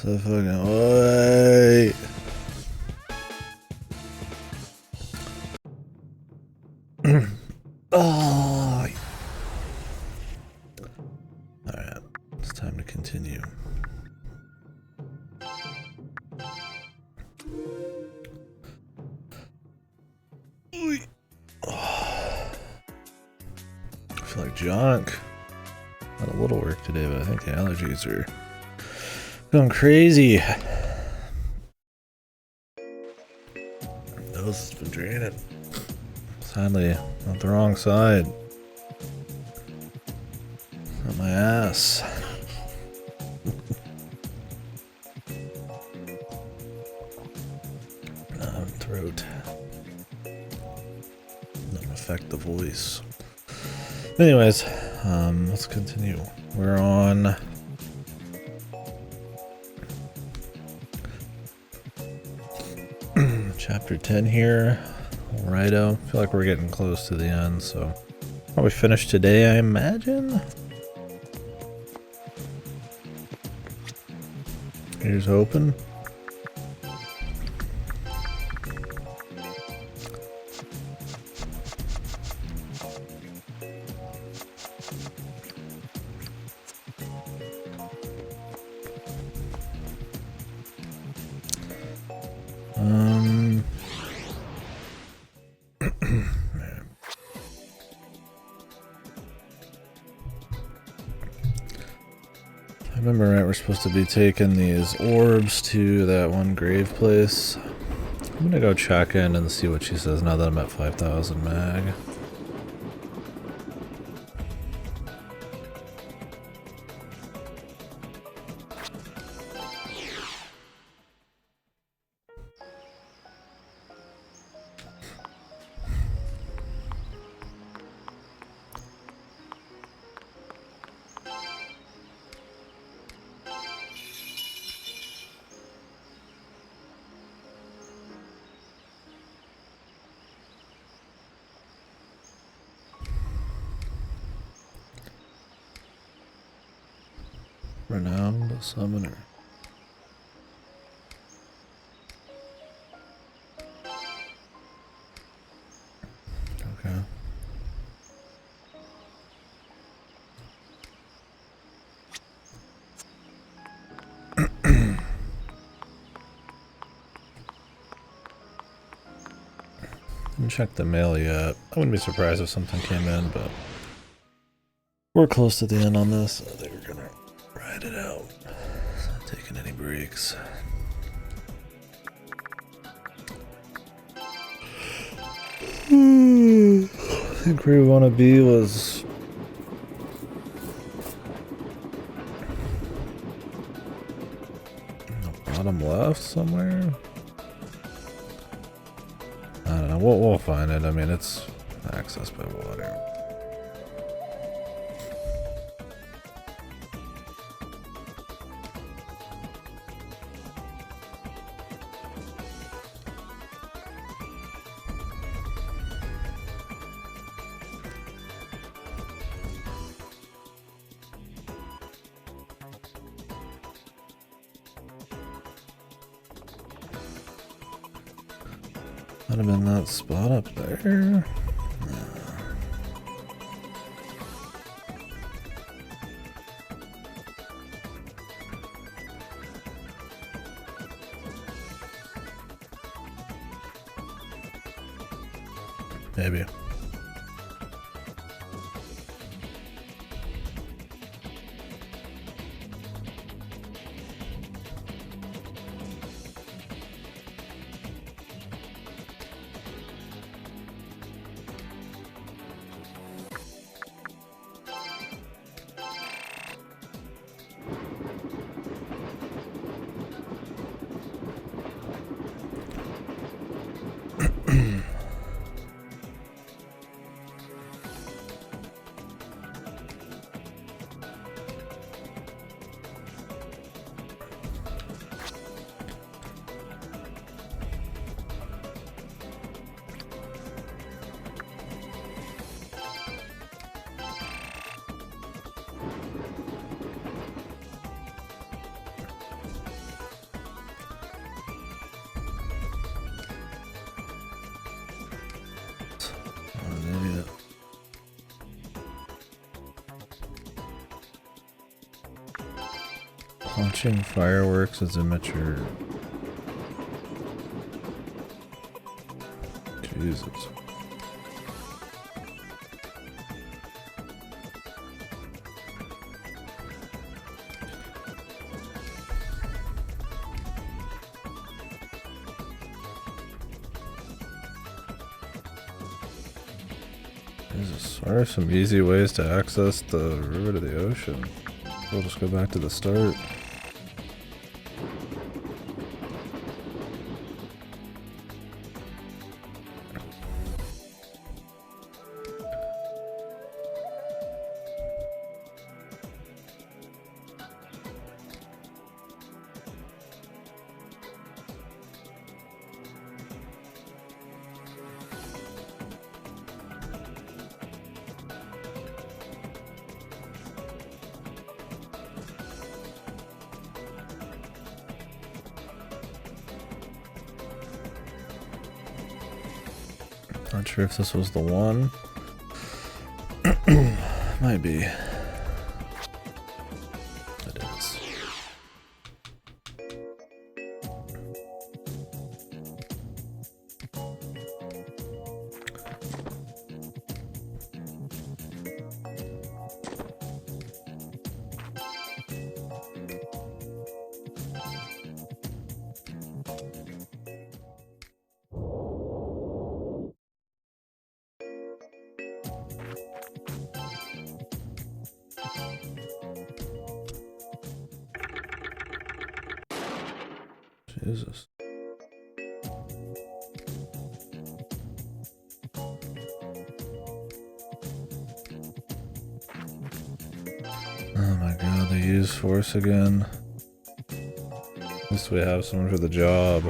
So fucking way. Oh. Alright, it's time to continue. I feel like junk. Had a little work today, but I think the allergies are going crazy. Nose has been draining. Sadly, not the wrong side. Not my ass. Throat. Doesn't affect the voice. Anyways, let's continue. We're on chapter 10 here. Raidou. I feel like we're getting close to the end, so probably finish today, I imagine. Here's hoping. I remember right, we're supposed to be taking these orbs to that one grave place. I'm gonna go check in and see what she says now that I'm at 5,000 mag. Renowned summoner. Okay. Didn't check the mail yet. I wouldn't be surprised if something came in, but we're close to the end on this. I think we're gonna ride it out. Not taking any breaks. I think where we want to be was the bottom left somewhere. I don't know. We'll find it. I mean, it's accessed by water. Might have been that spot up there. Maybe. Launching fireworks is immature. Jesus. Jesus, what are some easy ways to access the river to the ocean? We'll just go back to the start. Not sure if this was the one. Might be. It is. Jesus. Oh my god, they use force again. At least we have someone for the job.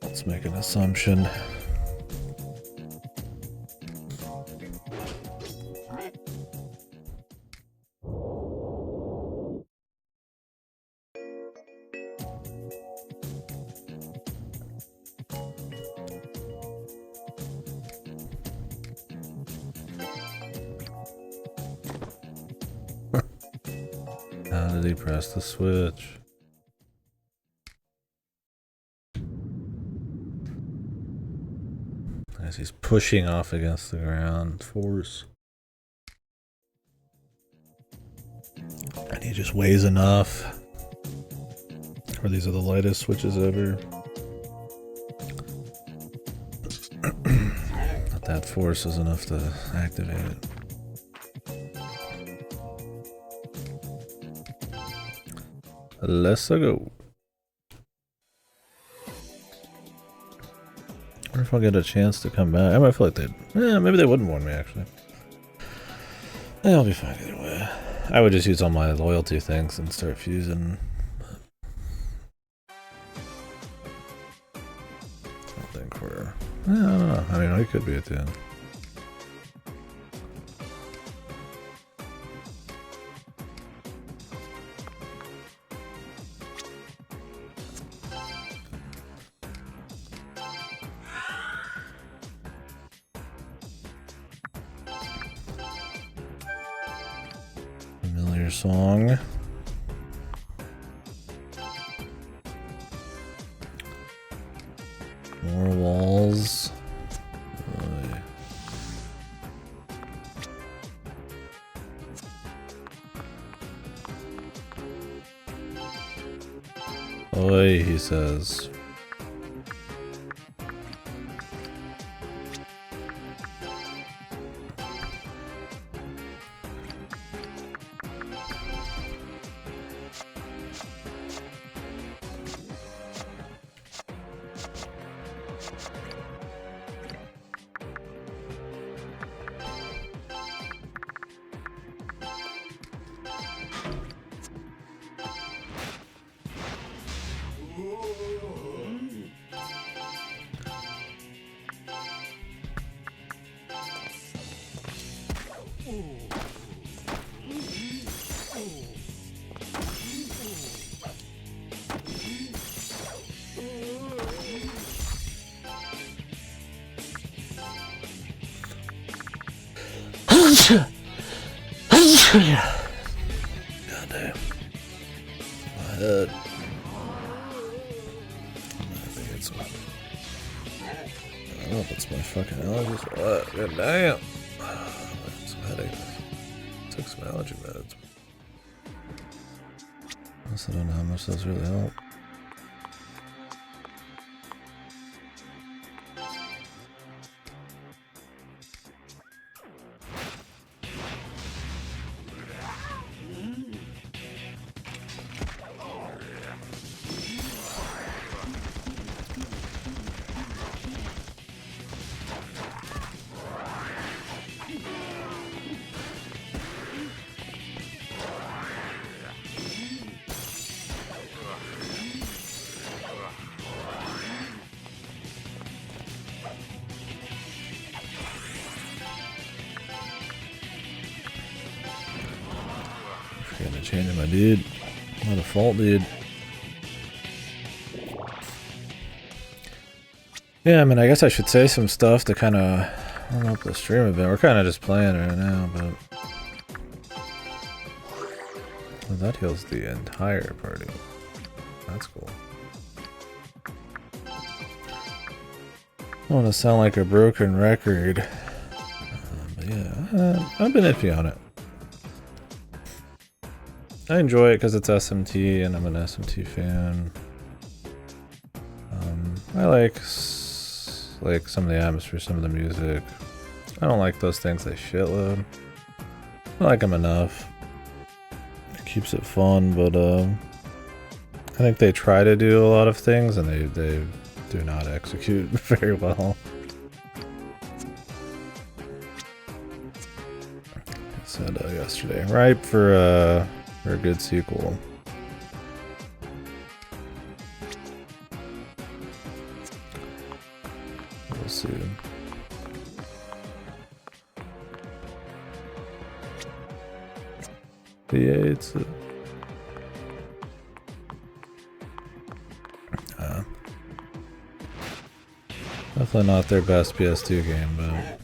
Let's make an assumption. How did he press the switch? As he's pushing off against the ground, force. And he just weighs enough. Or these are the lightest switches ever. But that force is enough to activate it. Let's go. I wonder if I'll get a chance to come back. I might feel like they'd... maybe they wouldn't warn me, actually. Yeah, I'll be fine either way. I would just use all my loyalty things and start fusing. I don't think we're... I don't know. I mean, we could be at the end. Familiar song. More walls. Oi, he says. Goddamn. My head. I think it's what? I don't know if it's my fucking allergies or what. God damn. Some headaches. Took some allergy meds. I don't know how much those really help. Forgetting to change my dude. My default dude. Yeah, I mean, I guess I should say some stuff to kind of warm up the stream a bit. We're kind of just playing right now, but well, that heals the entire party. That's cool. I don't want to sound like a broken record, but yeah, I've been iffy on it. I enjoy it because it's SMT and I'm an SMT fan. I like some of the atmosphere, some of the music. I don't like those things they shitload. I like them enough. It keeps it fun, but I think they try to do a lot of things and they do not execute very well. I said yesterday, ripe for a good sequel. We'll see. V8's definitely not their best PS2 game, but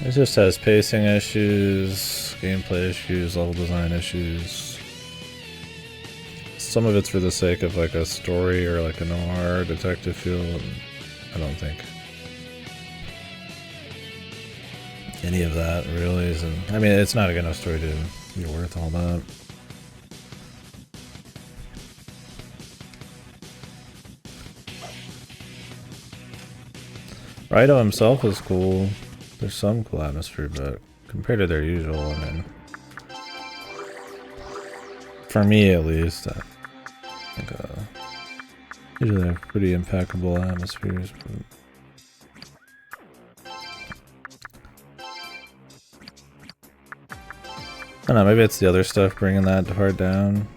it just has pacing issues, gameplay issues, level design issues. Some of it's for the sake of like a story or like a noir detective feel, and I don't think any of that really isn't. I mean, it's not a good enough story to be worth all that. Raidou himself is cool. There's some cool atmosphere, but compared to their usual, I mean, for me at least, I think usually they're pretty impeccable atmospheres. But I don't know, maybe it's the other stuff bringing that part down.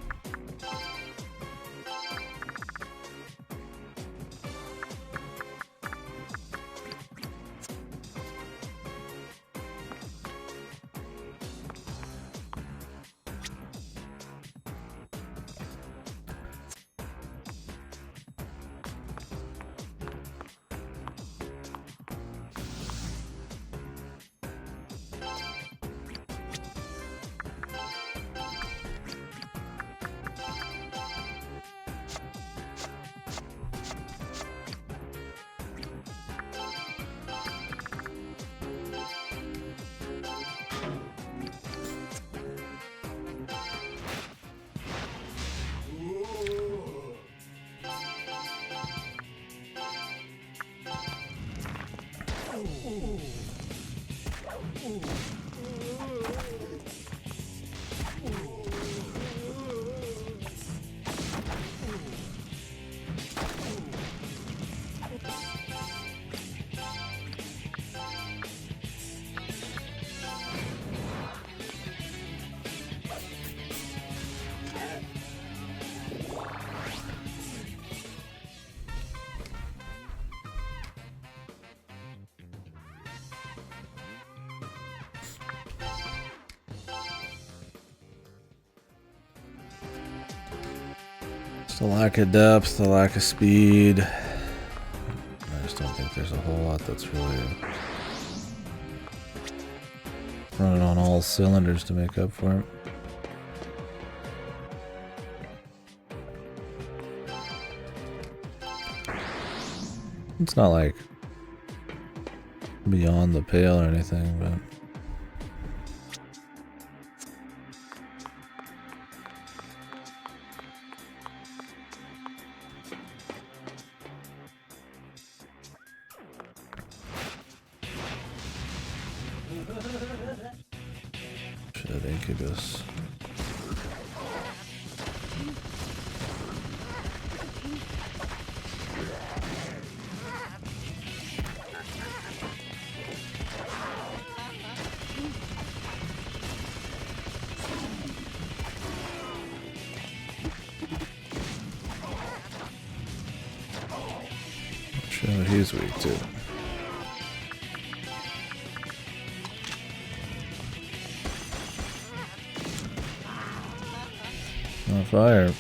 Just a lack of depth, a lack of speed. I just don't think there's a whole lot that's really running on all cylinders to make up for it. It's not like beyond the pale or anything, but shit, Incubus. Sure what he's weak to. On fire.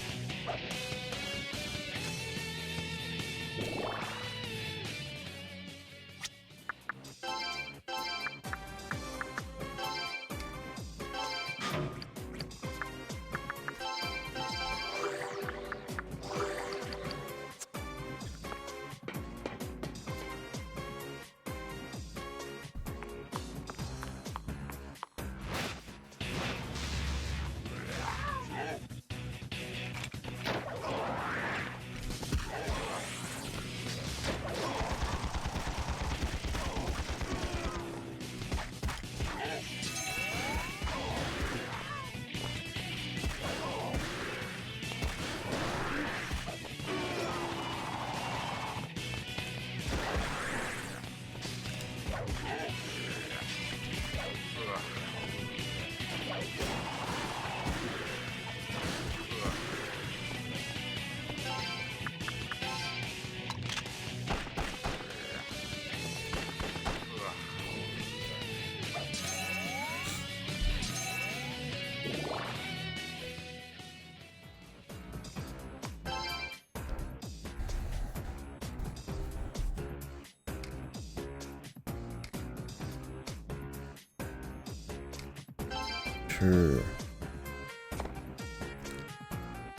Sure.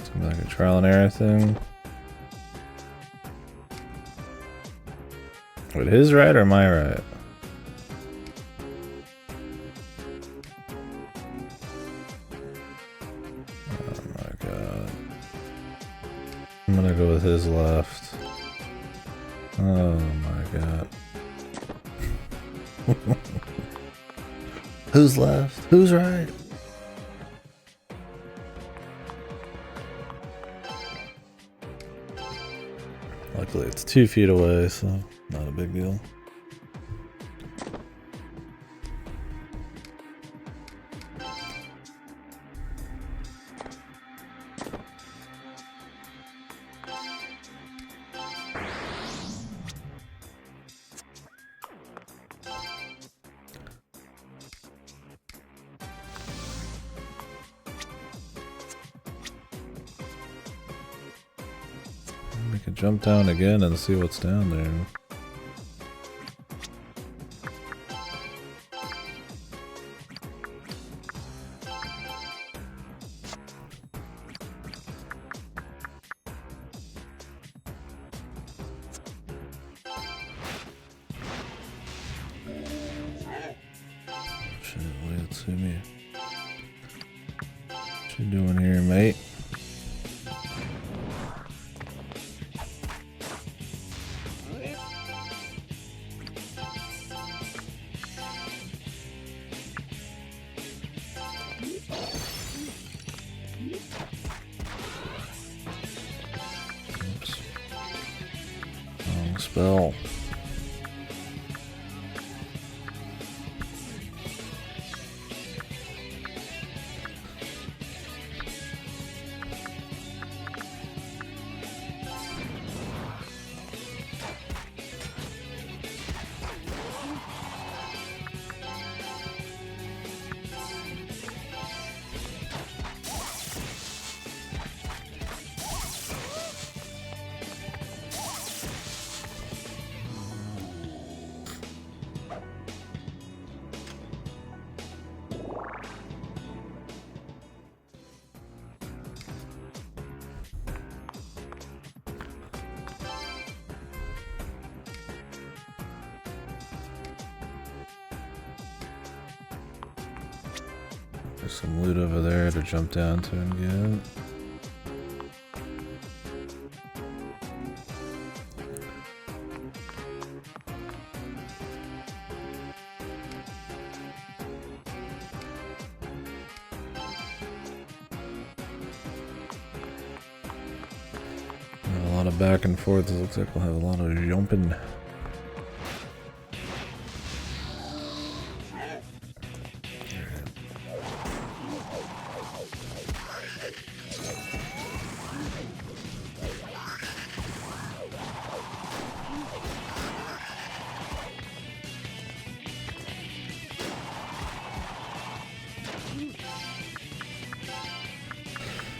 It's gonna be like a trial and error thing. Wait, his right or my right? Oh my god. I'm gonna go with his left. Oh my god. Who's left? Who's right? Luckily it's 2 feet away, so not a big deal. We can jump down again and see what's down there. Shit, wait, see me. What you doing here, mate? Oops. Wrong spell. There's some loot over there to jump down to and get. A lot of back and forth. It looks like we'll have a lot of jumping.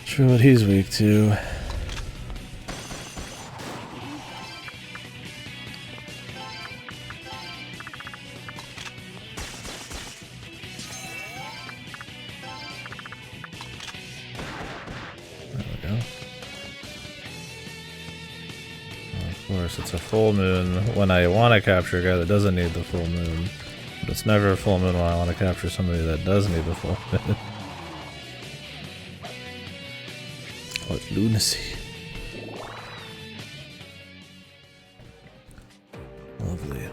Sure what he's weak to. It's a full moon when I want to capture a guy that doesn't need the full moon. But it's never a full moon when I want to capture somebody that does need the full moon. What lunacy. Lovely.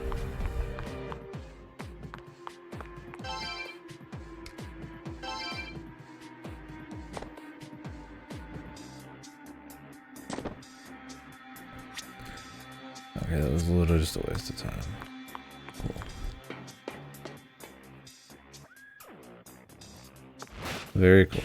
Okay, that was literally just a waste of time. Cool. Very cool.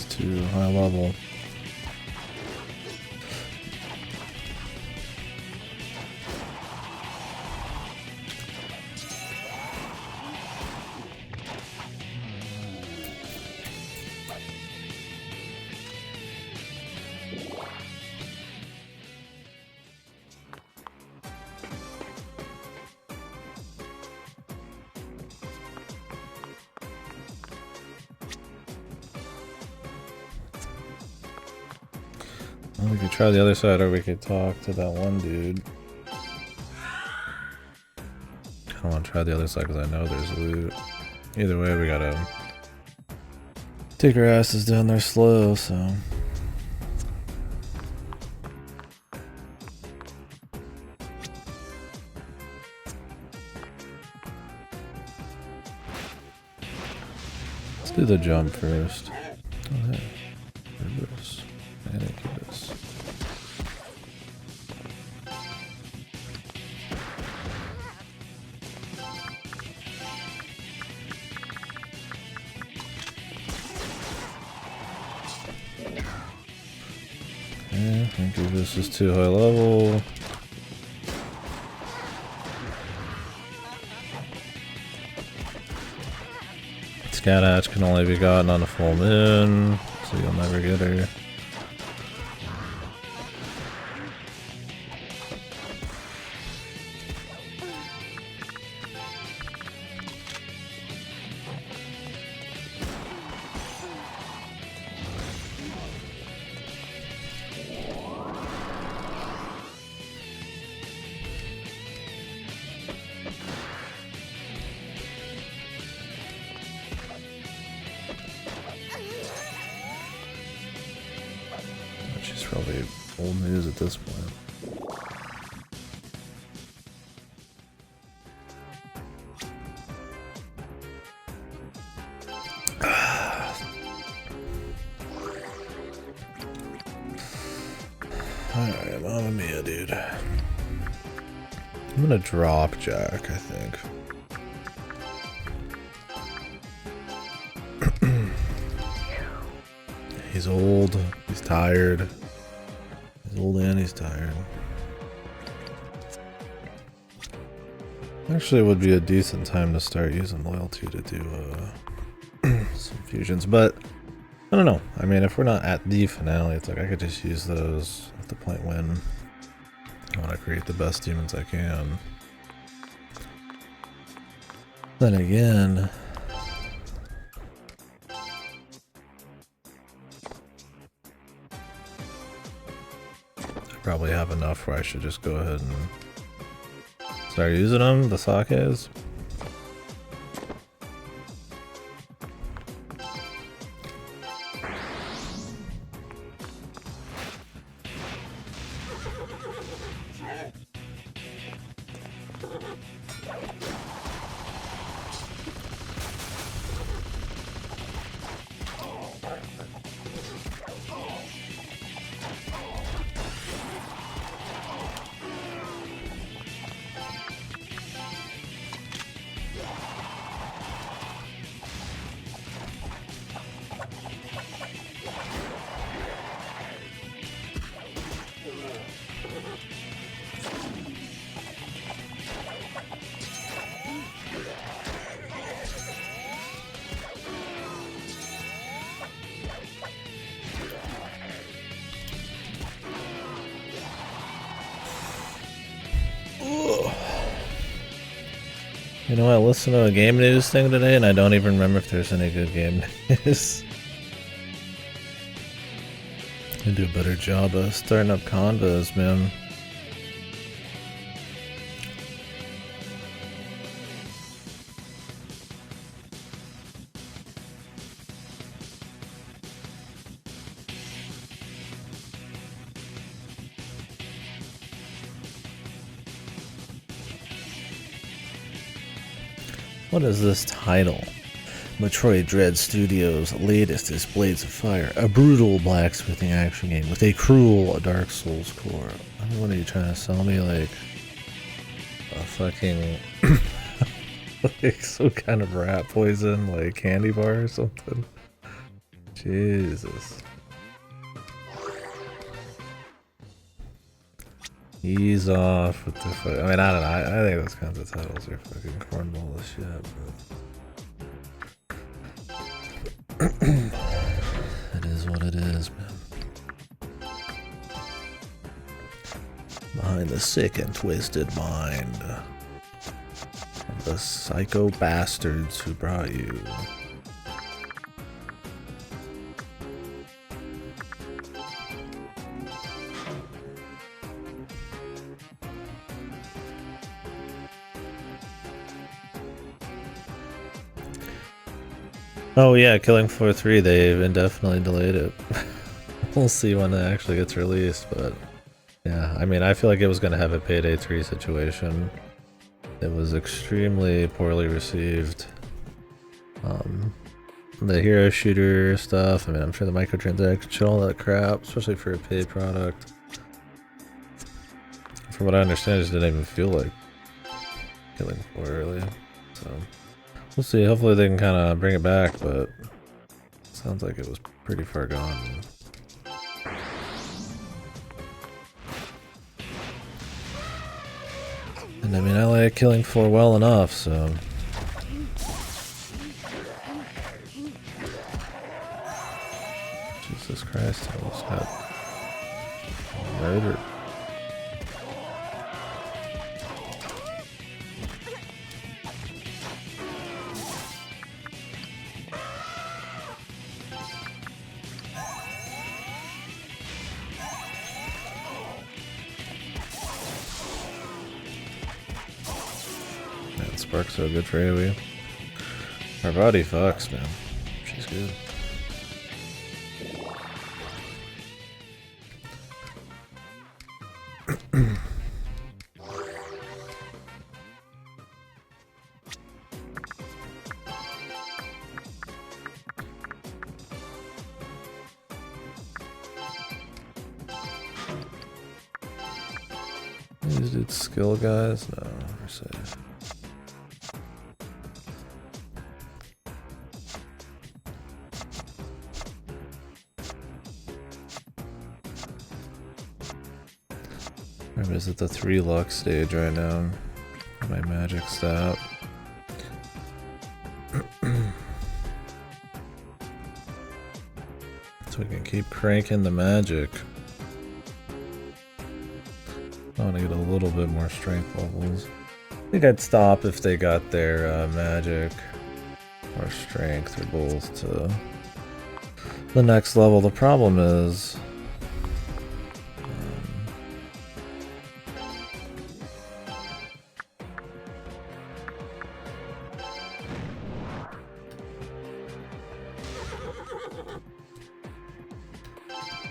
Too high level. Well, we could try the other side, or we could talk to that one dude. I don't want to try the other side because I know there's loot. Either way, we gotta take our asses down there slow, so. Let's do the jump first. Oh, hey. Reverse. Incubus. Okay, Incubus is too high level. Scat Hatch can only be gotten on a full moon, so you'll never get her. She's probably old news at this point. Alright, Mamma Mia, dude. I'm gonna drop Jack, I think. He's old, he's tired. He's old and he's tired. Actually, it would be a decent time to start using loyalty to do some fusions, but I don't know. I mean, if we're not at the finale, it's like I could just use those at the point when I want to create the best demons I can. Then again, I probably have enough where I should just go ahead and start using them, the sakes. You know, I listened to a game news thing today and I don't even remember if there's any good game news. I do a better job of starting up convos, man. What is this title? Metroid Dread Studios' latest is Blades of Fire, a brutal blacksmithing action game with a cruel Dark Souls core. I mean, what are you trying to sell me? Like a fucking like some kind of rat poison, like candy bar or something? Jesus. Ease off with the fuck. I mean, I don't know. I think those kinds of titles are fucking cornball as shit, but it is what it is, man. Behind the sick and twisted mind of the psycho bastards who brought you. Oh yeah, Killing Floor 3, they've indefinitely delayed it. We'll see when it actually gets released, but yeah, I mean, I feel like it was going to have a Payday 3 situation. It was extremely poorly received. The hero shooter stuff, I mean, I'm sure the microtransactions, all that crap, especially for a paid product. From what I understand, it just didn't even feel like Killing Floor really, so... We'll see, hopefully they can kind of bring it back, but it sounds like it was pretty far gone. And I mean, I like Killing Floor well enough, so... Jesus Christ, I almost got murdered. Spark's so good for AoE. Her body fucks, man. She's good. These dudes skill guys? No, we're safe. I'm just at the 3 luck stage right now. My magic stat. So we can keep cranking the magic. I want to get a little bit more strength levels. I think I'd stop if they got their magic or strength or both to the next level. The problem is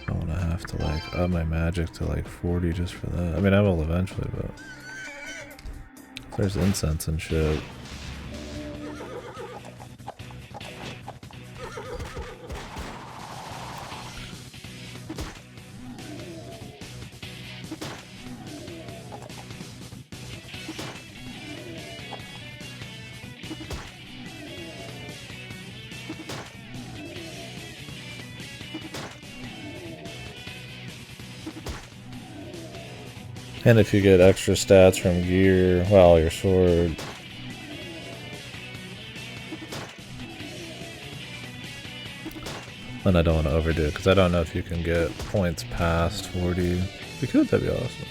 I want to have to like up my magic to like 40 just for that. I mean, I will eventually, but there's incense and shit. And if you get extra stats from gear, well, your sword. And I don't want to overdo it, because I don't know if you can get points past 40. If you could, that'd be awesome.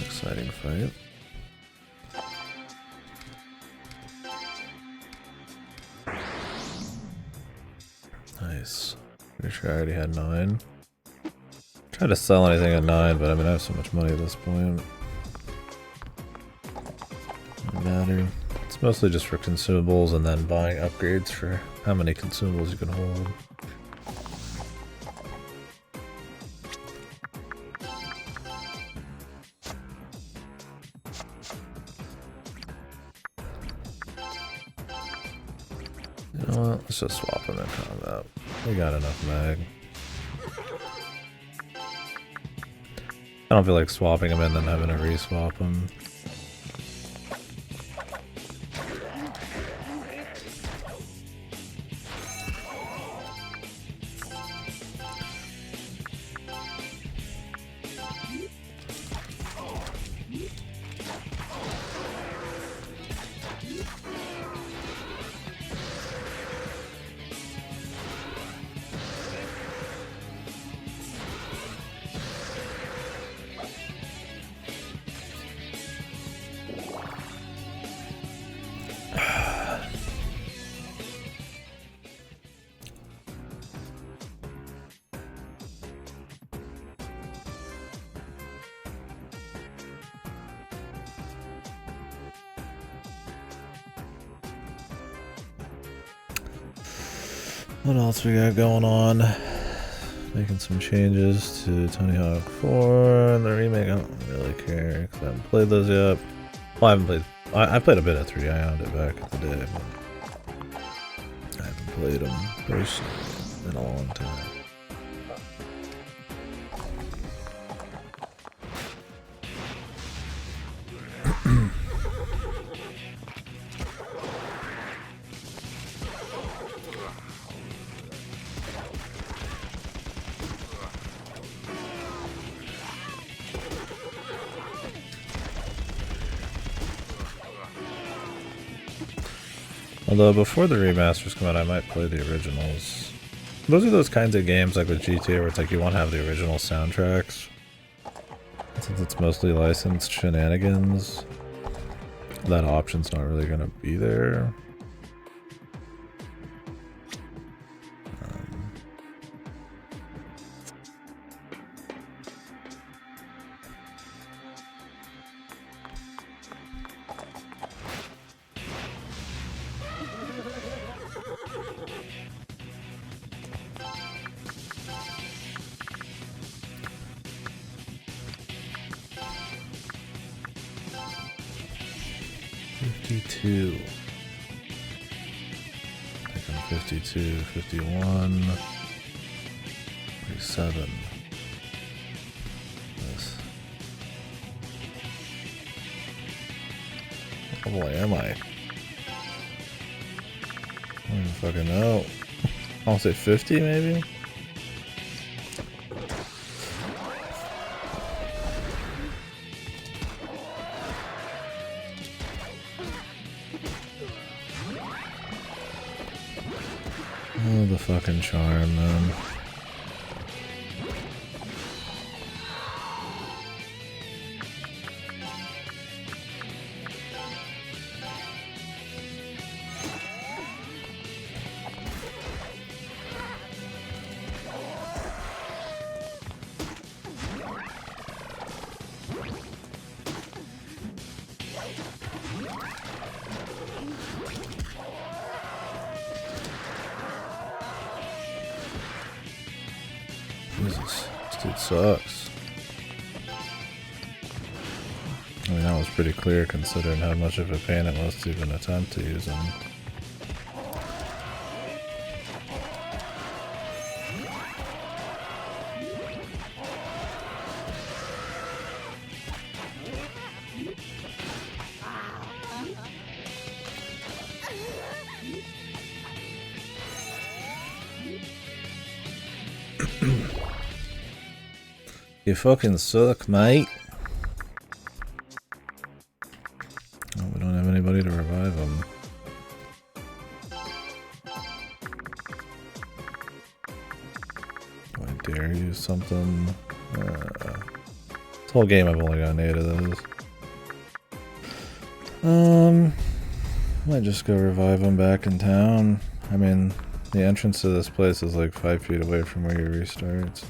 Exciting fight. Nice. Pretty sure I already had 9. Try to sell anything at 9, but I mean I have so much money at this point. Doesn't matter. It's mostly just for consumables and then buying upgrades for how many consumables you can hold. You know what? Let's just swap them in combat. We got enough mag. I don't feel like swapping them and then having to re-swap them. What else we got going on? Making some changes to Tony Hawk 4 and the remake. I don't really care because I haven't played those yet. Well, I haven't played. I played a bit of 3. I owned it back in the day, but I haven't played them personally in a long time. Although before the remasters come out, I might play the originals. Those are those kinds of games like with GTA where it's like you want to have the original soundtracks. Since it's mostly licensed shenanigans, that option's not really going to be there. 52. I think I'm 52, 51, 47. This. Oh boy, am I? I don't even fucking know. I'll say 50 maybe? Oh, the fucking charm, man. Jesus, this dude sucks. I mean, that was pretty clear considering how much of a pain it was to even attempt to use him. You fucking suck, mate. Oh, we don't have anybody to revive him. Do I dare use something? This whole game I've only gotten 8 of those. Might just go revive him back in town. I mean, the entrance to this place is like 5 feet away from where you restart, so...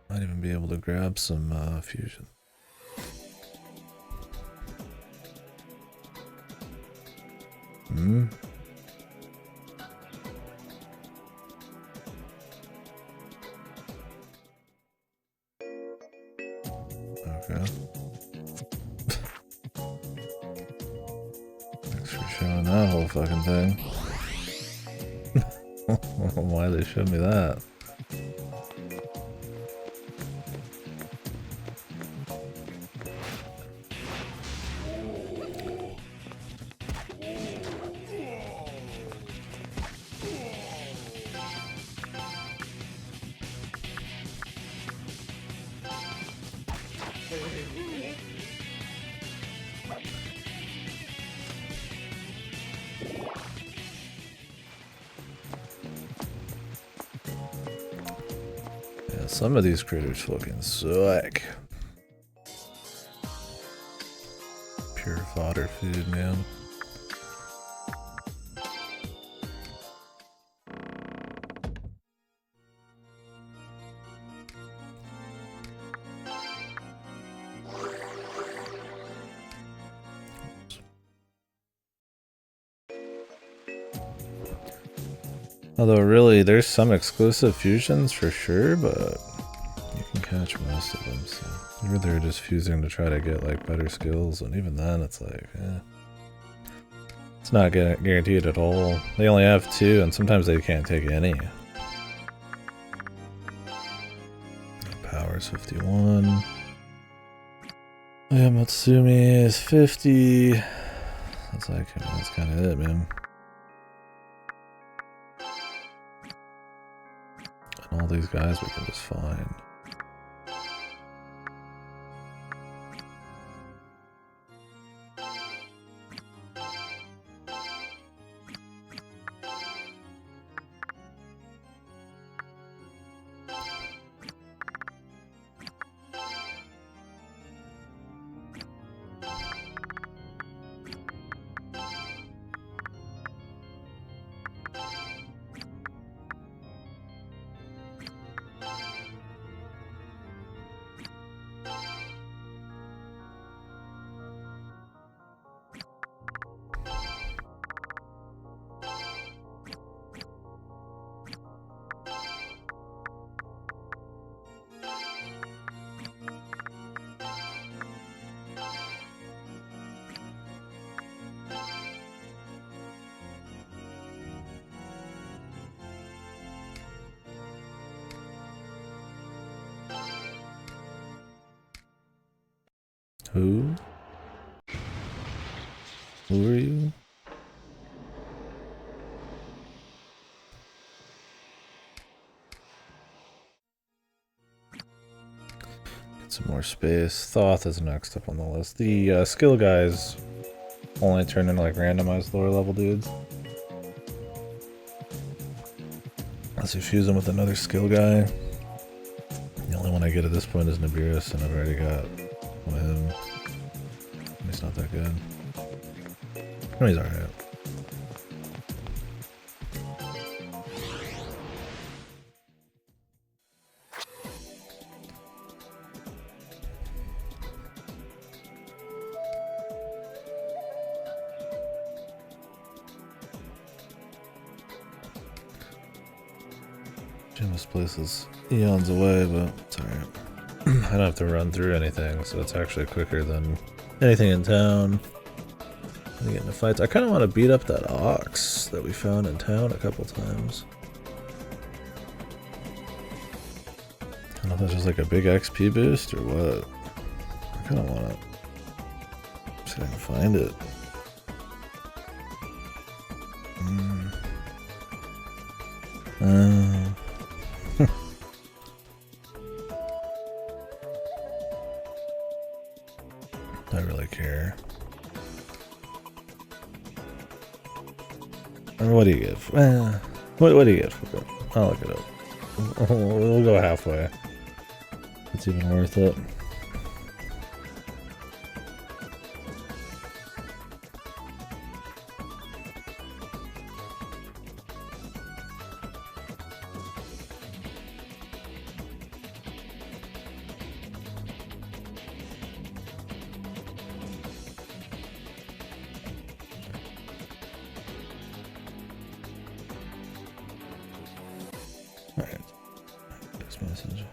Might even be able to grab some fusion. Hmm. Okay. Thanks for showing that whole fucking thing. Why they showed me that? Yeah, some of these critters fucking suck. Pure fodder food, man. Although really, there's some exclusive fusions for sure, but you can catch most of them, so you're really just fusing to try to get like better skills, and even then it's like, it's not guaranteed at all. They only have 2, and sometimes they can't take any. Power's 51. Yeah, Matsumi is 50. That's like, that's kind of it, man. And all these guys we can just find. Who? Who are you? Get some more space. Thoth is next up on the list. The skill guys only turn into like randomized lower level dudes. Unless you fuse them with another skill guy. The only one I get at this point is Nibiru's, and I've already got one of him. He's not that good. No, he's alright. This place is eons away, but it's alright. I don't have to run through anything, so it's actually quicker than anything in town. I get into fights. I kind of want to beat up that ox that we found in town a couple times. I don't know if that's just like a big XP boost or what. I kind of want to see if I can find it. I really care. What do you get for what do you get for it? I'll look it up. We'll go halfway. It's even worth it. Alright. Text message.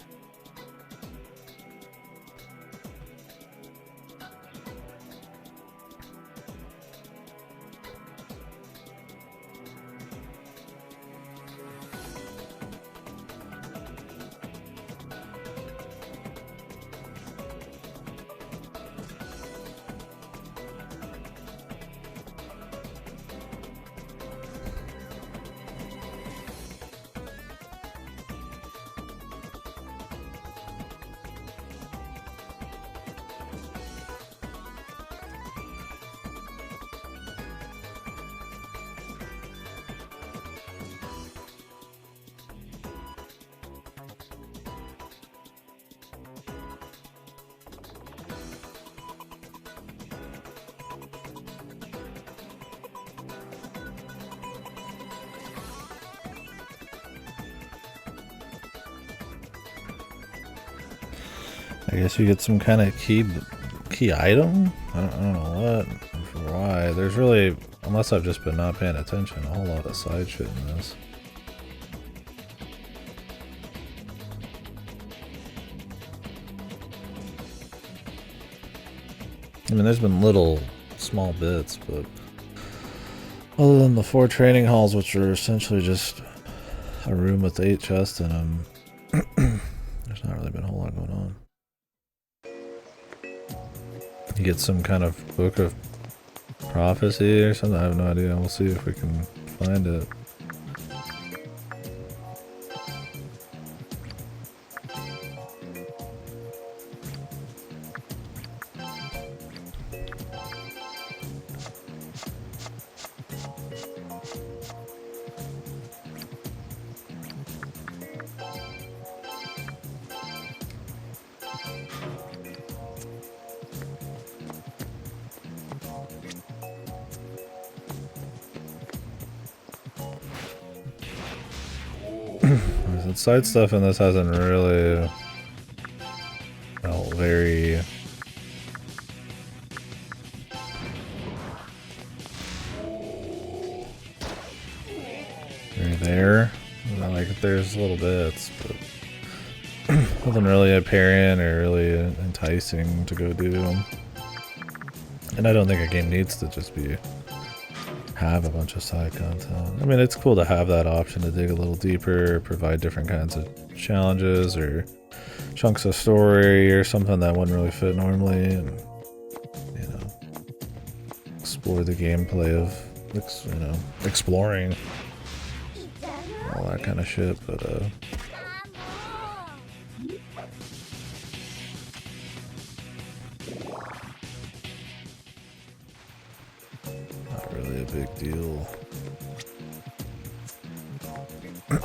I guess you get some kind of key item? I don't know what, for why. There's really, unless I've just been not paying attention, a whole lot of side shit in this. I mean, there's been little, small bits, but other than the 4 training halls, which are essentially just a room with 8 chests in them, there's not really been a whole lot going on. You get some kind of book of prophecy or something. I have no idea. We'll see if we can find it. Side stuff in this hasn't really felt very there. Like there's little bits, but nothing really apparent or really enticing to go do. And I don't think a game needs to just have a bunch of side content. I mean, it's cool to have that option to dig a little deeper, provide different kinds of challenges or chunks of story or something that wouldn't really fit normally. And for the gameplay of, you know, exploring all that kind of shit, but not really a big deal.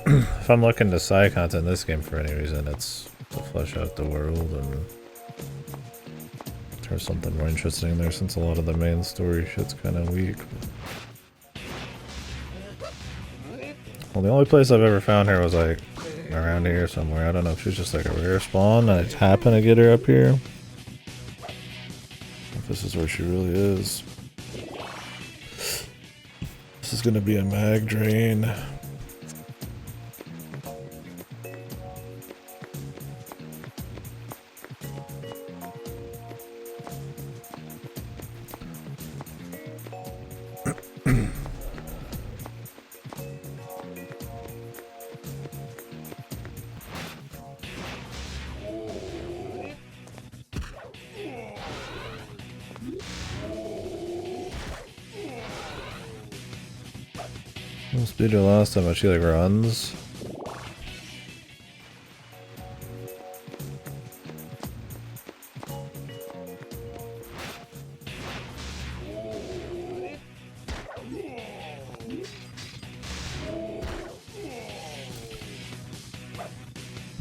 If I'm looking to side content in this game for any reason, it's to flesh out the world and there's something more interesting in there since a lot of the main story shit's kind of weak. Well, the only place I've ever found her was like around here somewhere. I don't know if she's just like a rare spawn and I just happened to get her up here. If this is where she really is. This is gonna be a mag drain. Must be the last time, but she like runs. I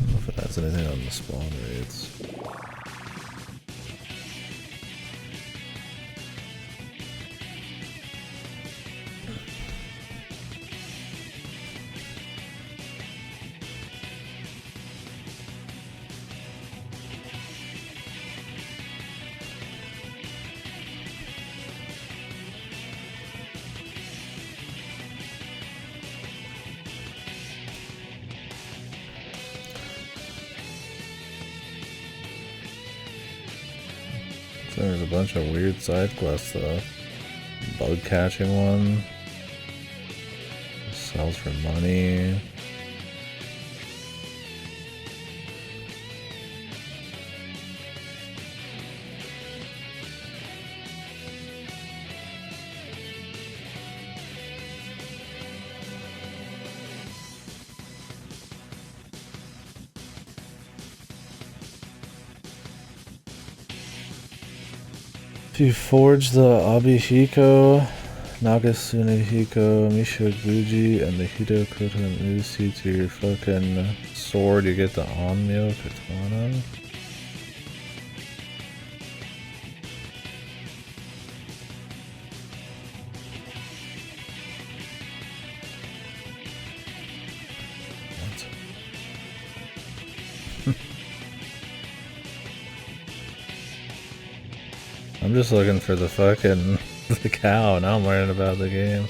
don't know if it has anything on the spawn rates. There's a bunch of weird side quests though. Bug catching one. Sells for money. If you forge the Abihiko, Nagasunehiko, Mishoguji, and the Hidokoten Usi to your fucking sword, you get the Onmyo Katana. I'm just looking for the fucking the cow, now I'm learning about the game.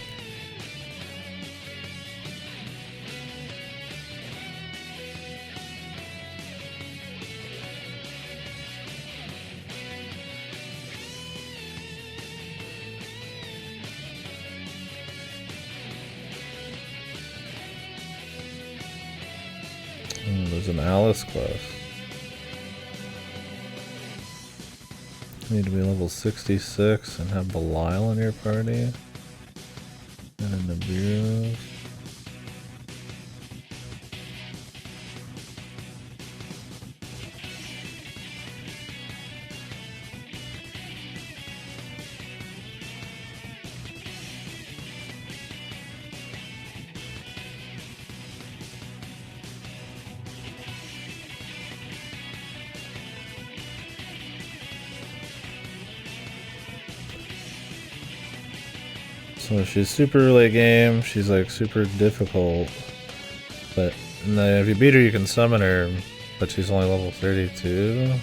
There's an Alice quest. You need to be level 66 and have Belial in your party. And in the bureaus. So she's super late game, she's like super difficult, but if you beat her you can summon her, but she's only level 32?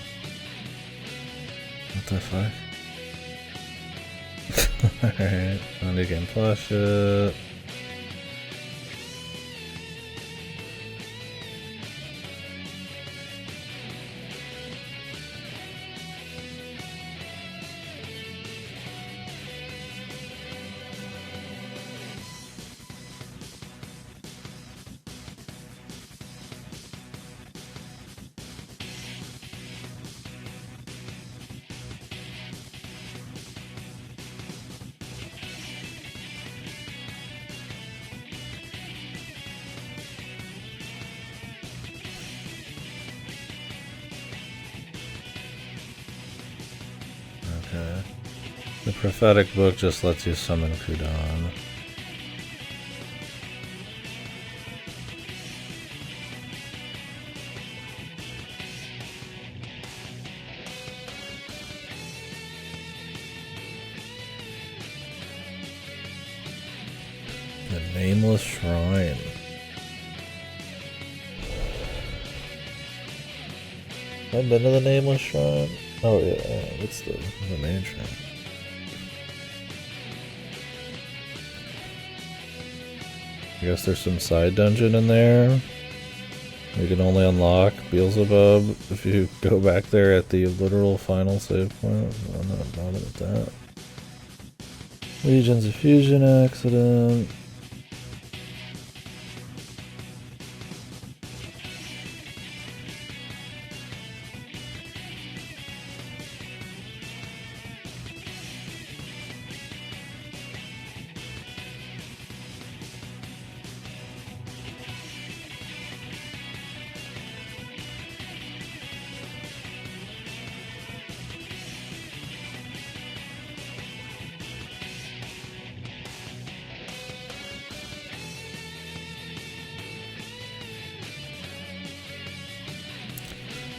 What the fuck? Alright, and you can flush it. The prophetic book just lets you summon Kudan. The Nameless Shrine. I've been to the Nameless Shrine. Oh yeah, what's the main shrine? I guess there's some side dungeon in there. You can only unlock Beelzebub if you go back there at the literal final save point. I'm not bothered at that. Legion's of Fusion accident.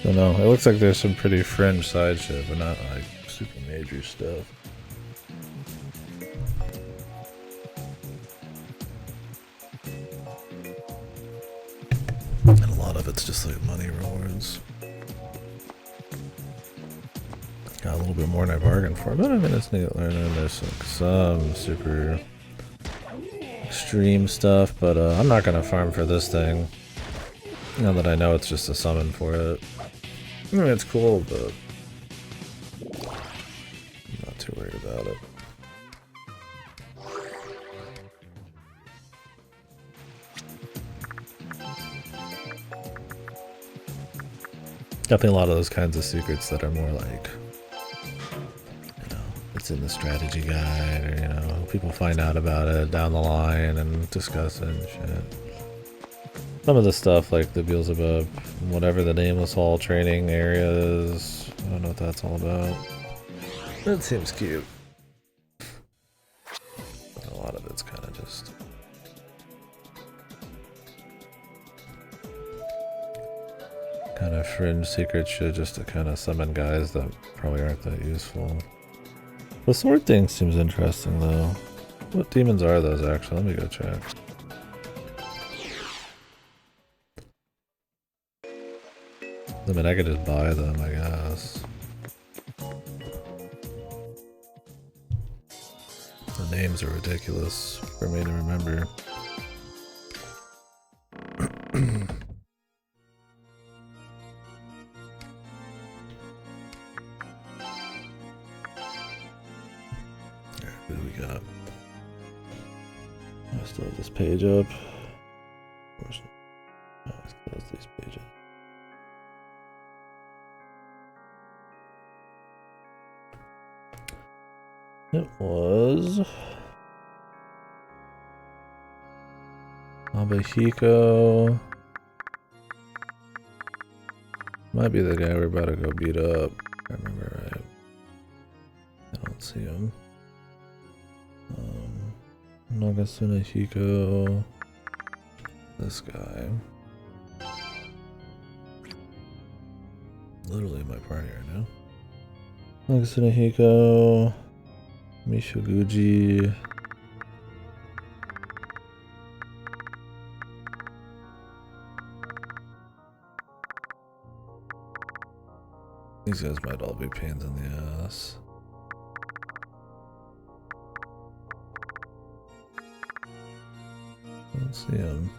I don't know, it looks like there's some pretty fringe side shit, but not like super major stuff. And a lot of it's just like money rewards. Got a little bit more than I bargained for, but I mean it's neat learning. There's some super extreme stuff, but I'm not gonna farm for this thing. Now that I know it's just a summon for it. I mean, it's cool, but I'm not too worried about it. Definitely a lot of those kinds of secrets that are more like, you know, it's in the strategy guide, or, you know, people find out about it down the line and discuss it and shit. Some of the stuff, like the Beelzebub, whatever the Nameless Hall training area is, I don't know what that's all about. That seems cute. But a lot of it's kind of just... kind of fringe secret shit just to kind of summon guys that probably aren't that useful. The sword thing seems interesting though. What demons are those actually? Let me go check. I mean, I could just buy them, I guess. The names are ridiculous for me to remember. Alright, what do we got? I still have this page up. I still have these pages. It was Abahiko. Might be the guy we're about to go beat up. If I remember right. I don't see him. Nagasuna Hiko. This guy. Literally in my party right now. Nagasuna Hiko. Mishoguji. These guys might all be pains in the ass. I don't see him.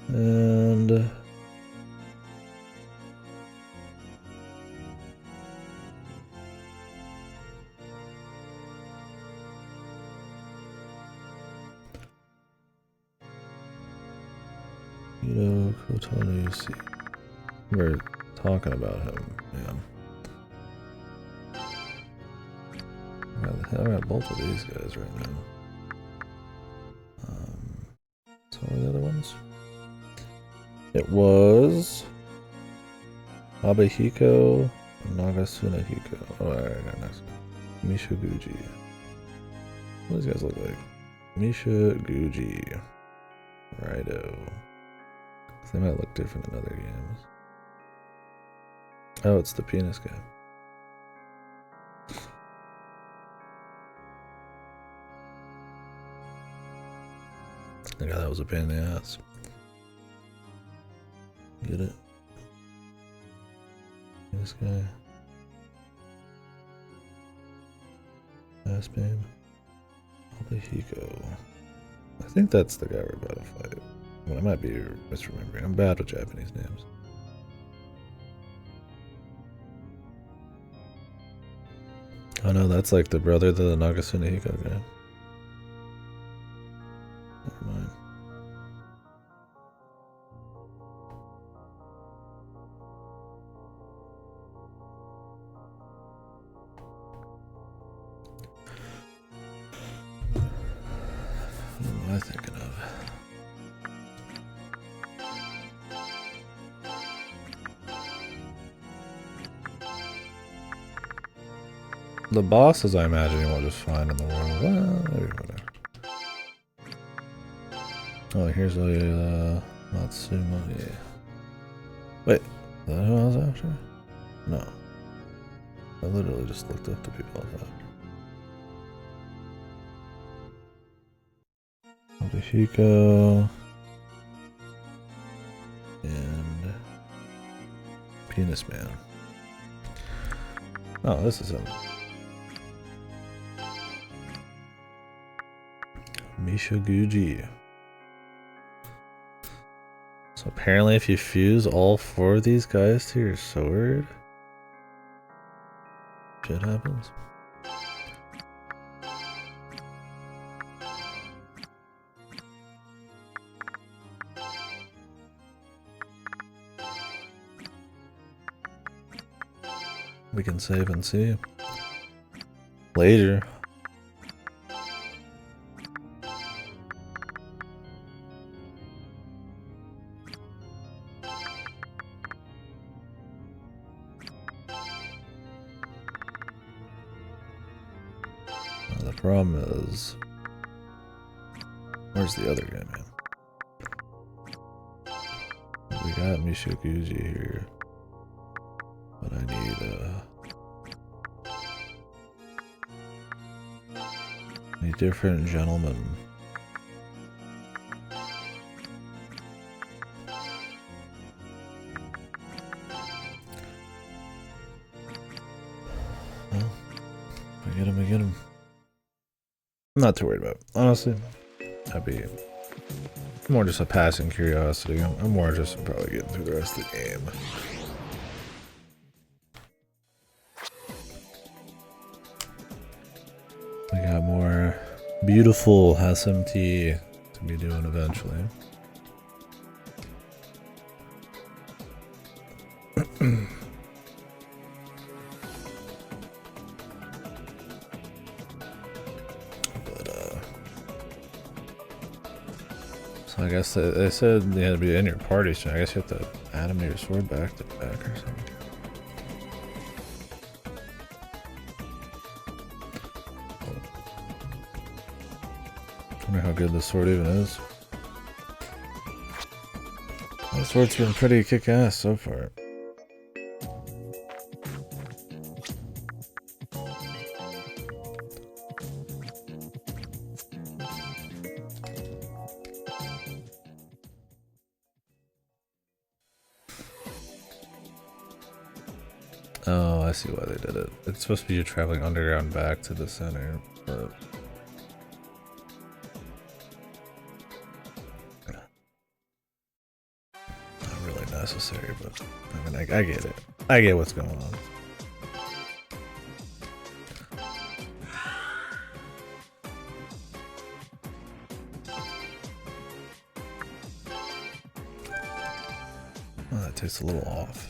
And... Kotano Yusi. We're talking about him, yeah. I got both of these guys right now. So what are the other ones? It was Abahiko and Nagasuna Hiko. Oh, alright, I got next one. Misha Guji. What do these guys look like? Misha Guji. Raidou. They might look different in other games. Oh, it's the penis guy. I thought that was a pain in the ass. Get it? This guy. Ass pain. Hiko. I think that's the guy we're about to fight. But I might be misremembering. I'm bad with Japanese names. Oh no, that's like the brother to the Nagasune Hiko guy. Never mind. What am I thinking of? The bosses, I imagine, you will just find in the world. Well, whatever. Oh, here's a Matsumo. Yeah. Wait, is that who I was after? No. I literally just looked up the people I was after. Hiko and Penis Man. Oh, this is him. Misha Guji. So apparently if you fuse all 4 of these guys to your sword, shit happens. We can save and see. Later. The problem is, where's the other guy, man? We got Mishoguji here, but I need different gentlemen. Well, I get him. I'm not too worried about it. Honestly, that'd be more just a passing curiosity. I'm more just probably getting through the rest of the game. We got more beautiful SMT to be doing eventually. So I guess they said you had to be in your party, so I guess you have to animate your sword back to back or something. I wonder how good this sword even is. This sword's been pretty kick-ass so far. Oh, I see why they did it. It's supposed to be you traveling underground back to the center, but... not really necessary, but... I mean, I get it. I get what's going on. Oh, that tastes a little off.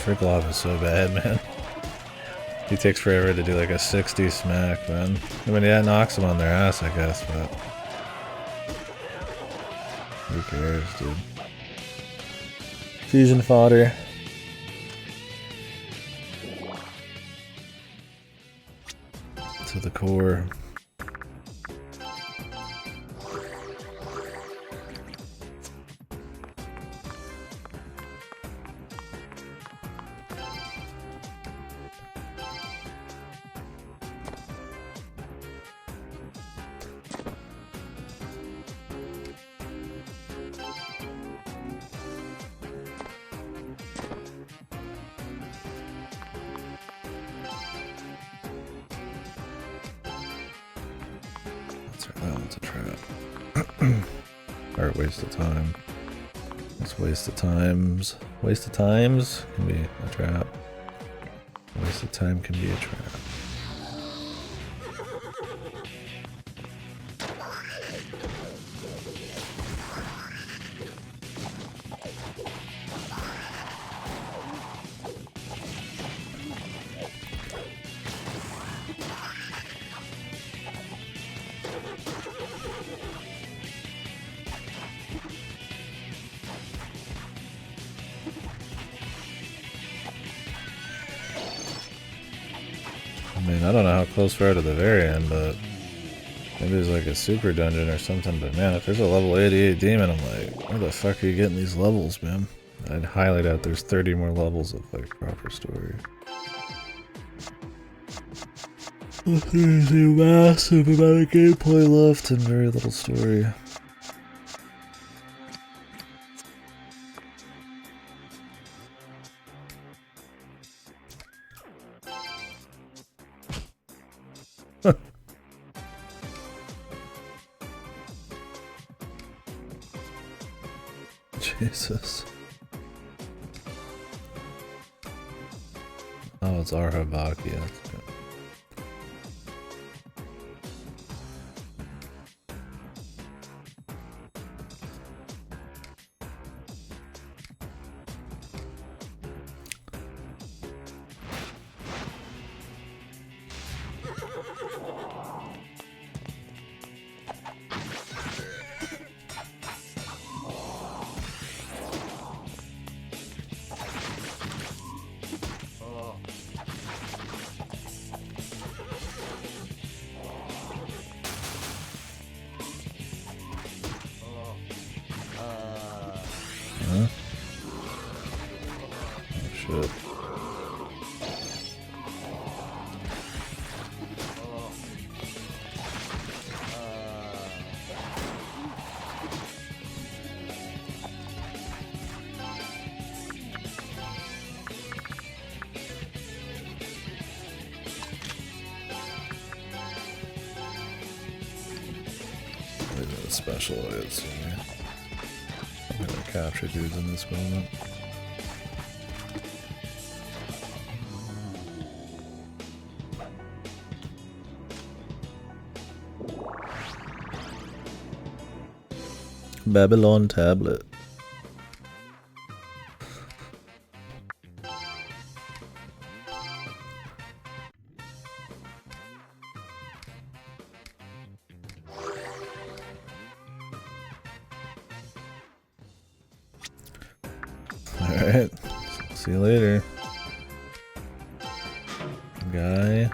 Fricklov is so bad, man. He takes forever to do like a 60 smack, man. I mean, yeah, it knocks them on their ass, I guess, but... who cares, dude? Fusion fodder. To the core. That's a trap. Or waste of time. It's waste of times. Waste of times can be a trap. Waste of time can be a trap. I mean, I don't know how close we are to the very end, but maybe there's like a super dungeon or something, but man, if there's a level 88 demon, I'm like, where the fuck are you getting these levels, man? I'd highly doubt there's 30 more levels of like proper story. There's a massive amount of gameplay left and very little story. Jesus. Oh, it's Arhabaki. That's good. Huh? Oh shit. Special is. I'm gonna capture dudes in this moment. Babylon tablet. Alright, see you later, guy.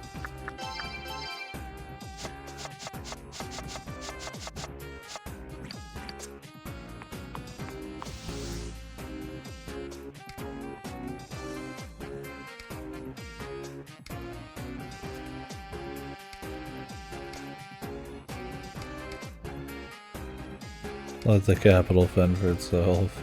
Let the capital fend for itself.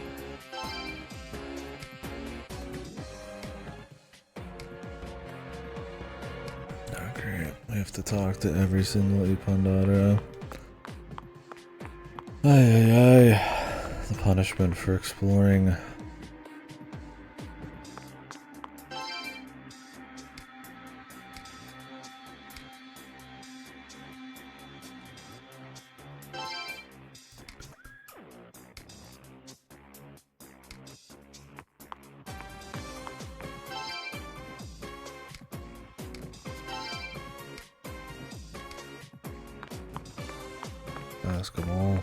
We have to talk to every single Ipandara. Ay ay ay. The punishment for exploring. basketball.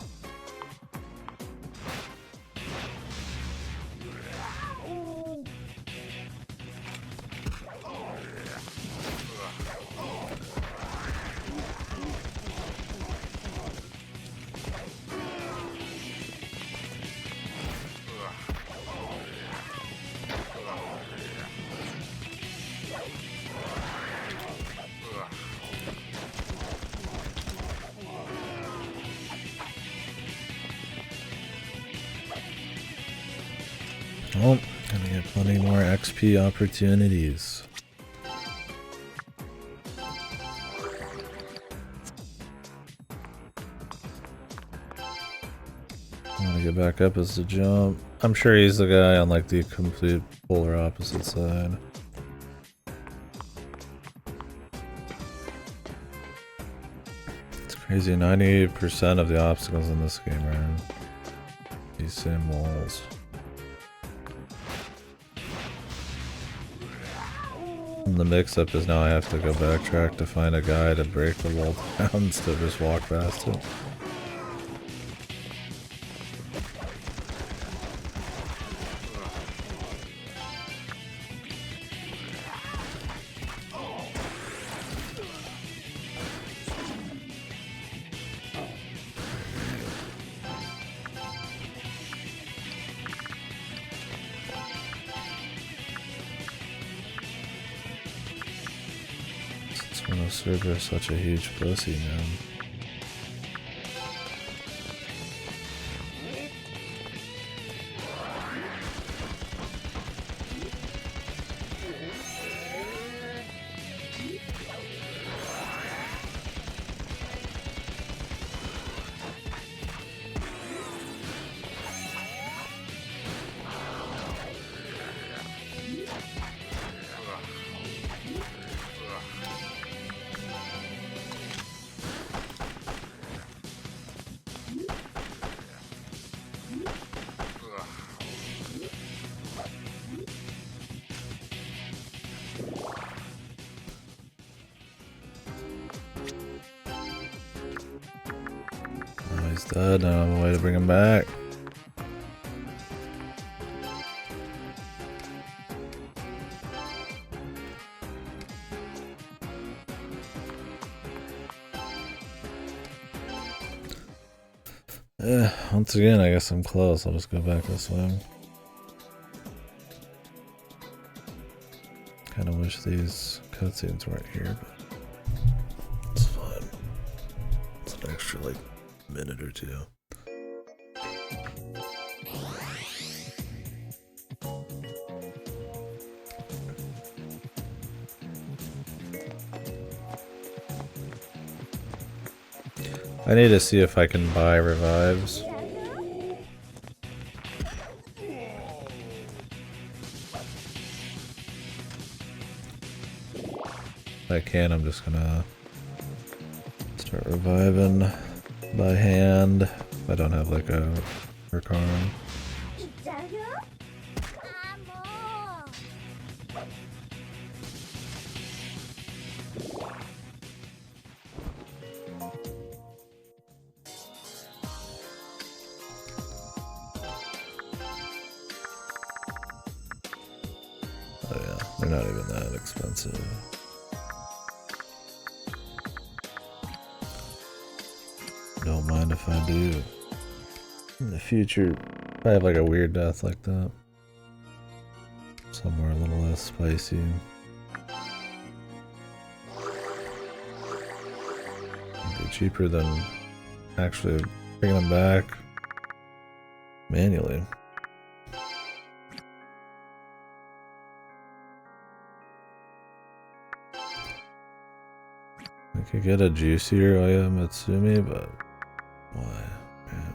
Oh, gonna get plenty more XP opportunities. I wanna get back up as the jump. I'm sure he's the guy on like the complete polar opposite side. It's crazy, 98% of the obstacles in this game are these same walls. And the mix-up is now I have to go backtrack to find a guy to break the wall down instead of just walk past it. Server such a huge pussy, man. He's dead. I don't have a way to bring him back. Once again, I guess I'm close. I'll just go back this way. Kinda wish these cutscenes weren't here, but it's fine. It's an extra, like, minute or two. I need to see if I can buy revives. If I can, I'm just gonna start reviving by hand. If I don't have like a work arm. Oh yeah, they're not even that expensive. Don't mind if I do. In the future, I have like a weird death like that. Somewhere a little less spicy. It'd be cheaper than actually bringing them back manually. I could get a juicier Oya Matsumi, but why? Man.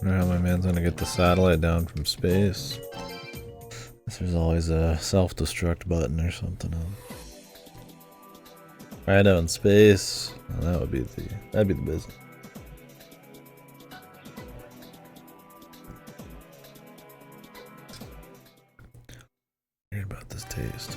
wonder how my man's gonna get the satellite down from space. Guess there's always a self-destruct button or something else. Raidou in space. Well, that'd be the business. Weird about this taste.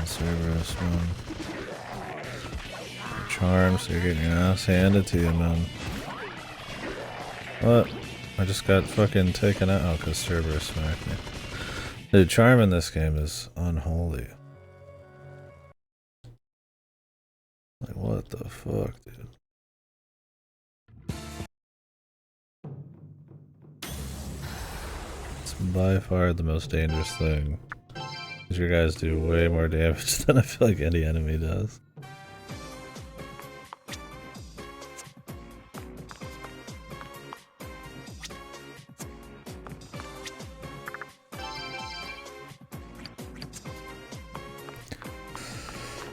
Cerberus, man. Charm, so you're getting your ass handed to you, man. What? I just got fucking taken out. Oh, because Cerberus smacked me. Dude, Charm in this game is unholy. Like, what the fuck, dude? It's by far the most dangerous thing. Because your guys do way more damage than I feel like any enemy does.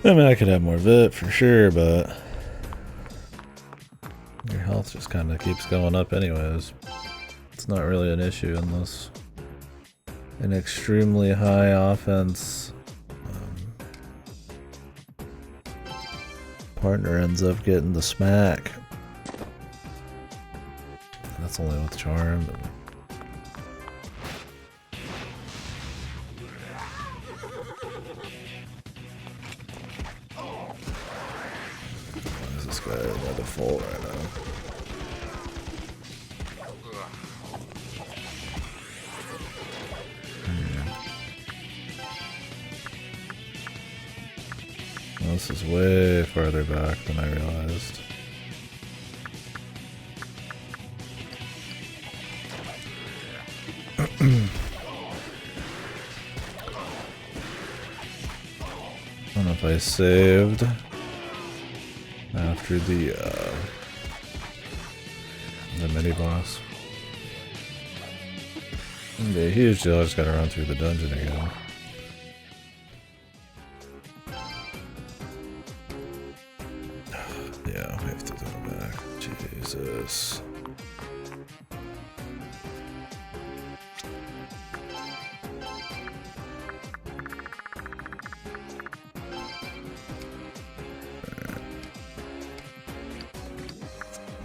I mean, I could have more VIP for sure, but your health just kind of keeps going up anyways. It's not really an issue unless an extremely high offense partner ends up getting the smack. And that's only with Charm. Why is this guy by default right now? This is way farther back than I realized. I don't know if I saved after the mini boss. It'd be a huge deal. I just gotta run through the dungeon again. Yeah, I have to do it back. Jesus.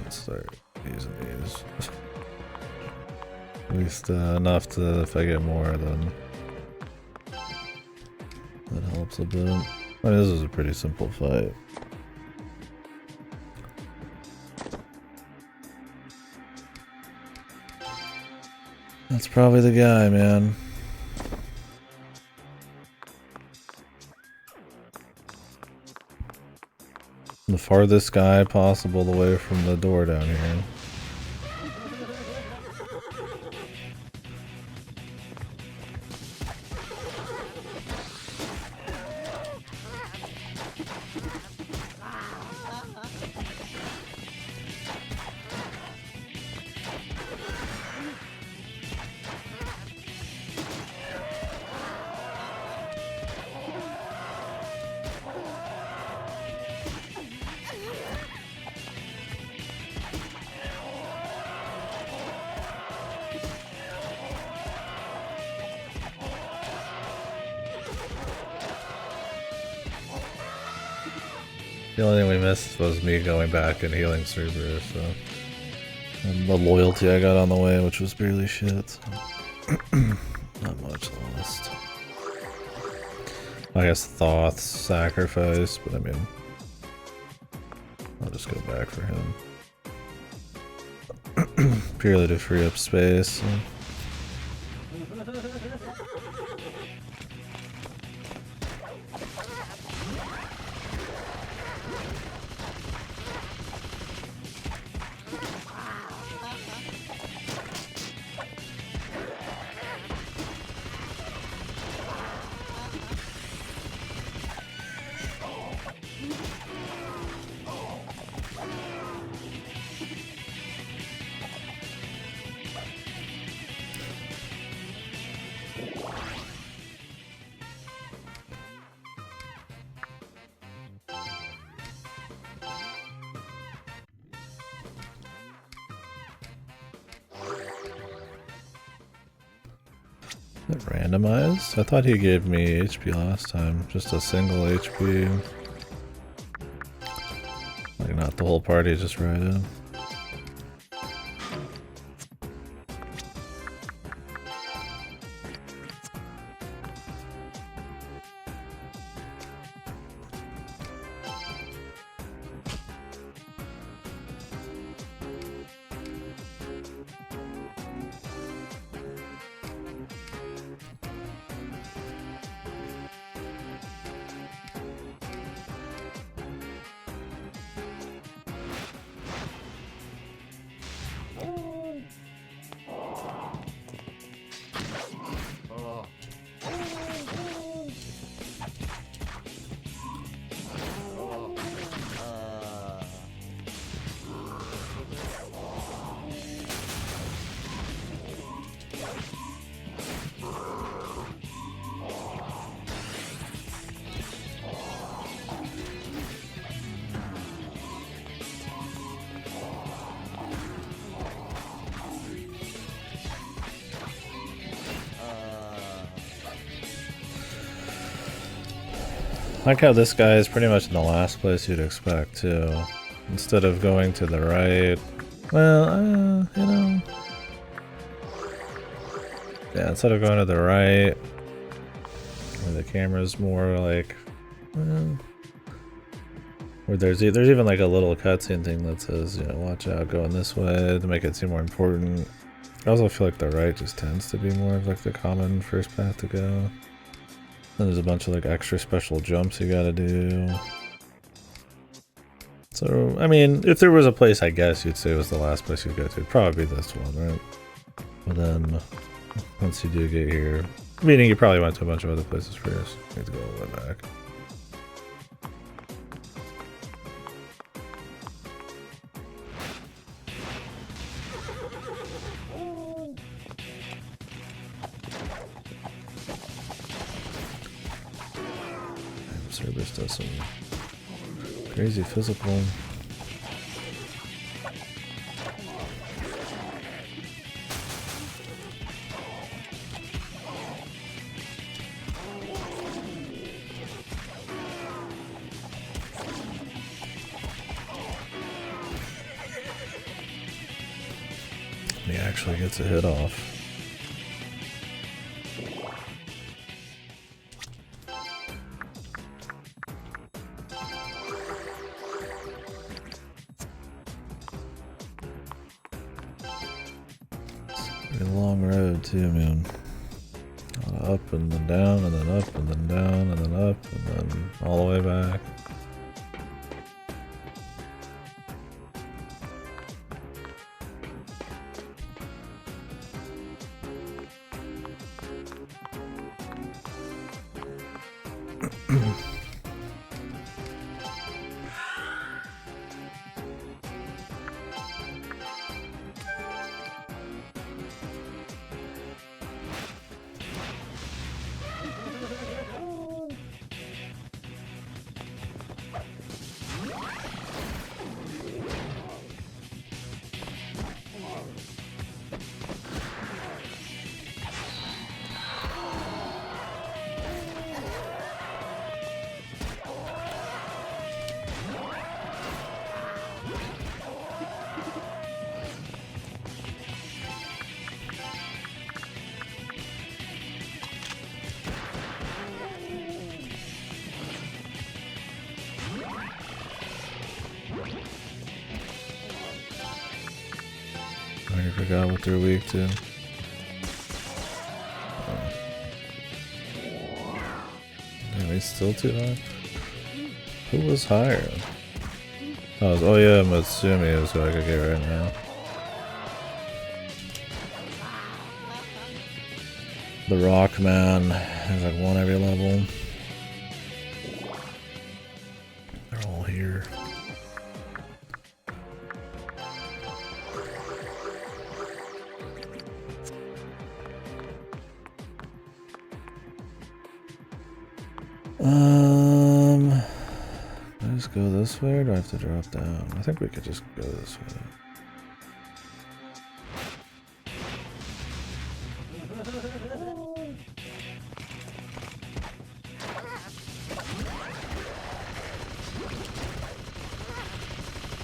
Let's start using these. At least enough to, if I get more, then that helps a bit. I mean, this is a pretty simple fight. That's probably the guy, man. The farthest guy possible away from the door down here. The only thing we missed was me going back and healing Cerberus, so. And the loyalty I got on the way, which was barely shit. So. Not much lost. I guess Thoth's sacrifice, but I mean, I'll just go back for him. Purely to free up space. So. Randomized? I thought he gave me HP last time. Just a single HP. Like not the whole party, just Raidou. I like how this guy is pretty much in the last place you'd expect, too. Instead of going to the right... Well, you know... Yeah, instead of going to the right... Where the camera's more like... where there's even like a little cutscene thing that says, you know, watch out, going this way, to make it seem more important. I also feel like the right just tends to be more of like the common first path to go. Then there's a bunch of like extra special jumps you gotta do. So, I mean, if there was a place I guess you'd say was the last place you'd go to, it'd probably be this one, right? But then, once you do get here, meaning you probably went to a bunch of other places first. You have to go all the way back. Cerberus does some crazy physical. He actually gets a hit off. Long road too, man. Up and then down and then up and then down and then up and then all the way back. already forgot what they're weak to. Damn, he's still too high? Who was higher? Oh yeah, Matsumi is who I could get right now. The Rock Man has like one every level. They're all here. Can I just go this way or do I have to drop down? I think we could just go this way.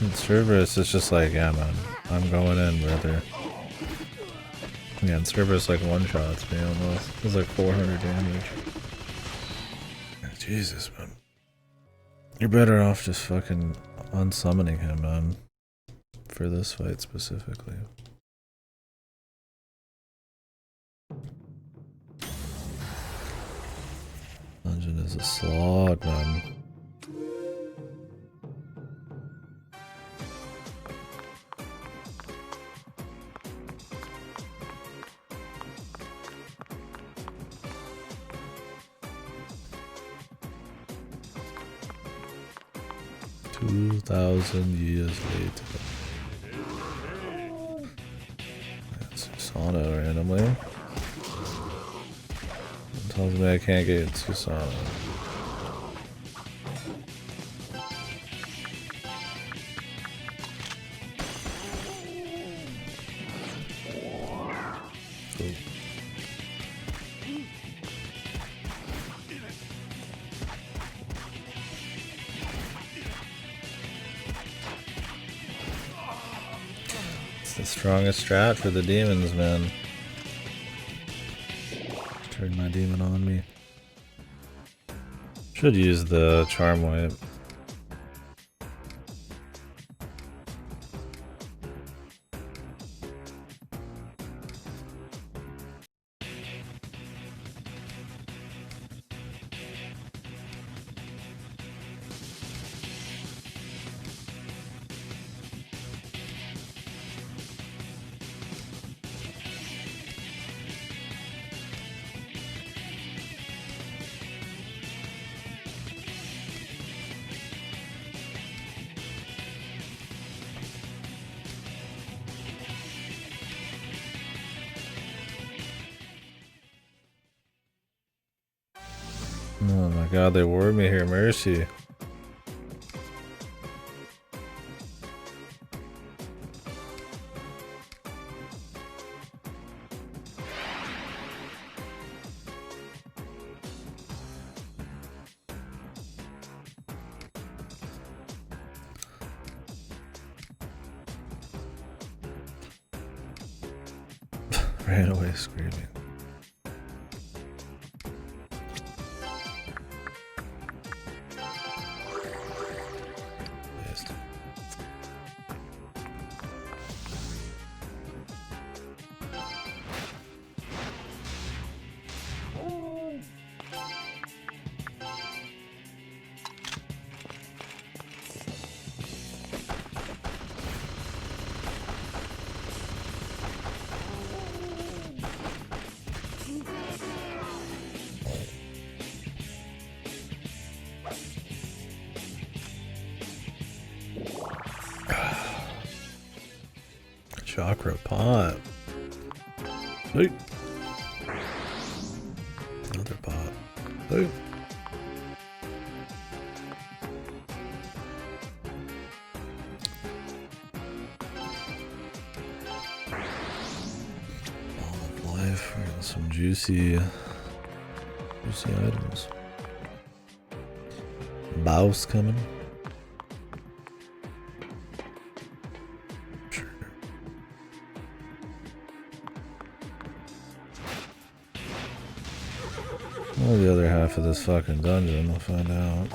And Cerberus is just like, yeah man, I'm going in, brother. Yeah, and Cerberus like one-shots me almost. It's like 400 damage. Jesus, man. You're better off just fucking unsummoning him, man. For this fight specifically. Dungeon is a slog, man. $2,000 years later. That's Susanoo randomly. It tells me I can't get Susanoo. The strongest strat for the demons, man. Turn my demon on me. Should use the charm wave. Oh my god, they ward me here, mercy. Ran away screaming. Chakra pot. Hey. Another pot. Hey. Ball of life. We're getting some juicy items. Bouse coming. Well, the other half of this fucking dungeon, we'll find out.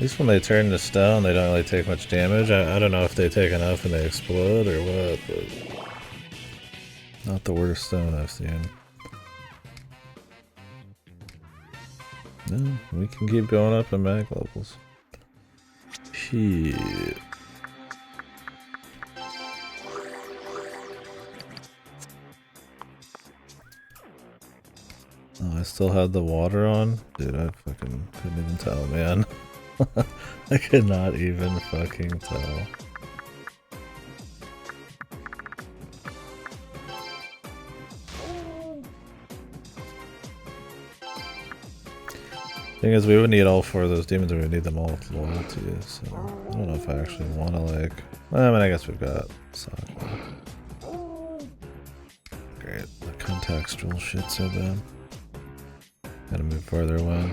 least when they turn to stone, they don't really take much damage. I don't know if they take enough and they explode or what, but not the worst stone I've seen. No, we can keep going up in mag levels. Shit. Oh, I still had the water on? Dude, I fucking couldn't even tell, man. I could not even fucking tell. Thing is, we would need all 4 of those demons, or we would need them all with loyalty, so I don't know if I actually want to, like... I mean, I guess we've got Sakura. Great, the contextual shit's so bad. Gotta move farther away.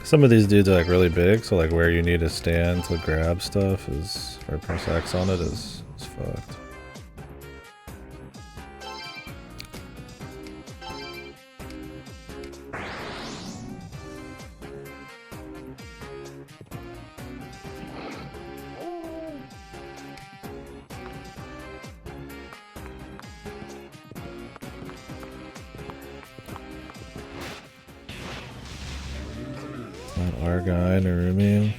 Some of these dudes are like really big, so like where you need to stand to grab stuff is, or press X on it is fucked. Not Argyle or Rumi.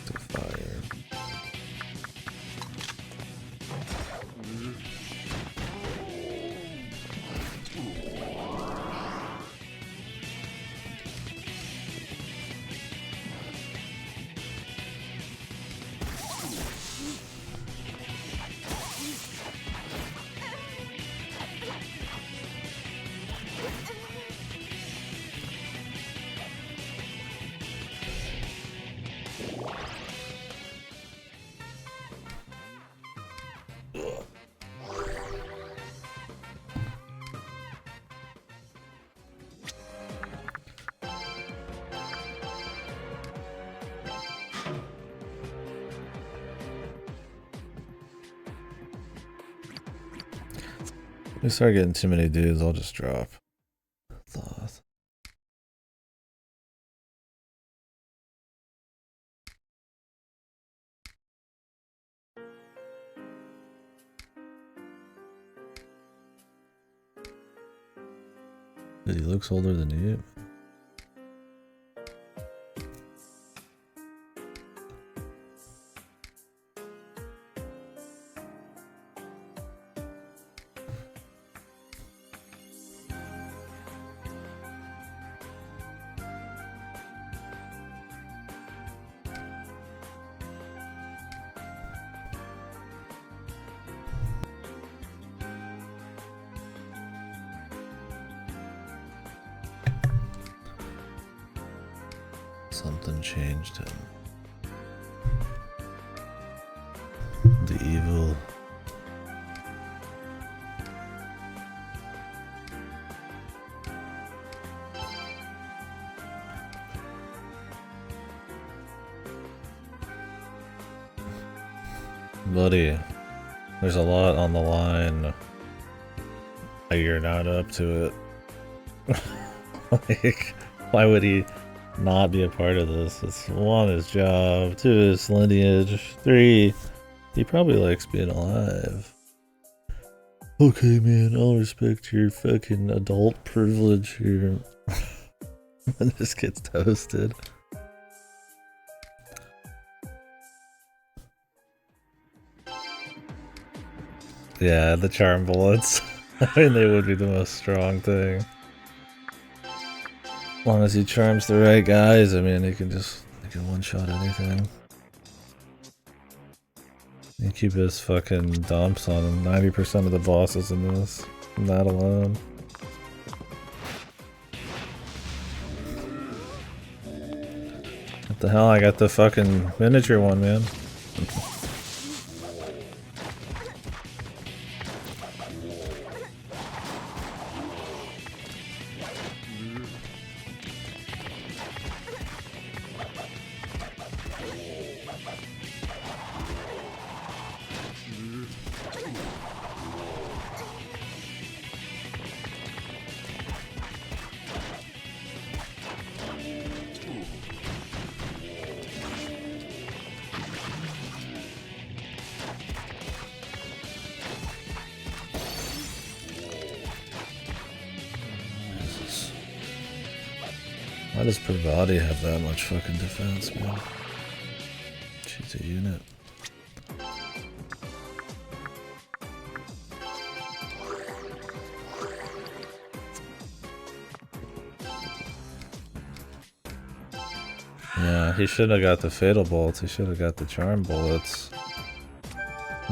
To fire. If we start getting too many dudes, I'll just drop. Thought. Dude, he looks older than you. Something changed him. The evil. Buddy, there's a lot on the line. You're not up to it. Like, why would he not be a part of this? It's 1, his job, 2, his lineage, 3, he probably likes being alive. Okay, man, I'll respect your fucking adult privilege here. And this gets toasted. Yeah, the charm bullets. I mean, they would be the most strong thing. As long as he charms the right guys, I mean, he can one-shot anything. You keep his fucking dumps on 90% of the bosses in this, from that alone. What the hell, I got the fucking miniature one, man. Why does per body have that much fucking defense, man? She's a unit. Yeah, he should have got the fatal bolts. He should have got the charm bullets.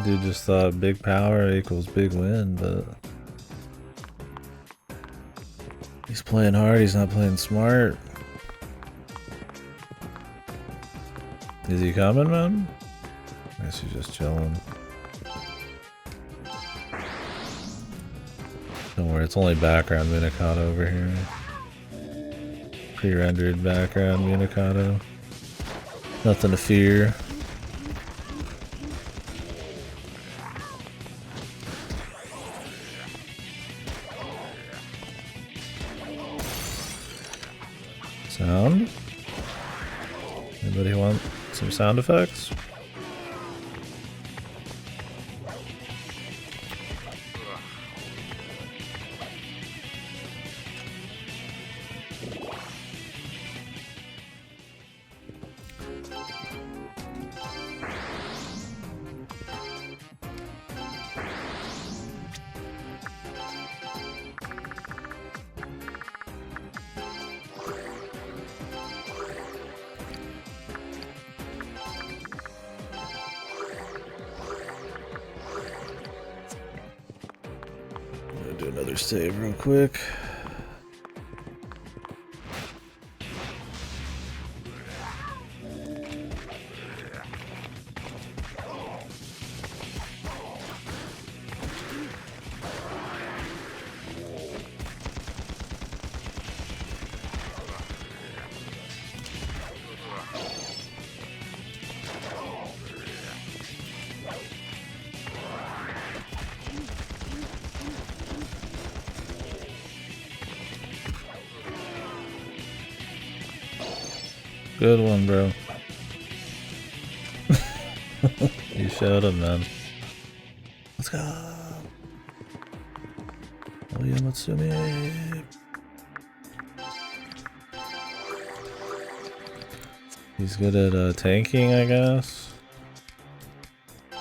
Dude just thought big power equals big win, but he's playing hard. He's not playing smart. Is he coming, man? I guess he's just chilling. Don't worry, it's only background Minikata over here. Pre-rendered background Minikata. Nothing to fear. Sound? Anybody want some sound effects? Do another save real quick. Good one, bro. You showed him, man. Let's go. Oh, yeah, Matsumi. He's good at tanking, I guess. I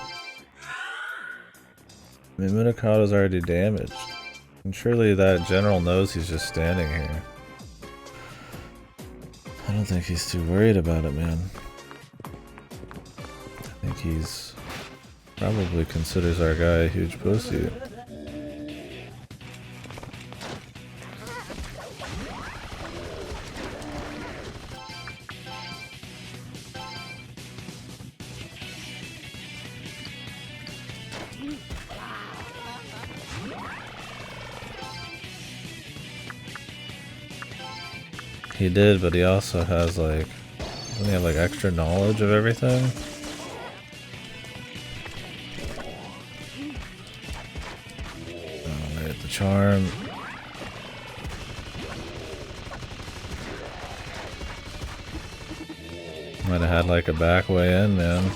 mean, Minikata's already damaged. And surely that general knows he's just standing here. I don't think he's too worried about it, man. I think he's probably considers our guy a huge pussy. He did, but he also has like, doesn't he have like extra knowledge of everything? Oh, right, the charm. Might have had like a back way in, man.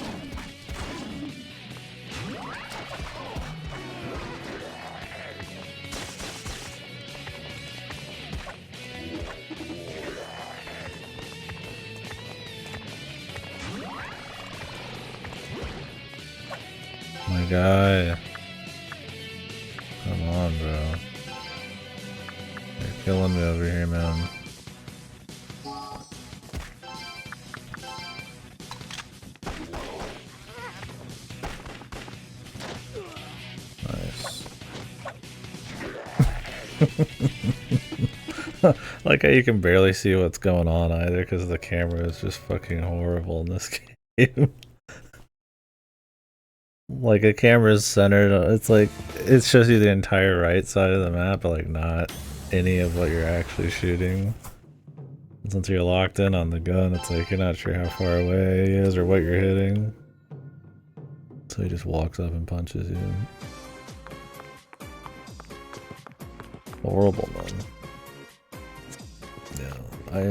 My guy. Come on, bro. You're killing me over here, man. Nice. Like how you can barely see what's going on either because the camera is just fucking horrible in this game. Like a camera's centered, it's like, it shows you the entire right side of the map, but like not any of what you're actually shooting. Since you're locked in on the gun, it's like you're not sure how far away he is or what you're hitting. So he just walks up and punches you. Horrible, man. Yeah,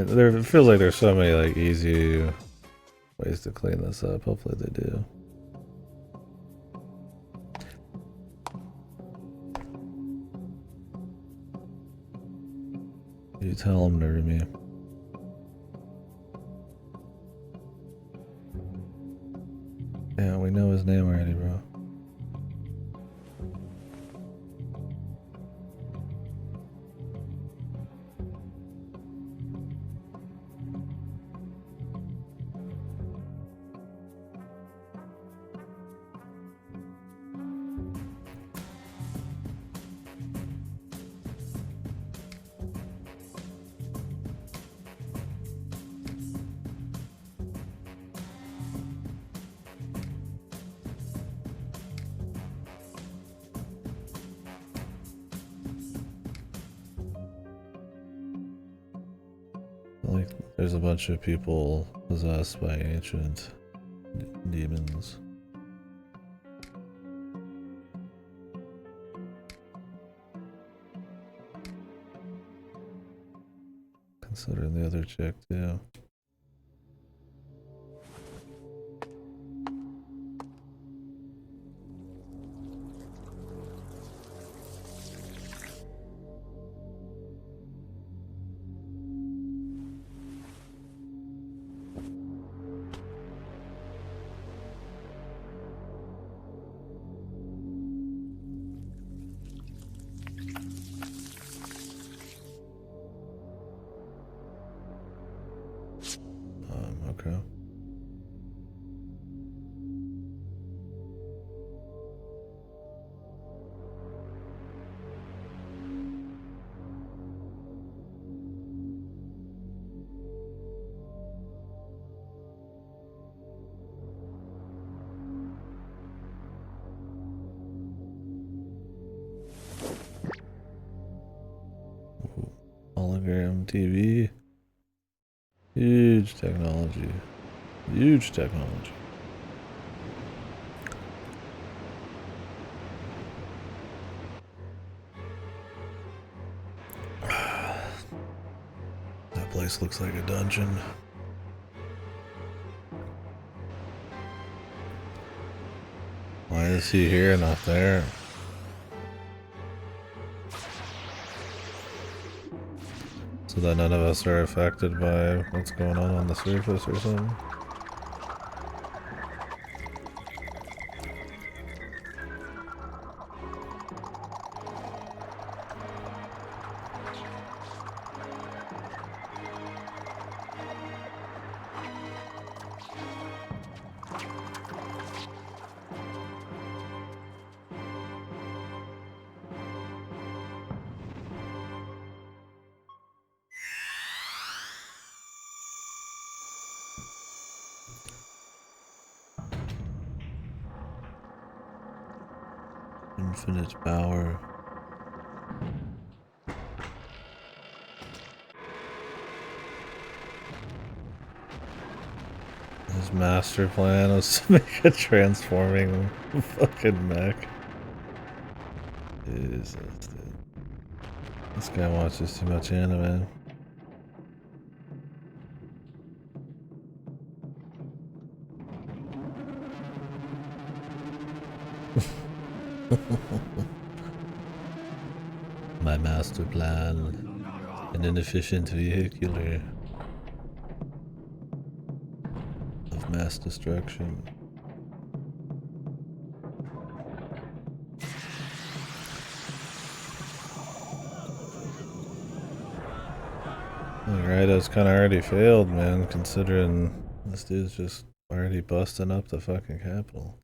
it feels like there's so many like easy ways to clean this up. Hopefully they do. You tell him, Nerumi. his name already, bro. Like, there's a bunch of people possessed by ancient demons. Considering the other chick, too. Okay. Hologram TV. Huge technology. Huge technology. That place looks like a dungeon. Why is he here, not there? So that none of us are affected by what's going on the surface or something? Infinite power. His master plan was to make a transforming fucking mech. Jesus, dude. This guy watches too much anime. My master plan, an inefficient vehicular of mass destruction. Raidou's kind of already failed, man, considering this dude's just already busting up the fucking capital.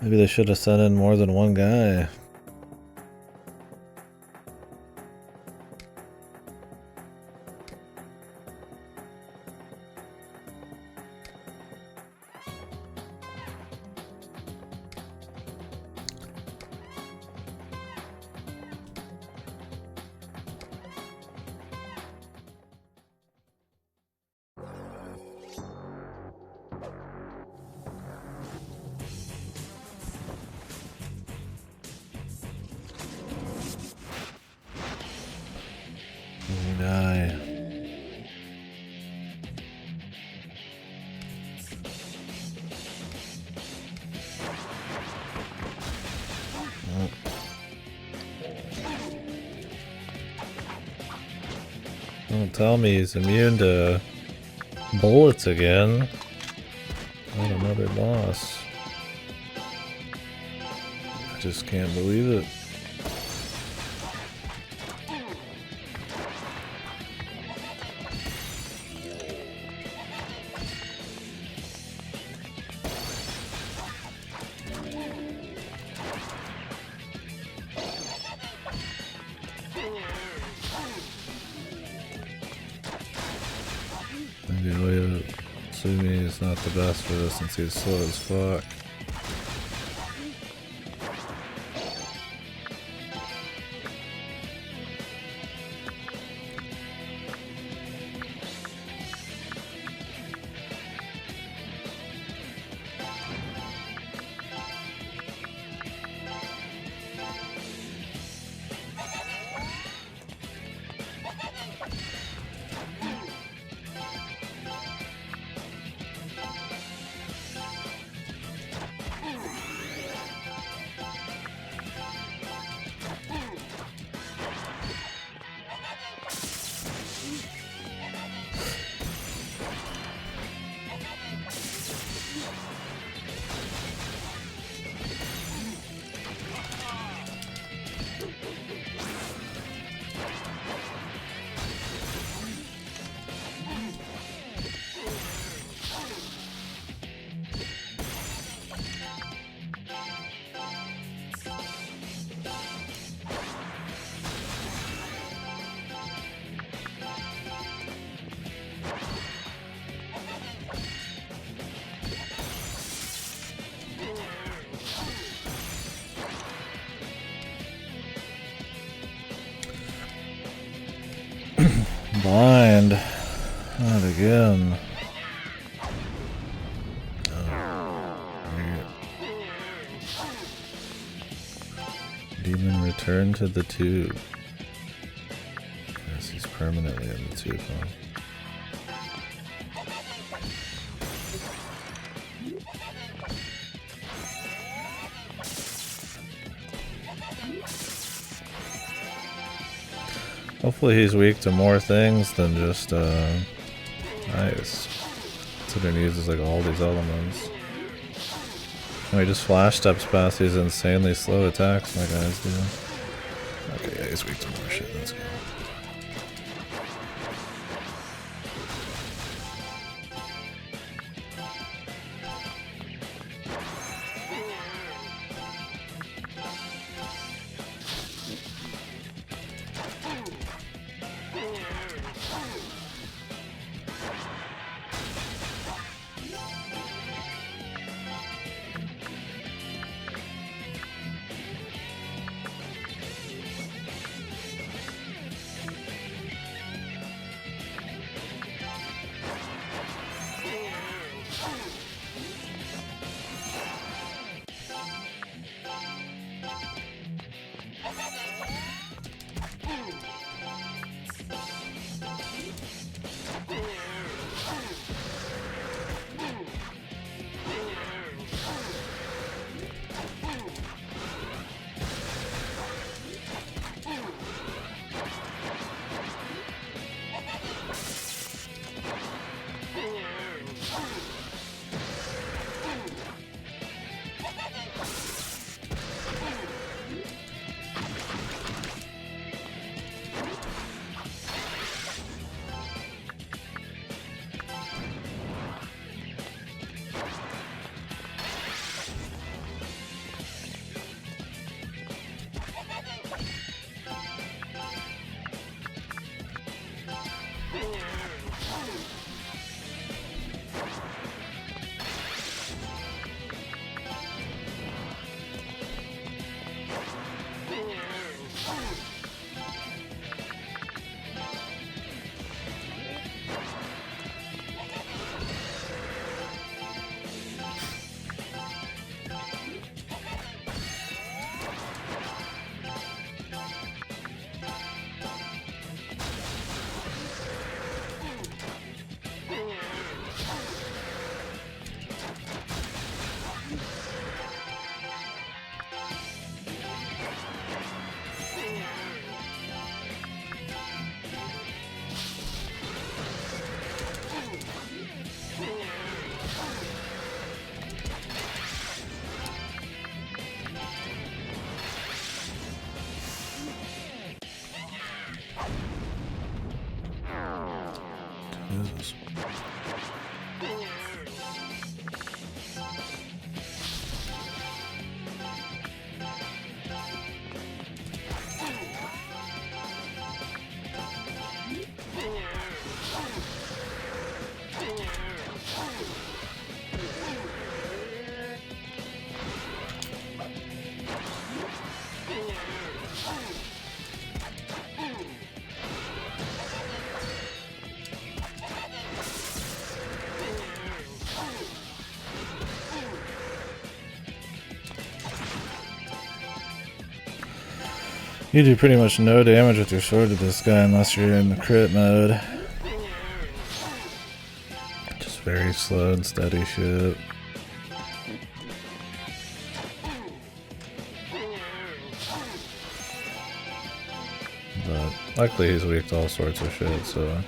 Maybe they should have sent in more than one guy. Die. Oh. Don't tell me he's immune to Bullets again. Not another loss. I just can't believe it. Maybe Sumi is not the best for this since he's slow as fuck. Blind. Not again. Demon return to the tube. Yes, he's permanently in the tube, huh? Hopefully he's weak to more things than just, nice. Considering he uses like all these elements. And he just flash steps past these insanely slow attacks my guys do. Okay, yeah, he's weak to more shit, let's go. You do pretty much no damage with your sword to this guy unless you're in the crit mode. Just very slow and steady shit. But luckily he's weak to all sorts of shit, so...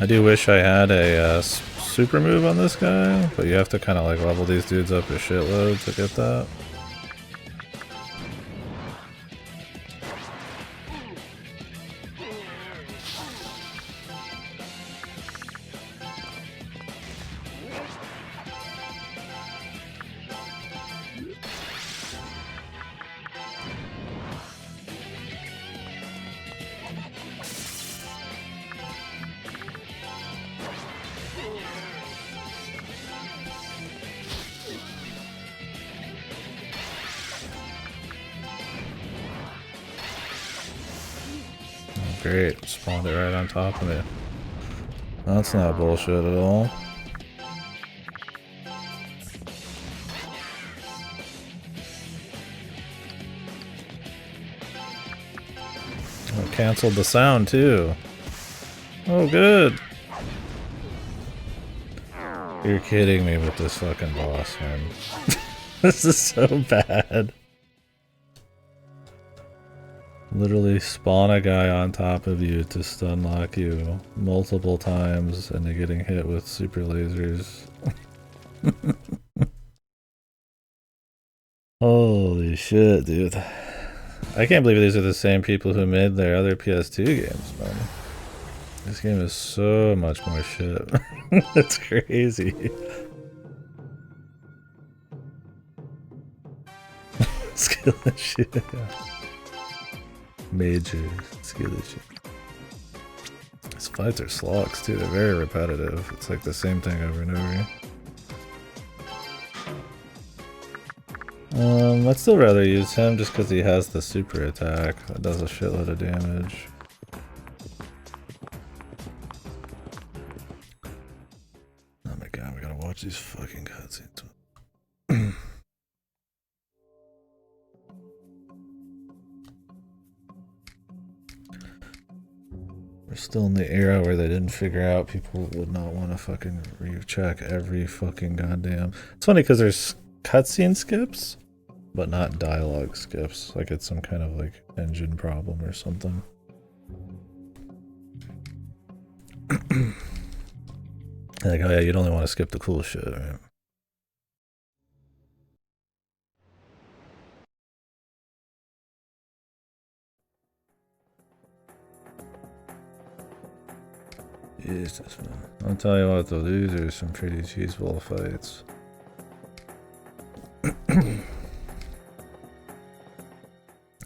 I do wish I had a super move on this guy, but you have to kind of like level these dudes up a shitload to get that. Great, spawned it right on top of me. That's not bullshit at all. Oh, canceled the sound too. Oh, good. You're kidding me with this fucking boss, man. This is so bad. Literally spawn a guy on top of you to stun lock you multiple times and you're getting hit with super lasers. Holy shit, dude. I can't believe these are the same people who made their other PS2 games, man. This game is so much more shit. That's crazy. Skill and shit. Major skill issue. These fights are slogs too, they're very repetitive. It's like the same thing over and over. I'd still rather use him just because he has the super attack that does a shitload of damage. Oh my god, we gotta watch these fucking cutscenes. We're still in the era where they didn't figure out people would not want to fucking recheck every fucking goddamn... It's funny because there's cutscene skips, but not dialogue skips. Like it's some kind of like engine problem or something. Like, oh yeah, you'd only want to skip the cool shit, right? Jesus, man. I'll tell you what, though, these are some pretty cheeseball fights.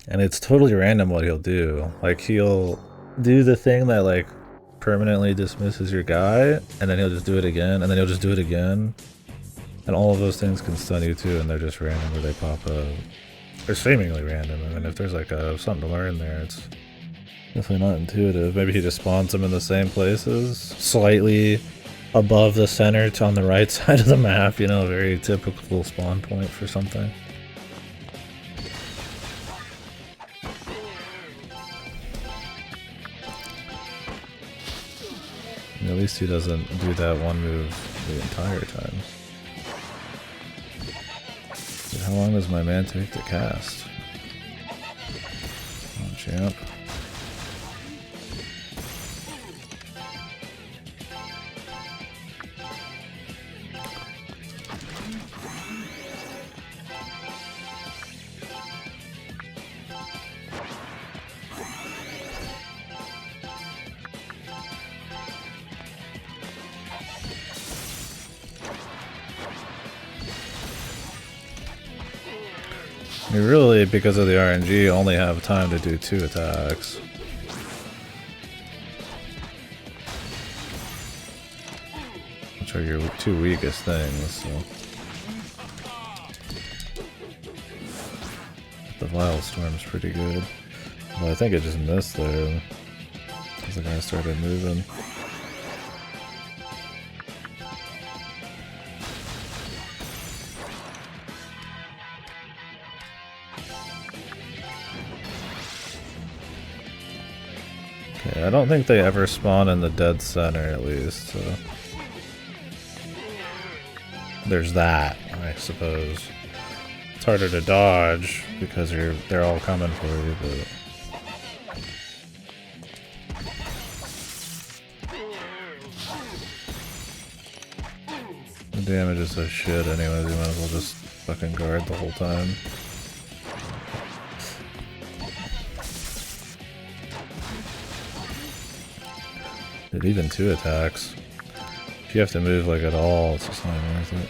And it's totally random what he'll do. Like, he'll do the thing that, like, permanently dismisses your guy, and then he'll just do it again, and then he'll just do it again. And all of those things can stun you, too, and they're just random where they pop up. They're seemingly random. I mean, if there's, like, something to learn there, it's... definitely not intuitive. Maybe he just spawns them in the same places, slightly above the center to on the right side of the map, you know, a very typical spawn point for something. And at least he doesn't do that one move the entire time. Dude, how long does my man take to cast? Come on, champ. You really, because of the RNG, only have time to do 2 attacks. Which are your 2 weakest things, so. The Vile Storm's pretty good. But I think it just missed there. Because the guy started moving. Yeah, I don't think they ever spawn in the dead center, at least, so... There's that, I suppose. It's harder to dodge, because they're all coming for you, but... The damage is so shit anyways, you might as well just fucking guard the whole time. Dude, even 2 attacks. If you have to move like at all, it's just not worth it.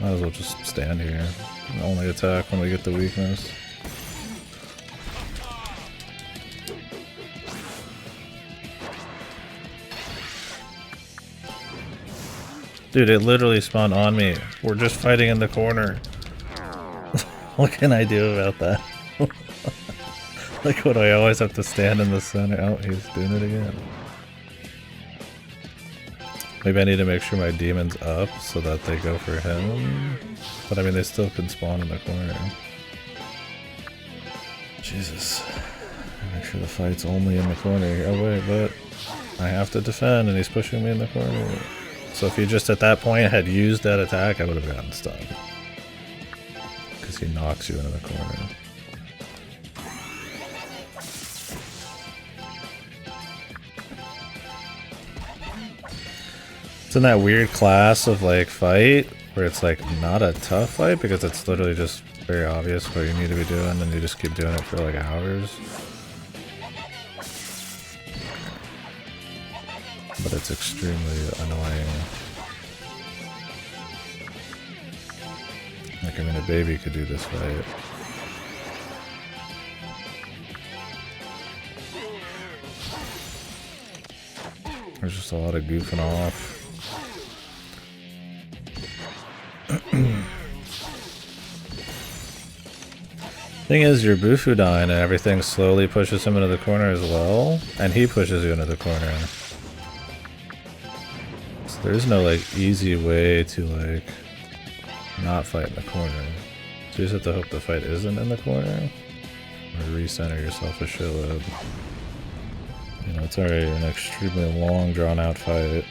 Might as well just stand here and only attack when we get the weakness. Dude, it literally spawned on me. We're just fighting in the corner. What can I do about that? Like, what, I always have to stand in the center? Oh, he's doing it again. Maybe I need to make sure my demon's up so that they go for him. But I mean, they still can spawn in the corner. Jesus. Make sure the fight's only in the corner. Oh wait, but I have to defend and he's pushing me in the corner. So if you just at that point had used that attack, I would have gotten stunned. Because he knocks you into the corner. It's in that weird class of like fight where it's like not a tough fight because it's literally just very obvious what you need to be doing and you just keep doing it for like hours. But it's extremely annoying. Like, I mean, a baby could do this fight. There's just a lot of goofing off. Thing is, you're Bufu dying and everything slowly pushes him into the corner as well, and he pushes you into the corner. So there's no like easy way to like not fight in the corner. So you just have to hope the fight isn't in the corner, or recenter yourself a shitload. You know, it's already an extremely long, drawn-out fight.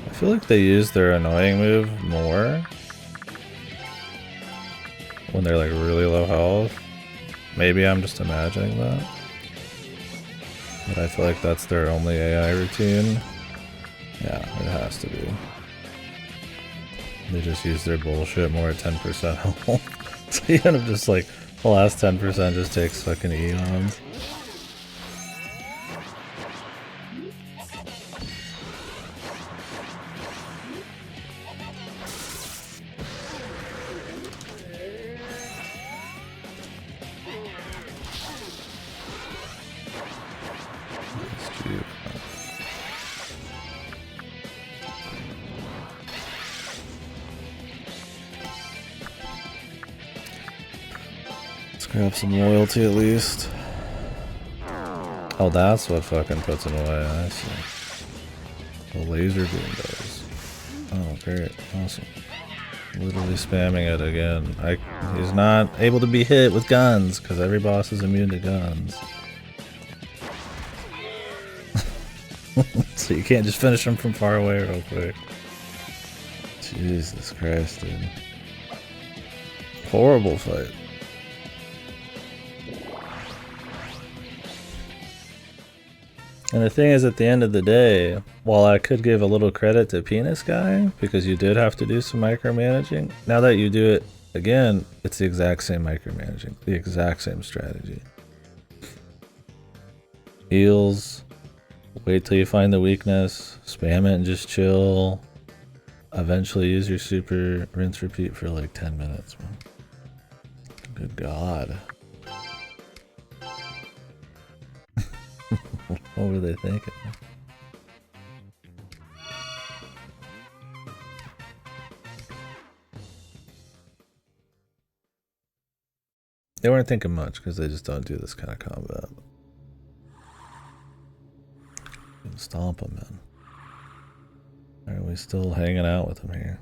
I feel like they use their annoying move more when they're like really low health. Maybe I'm just imagining that. But I feel like that's their only AI routine. Yeah, it has to be. They just use their bullshit more at 10% health. So you end up just like, the last 10% just takes fucking eons. Grab some loyalty at least. Oh, that's what fucking puts him away. I see. The laser beam does. Oh, great. Awesome. Literally spamming it again. He's not able to be hit with guns because every boss is immune to guns. So you can't just finish him from far away real quick. Jesus Christ, dude. Horrible fight. And the thing is, at the end of the day, while I could give a little credit to Penis Guy, because you did have to do some micromanaging, now that you do it again, it's the exact same micromanaging, the exact same strategy. Heals, wait till you find the weakness, spam it and just chill. Eventually use your super, rinse repeat for like 10 minutes, man. Good God. What were they thinking? They weren't thinking much because they just don't do this kind of combat. Stomp him, man. Are we still hanging out with him here?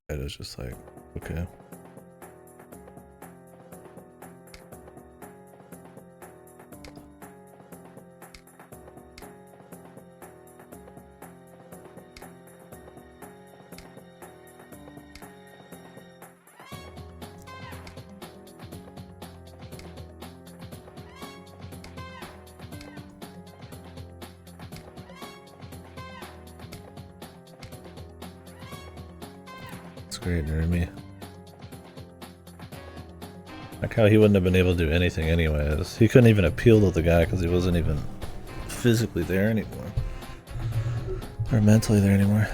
It was just like, okay. Great, Nermi. Like how he wouldn't have been able to do anything anyways. He couldn't even appeal to the guy because he wasn't even physically there anymore. Or mentally there anymore.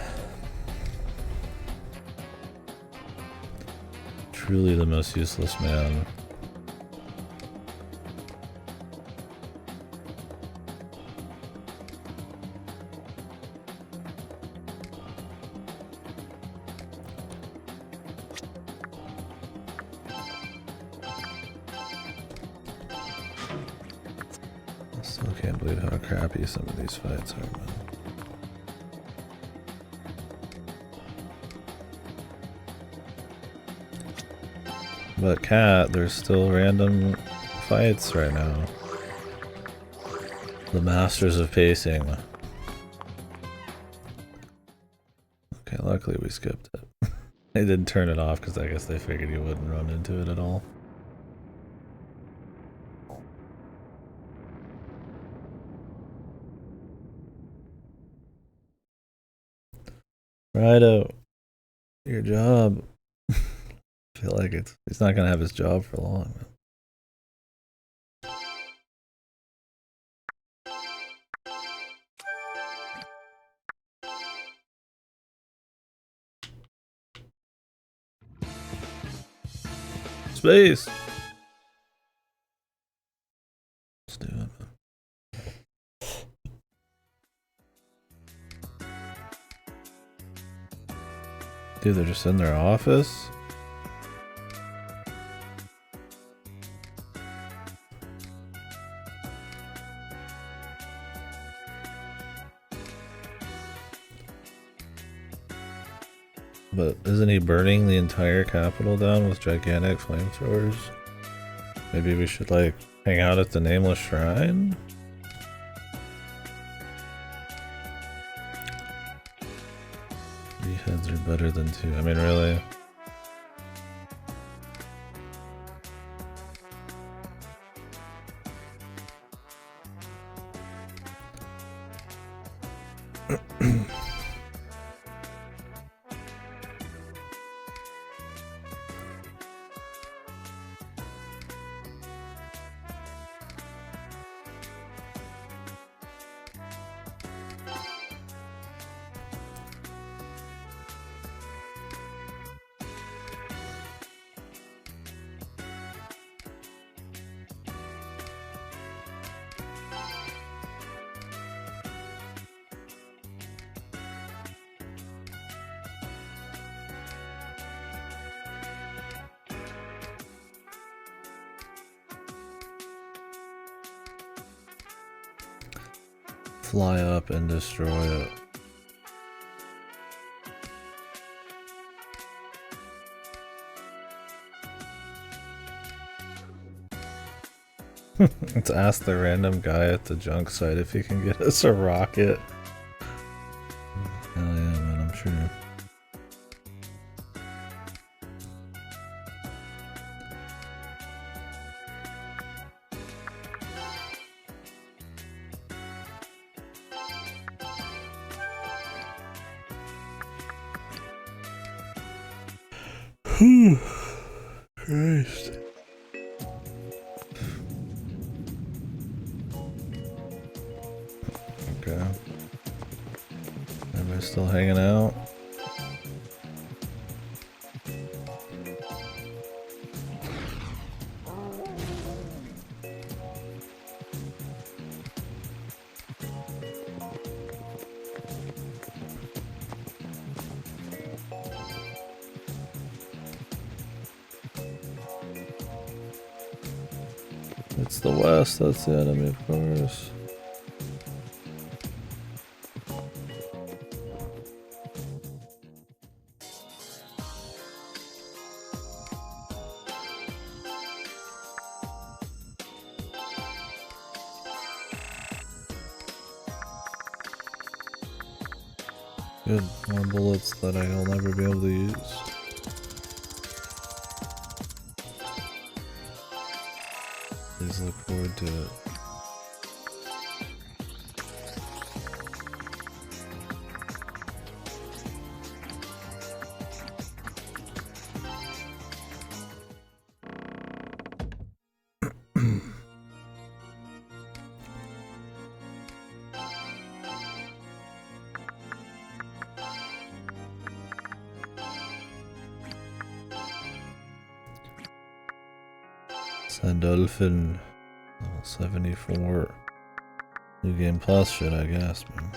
Truly the most useless man. Some of these fights are, man. But Cat, there's still random fights right now. The masters of pacing. Okay, luckily we skipped it. They didn't turn it off because I guess they figured you wouldn't run into it at all. Raidou, your job. I feel like he's not gonna have his job for long, man. Space! Let's do it, man. Dude, they're just in their office? But isn't he burning the entire capital down with gigantic flamethrowers? Maybe we should, like, hang out at the Nameless Shrine? Heads are better than 2. I mean, really? Fly up and destroy it. Let's ask the random guy at the junk site if he can get us a rocket. Hell yeah, man, I'm sure. Christ. Okay. Everybody still hanging out? It's the West, that's the enemy, of course. Good, more bullets that I'll never be able to use. Please look forward to it. Dolphin level 74. New game plus shit, I guess, man.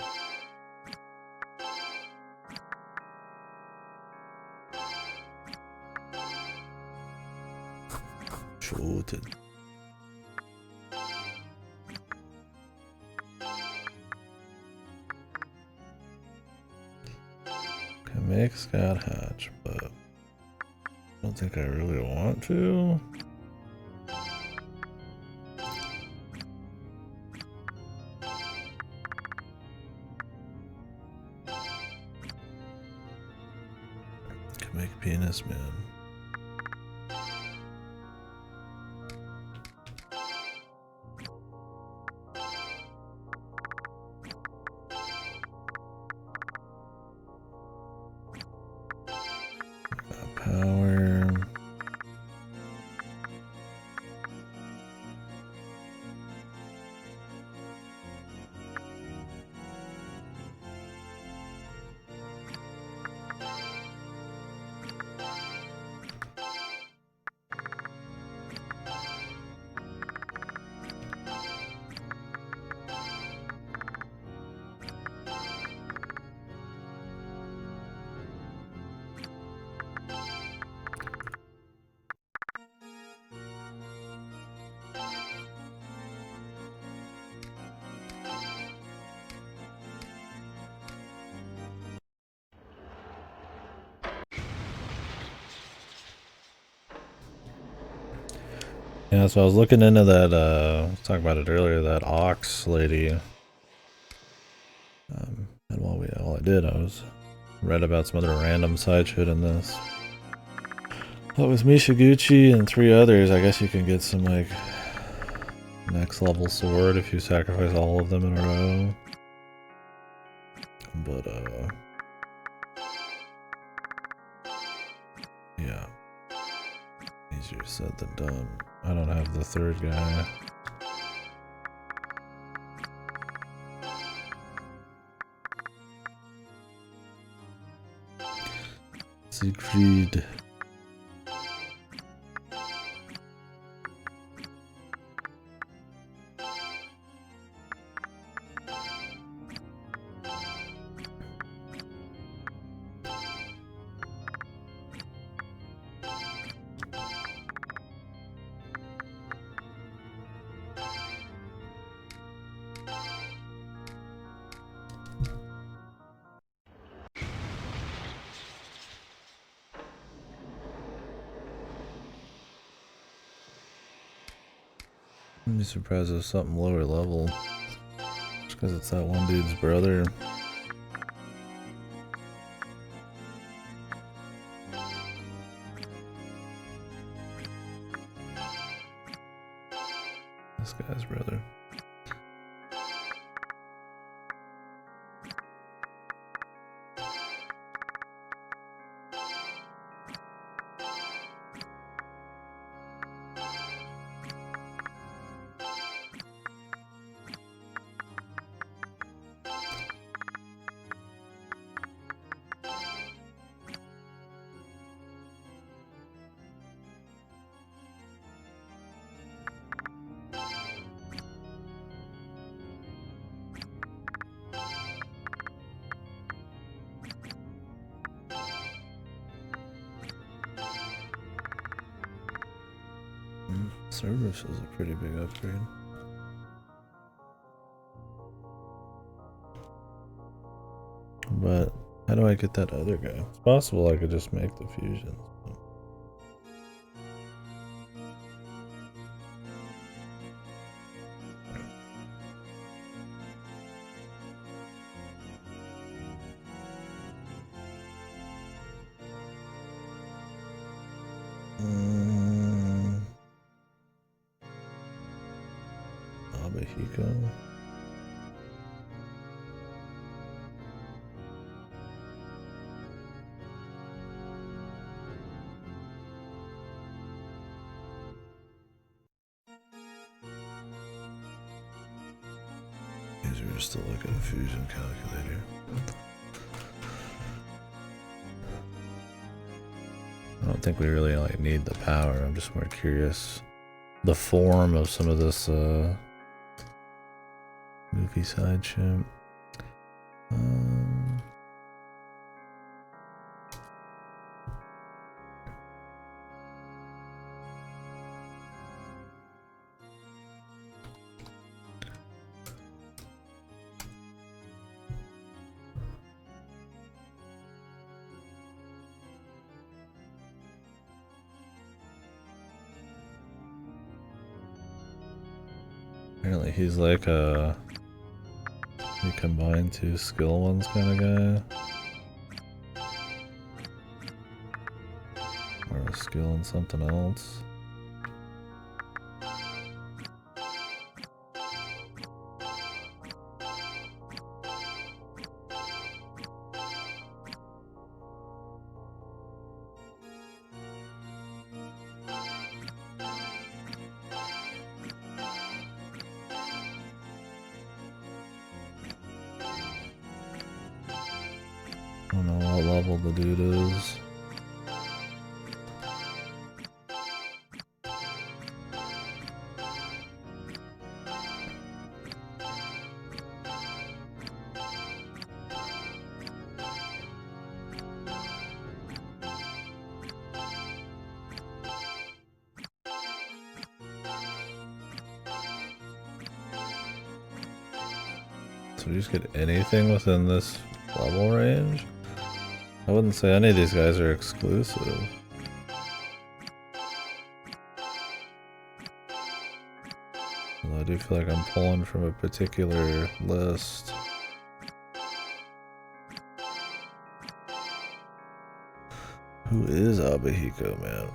Shoot it. Can make Scout Hatch, but I don't think I really want to. Make penis man. Power. Yeah, so I was looking into that, I was talking about it earlier, that Ox lady. And while I did, I was read about some other random side shit in this. But with Mishiguchi and 3 others, I guess you can get some, like, next level sword if you sacrifice all of them in a row. But, yeah. Easier said than done. I don't have the 3rd guy. Siegfried. I'd be surprised if something lower level. Just because it's that one dude's brother. This guy's brother. Service is a pretty big upgrade. But how do I get that other guy? It's possible I could just make the fusions. Abahiko. We're just to look at a fusion calculator. I don't think we really like need the power. I'm just more curious the form of some of this movie side shit. Apparently he's like a you combine two skill ones kind of guy. Or a skill and something else. I don't know what level the dude is. So you just get anything within this level range? I wouldn't say any of these guys are exclusive. Well, I do feel like I'm pulling from a particular list. Who is Abahiko, man?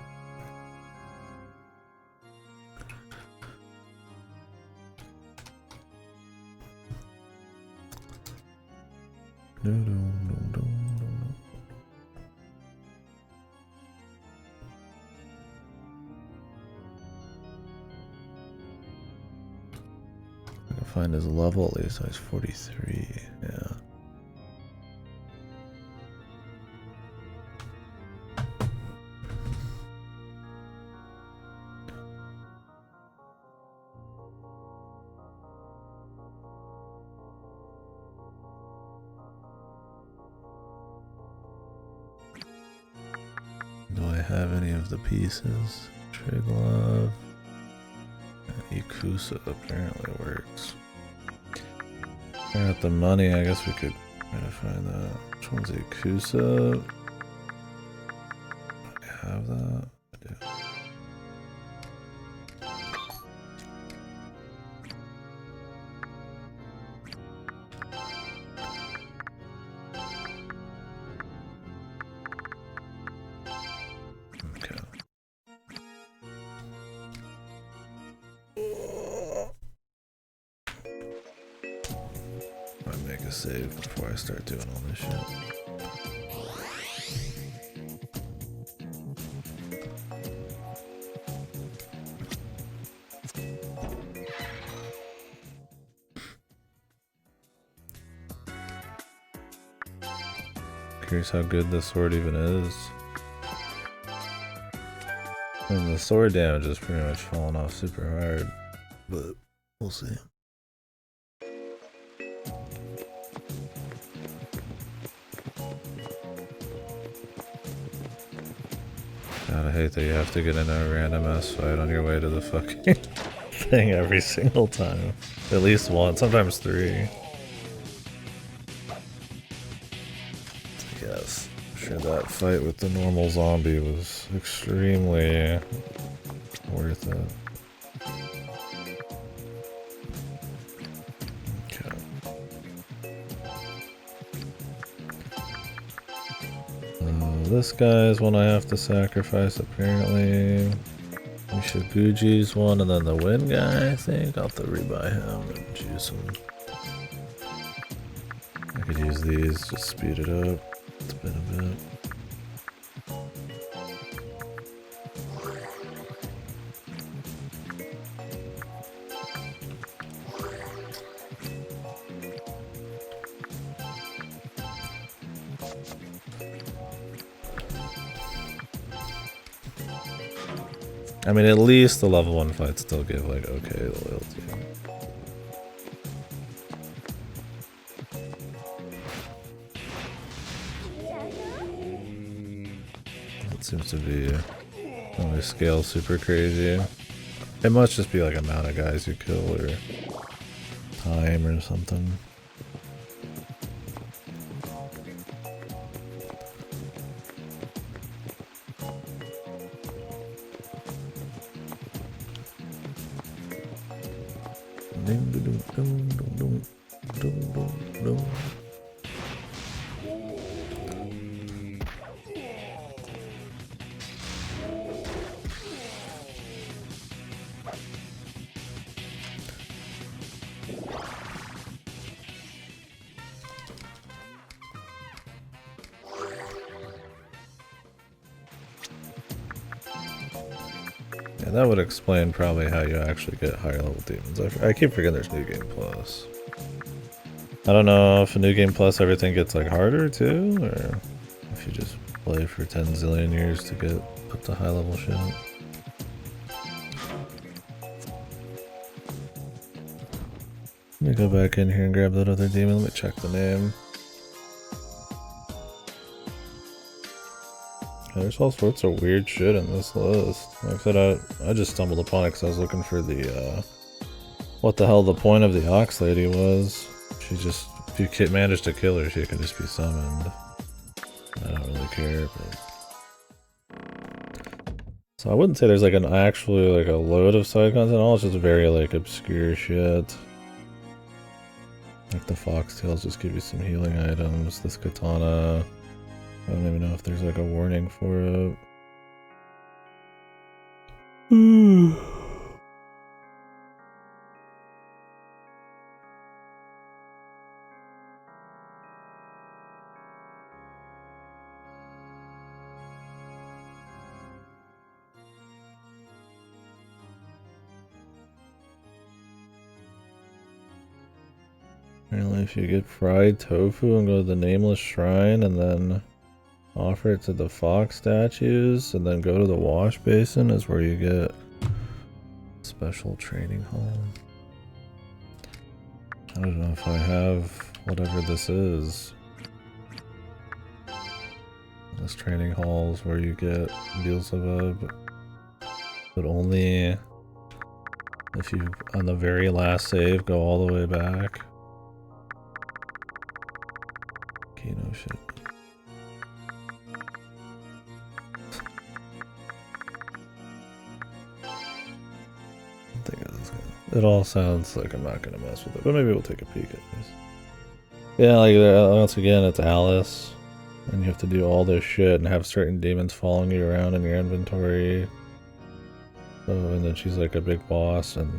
I can find his level at least. Oh, he's 43. Yeah. Do I have any of the pieces? Triglove. Ikusa apparently works. I got the money, I guess we could try to find that. Which one's Ikusa? Do I have that? I do. save before I start doing all this shit. Curious how good this sword even is. And the sword damage is pretty much falling off super hard, but we'll see. God, I hate that you have to get in a random ass fight on your way to the fucking thing every single time. At least one, sometimes three. Yes, I'm sure that fight with the normal zombie was extremely worth it. Okay. This guy is one I have to sacrifice apparently. Mishoguji's one, and then the wind guy, I think. I'll have to rebuy him and choose him. I could use these, just speed it up. It's been a bit. I mean, at least the level 1 fights still give, like, okay loyalty. That seems to be only scale super crazy. It must just be like amount of guys you kill or time or something. Yeah, that would explain probably how you actually get higher level demons. I keep forgetting there's New Game Plus. I don't know if a New Game Plus everything gets like harder too, or if you just play for 10 zillion years to get up to high level shit. Let me go back in here and grab that other demon. Let me check the name. There's all sorts of weird shit in this list. Like I said, I just stumbled upon it because I was looking for the, what the hell the point of the Ox Lady was. She just, if you manage to kill her, she can just be summoned. I don't really care, but... So I wouldn't say there's like an actually like a load of side content, all it's just very like obscure shit. Like the foxtails just give you some healing items, this katana... I don't even know if there's like a warning for it. Apparently if you get fried tofu and go to the nameless shrine and then offer it to the fox statues and then go to the wash basin is where you get special training hall. I don't know if I have whatever this is. This training hall is where you get Beelzebub, but only if you, on the very last save, go all the way back. Kino shit. It all sounds like I'm not gonna mess with it, but maybe we'll take a peek at this. Yeah, like once again, it's Alice, and you have to do all this shit and have certain demons following you around in your inventory. Oh, and then she's like a big boss, and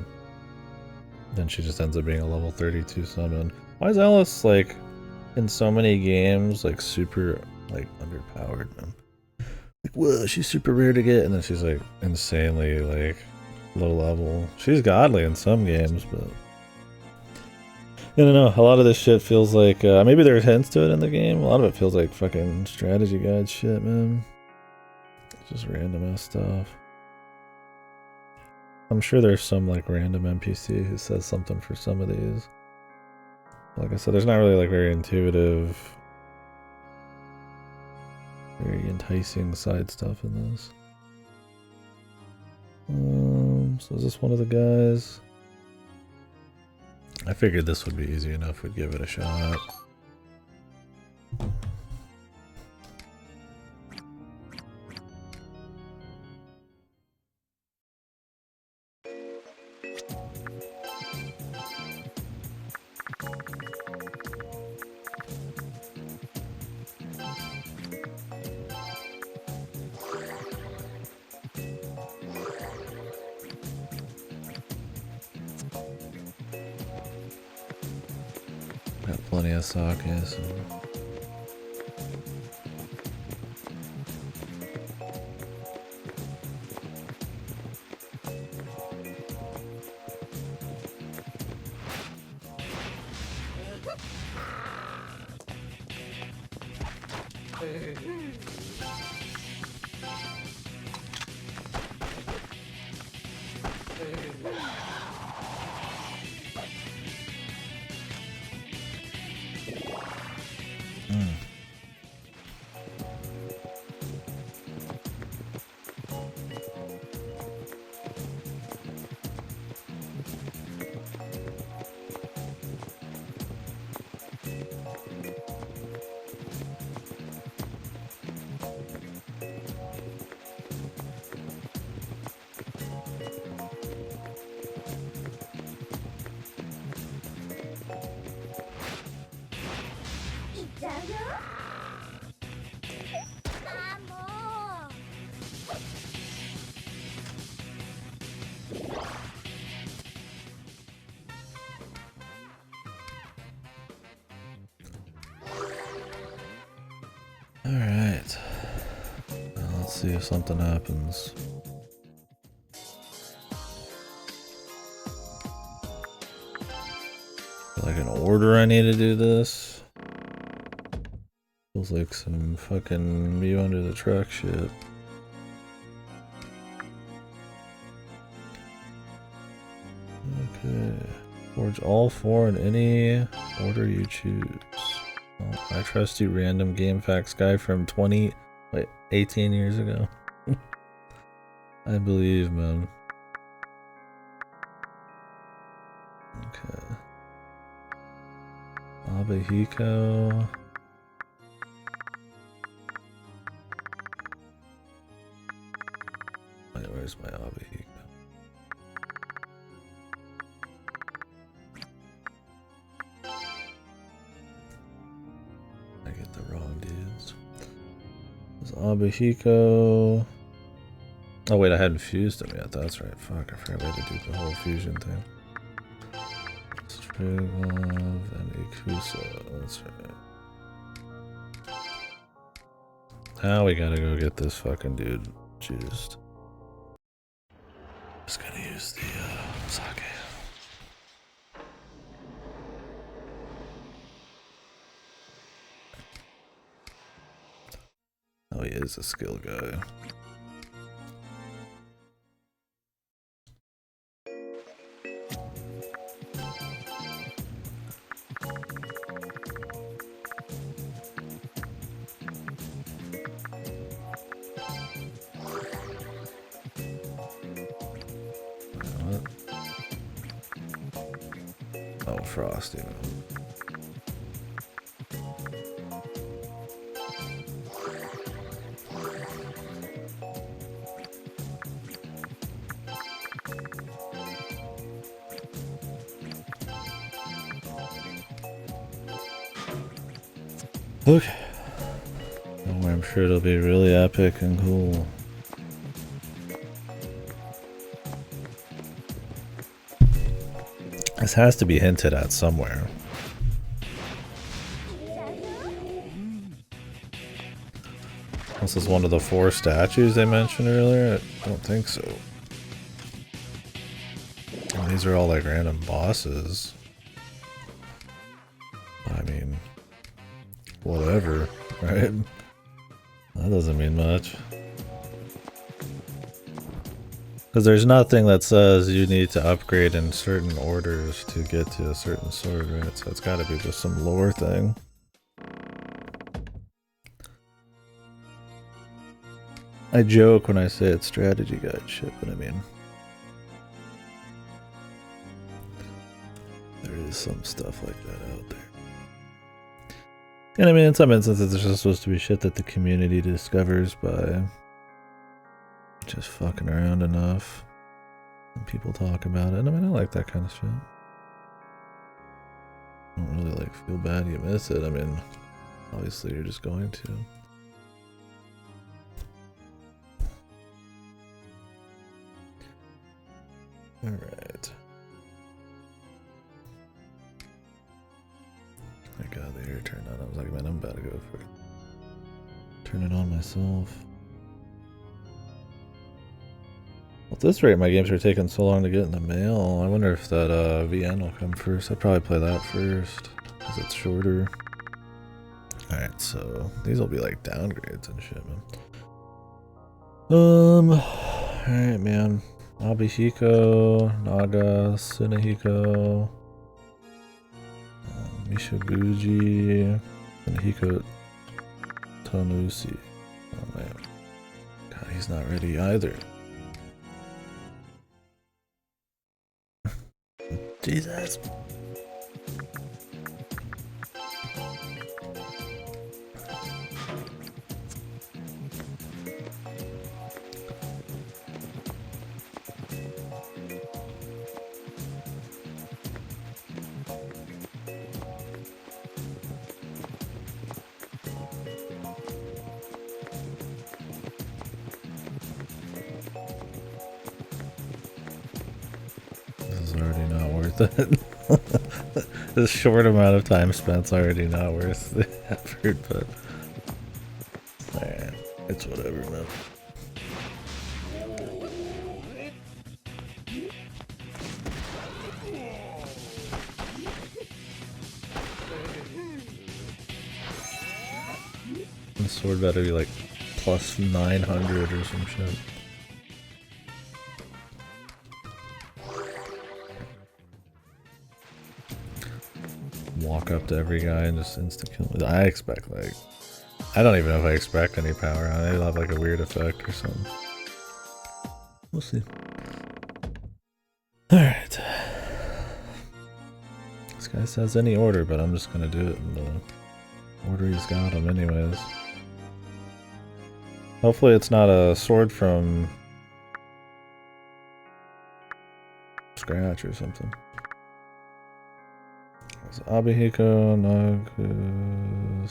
then she just ends up being a level 32 summon. Why is Alice like in so many games, like super like underpowered, man. Like, whoa, she's super rare to get, and then she's like insanely like low level. She's godly in some games, but I don't know. A lot of this shit feels like maybe there's hints to it in the game. A lot of it feels like fucking strategy guide shit, man. It's just random ass stuff. I'm sure there's some like random NPC who says something for some of these. Like I said, there's not really like very intuitive, very enticing side stuff in this. So is this one of the guys? I figured this would be easy enough, we'd give it a shot. Got plenty of sake, so. Alright. Well, let's see if something happens. Like an order I need to do this. Feels like some fucking view under the truck shit. Okay. Forge all four in any order you choose. Oh, I trust you, random game facts guy from 18 years ago. I believe, man. Okay. Abahiko. Wait, where's my Abahiko? I get the wrong dudes. There's Abahiko. Oh wait, I hadn't fused them yet. That's right. Fuck, I forgot we had to do the whole fusion thing. Striglov and Ikusa. That's right. Now we gotta go get this fucking dude juiced. Just gonna use the sake. Oh, he is a skill guy. Oh, Frosty. Okay. I'm sure it'll be really epic and cool. This has to be hinted at somewhere. This is one of the 4 statues they mentioned earlier? I don't think so. And these are all like random bosses. I mean, whatever, right? That doesn't mean much. Because there's nothing that says you need to upgrade in certain orders to get to a certain sword, right? So it's gotta be just some lore thing. I joke when I say it's strategy guide shit, but I mean, there is some stuff like that out there. And I mean, in some instances, it's just supposed to be shit that the community discovers by just fucking around enough. And people talk about it. And I mean, I like that kind of shit. I don't really like feel bad you miss it. I mean, obviously you're just going to. Alright. Thank God the air turned on. I was like, man, I'm about to go for it. Turn it on myself. Well, at this rate, my games are taking so long to get in the mail. I wonder if that VN will come first. I'd probably play that first, because it's shorter. Alright, so these will be like downgrades and shit, man. Alright, man. Abihiko, Naga, Tsunehiko, Mishoguji, and Hiko Tonusi. Oh man. God, he's not ready either. Jesus. This short amount of time spent's already not worth the effort, but man, it's whatever, man. The sword better be like plus 900 or some shit. Walk up to every guy and just insta kill. I expect like, I don't even know if I expect any power on it. It'll have like a weird effect or something. We'll see. Alright. This guy says any order, but I'm just gonna do it in the order he's got them anyways. Hopefully it's not a sword from scratch or something. It's Abihiko, Nagu,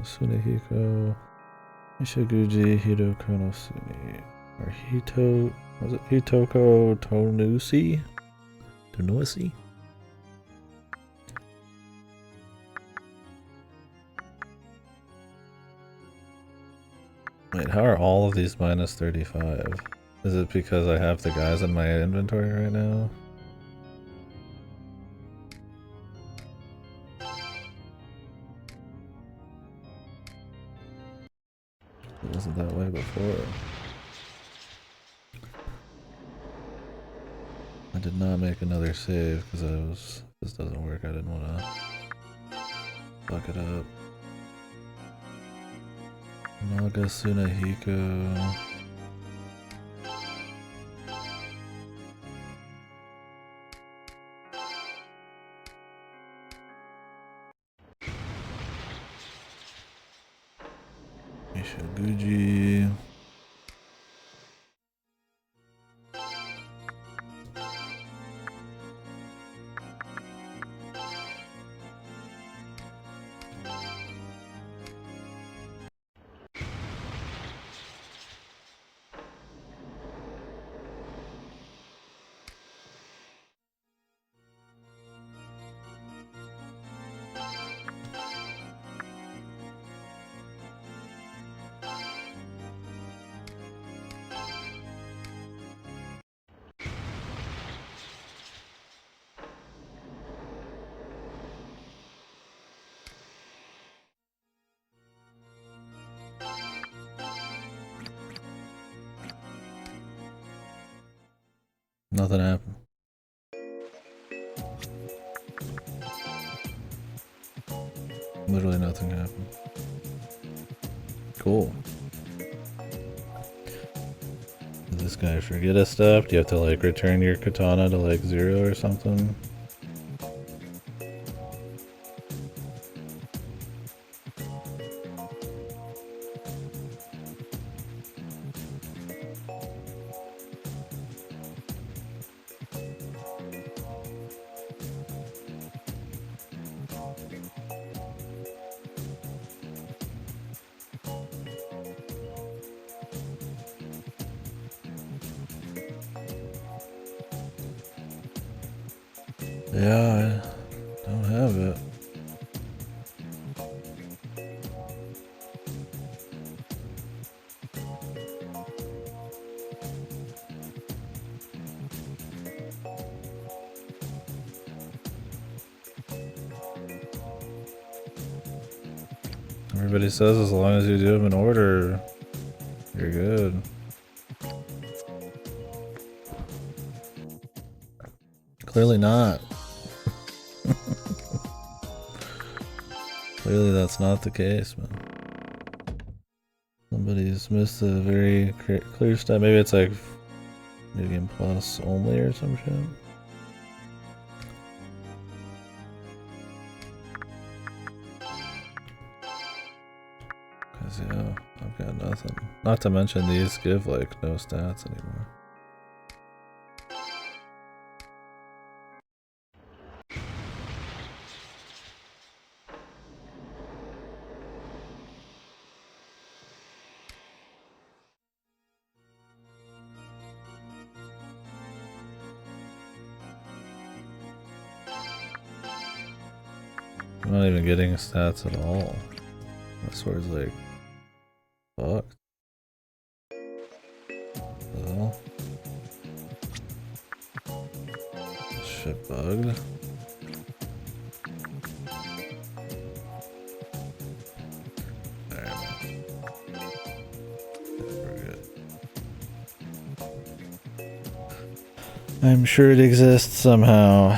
Tsunehiko, Mishoguji, Hito Konosuni. Or Hito, was it Hitoko Tonusi? Tonusi? Wait, how are all of these minus 35? Is it because I have the guys in my inventory right now? It wasn't that way before. I did not make another save because I was, this doesn't work, I didn't want to fuck it up. Naga Tsunehiko. Mishoguji. Nothing happened. Literally nothing happened. Cool. Did this guy forget a step? Do you have to like return your katana to like 0 or something? Yeah, I don't have it. Everybody says as long as you do them in order, you're good. Clearly not. Clearly that's not the case, man. Somebody's missed a very clear step. Maybe it's like medium plus only or some shit. Cause yeah, I've got nothing. Not to mention these give like no stats anymore. I'm not even getting stats at all. My sword's like fucked. Well, shit bugged. I'm sure it exists somehow.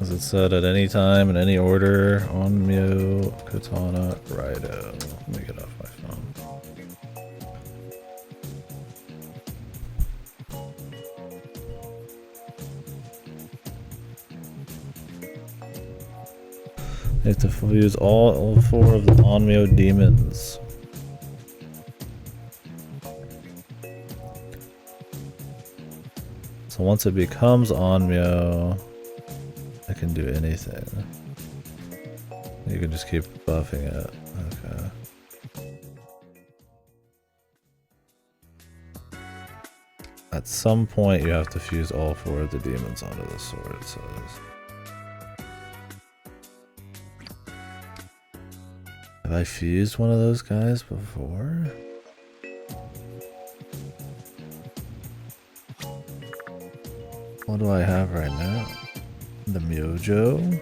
As it said, at any time, in any order, Onmyo, Katana, Raidou. Let me get off my phone. You have to use all 4 of the Onmyo demons. So once it becomes Onmyo, I can do anything. You can just keep buffing it. Okay. At some point, you have to fuse all 4 of the demons onto the sword, it says. Have I fused one of those guys before? What do I have right now? The Myojo?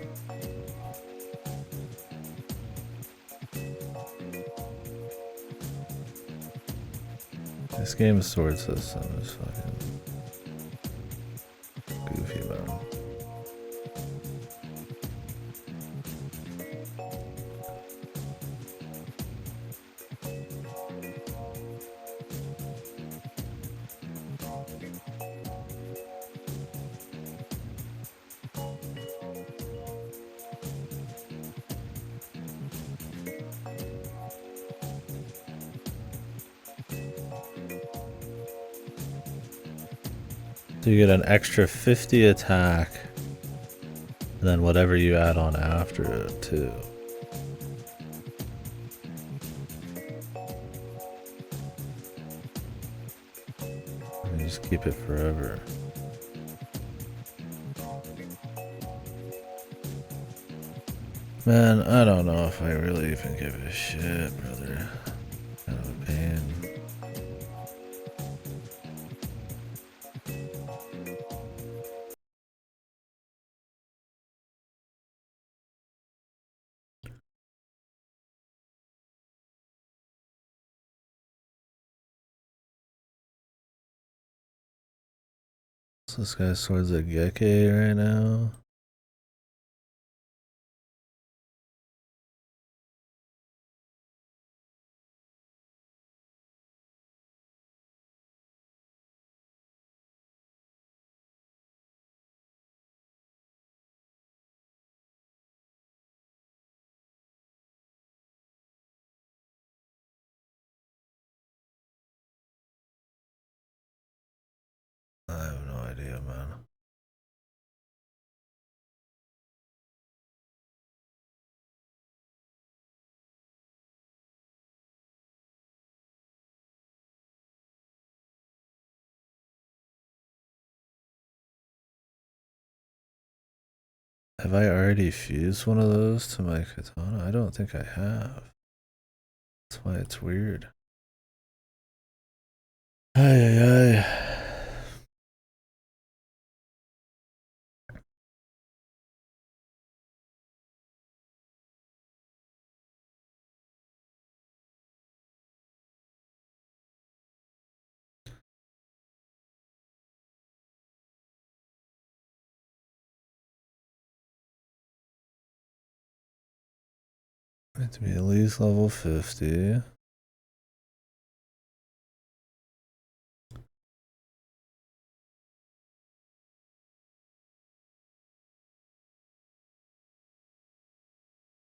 This game's sword system is fucking goofy, man. So you get an extra 50 attack, and then whatever you add on after it, too. And you just keep it forever. Man, I don't know if I really even give a shit, brother. Kind of a pain. So this guy's swords a Geke right now. I have no idea, man. Have I already fused one of those to my katana? I don't think I have. That's why it's weird. Ay, ay, ay. Need to be at least level 50.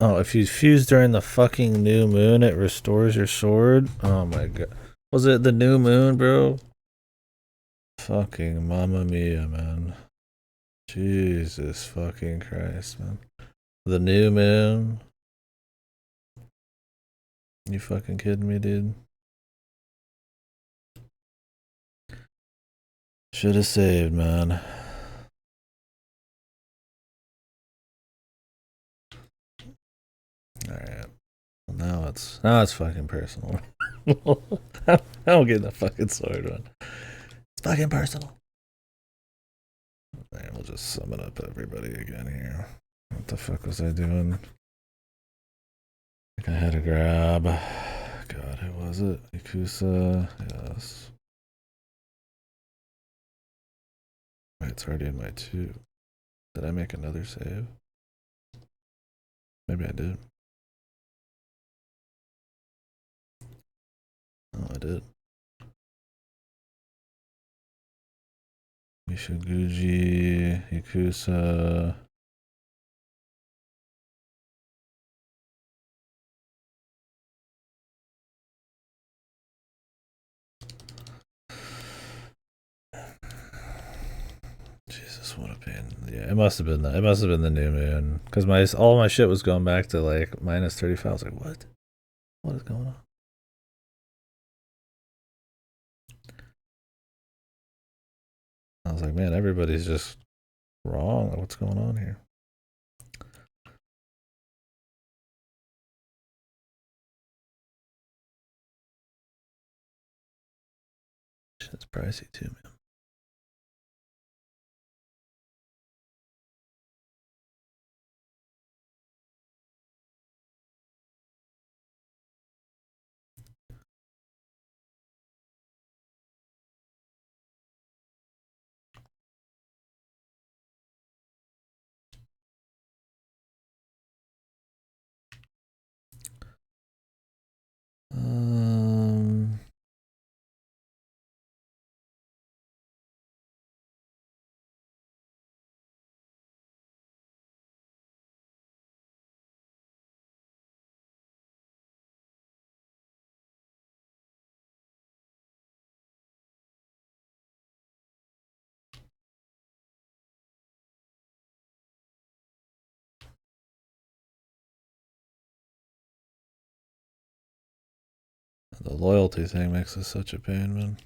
Oh, if you fuse during the fucking new moon, it restores your sword? Oh my god. Was it the new moon, bro? Fucking mamma mia, man. Jesus fucking Christ, man. The new moon? You fucking kidding me, dude? Should have saved, man. Alright. Well, now it's fucking personal. I don't get the fucking sword one. It's fucking personal. Alright, we'll just sum it up everybody again here. What the fuck was I doing? I think I had to grab. God, who was it? Ikusa. Yes. Wait, it's already in my 2. Did I make another save? Maybe I did. Oh, I did. Mishuguji, Ikusa. Jesus, what a pain. Yeah, it must have been that. It must have been the new moon. Because all my shit was going back to like minus 35. I was like, what? What is going on? I was like, man, everybody's just wrong. What's going on here? Shit's pricey too, man. Um, the loyalty thing makes this such a pain, man.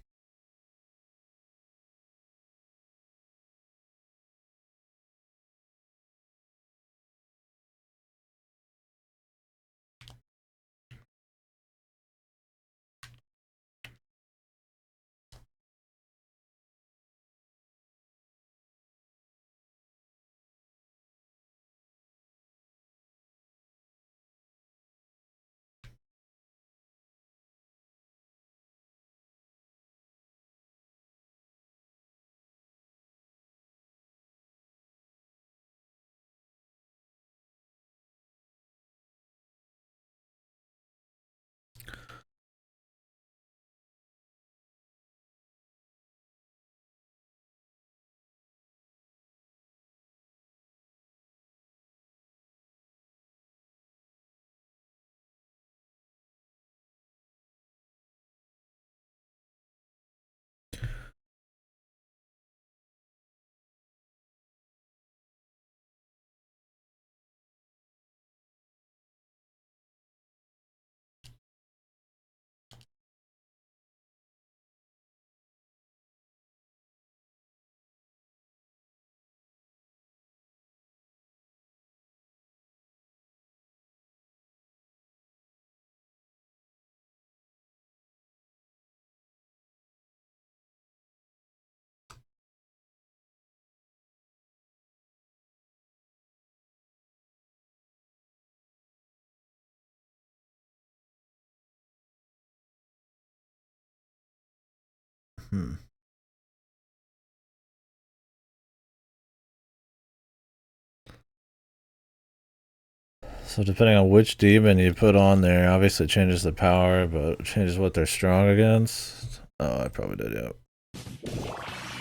So depending on which demon you put on there, obviously it changes the power, but it changes what they're strong against. Oh, I probably did, yep.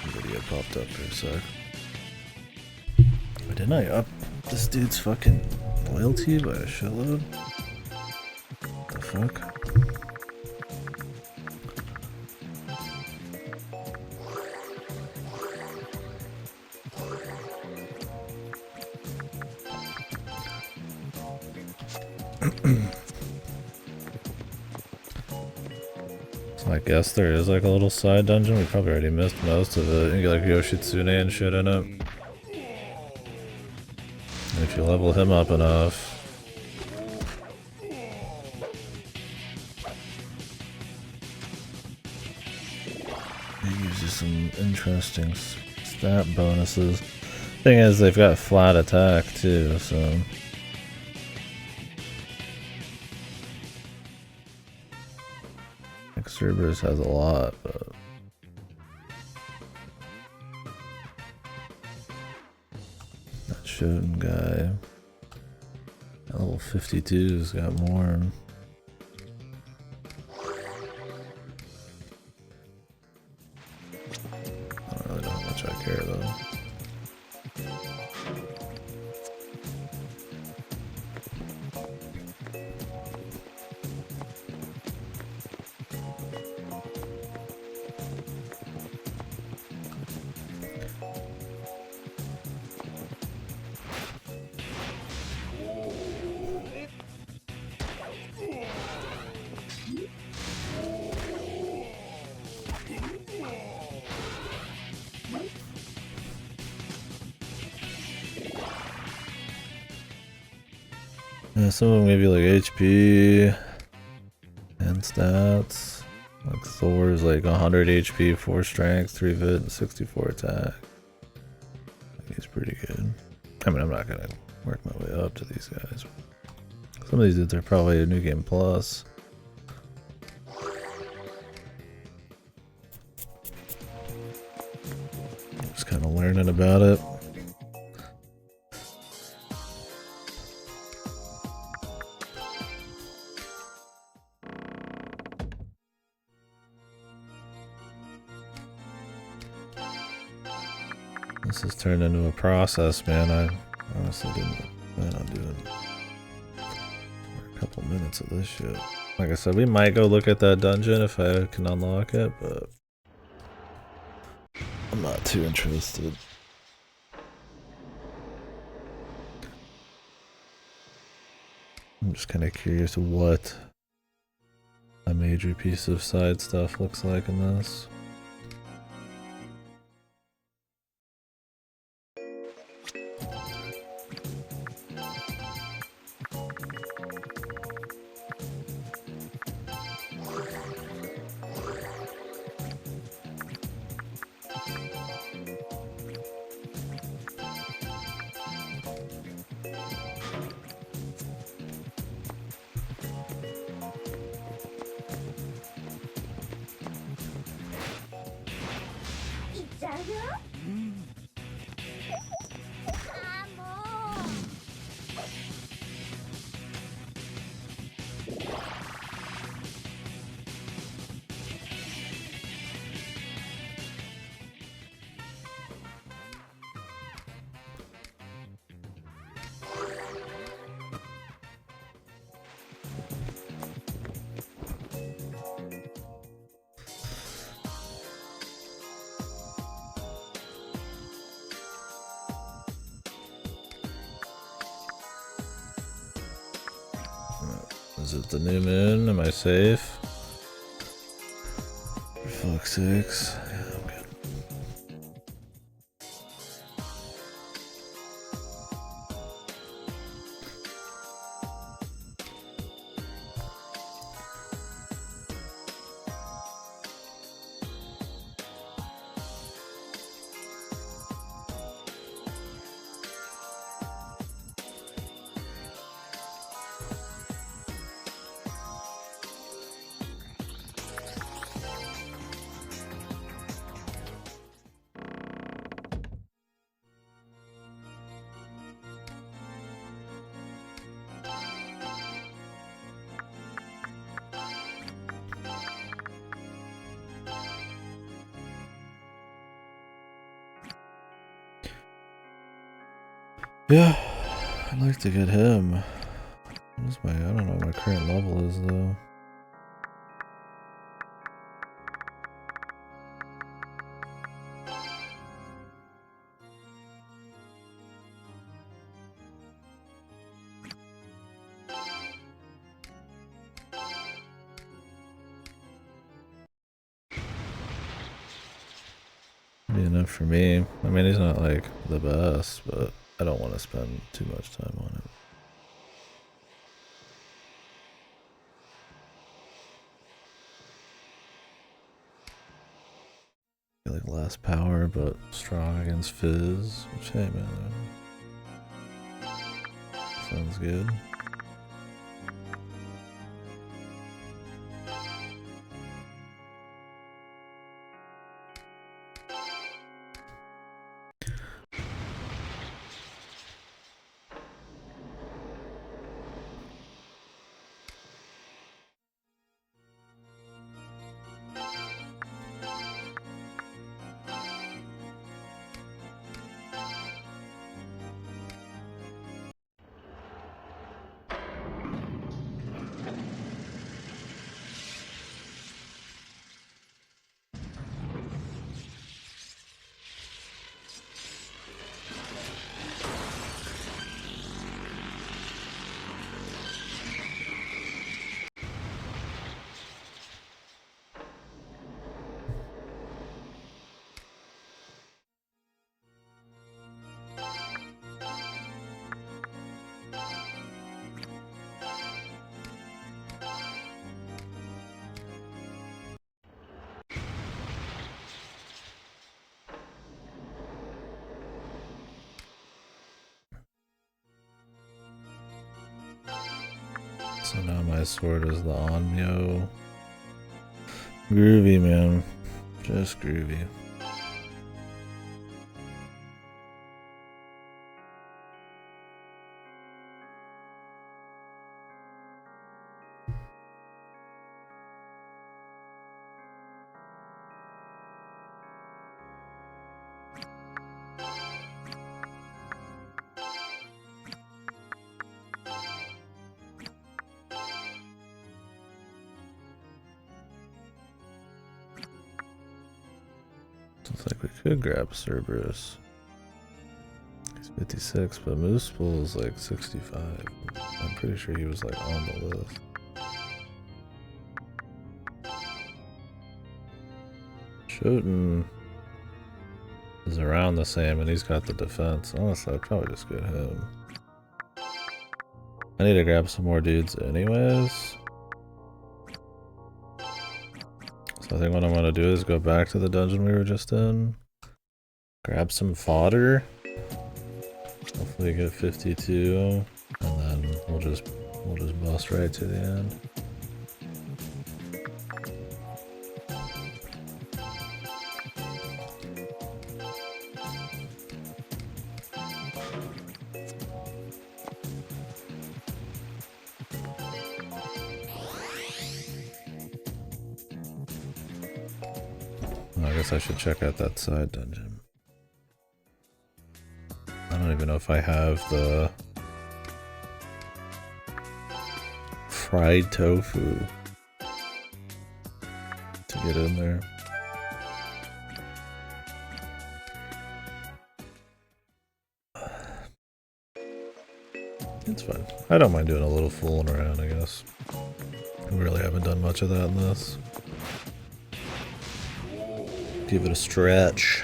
Video popped up for a sec. But didn't I up this dude's fucking loyalty by a shitload? What the fuck? So I guess there is like a little side dungeon. We probably already missed most of it. You get like Yoshitsune and shit in it. And if you level him up enough. It uses some interesting stat bonuses. Thing is, they've got flat attack too, so. Cerberus has a lot, but that Shoten guy, level 52's got more. I don't really know how much I care though. Yeah, some of them give you like HP and stats. Like Thor's like 100 HP, 4 strength, 3 vit, and 64 attack. He's pretty good. I mean, I'm not gonna work my way up to these guys. Some of these dudes are probably a new game plus. Just kind of learning about it. This has turned into a process, man. I honestly didn't plan on doing a couple minutes of this shit. Like I said, we might go look at that dungeon if I can unlock it, but I'm not too interested. I'm just kind of curious what a major piece of side stuff looks like in this. Is it the new moon? Am I safe? For fuck's sakes. Yeah, I'm good. Yeah, I'd like to get him. What is my, I don't know what my current level is though. Be enough for me. I mean, he's not like the best, but I don't want to spend too much time on it. Like less power, but strong against Fizz. Which, hey man, sounds good. So now my sword is the Onmyo. Groovy, man. Just groovy. Looks like we could grab Cerberus. He's 56, but Moose Bull is like 65. I'm pretty sure he was like on the list. Shoten is around the same, and he's got the defense. Honestly, I'd probably just get him. I need to grab some more dudes anyways. So I think what I'm gonna do is go back to the dungeon we were just in. Grab some fodder. Hopefully get 52. And then we'll just bust right to the end. I guess I should check out that side dungeon. I don't even know if I have the fried tofu to get in there. It's fine. I don't mind doing a little fooling around, I guess. We really haven't done much of that in this. Give it a stretch.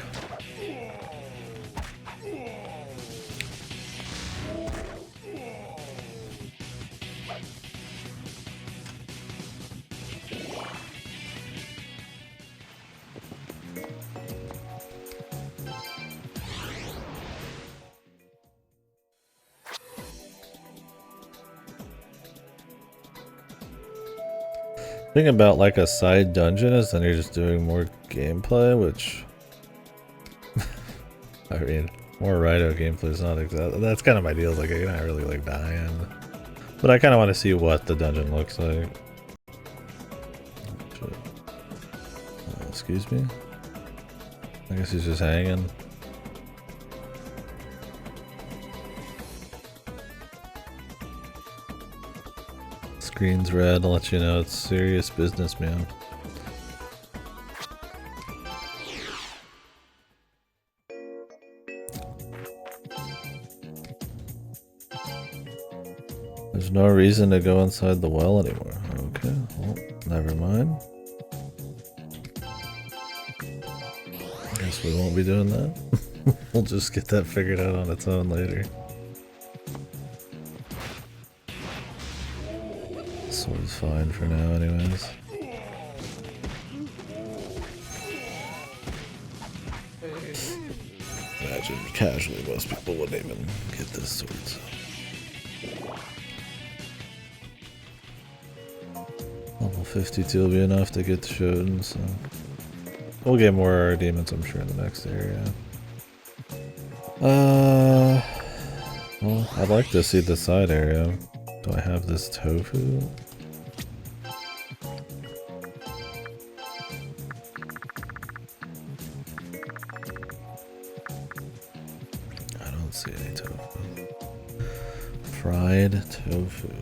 Thing about like a side dungeon is then you're just doing more gameplay, which I mean, more Raidou gameplay is not exactly. That's kind of my deal. Like, you're not really like dying, but I kind of want to see what the dungeon looks like. Excuse me. I guess he's just hanging. Screen's red, I'll let you know it's serious business, man. There's no reason to go inside the well anymore. Okay, well, never mind. Guess we won't be doing that. We'll just get that figured out on its own later. Sword's fine for now anyways. Imagine casually most people wouldn't even get this sword. So. Level 52 will be enough to get the Shoten, so we'll get more demons I'm sure in the next area. Well, I'd like to see the side area. Do I have this tofu? I don't see any tofu. Fried tofu.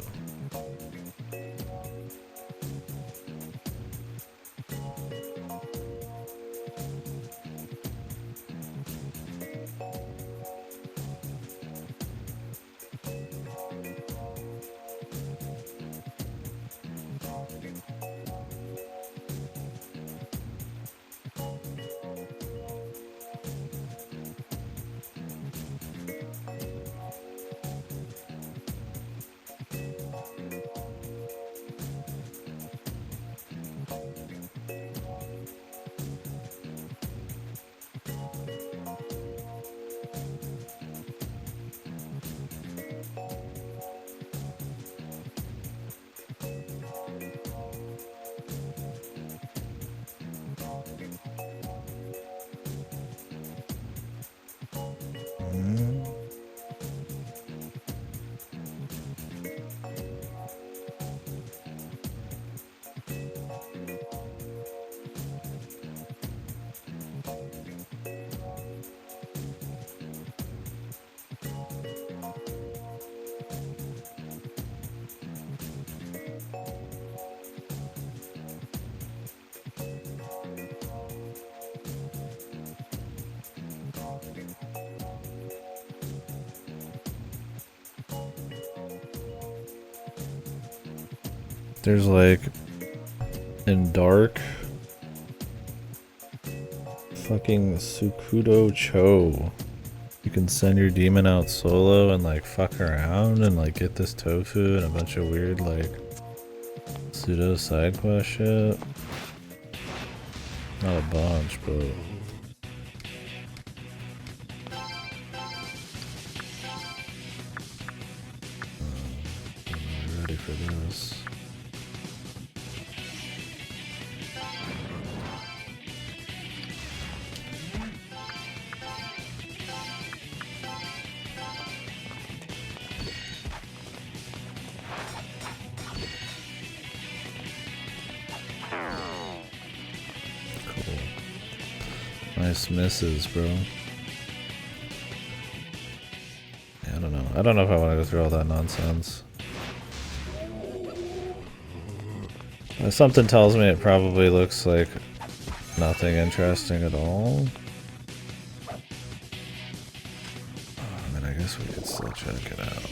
There's like in dark fucking Sukudo Cho. You can send your demon out solo and like fuck around and like get this tofu and a bunch of weird like pseudo side quest shit. Not a bunch, but I'm ready for this. Nice misses, bro. Yeah, I don't know. I don't know if I want to go through all that nonsense. Something tells me it probably looks like nothing interesting at all. I mean, I guess we could still check it out.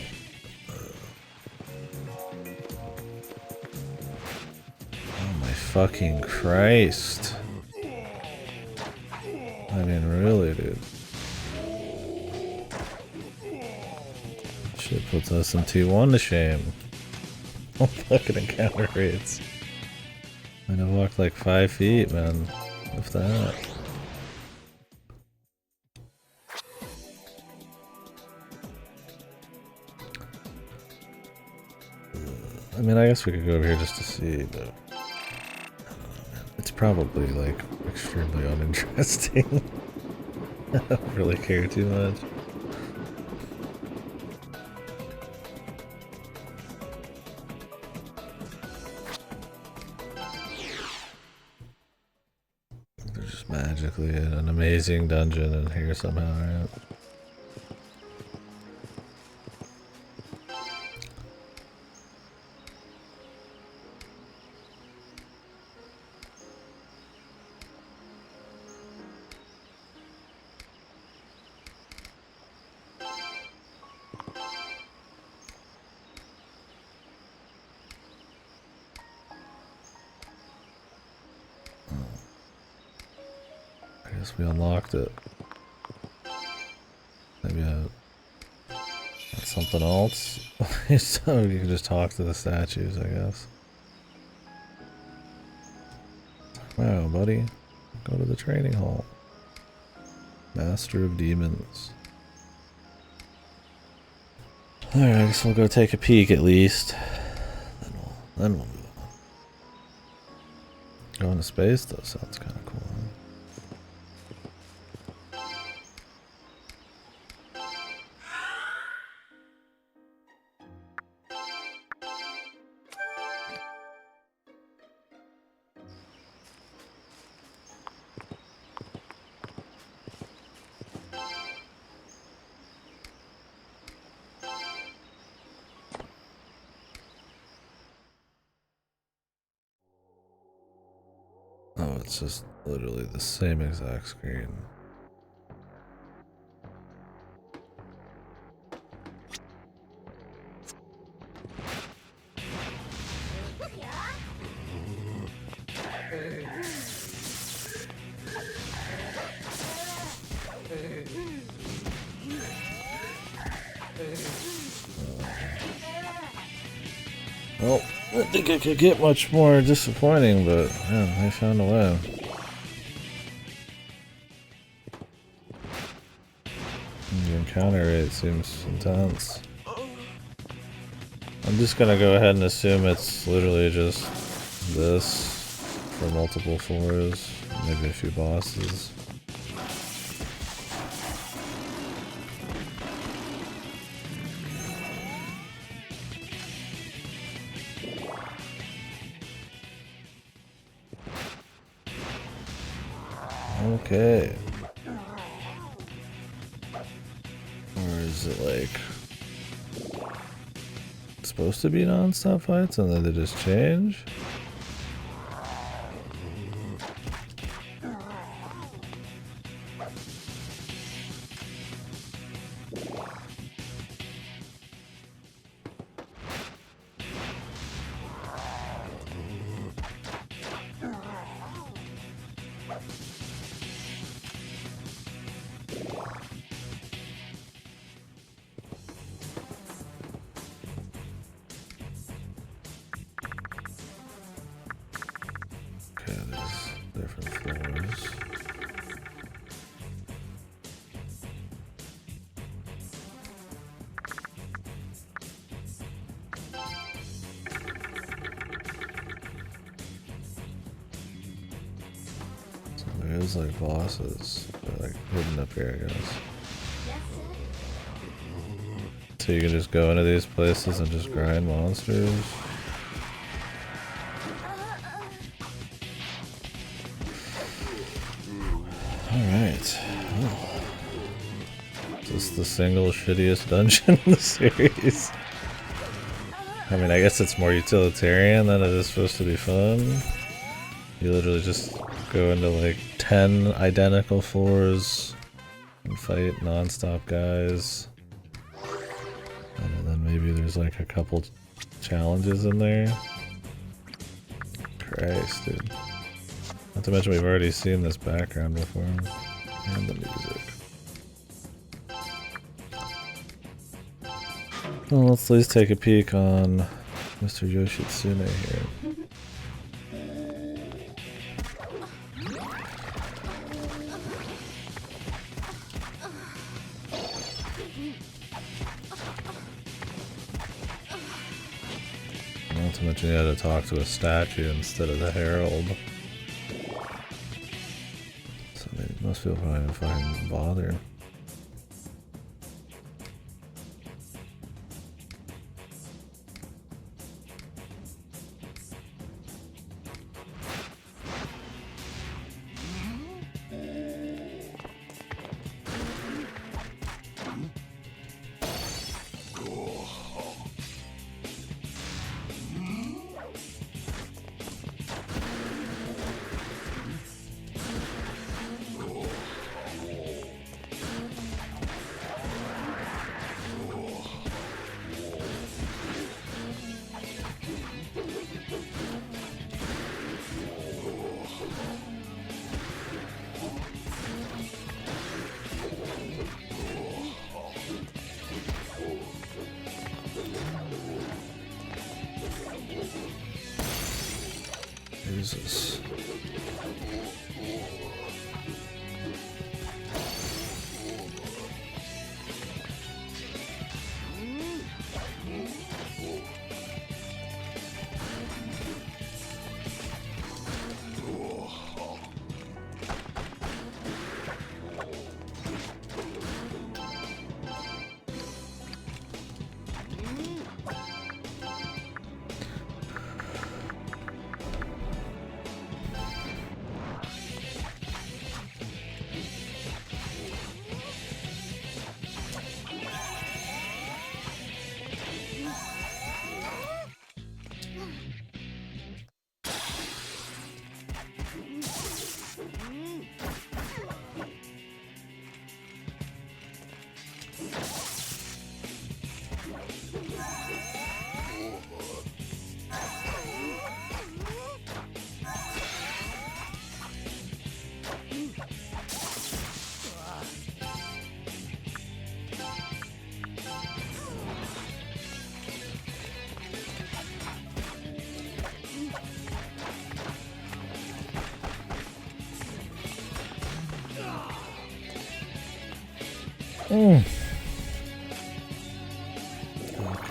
Oh my fucking Christ. I mean, really, dude. Shit puts us in T1 to shame. Oh, fucking encounter rates. I mean, I've walked like 5 feet, man. If that. I mean, I guess we could go over here just to see, but it's probably like extremely uninteresting. I don't really care too much. There's just magically an amazing dungeon in here somehow, right? guess we unlocked it. Maybe that's something else. So you can just talk to the statues, I guess. Wow, buddy. Go to the training hall. Master of Demons. Alright, I guess we'll go take a peek at least. Then we'll move on. Going to space though sounds kind of cool, huh? Oh, it's just literally the same exact screen. Well, I didn't think it could get much more disappointing, but yeah, they found a way. The encounter rate seems intense. I'm just gonna go ahead and assume it's literally just this for multiple floors, maybe a few bosses. Okay. Or is it like it's supposed to be non-stop fights and then they just change? Okay, there's different floors. So there is like bosses. They're like hidden up here, I guess. So you can just go into these places and just grind monsters. Alright. Oh. Is this the single shittiest dungeon in the series? I mean, I guess it's more utilitarian than it is supposed to be fun. You literally just go into like 10 identical floors and fight non-stop guys. And then maybe there's like a couple challenges in there. Christ, dude. Not to mention we've already seen this background before. And the music. Well, let's at least take a peek on Mr. Yoshitsune here. Not to mention you had to talk to a statue instead of the herald. So most people probably don't fucking bother. Jesus. Okay,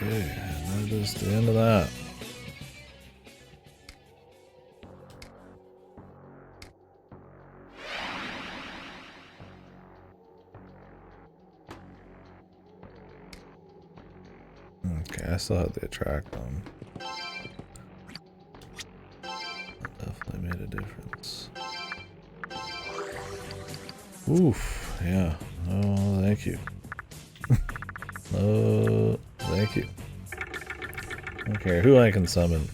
and that is the end of that. Okay, I still have the attract on. That definitely made a difference. Oof, yeah. Oh, thank you. Oh, thank you. I don't care who I can summon.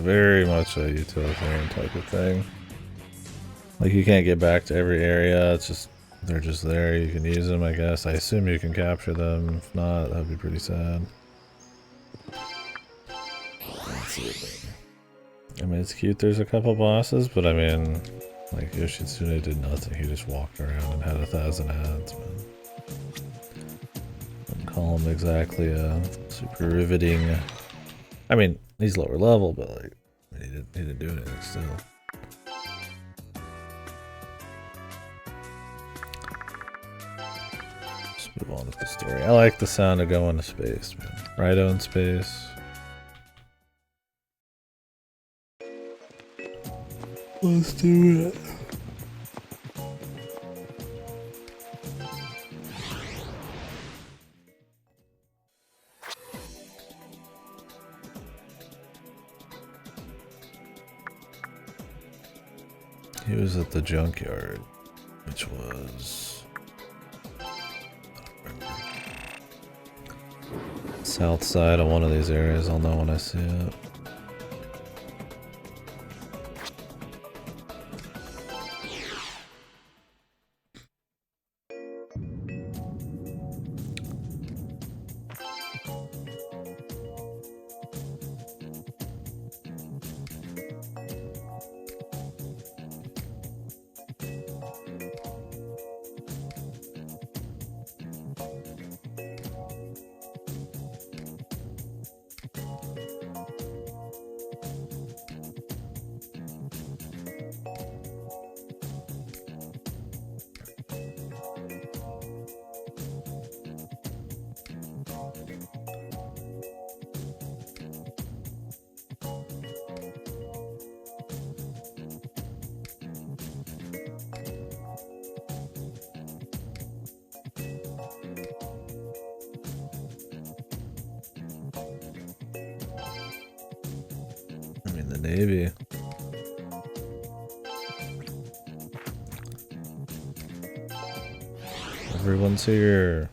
Very much a utilitarian type of thing. Like, you can't get back to every area, it's just, they're just there, you can use them, I guess. I assume you can capture them, if not, that'd be pretty sad. Let's see. I mean, it's cute there's a couple bosses, but I mean, like, Yoshitsune did nothing, he just walked around and had 1,000 ads, man. Wouldn't call him exactly a super riveting... I mean, he's lower level, but like, he didn't do anything still. Let's move on with the story. I like the sound of going to space, man. Raidou in space. Let's do it. He was at the junkyard, which was south side of one of these areas. I'll know when I see it. The Navy. Everyone's here.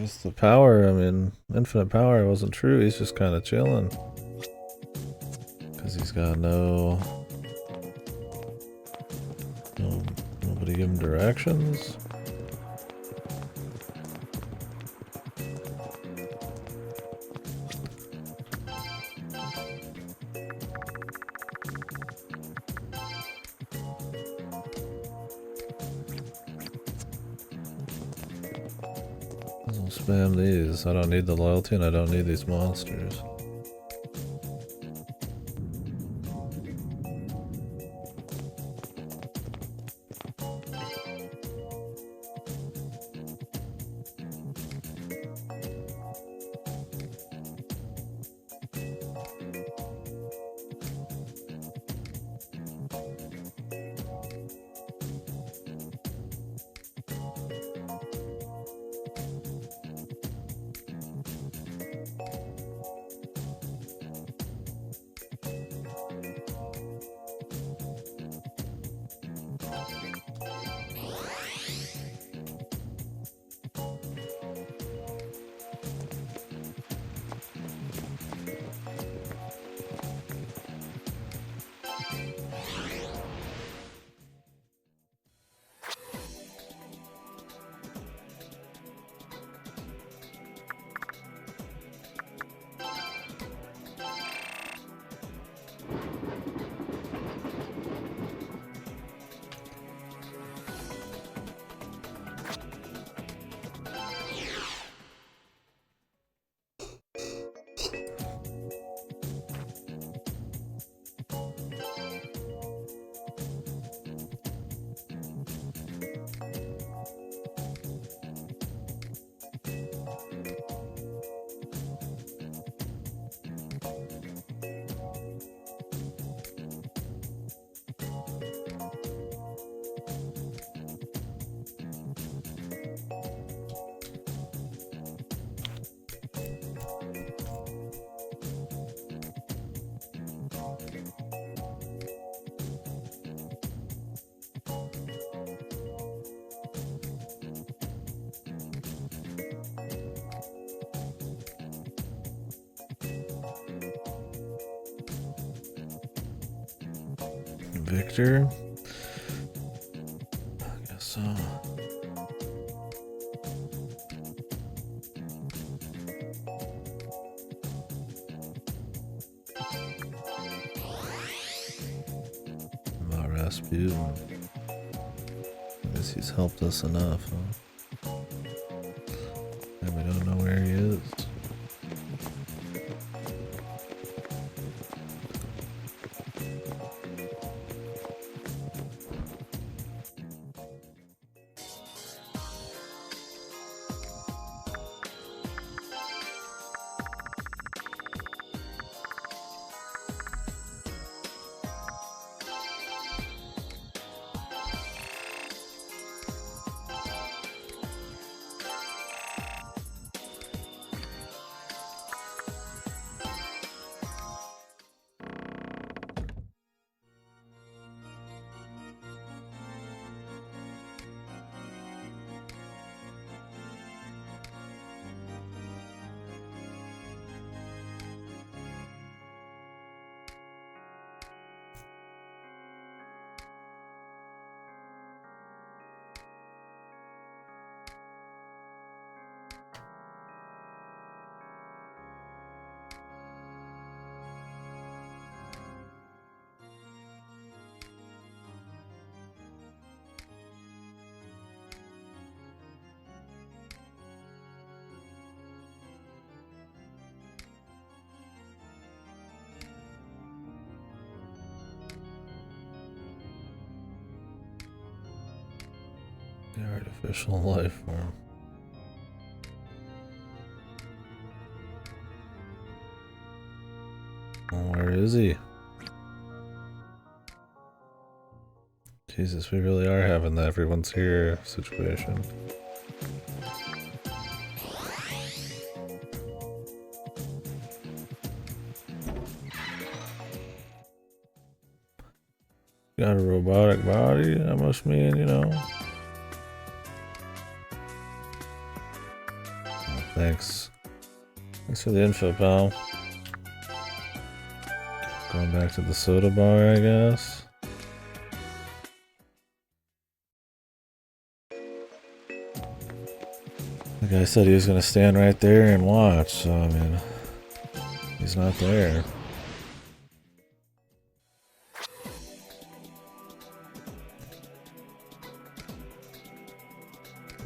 guess the power, I mean, infinite power wasn't true. He's just kind of chilling. Because he's got nobody give him directions. I'll spam these. I don't need the loyalty and I don't need these monsters. Victor? I guess so. About Rasputin. I guess he's helped us enough, huh? And we don't know where he is. The artificial life form. Well, where is he? Jesus, we really are having the everyone's here situation. Got a robotic body, that must mean, you know. Thanks. Thanks for the info, pal. Going back to the soda bar, I guess. The guy said he was gonna stand right there and watch, so I mean, he's not there.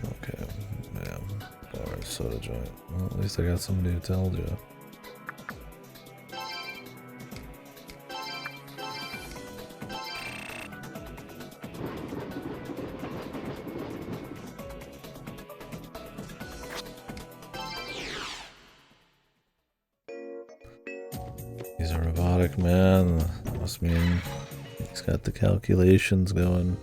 Okay, man. Bar, soda joint. Well, at least I got somebody who told you. He's a robotic man. That must mean he's got the calculations going.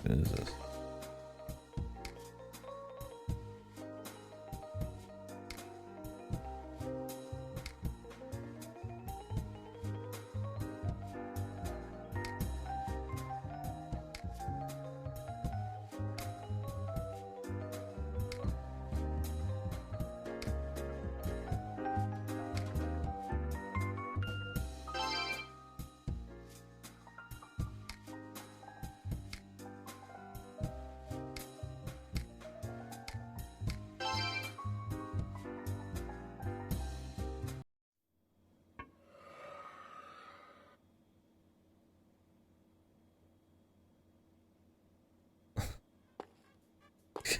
What is this?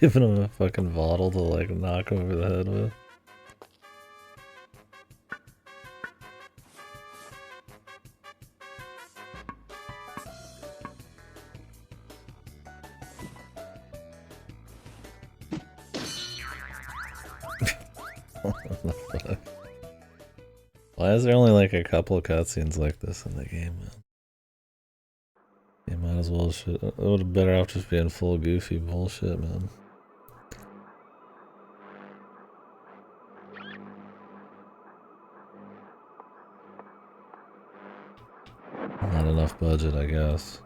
Giving him a fucking bottle to like knock over the head with. What the fuck? Why is there only like a couple of cutscenes like this in the game, man? You might as well shit. It would have better off just being full goofy bullshit, man. Not enough budget, I guess.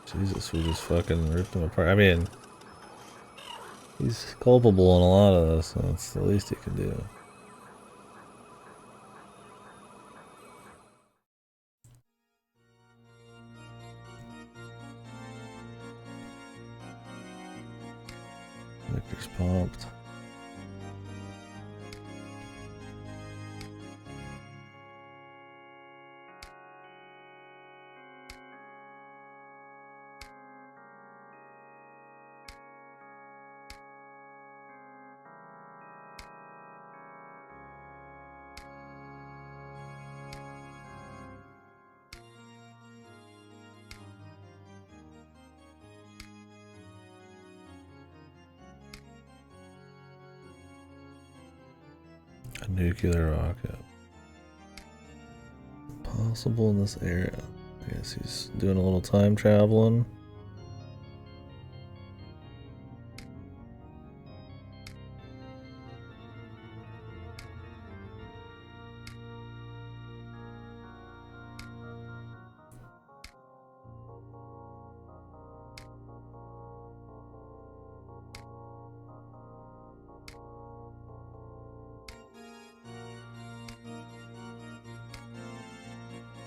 Jesus, we just fucking ripped him apart. I mean, he's culpable in a lot of this, so that's the least he can do. Victor's pumped. A nuclear rocket. Possible in this area. I guess he's doing a little time traveling.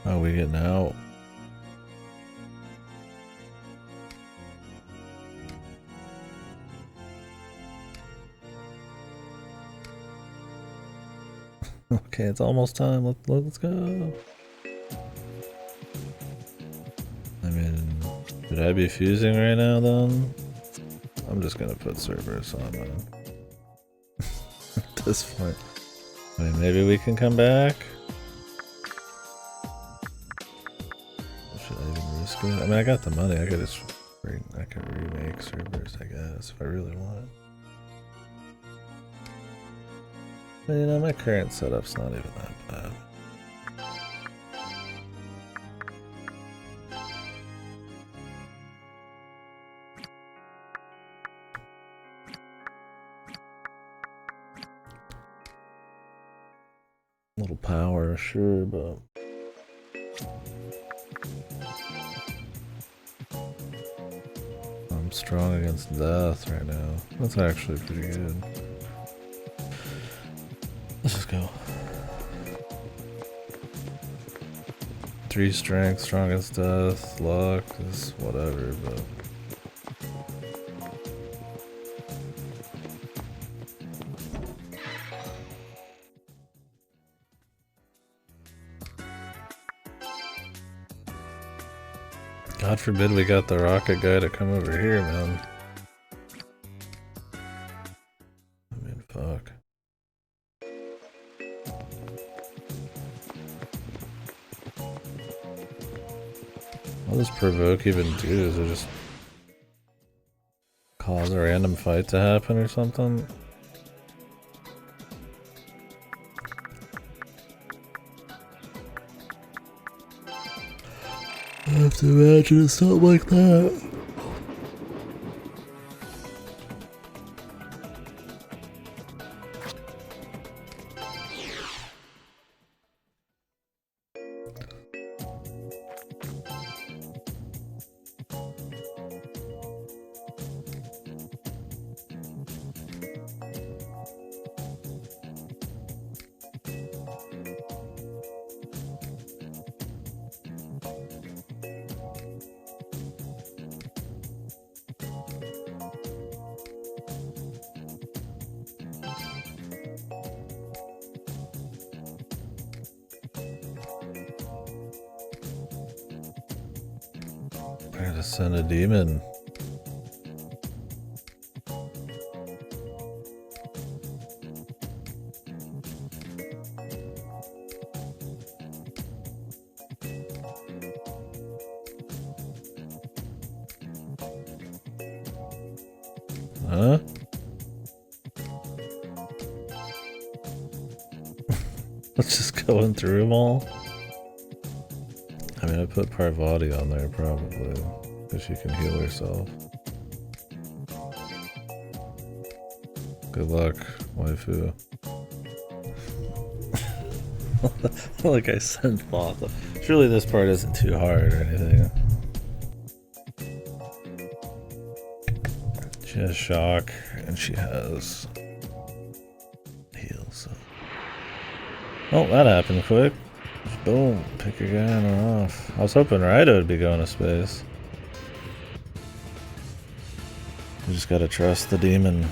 How are we getting out? Okay, it's almost time. Let's go. I mean, should I be fusing right now then? I'm just gonna put Cerberus on at this point. I mean, maybe we can come back? Should I even risk good. I mean, I got the money. I could just I could remake servers, I guess, if I really wanted. But, you know, my current setup's not even that bad. A little power, sure, but I'm strong against death right now. That's actually pretty good. Let's just go. 3 strength, strong against death, luck is whatever, but God forbid we got the rocket guy to come over here, man. I mean, fuck. What does provoke even do? Does it just cause a random fight to happen or something? I have to imagine something like that. I gotta send a demon. Huh? Let's just going through them all. I mean, I put Parvati on there probably, because she can heal herself. Good luck, waifu. Like I said, Fatha. Surely this part isn't too hard or anything. She has shock, and she has heal, so... Oh, that happened quick. Just boom, pick your guy on or off. I was hoping Raidou would be going to space. You just gotta trust the demon.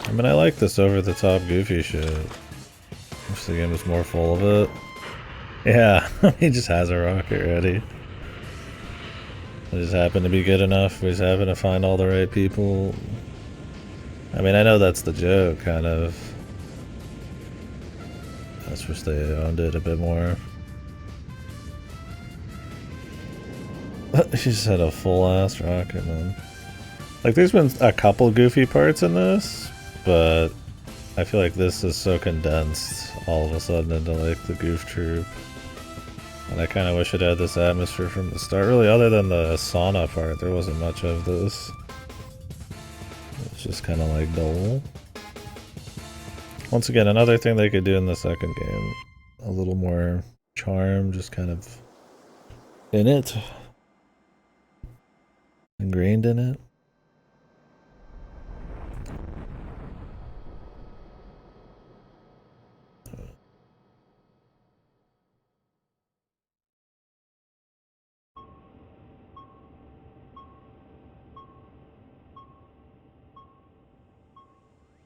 I mean, I like this over-the-top goofy shit. Wish the game was more full of it. Yeah, he just has a rocket ready. I just happen to be good enough. We just happen to find all the right people. I mean, I know that's the joke, kind of. I just wish they owned it a bit more. She just had a full-ass rocket, man. Like, there's been a couple goofy parts in this, but I feel like this is so condensed all of a sudden into, like, the goof troop. And I kind of wish it had this atmosphere from the start. Really, other than the sauna part, there wasn't much of this. It's just kind of like dull. Once again, another thing they could do in the second game. A little more charm, just kind of in it. Ingrained in it.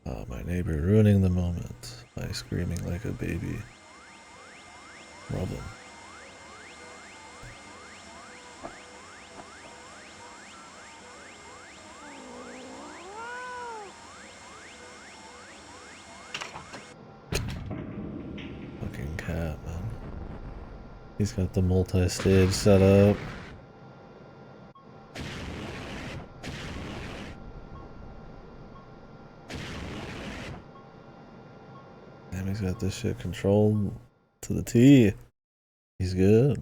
Oh, my neighbor ruining the moment by screaming like a baby. Robin. Fucking cat, man. He's got the multi-stage set up. And he's got this shit controlled to the T. He's good.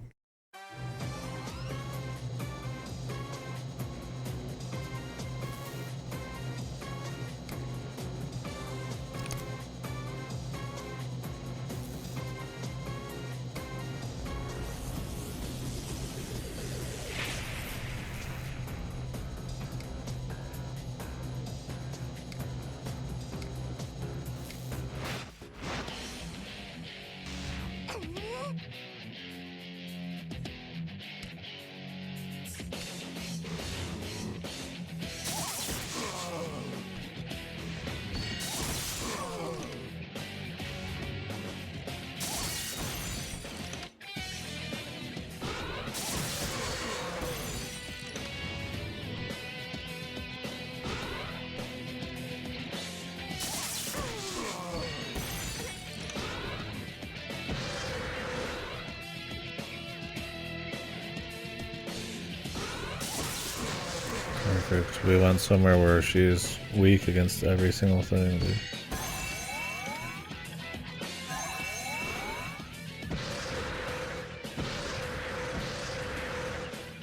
Perfect. We went somewhere where she's weak against every single thing, dude.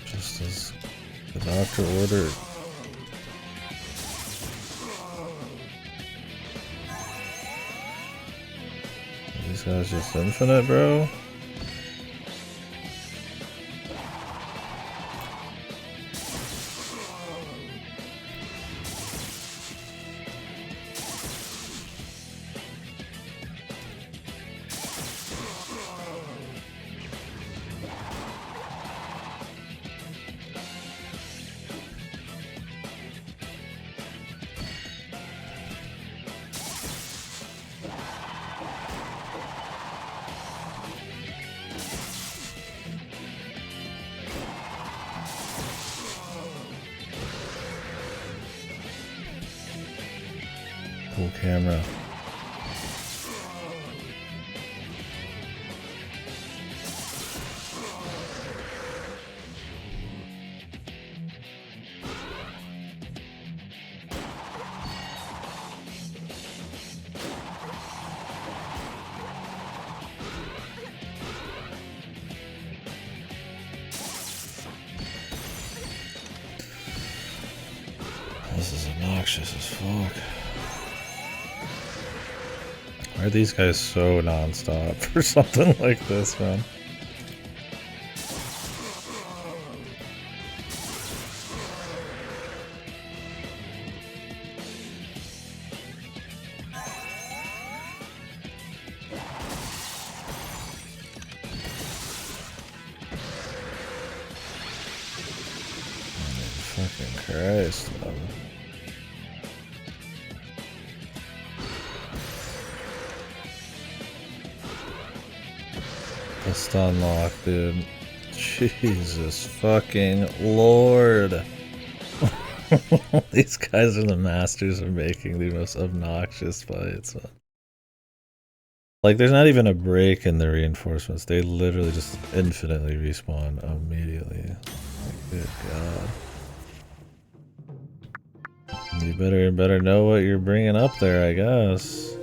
Just as the doctor ordered. Are these guys just infinite, bro? Cool camera. This is obnoxious as fuck. Why are these guys so non-stop for something like this, man? Fucking Christ, man. The stun lock, dude. Jesus fucking Lord. These guys are the masters of making the most obnoxious fights, man. Like, there's not even a break in the reinforcements. They literally just infinitely respawn immediately. Like, good God. You better know what you're bringing up there, I guess.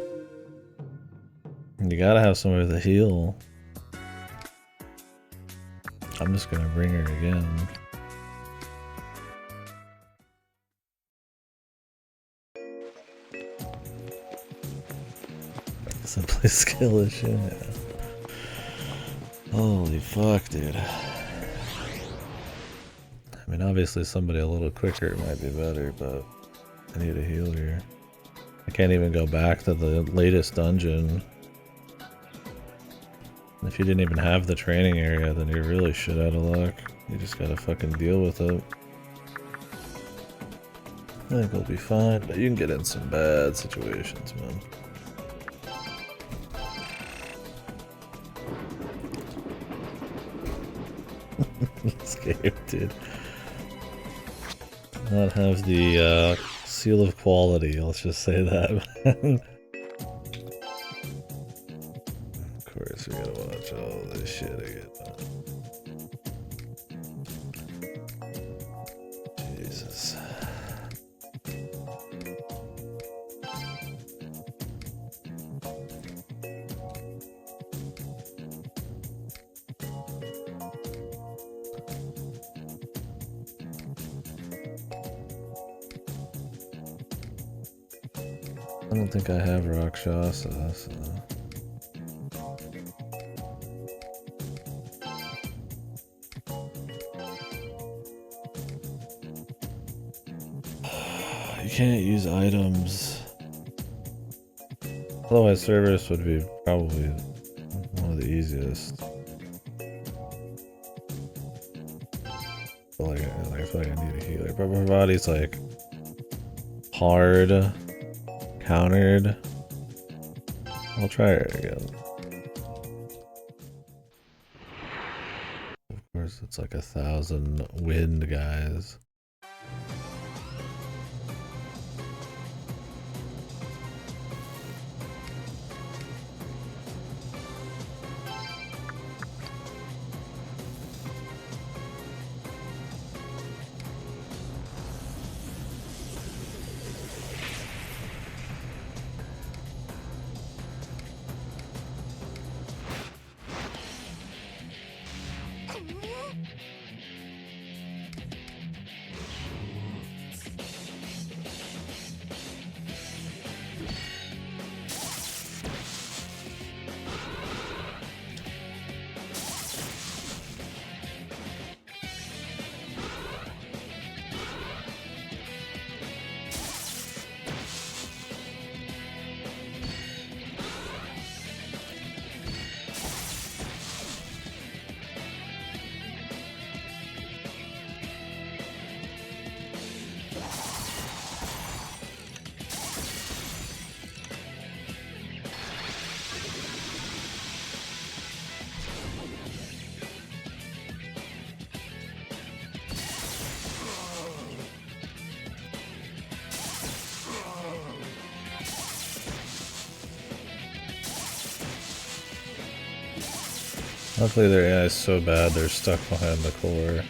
You gotta have somebody to heal. I'm just gonna bring her again. Simply skill issue, yeah. Holy fuck, dude. I mean, obviously somebody a little quicker might be better, but I need a heal here. I can't even go back to the latest dungeon. If you didn't even have the training area, then you're really shit out of luck. You just gotta fucking deal with it. I think we'll be fine, but you can get in some bad situations, man. This game, dude. Not have the seal of quality, let's just say that. Of course, guess we gotta watch all this shit again. Jesus. I don't think I have Rakshasa, so... You can't use items. Otherwise, service would be probably one of the easiest. But I feel like I need a healer. But my body's like hard, countered. I'll try it again. Of course, it's like 1,000 wind guys. Luckily their AI is so bad they're stuck behind the core.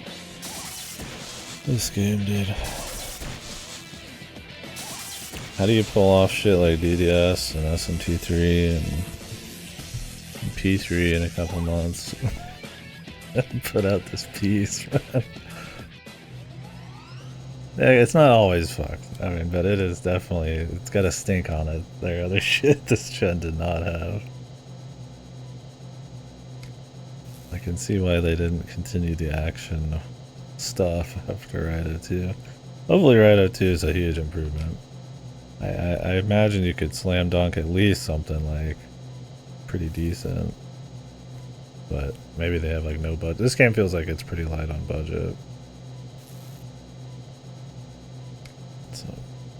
This game, dude. How do you pull off shit like DDS and SMT3 and P3 in a couple months? Put out this piece, man. Yeah, it's not always fucked. I mean, but it is definitely, it's got a stink on it. There other shit this gen did not have. I can see why they didn't continue the action stuff after Raidou 2. Hopefully Raidou 2 is a huge improvement. I imagine you could slam dunk at least something like pretty decent. But maybe they have like no budget. This game feels like it's pretty light on budget. So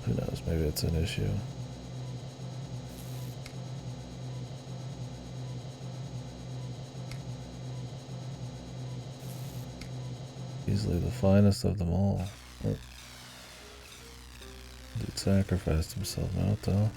who knows, maybe it's an issue. Easily the finest of them all. Oh. Dude sacrificed himself out though.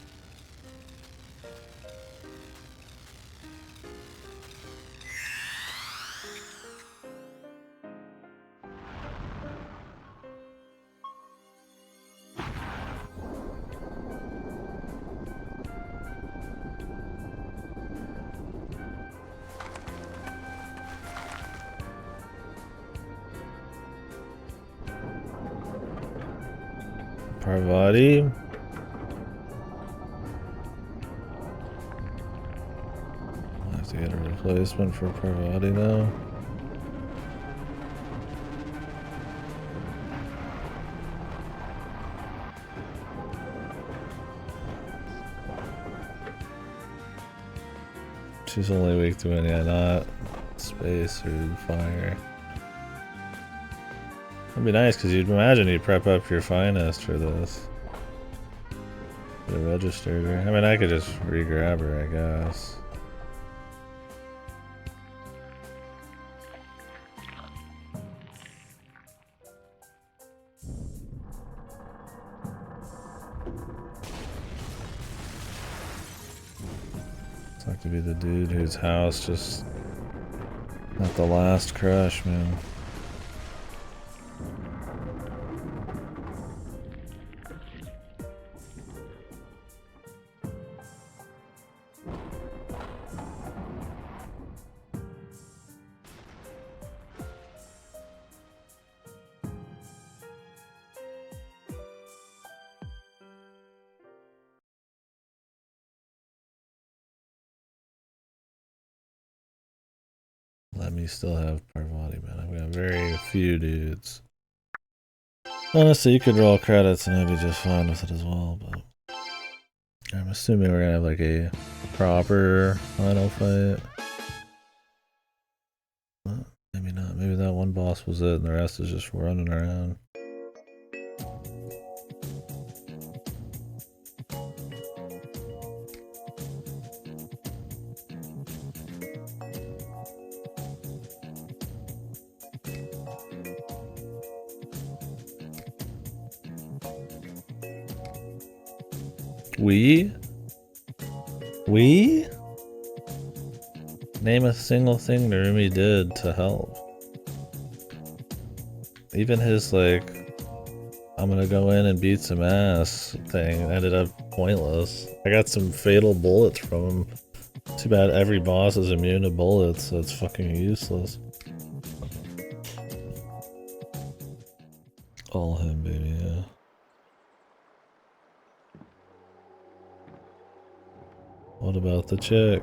Parvati. I'll have to get a replacement for Parvati now. She's only weak to any, not space or fire. That'd be nice, because you'd imagine you'd prep up your finest for this. Could have registered her. I mean, I could just re-grab her, I guess. Looks like to be the dude whose house just at the last crash, man. Let me still have Parvati, man. I've got very few dudes. Honestly, you could roll credits and I'd be just fine with it as well, but I'm assuming we're gonna have like a proper final fight. Well, maybe not. Maybe that one boss was it and the rest is just running around. We? Name a single thing Narumi did to help. Even his, like, I'm gonna go in and beat some ass thing ended up pointless. I got some fatal bullets from him. Too bad every boss is immune to bullets, so it's fucking useless. All him, baby, yeah. What about the chick?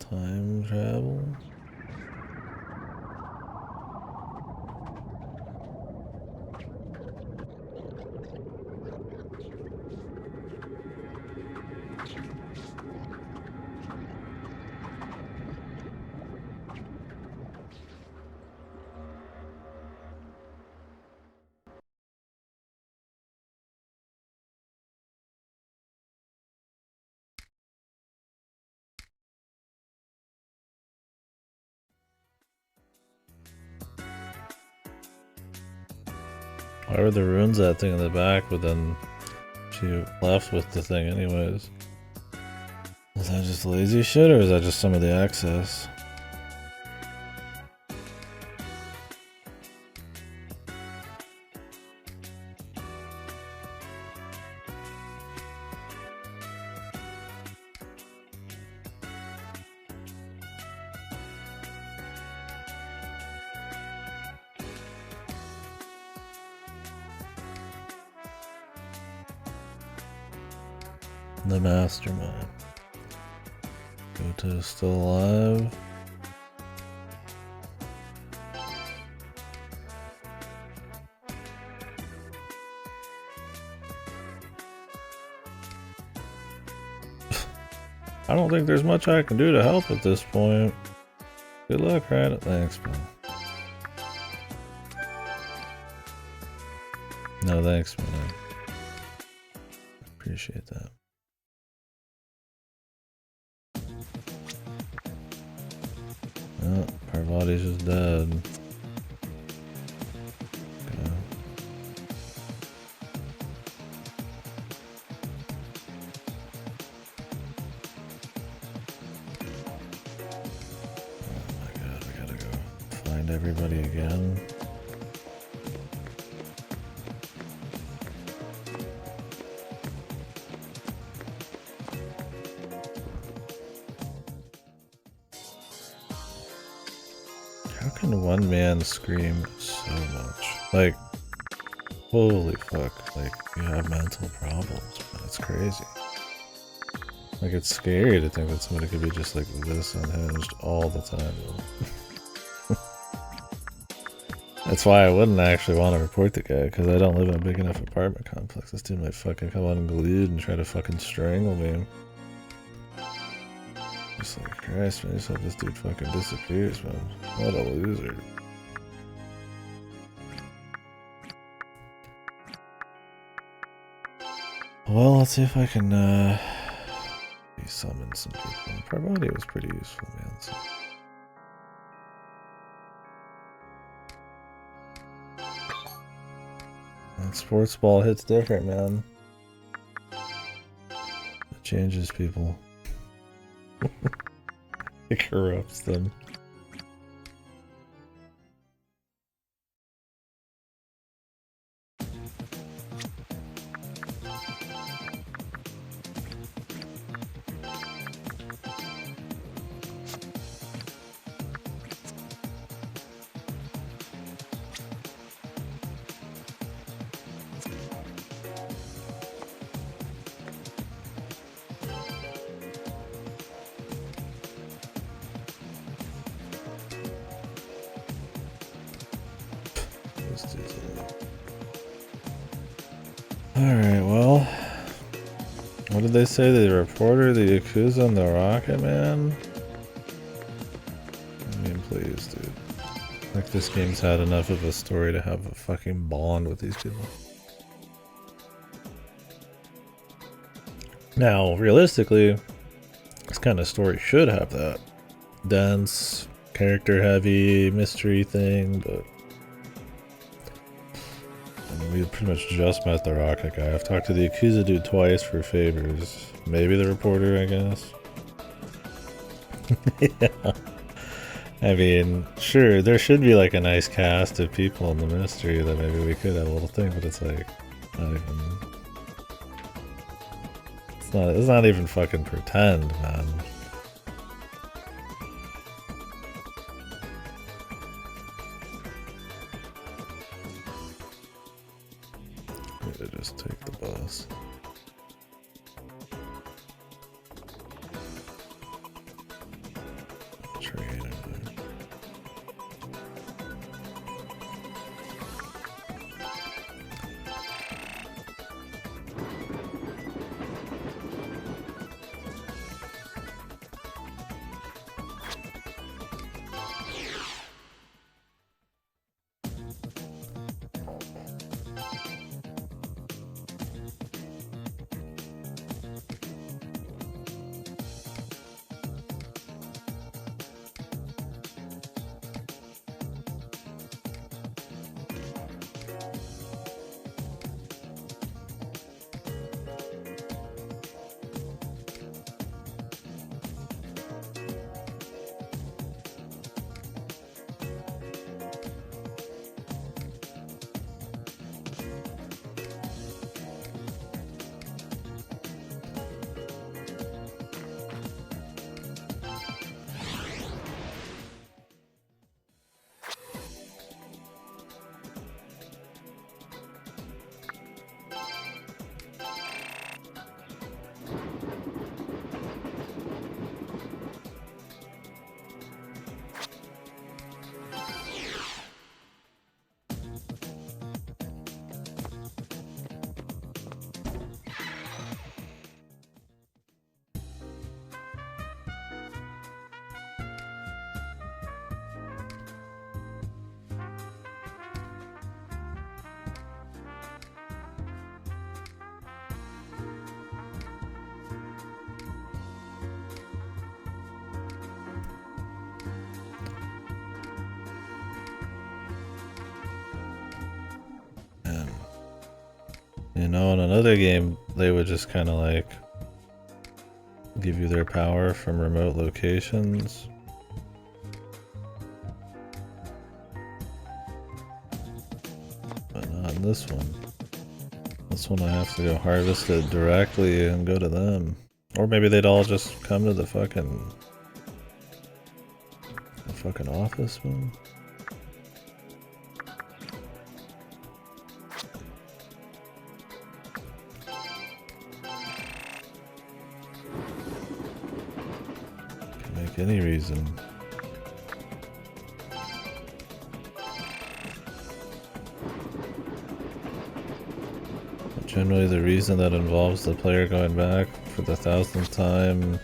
Time travel? Why were the runes that thing in the back, but then she left with the thing anyways? Is that just lazy shit, or is that just some of the access? The mastermind. Gota's still alive. I don't think there's much I can do to help at this point. Good luck, Raidou. Thanks, man. No, thanks, man. Appreciate that. Oh, Parvati's just dead. Okay. Oh my god, we gotta go find everybody again. How can one man scream so much? Like, holy fuck, like, you have mental problems, man. It's crazy. Like, it's scary to think that somebody could be just like this unhinged all the time. That's why I wouldn't actually want to report the guy, because I don't live in a big enough apartment complex. This dude might fucking come unglued and try to fucking strangle me. Just like, Christ, man, I just hope this dude fucking disappears, man. What a loser. Well, let's see if I can, summon some people. Probably was pretty useful, man. So. And sports ball hits different, man. It changes people. It corrupts them. Alright, well, what did they say? The reporter, the Yakuza, and the Rocket Man? I mean, please, dude. Like, this game's had enough of a story to have a fucking bond with these people. Now, realistically, this kind of story should have that. Dense, character-heavy, mystery thing, but... we pretty much just met the Rocket guy. I've talked to the Yakuza dude twice for favors. Maybe the reporter, I guess. Yeah. I mean, sure, there should be like a nice cast of people in the mystery that maybe we could have a little thing, but it's like, not even... It's not even fucking pretend, man. Just take the bus. Train over there. You know, in another game, they would just kind of like give you their power from remote locations. But not in this one. This one I have to go harvest it directly and go to them. Or maybe they'd all just come to the fucking office, man. like any reason. But generally the reason that involves the player going back for the 1000th time,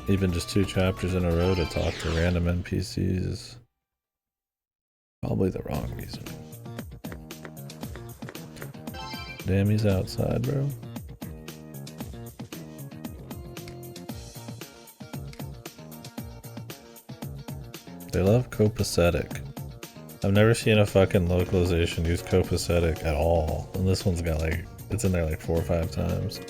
even just 2 chapters in a row to talk to random NPCs is probably the wrong reason. Damn, he's outside, bro. They love copacetic. I've never seen a fucking localization use copacetic at all. And this one's got like, it's in there like 4 or 5 times.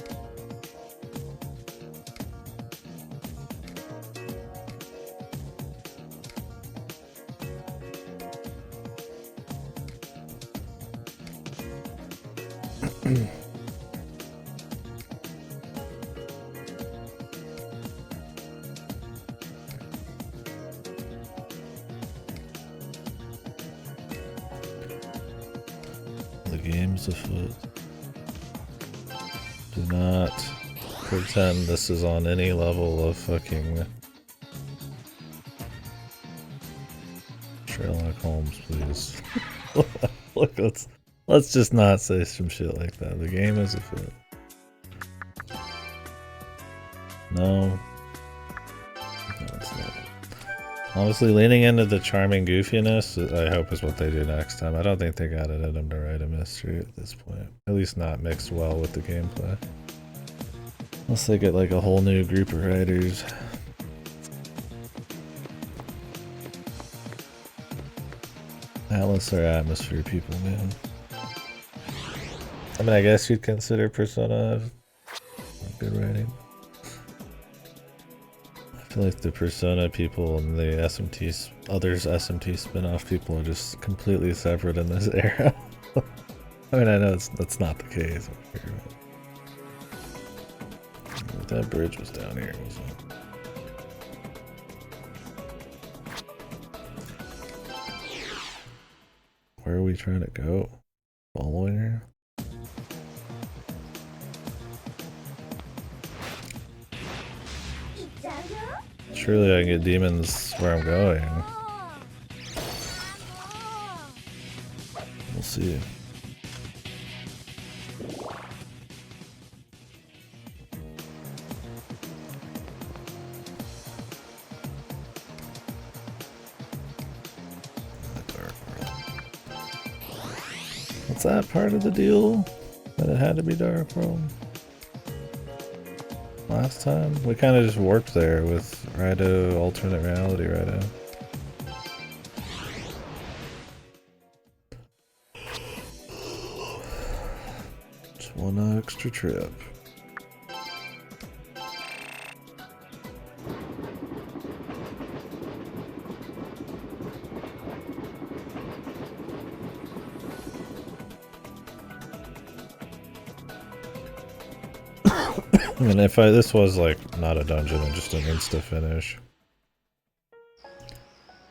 The game's afoot. Do not pretend this is on any level of fucking Sherlock Holmes, please. Look, let's just not say some shit like that. The game is afoot. No. No, it's not. Honestly, leaning into the charming goofiness, I hope is what they do next time. I don't think they got it in them to write a mystery at this point. At least not mixed well with the gameplay. Unless they get like a whole new group of writers. Atlas are atmosphere people, man. I mean, I guess you'd consider Persona good writing. I feel like the Persona people and the SMT, others SMT spin-off people are just completely separate in this era. I mean, I know that's not the case. But that bridge was down here, wasn't it? Where are we trying to go? Following her? Surely I can get demons where I'm going. We'll see. What's that part of the deal? That it had to be Dark World? Last time? We kind of just warped there with Raidou, alternate reality Raidou. Just one extra trip. I mean, if this was like not a dungeon and just an insta finish,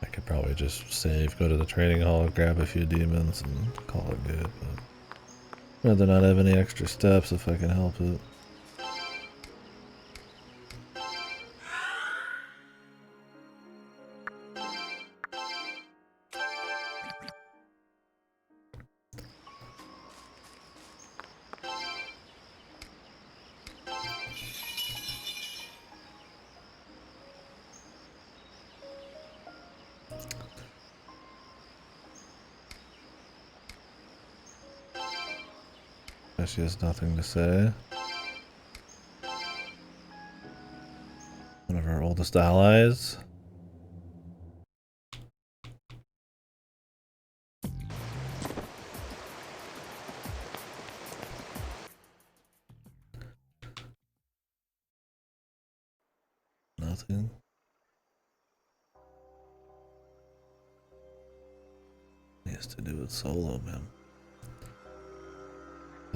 I could probably just save, go to the training hall, grab a few demons, and call it good. But rather not have any extra steps if I can help it. She has nothing to say. One of our oldest allies. Nothing. He has to do it solo, man.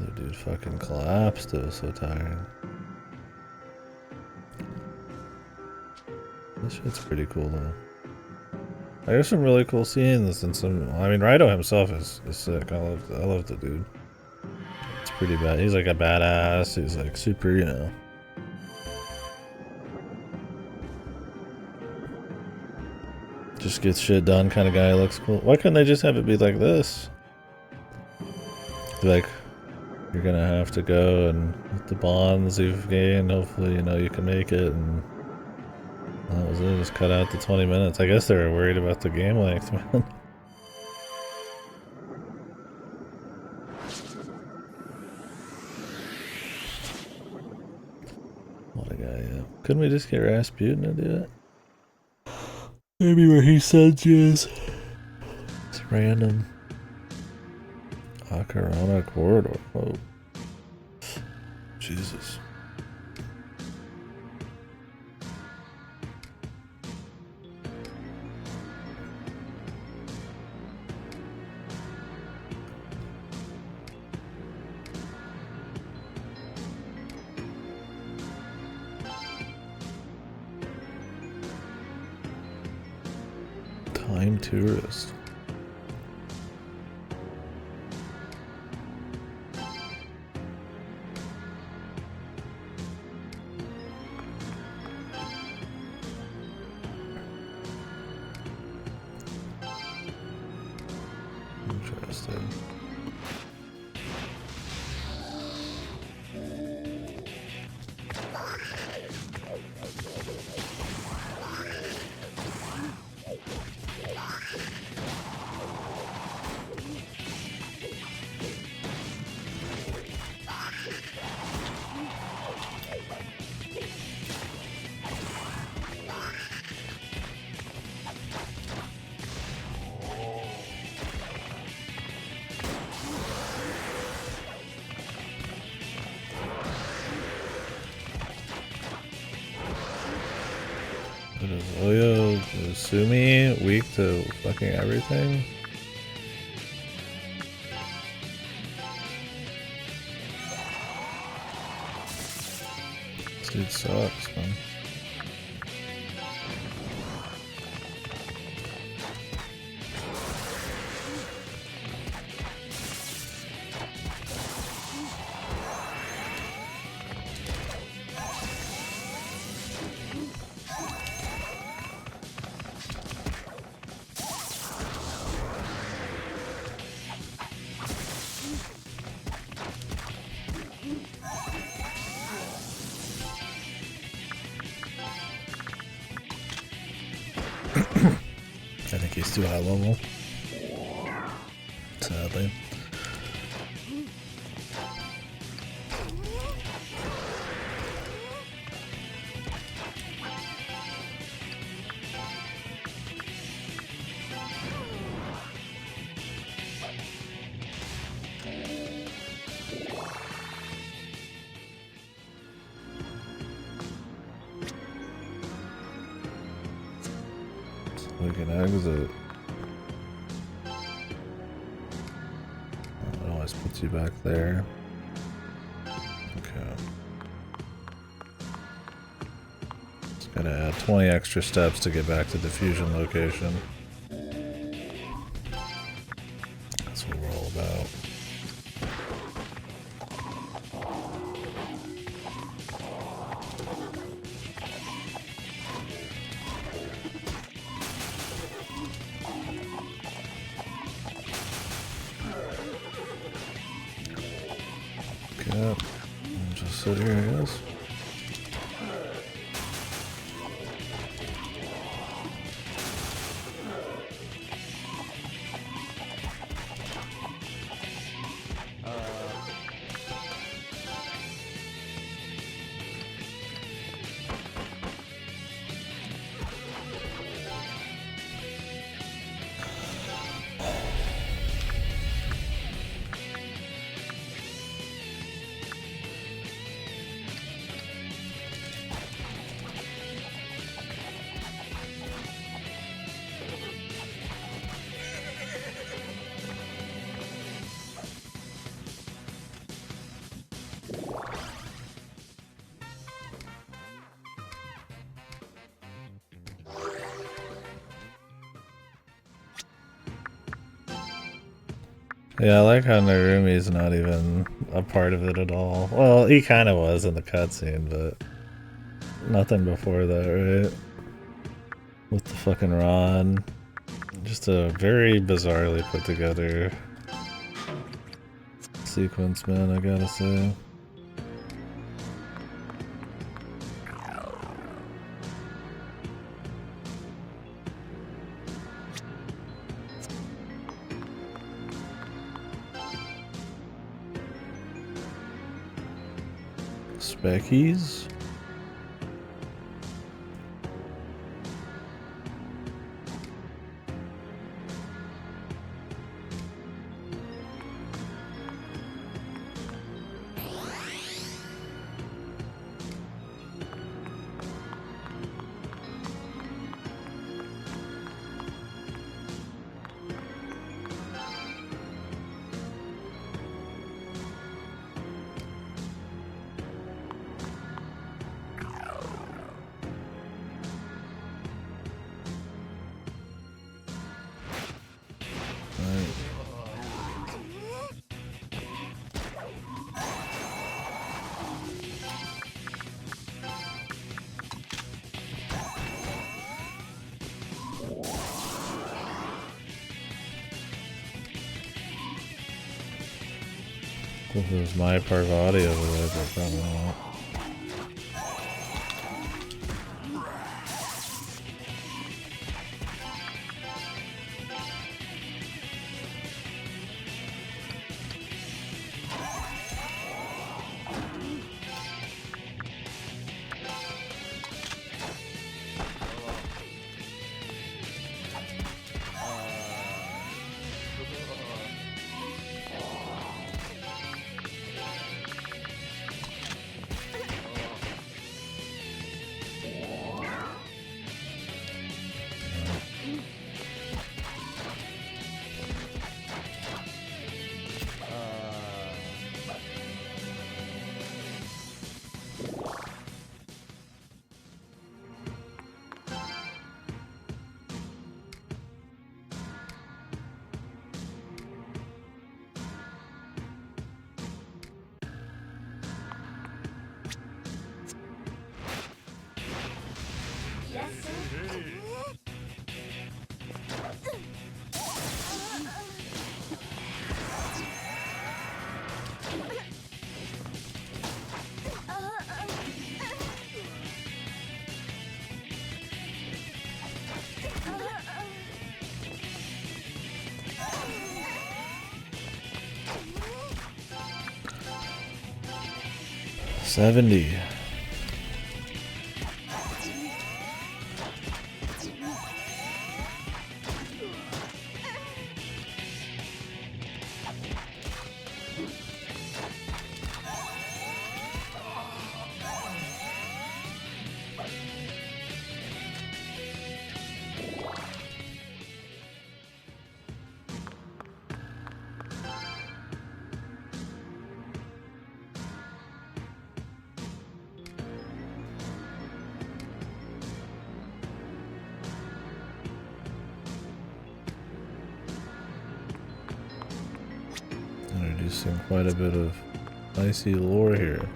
Other dude fucking collapsed. It was so tiring. This shit's pretty cool though. There's some really cool scenes and some. I mean, Raidou himself is sick. I love the dude. It's pretty bad. He's like a badass. He's like super, you know. just gets shit done kind of guy. Looks cool. Why couldn't they just have it be like this? Like, you're gonna have to go and with the bonds you've gained, hopefully, you know, you can make it, and that was it. Just cut out the 20 minutes. I guess they were worried about the game length, man. What a guy, yeah. Couldn't we just get Rasputin to do it? Maybe where he sends you is it's random. Akarana corridor. Whoa. Jesus. Time tourist. Interesting. Is Oyo Sumi weak to fucking everything? This dude sucks, man. I think he's too high level. Sadly. We can exit. It always puts you back there. Okay. Just gotta add 20 extra steps to get back to the fusion location. That's what we're all about. Yep. Just sit here, I guess. Yeah, I like how Narumi's not even a part of it at all. Well, he kind of was in the cutscene, but nothing before that, right? With the fucking rod. Just a very bizarrely put together sequence, man, I gotta say. Speckies? If it was my Parvati over there, but probably not. $70. Introducing quite a bit of icy lore here.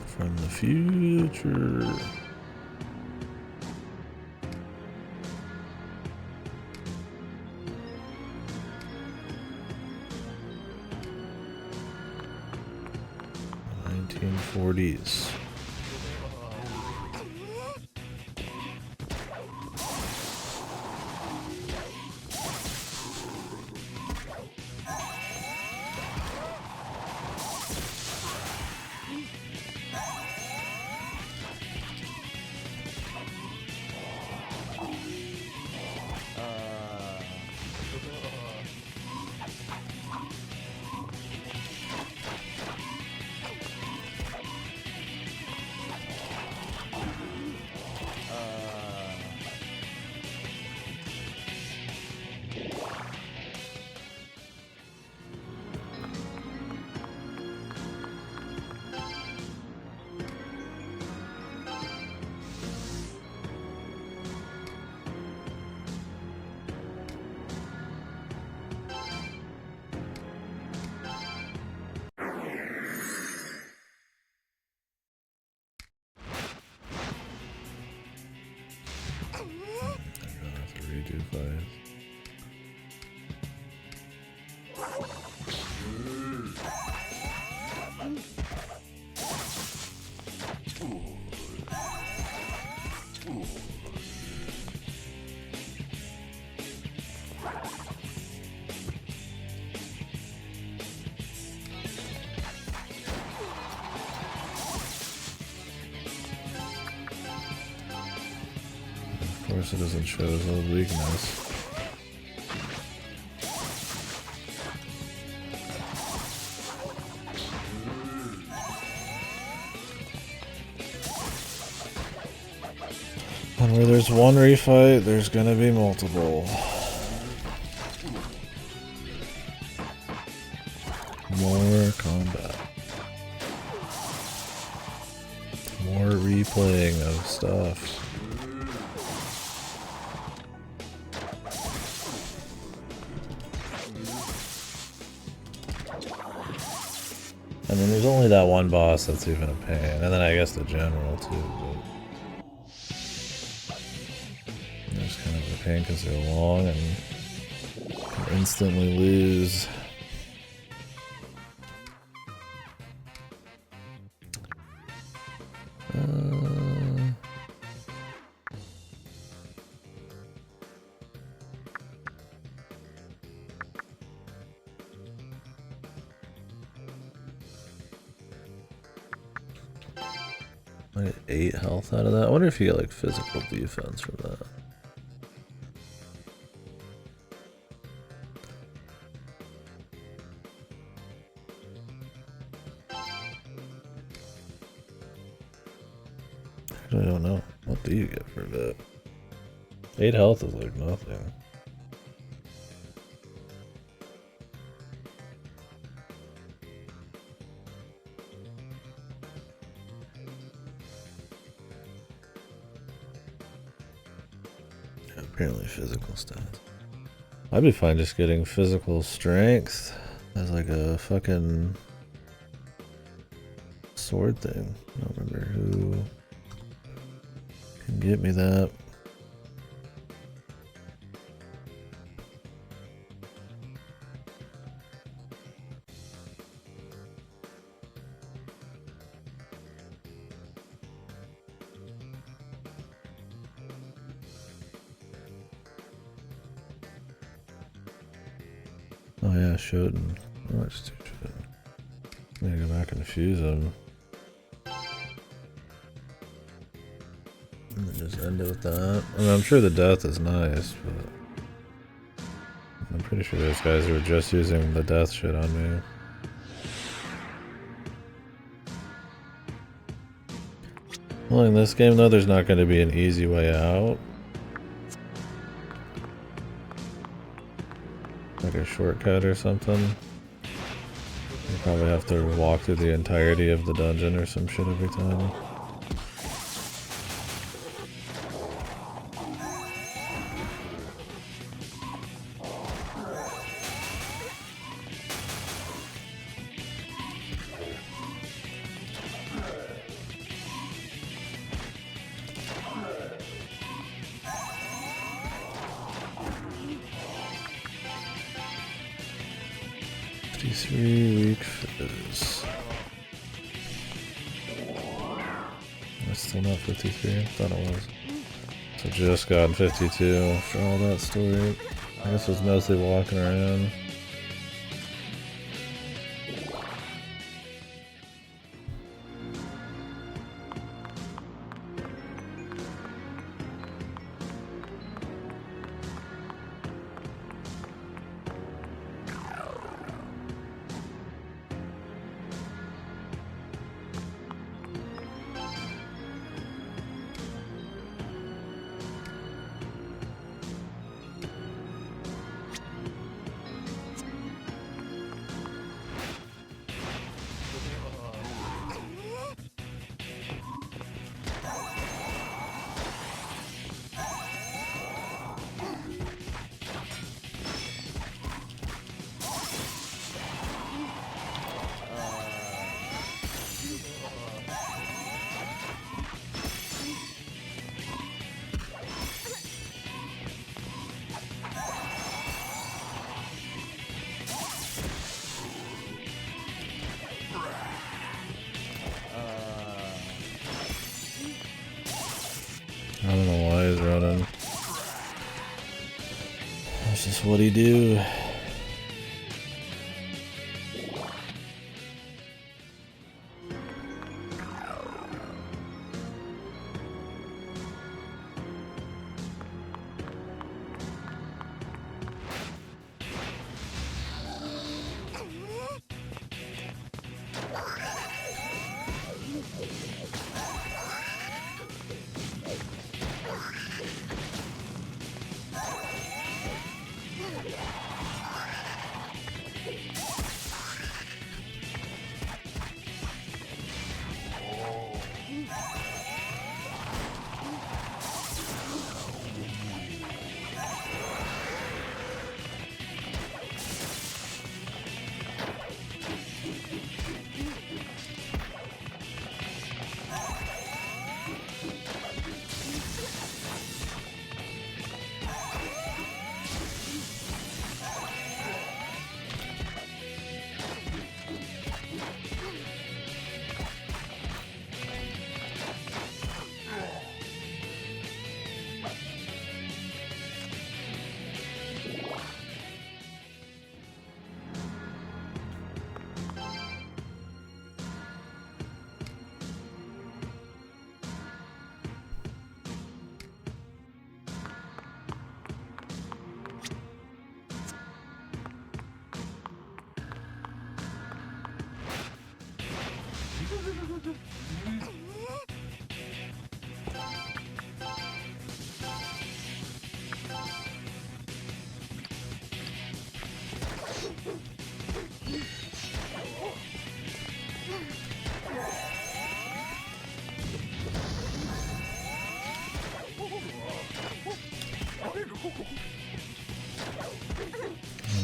From the future. '40s. 32 fights. Of course it doesn't show his old weakness. And where there's one refight, there's gonna be multiple. More combat. More replaying of stuff. I mean, there's only that one boss that's even a pain, and then I guess the general too, but there's kind of a pain because they're long and can instantly lose. I get 8 health out of that. I wonder if you get like physical defense from that. I don't know. What do you get for that? 8 health is like nothing. Apparently physical stats. I'd be fine just getting physical strength as like a fucking sword thing. I don't remember who can get me that. Oh yeah, Shoten. Oh, it's too Shoten. I'm gonna go back and fuse them. And then just end it with that. I mean, I'm sure the death is nice, but I'm pretty sure those guys were just using the death shit on me. Well, in this game though, there's not going to be an easy way out. Like a shortcut or something. You probably have to walk through the entirety of the dungeon or some shit every time. Weak fizz. That's still not 53. I thought it was. So just got 52 after all that story. I guess it was mostly walking around. Soulless, what'd he do?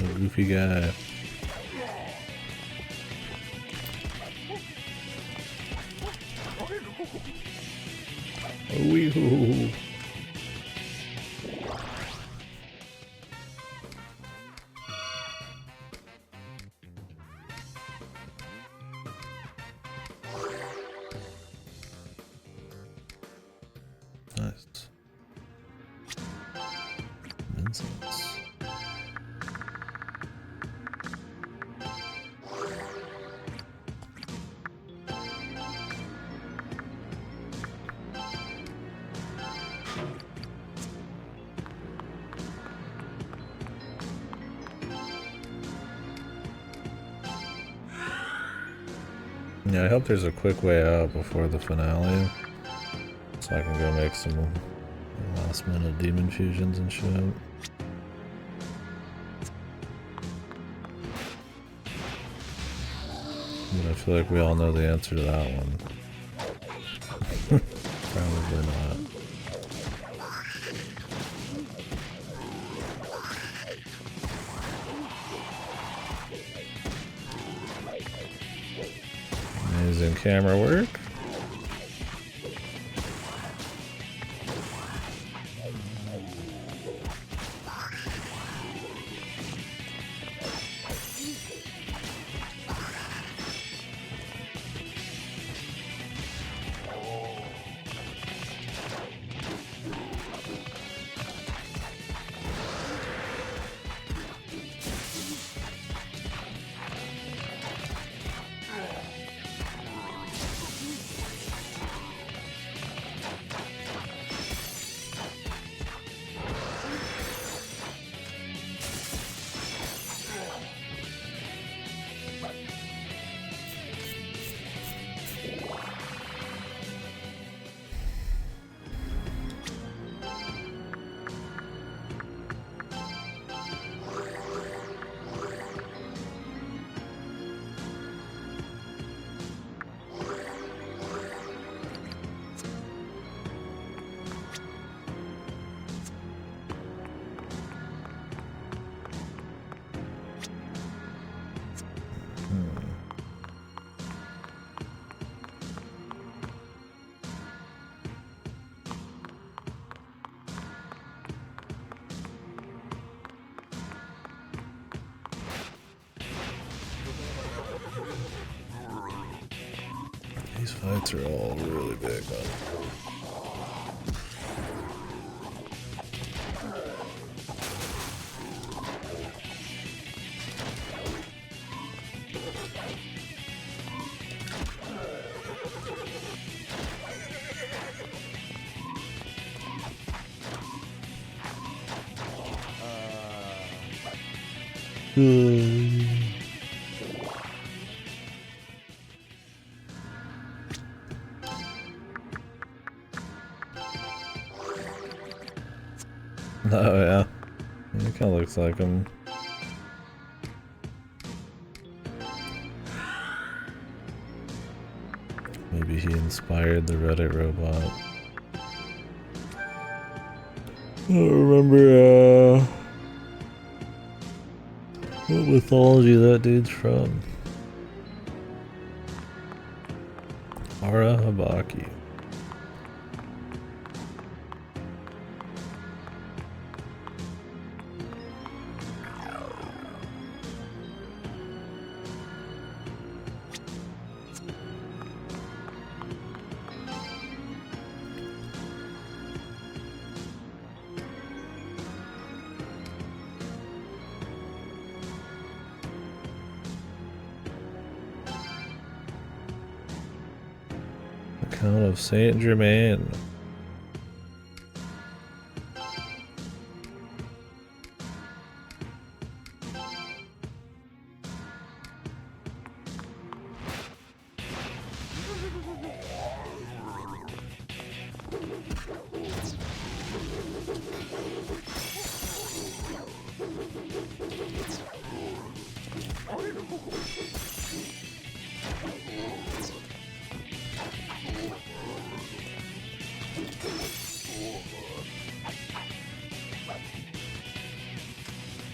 Oh, goofy guy. Oh, wee-hoo. Nice. Incense. Yeah, I hope there's a quick way out before the finale, so I can go make some last minute demon fusions and shit. But I feel like we all know the answer to that one. Probably not. Amazing camera work. These fights are all really big, though. Oh yeah, he kind of looks like him. Maybe he inspired the Reddit robot. I don't remember what mythology that dude's from. Ara Habaki. Account of Saint Germain.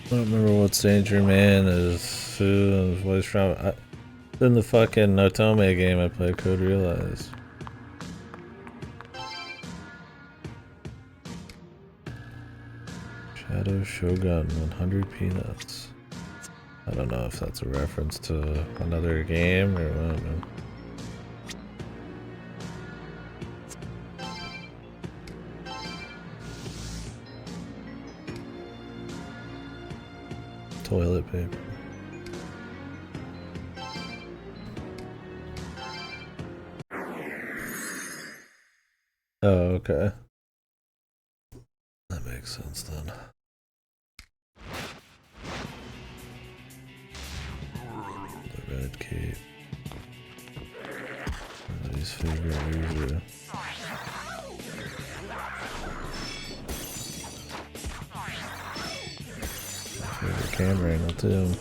I don't remember what Saint Germain is. What is from? In the fucking Otome game I played, Code Realize. Shadow Shogun, 100 peanuts. I don't know if that's a reference to another game or what. Man. Toilet paper. Oh, okay. That makes sense then. The red cape. Everybody's favorite loser. Favorite camera angle too.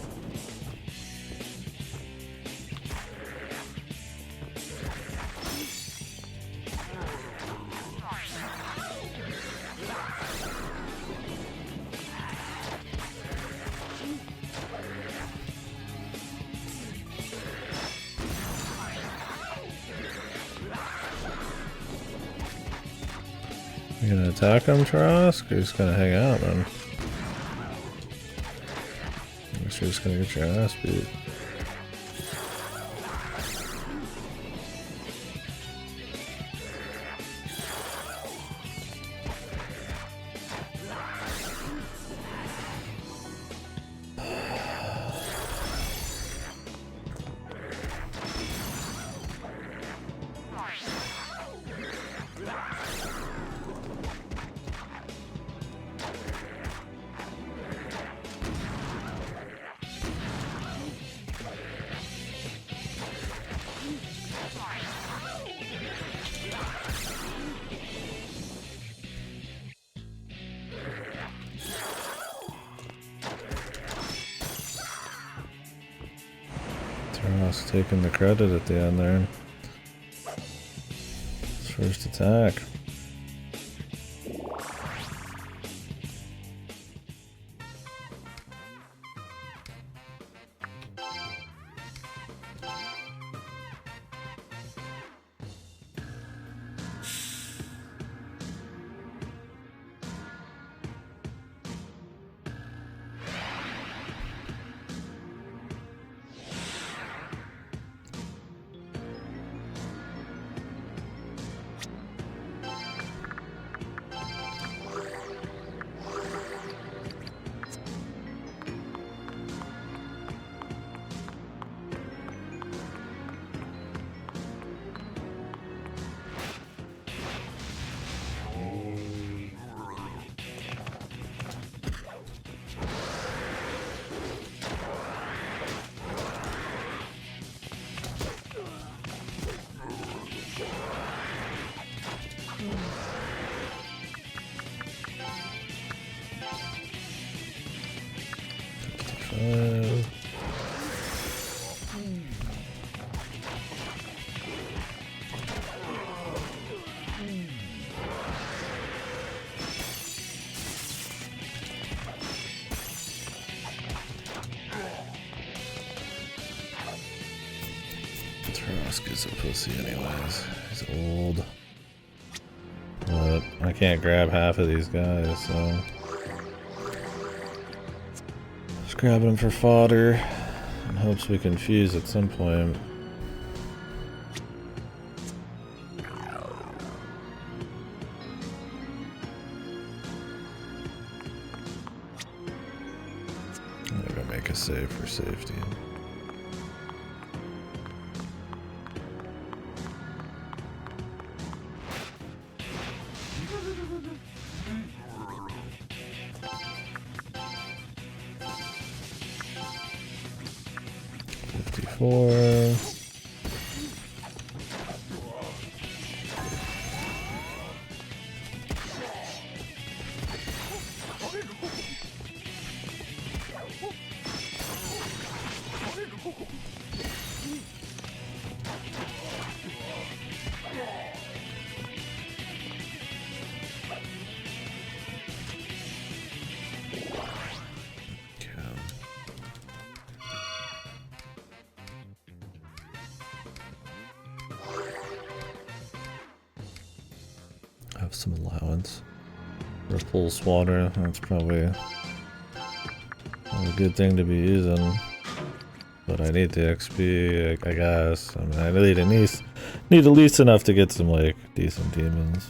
You gonna attack him, Trask, or just gonna hang out, man? I guess you're just gonna get your ass beat. Trask taking the credit at the end there. His first attack. 5. Is a pussy anyways. He's old. But I can't grab half of these guys, so just grabbing them for fodder in hopes we can fuse at some point. I'm gonna make a save for safety. Four. Have some allowance for pulse water. That's probably a good thing to be using, but I need the XP, I guess. I mean, I need at least enough to get some like decent demons.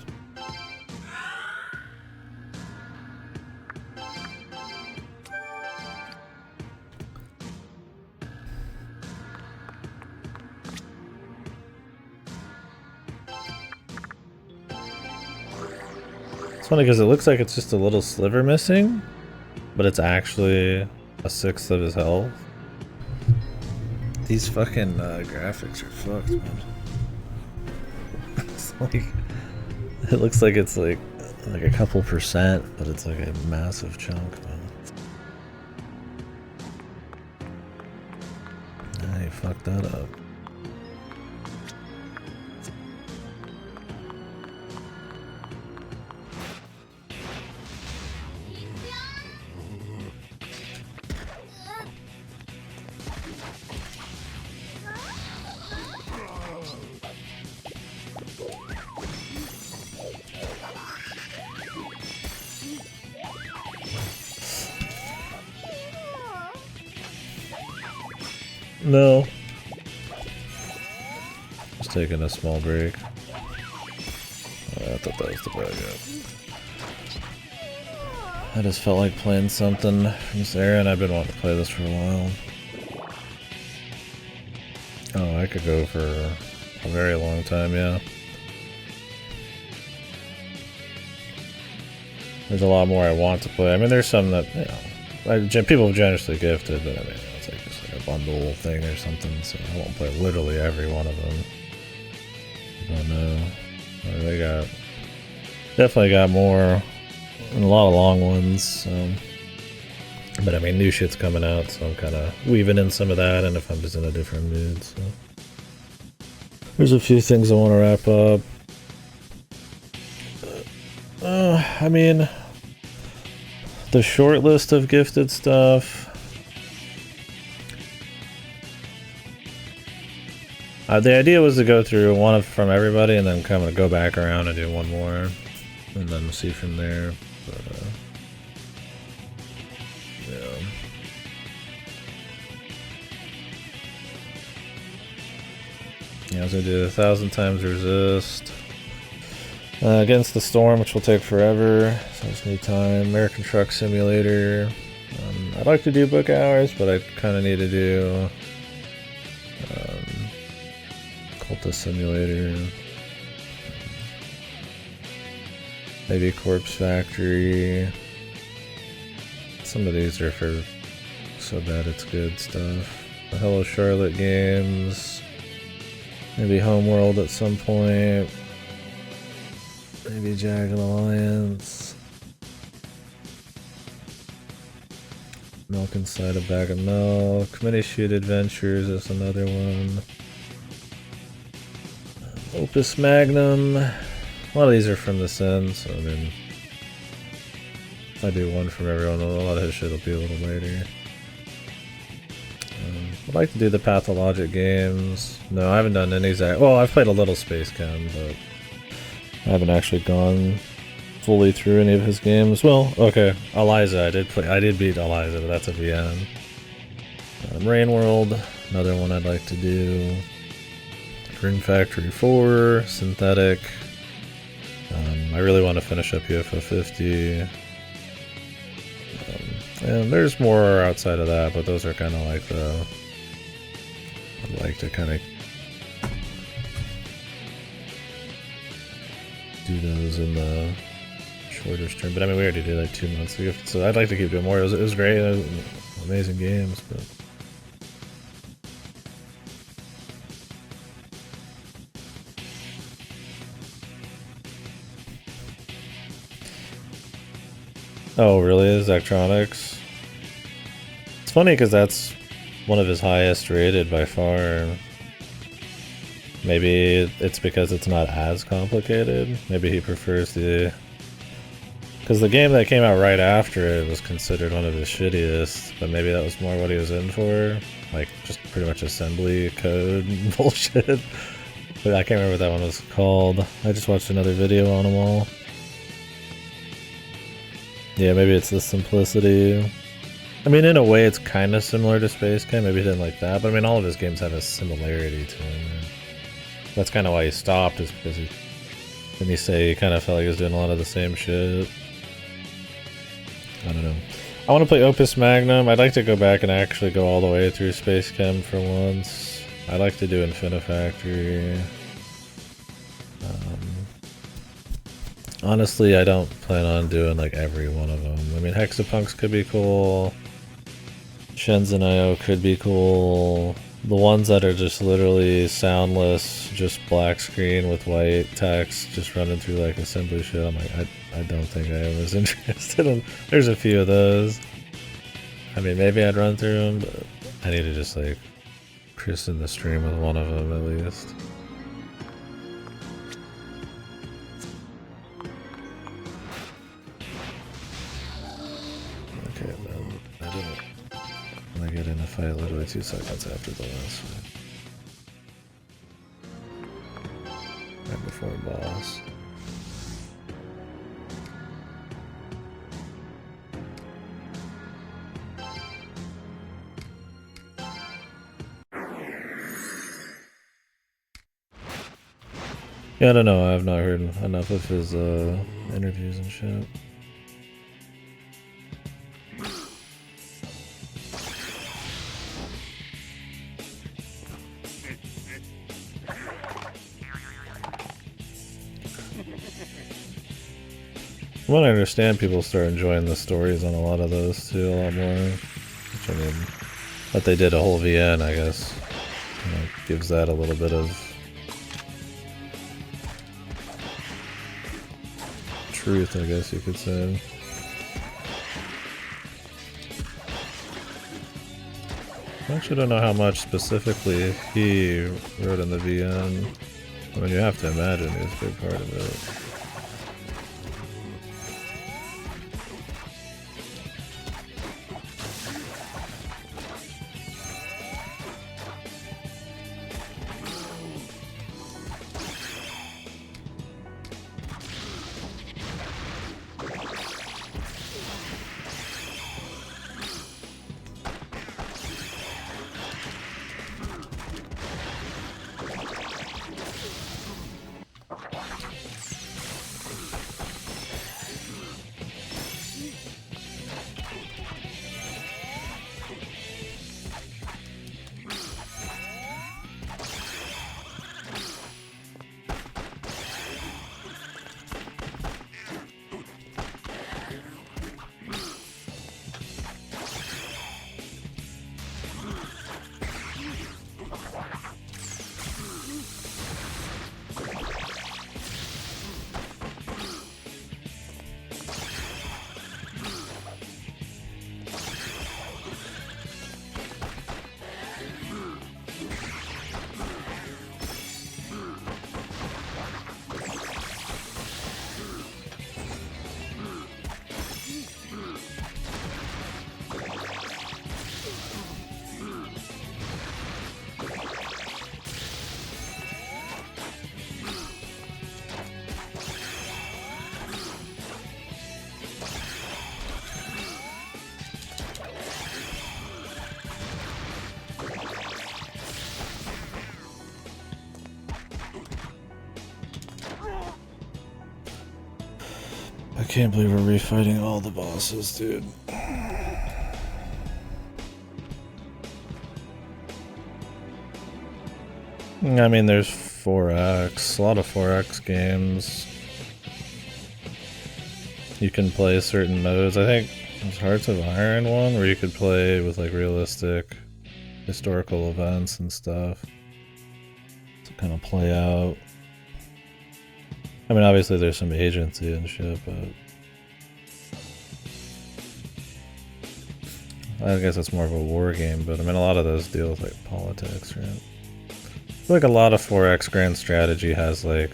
It's funny because it looks like it's just a little sliver missing, but it's actually a 1/6 of his health. These fucking graphics are fucked, man. It's like, it looks like it's like a couple percent, but it's like a massive chunk, man. Nah, you fucked that up. No. Just taking a small break. I thought that was the bad guy. I just felt like playing something from this era, and I've been wanting to play this for a while. Oh, I could go for a very long time, yeah. There's a lot more I want to play. I mean, there's some that, you know, people have generously gifted, but I mean, it's like just like a bundle thing or something, so I won't play literally every one of them. But no, they definitely got more, and a lot of long ones. But I mean, new shit's coming out, so I'm kind of weaving in some of that, and if I'm just in a different mood, so. There's a few things I want to wrap up. I mean, the short list of gifted stuff. The idea was to go through one from everybody and then kind of go back around and do one more, and then see from there. But, yeah. Yeah, I was gonna do 1,000 times resist. Against the Storm, which will take forever, so I just need time. American Truck Simulator. I'd like to do book hours, but I kind of need to do Cultist Simulator. Maybe Corpse Factory. Some of these are for so bad it's good stuff. The Hello Charlotte games. Maybe Homeworld at some point. Maybe Dragon Alliance. Milk inside a bag of milk. Mini Shoot Adventures is another one. Opus Magnum. A lot of these are from this end, so I mean, if I do one from everyone, a lot of his shit will be a little later. I'd like to do the Pathologic games. No, I haven't done any well, I've played a little Space Chem, but I haven't actually gone fully through any of his games. Well, okay, Eliza, I did beat Eliza, but that's a VN. Rain World, another one I'd like to do. Dream Factory 4, Synthetic. I really want to finish up UFO 50. And there's more outside of that, but those are kind of like the... I'd like to kind of do those in the shorter stream. But I mean, we already did like 2 months ago, so I'd like to keep doing more. It was great, amazing games, but... Oh, really? Zachtronics? It's funny because that's one of his highest rated by far. Maybe it's because it's not as complicated. Maybe he prefers the... Because the game that came out right after it was considered one of his shittiest, but maybe that was more what he was in for. Like, just pretty much assembly code bullshit. But I can't remember what that one was called. I just watched another video on them all. Yeah, maybe it's the simplicity. I mean, in a way, it's kind of similar to Space Chem. Maybe he didn't like that, but I mean, all of his games have a similarity to him. That's kind of why he stopped, is because didn't he say he kind of felt like he was doing a lot of the same shit? I don't know. I want to play Opus Magnum. I'd like to go back and actually go all the way through Space Chem for once. I'd like to do Infinifactory. Honestly, I don't plan on doing like every one of them. I mean, Hexapunks could be cool. Shenzhen IO could be cool. The ones that are just literally soundless, just black screen with white text, just running through like assembly shit, I'm like, I don't think I was interested in. There's a few of those. I mean, maybe I'd run through them, but I need to just like christen the stream with one of them at least. Okay, then I didn't. I get in a fight literally 2 seconds after the last fight. Right before boss. Yeah, I don't know, I have not heard enough of his interviews and shit. From what I understand, people start enjoying the stories on a lot of those too, a lot more. Which I mean, that they did a whole VN, I guess, you know, gives that a little bit of truth, I guess you could say. I actually don't know how much specifically he wrote in the VN. I mean, you have to imagine he was a big part of it. can't believe we're refighting all the bosses, dude. I mean, there's 4X, a lot of 4X games. You can play certain modes. I think there's Hearts of Iron one where you could play with like realistic historical events and stuff to kind of play out. I mean, obviously there's some agency and shit, but I guess it's more of a war game. But I mean, a lot of those deal with like politics, right? I feel like a lot of 4X Grand Strategy has like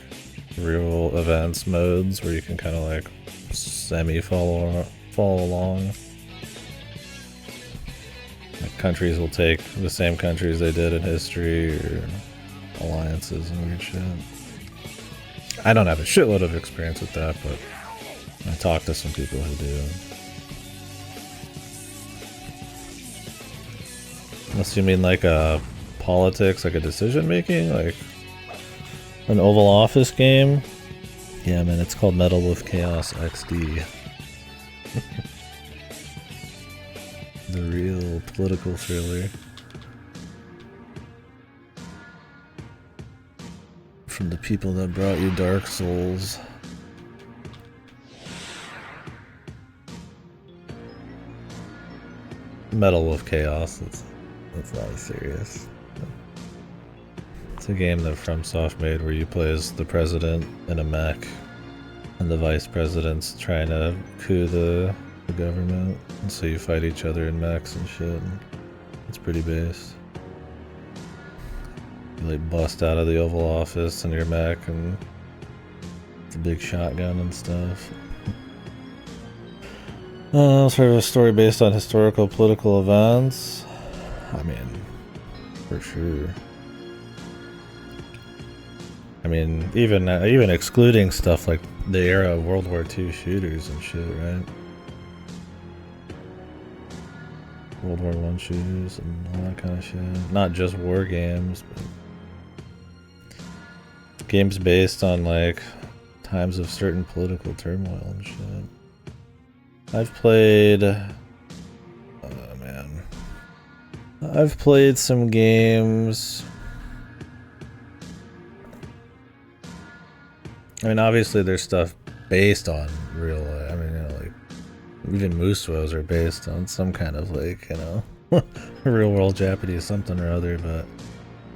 real events modes where you can kind of like follow along. Like countries will take the same countries they did in history, or alliances and weird shit. I don't have a shitload of experience with that, but I talk to some people who do. Unless you mean like a politics, like a decision making, like an Oval Office game. Yeah, man, it's called Metal with Chaos XD. The real political thriller. From the people that brought you Dark Souls. Metal with Chaos, that's not serious. It's a game that FromSoft made where you play as the president in a mech, and the vice president's trying to coup the government, and so you fight each other in mechs and shit. And it's pretty base. You like bust out of the Oval Office in your mech and the big shotgun and stuff. Sort of a story based on historical political events. I mean, for sure. I mean, even excluding stuff like the era of World War II shooters and shit, right? World War I shooters and all that kind of shit. Not just war games, but games based on like times of certain political turmoil and shit. I've played... oh man. I've played some games... I mean, obviously there's stuff based on real, I mean, you know, like, even Musou are based on some kind of, like, you know, real world Japanese something or other, but,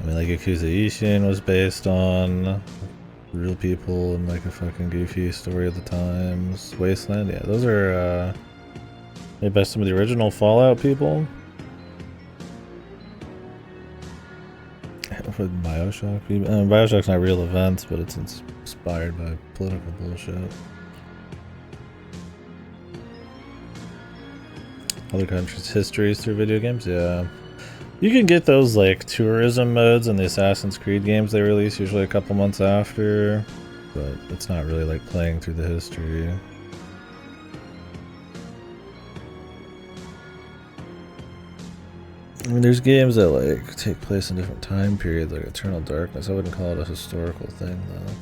I mean, like, Yakuza Ishin was based on real people and, like, a fucking goofy story of the times. Wasteland, yeah, those are, made by some of the original Fallout people. With Bioshock people. Bioshock's not real events, but it's inspired by political bullshit. Other countries' histories through video games, yeah. You can get those like tourism modes in the Assassin's Creed games they release usually a couple months after, but it's not really like playing through the history. I mean, there's games that like take place in different time periods, like Eternal Darkness. I wouldn't call it a historical thing, though.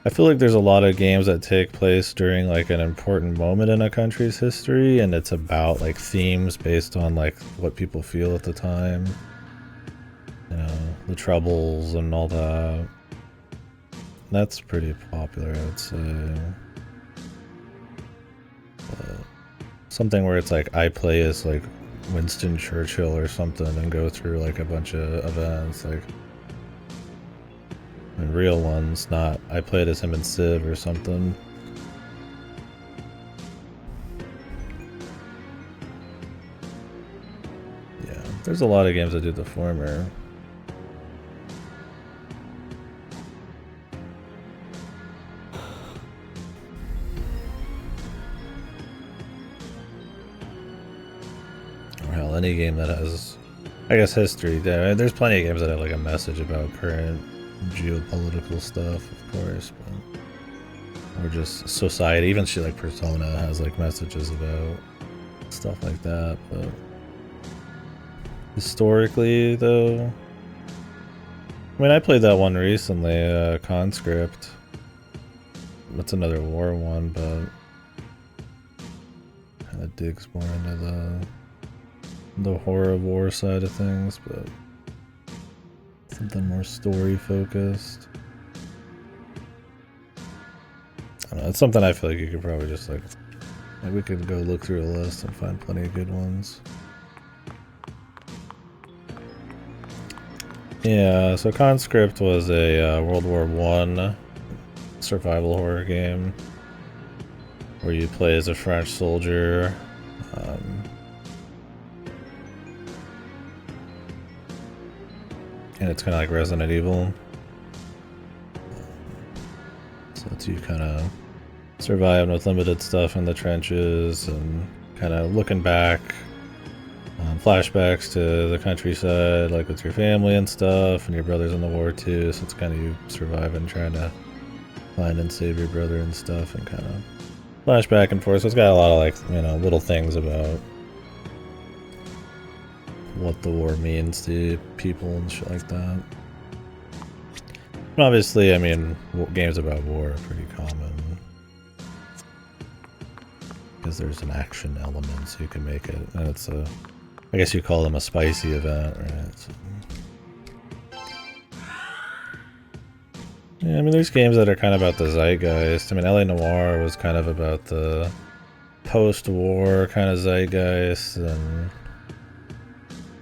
I feel like there's a lot of games that take place during like an important moment in a country's history, and it's about like themes based on like what people feel at the time. You know, the Troubles and all that. That's pretty popular, I would say. Something where it's like I play as like Winston Churchill or something and go through like a bunch of events, like and real ones, not I played as him in Civ or something. Yeah, there's a lot of games that do the former. Any game that has, I guess, history. There's plenty of games that have like a message about current geopolitical stuff, of course, but, or just society. Even shit like Persona has like messages about stuff like that. But historically, though, I mean, I played that one recently, Conscript. That's another war one, but kind of digs more into the horror of war side of things, but something more story focused. I don't know, it's something I feel like you could probably just like we could go look through a list and find plenty of good ones. Yeah, so Conscript was a World War I survival horror game where you play as a French soldier. And it's kind of like Resident Evil. So it's you kind of surviving with limited stuff in the trenches and kind of looking back, flashbacks to the countryside, like with your family and stuff, and your brother's in the war too, so it's kind of you surviving, trying to find and save your brother and stuff, and kind of flash back and forth. So it's got a lot of like, you know, little things about what the war means to people and shit like that. And obviously, I mean, games about war are pretty common because there's an action element, so you can make it, and it's a, I guess you call them a spicy event, right? So, yeah, I mean, there's games that are kind of about the zeitgeist. I mean, LA Noire was kind of about the post-war kind of zeitgeist, and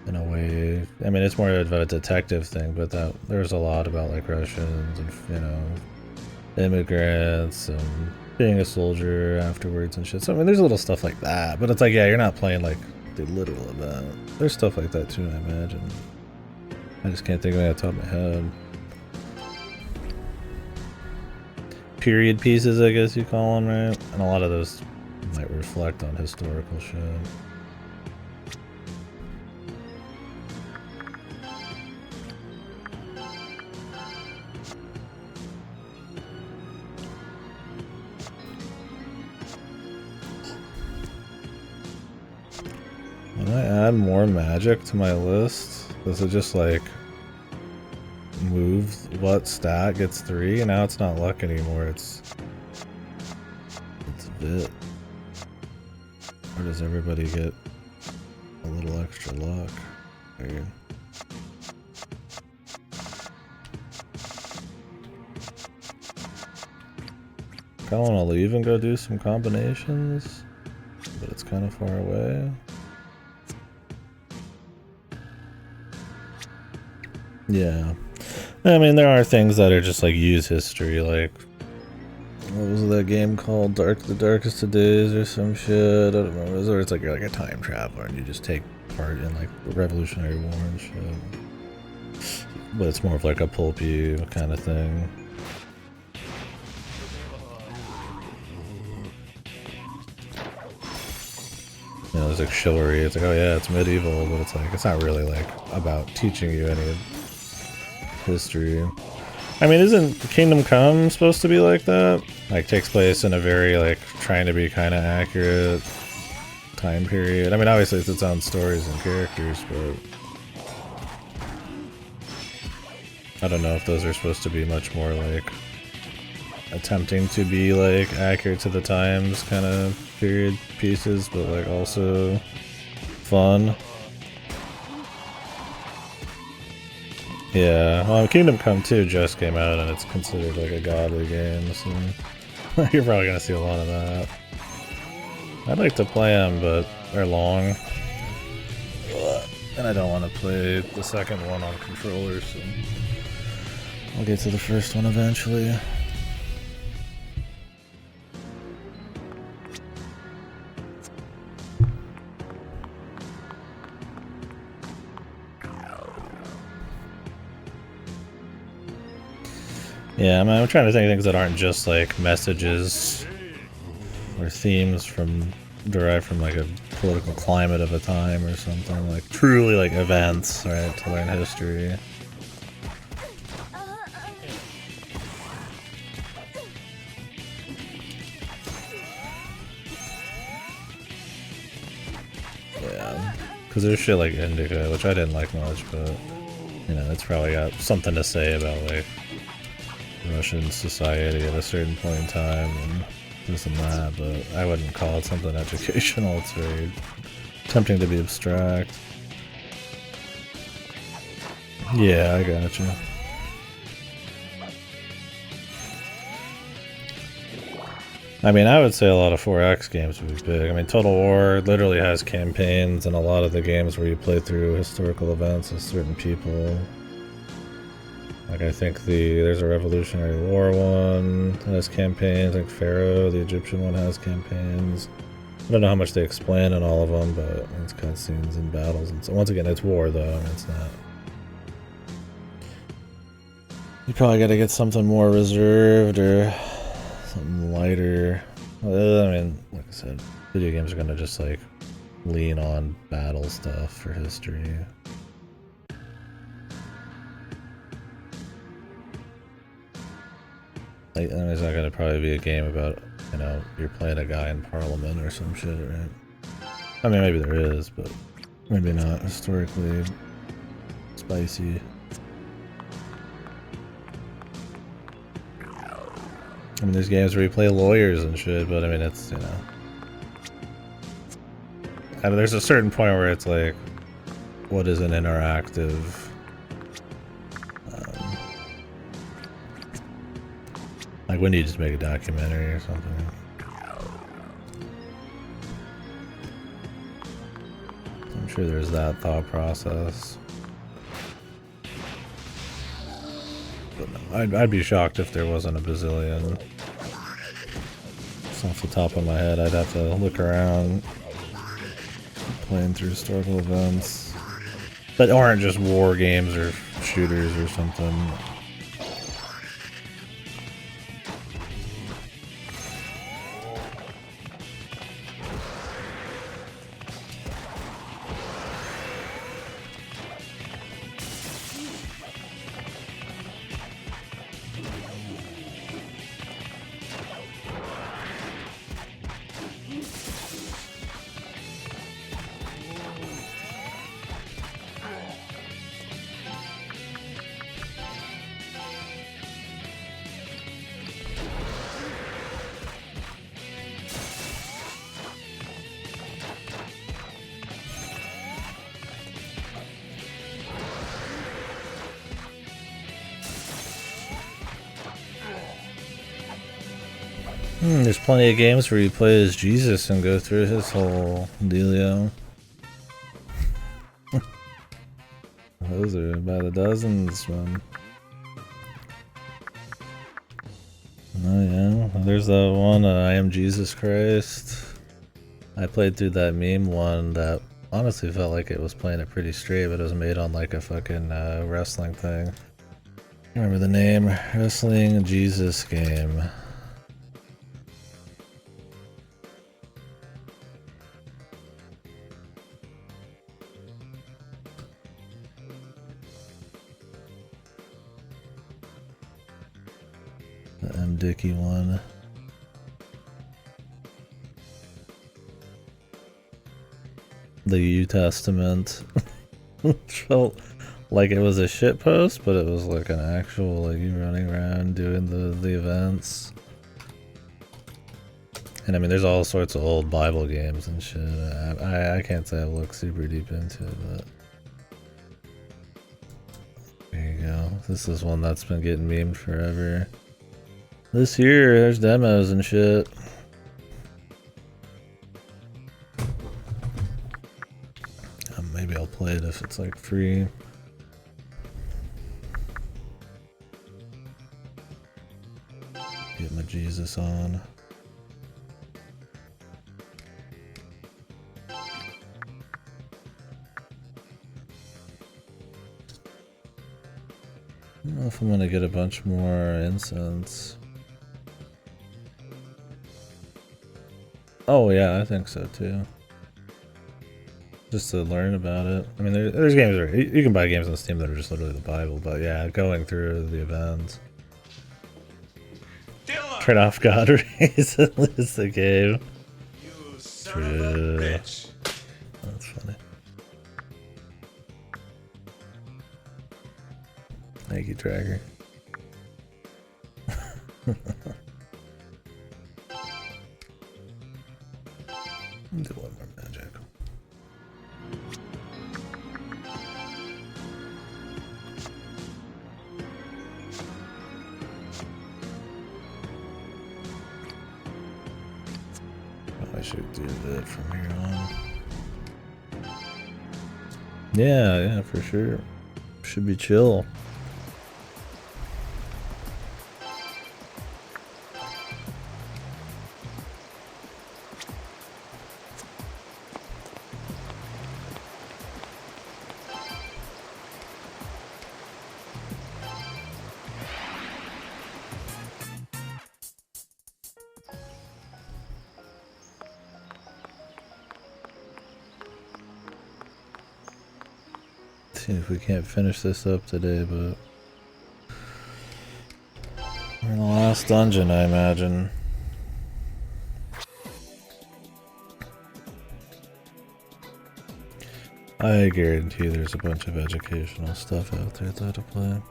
in a way, I mean, it's more of a detective thing, but there's a lot about like Russians and, you know, immigrants and being a soldier afterwards and shit. So I mean, there's a little stuff like that, but it's like, yeah, you're not playing like the literal event. There's stuff like that too, I imagine. I just can't think of it off the top of my head. Period pieces, I guess you call them, right? And a lot of those might reflect on historical shit. When I add more magic to my list, does it just like move what stat gets 3? And now it's not luck anymore, it's bit. Or does everybody get a little extra luck? Weird. I kinda wanna leave and go do some combinations, but it's kinda far away. Yeah. I mean, there are things that are just like use history, like what was that game called? The Darkest of Days or some shit? I don't remember. Or it's like you're like a time traveler and you just take part in like the Revolutionary War and shit. But it's more of like a pulpy kind of thing. You know, there's like chivalry. It's like, oh yeah, it's medieval, but it's like, it's not really like about teaching you any history. I mean, isn't Kingdom Come supposed to be like that? Like, takes place in a very, like, trying to be kind of accurate time period. I mean, obviously it's its own stories and characters, but I don't know if those are supposed to be much more, like, attempting to be, like, accurate to the times kind of period pieces, but, like, also fun. Yeah, well, Kingdom Come 2 just came out and it's considered like a godly game, so you're probably gonna see a lot of that. I'd like to play them, but they're long. And I don't want to play the second one on controller, so I'll get to the first one eventually. Yeah, I mean, I'm trying to think of things that aren't just like messages or themes derived from like a political climate of a time or something, like truly like events, right, to learn history. Yeah, because there's shit like Indica, which I didn't like much, but You know, it's probably got something to say about like Russian society at a certain point in time and this and that, but I wouldn't call it something educational. It's very tempting to be abstract. Yeah, I gotcha. I mean, I would say a lot of 4X games would be big. I mean, Total War literally has campaigns, and a lot of the games where you play through historical events with certain people. Like, I think there's a Revolutionary War one that has campaigns. I think Pharaoh, the Egyptian one, has campaigns. I don't know how much they explain in all of them, but it's cutscenes and battles. And so, once again, it's war, though. I mean, it's not. You probably got to get something more reserved or something lighter. I mean, like I said, video games are going to just, like, lean on battle stuff for history. Like, I mean, it's not going to probably be a game about, you know, you're playing a guy in Parliament or some shit, right? I mean, maybe there is, but maybe not historically spicy. I mean, there's games where you play lawyers and shit, but I mean, it's, you know. I mean, there's a certain point where it's like, what is an interactive... like, when do you just make a documentary or something? I'm sure there's that thought process. But no, I'd be shocked if there wasn't a bazillion. Just off the top of my head, I'd have to look around, playing through historical events that aren't just war games or shooters or something. There's plenty of games where you play as Jesus and go through his whole dealio. Those are by the dozens, man. Oh yeah, there's that one, I Am Jesus Christ. I played through that meme one that honestly felt like it was playing it pretty straight, but it was made on like a fucking wrestling thing. I remember the name, Wrestling Jesus Game. The M. Dickey one. The U Testament. Felt like it was a shit post, but it was like an actual, like, you running around doing the events. And I mean, there's all sorts of old Bible games and shit. I can't say I've looked super deep into it, but there you go. This is one that's been getting memed forever. This year, there's demos and shit. Maybe I'll play it if it's like free. Get my Jesus on. I don't know if I'm gonna get a bunch more incense. Oh yeah, I think so too. Just to learn about it. I mean, there's games where you can buy games on Steam that are just literally the Bible, but yeah, going through the events. Turn off God rays and lose the game. You son of a bitch. That's funny. Thank you, Tracker. Do one more magic. I should do that from here on. Yeah, for sure. Should be chill. See if we can't finish this up today, but we're in the last dungeon, I imagine. I guarantee there's a bunch of educational stuff out there to play.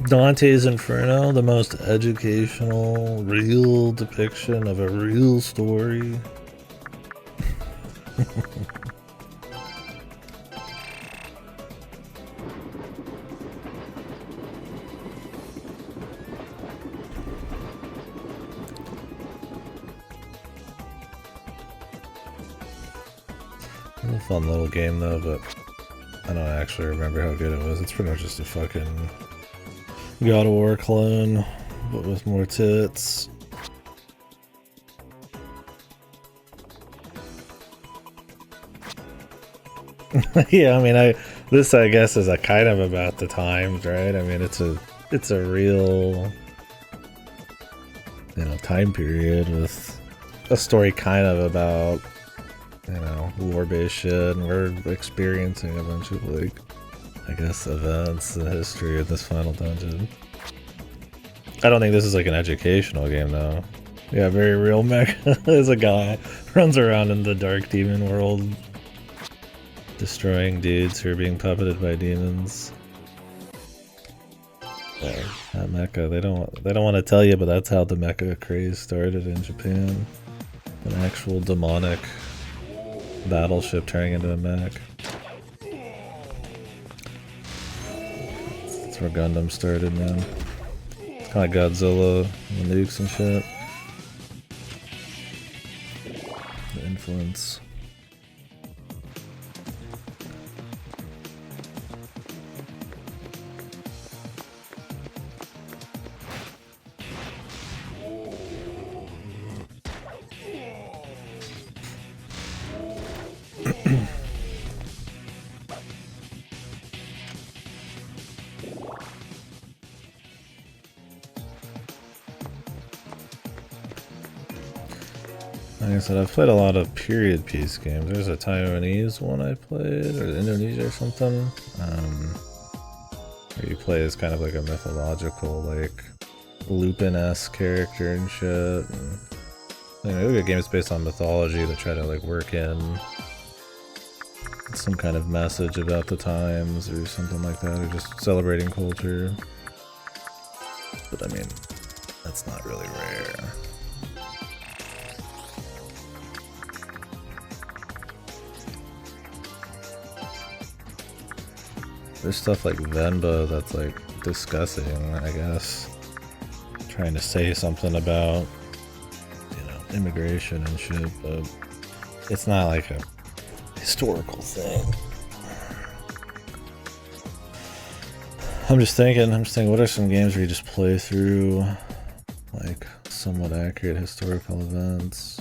Dante's Inferno, the most educational, real depiction of a real story. A fun little game though, but I don't actually remember how good it was. It's pretty much just a fucking God of War clone, but with more tits. Yeah, I mean, this I guess is a kind of about the times, right? I mean, it's a real, you know, time period with a story kind of about, you know, war-based shit, and we're experiencing a bunch of, like, I guess, events in the history of this final dungeon. I don't think this is like an educational game, though. Yeah, very real mecha. There's a guy runs around in the dark demon world, destroying dudes who are being puppeted by demons. Yeah, that mecha, they don't want to tell you, but that's how the mecha craze started in Japan. An actual demonic battleship turning into a mech. That's where Gundam started, man. It's kind of Godzilla, and nukes and shit. The influence. Like I said, I've played a lot of period piece games. There's a Taiwanese one I played, or Indonesia or something, where you play as kind of like a mythological, like, Lupin-esque character and shit. And, you know, look at games based on mythology that try to, like, work in some kind of message about the times or something like that, or just celebrating culture. But I mean, that's not really rare. There's stuff like Venba that's like discussing, I guess, trying to say something about, you know, immigration and shit, but it's not like a historical thing. I'm just thinking, what are some games where you just play through, like, somewhat accurate historical events?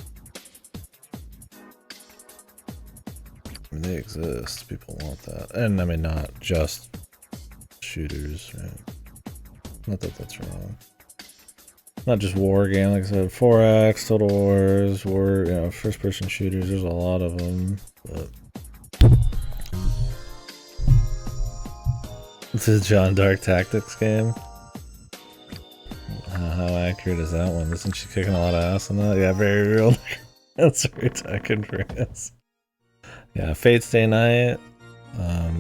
I mean, they exist. People want that. And, I mean, not just shooters, right? Not that that's wrong. Not just war game, like I said, 4X, Total Wars, war, you know, first-person shooters, there's a lot of them, but... This is John Dark Tactics game. How accurate is that one? Isn't she kicking a lot of ass in that? Yeah, very real. That's very Tekken France. Yeah, Fate Stay Night.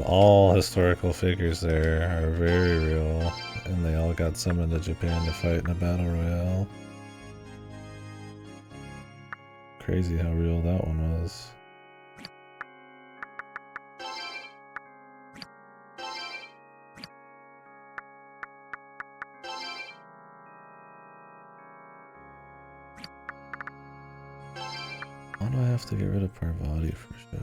All historical figures there are very real, and they all got summoned to Japan to fight in a battle royale. Crazy how real that one was. Why do I have to get rid of Parvati for shit?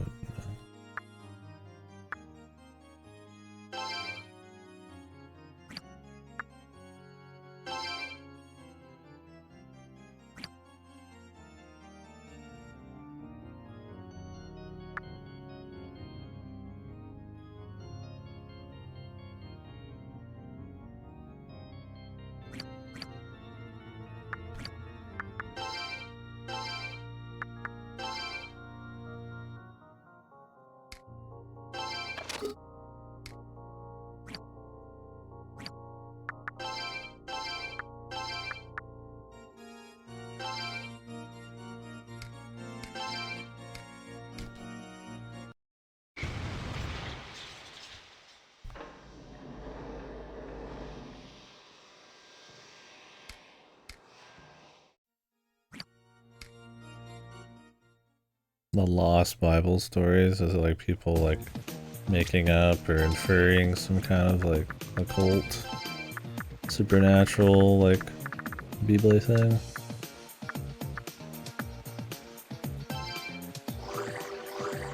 The lost Bible stories, is it like people like making up or inferring some kind of like occult, supernatural like Bible thing?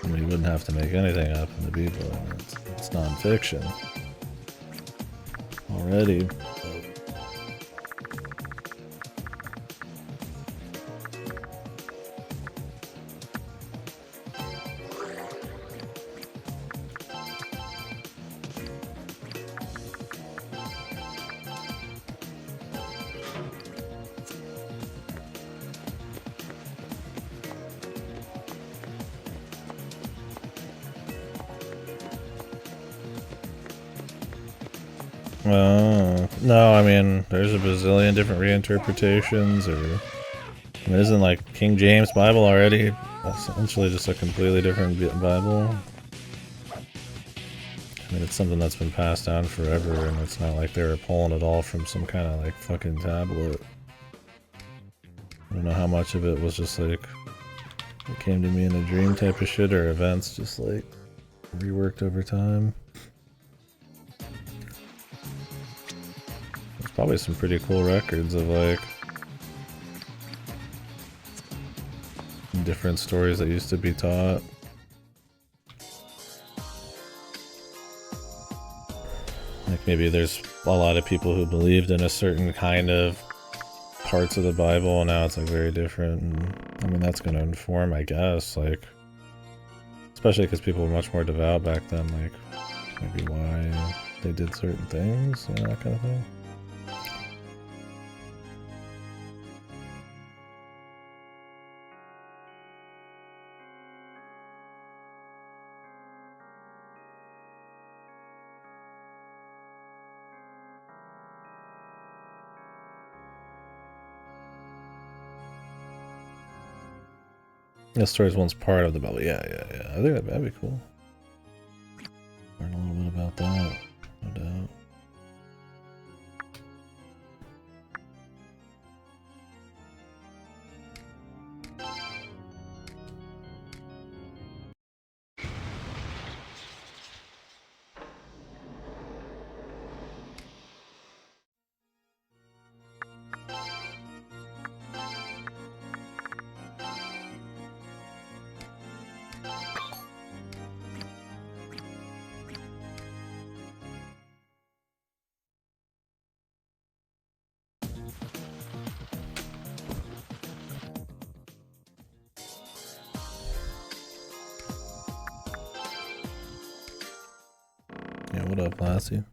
I mean, you wouldn't have to make anything up in the Bible. I mean, it's non-fiction already. No, I mean, there's a bazillion different reinterpretations, or I mean, isn't like King James Bible already essentially just a completely different Bible? I mean, it's something that's been passed down forever, and it's not like they were pulling it all from some kind of like fucking tablet. I don't know how much of it was just like it came to me in a dream type of shit, or events just like reworked over time. There's probably some pretty cool records of like different stories that used to be taught. Like maybe there's a lot of people who believed in a certain kind of parts of the Bible, and now it's like very different. And I mean, that's going to inform, I guess, like, especially because people were much more devout back then, like maybe why they did certain things, you know, that kind of thing. The story's once part of the Bible. Yeah. I think that'd be cool. Learn a little bit about that, no doubt. Yeah, what up, Lassie?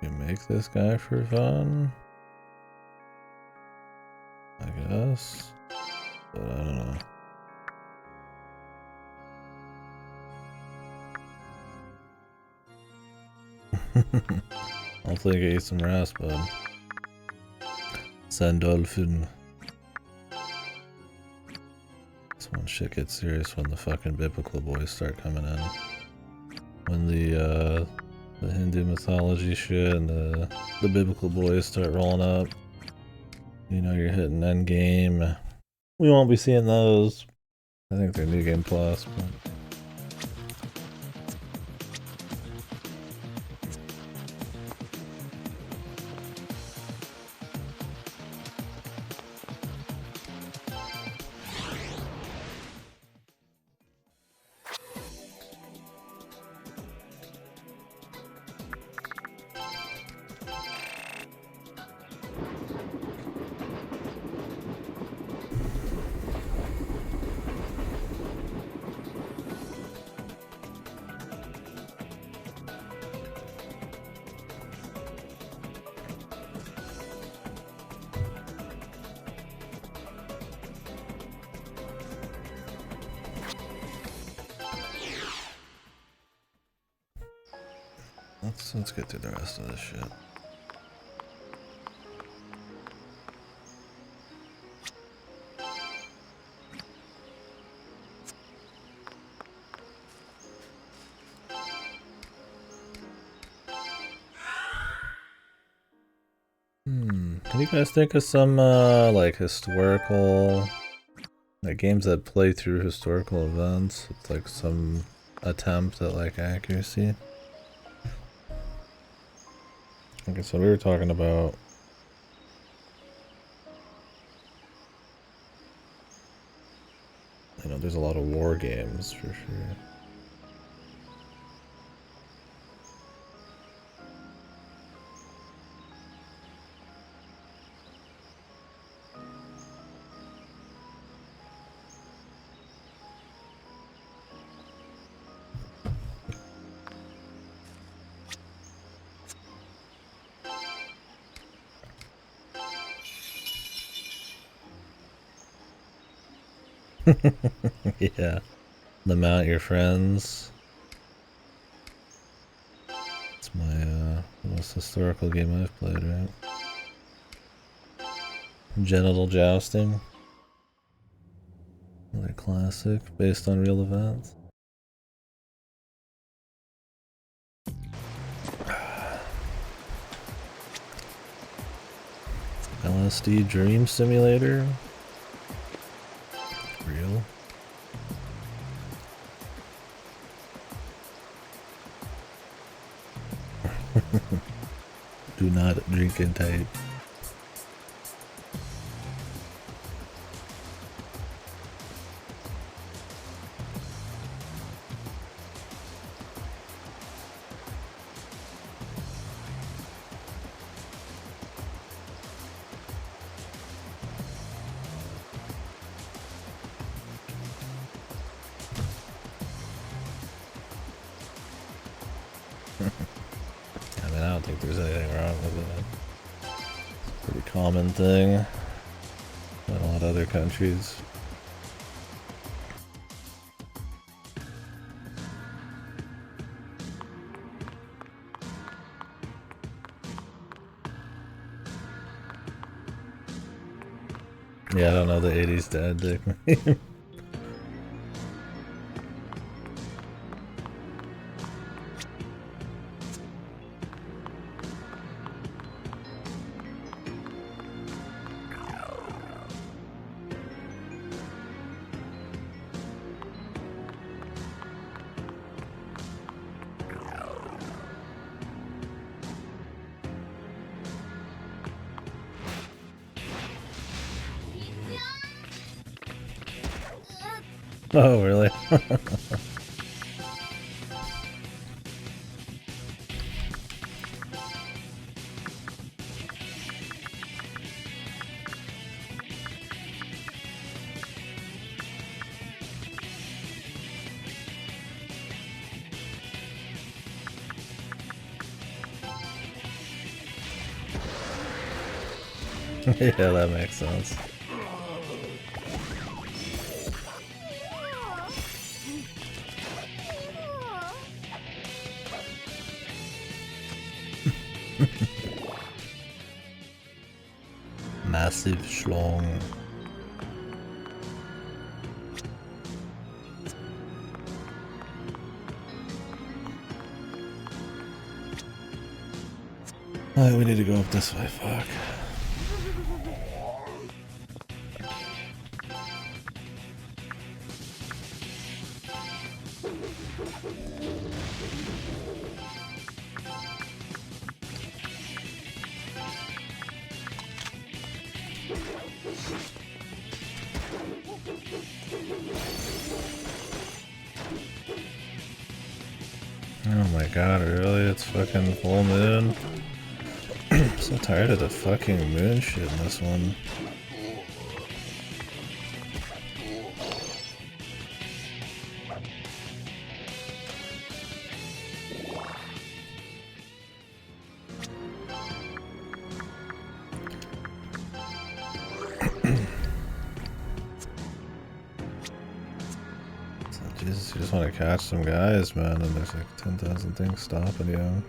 We can make this guy for fun, I guess, but I don't know. Hopefully get you some rest, bud. Sandolphin. This one shit gets serious when the fucking biblical boys start coming in. When the Hindu mythology shit and the biblical boys start rolling up. You know you're hitting endgame. We won't be seeing those. I think they're New Game Plus, but... Let's get through the rest of this shit. Can you guys think of some like historical, like games that play through historical events? It's like some attempt at like accuracy. Okay, so we were talking about there's a lot of war games for sure. Yeah, the Mount Your Friends. It's my most historical game I've played, right? Genital Jousting. Another classic based on real events. LSD Dream Simulator. Real. Do not drink and type. I don't think there's anything wrong with it. It's a pretty common thing in a lot of other countries. Yeah, I don't know the 80s dad dick meme. Oh, really? Yeah, that makes sense. Massive schlong. Alright, we need to go up this way, fuck. Oh my god, really? It's fucking full moon? I'm so tired of the fucking moon shit in this one. Jesus, you just want to catch some guys, man, and there's like 10,000 things stopping you.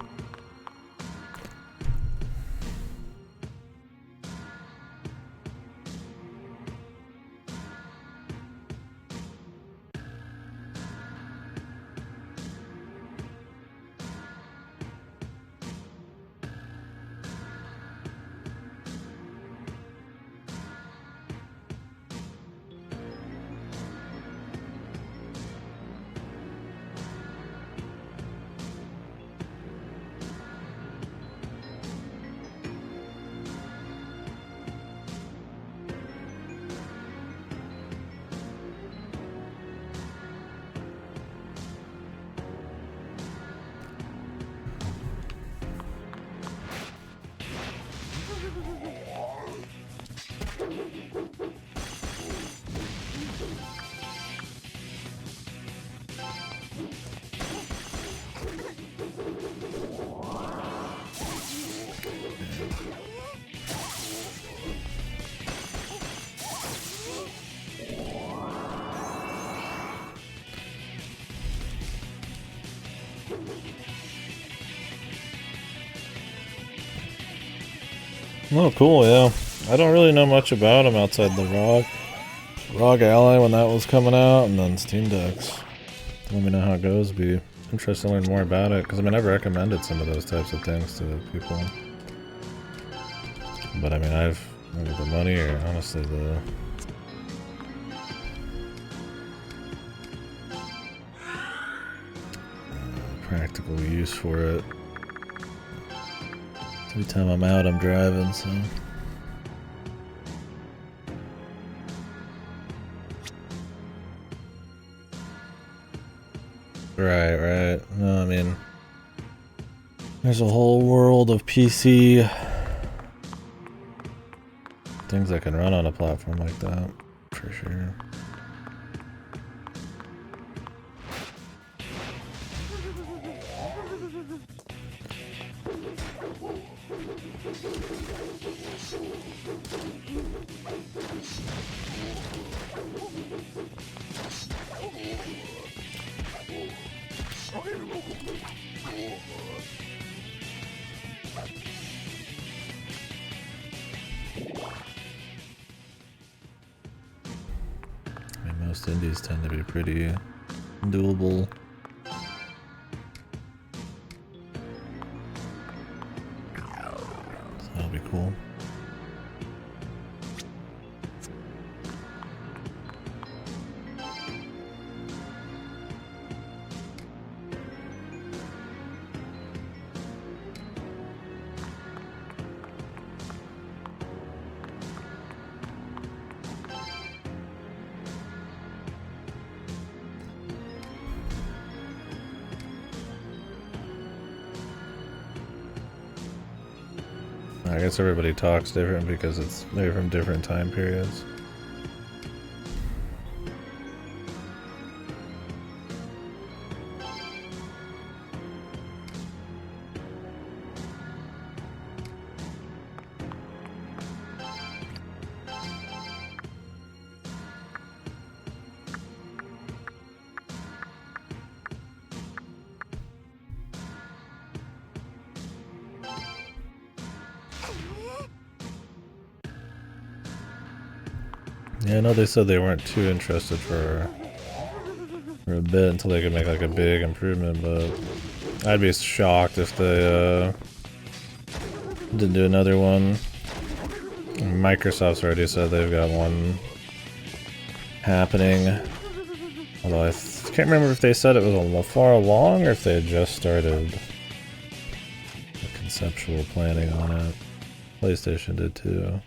Oh, cool, yeah. I don't really know much about him outside the ROG Ally when that was coming out, and then Steam Decks. Let me know how it goes. Be interested to learn more about it, because I mean, I've recommended some of those types of things to people. But I mean, maybe the money, or honestly the... practical use for it. Every time I'm out, I'm driving, so... Right. No, I mean... there's a whole world of PC... things that can run on a platform like that, for sure. I mean, most indies tend to be pretty doable. So that'll be cool. I guess everybody talks different because they're from different time periods. Yeah, I know they said they weren't too interested for a bit until they could make like a big improvement, but I'd be shocked if they didn't do another one. Microsoft's already said they've got one happening. Although I can't remember if they said it was far along or if they had just started the conceptual planning on it. PlayStation did too.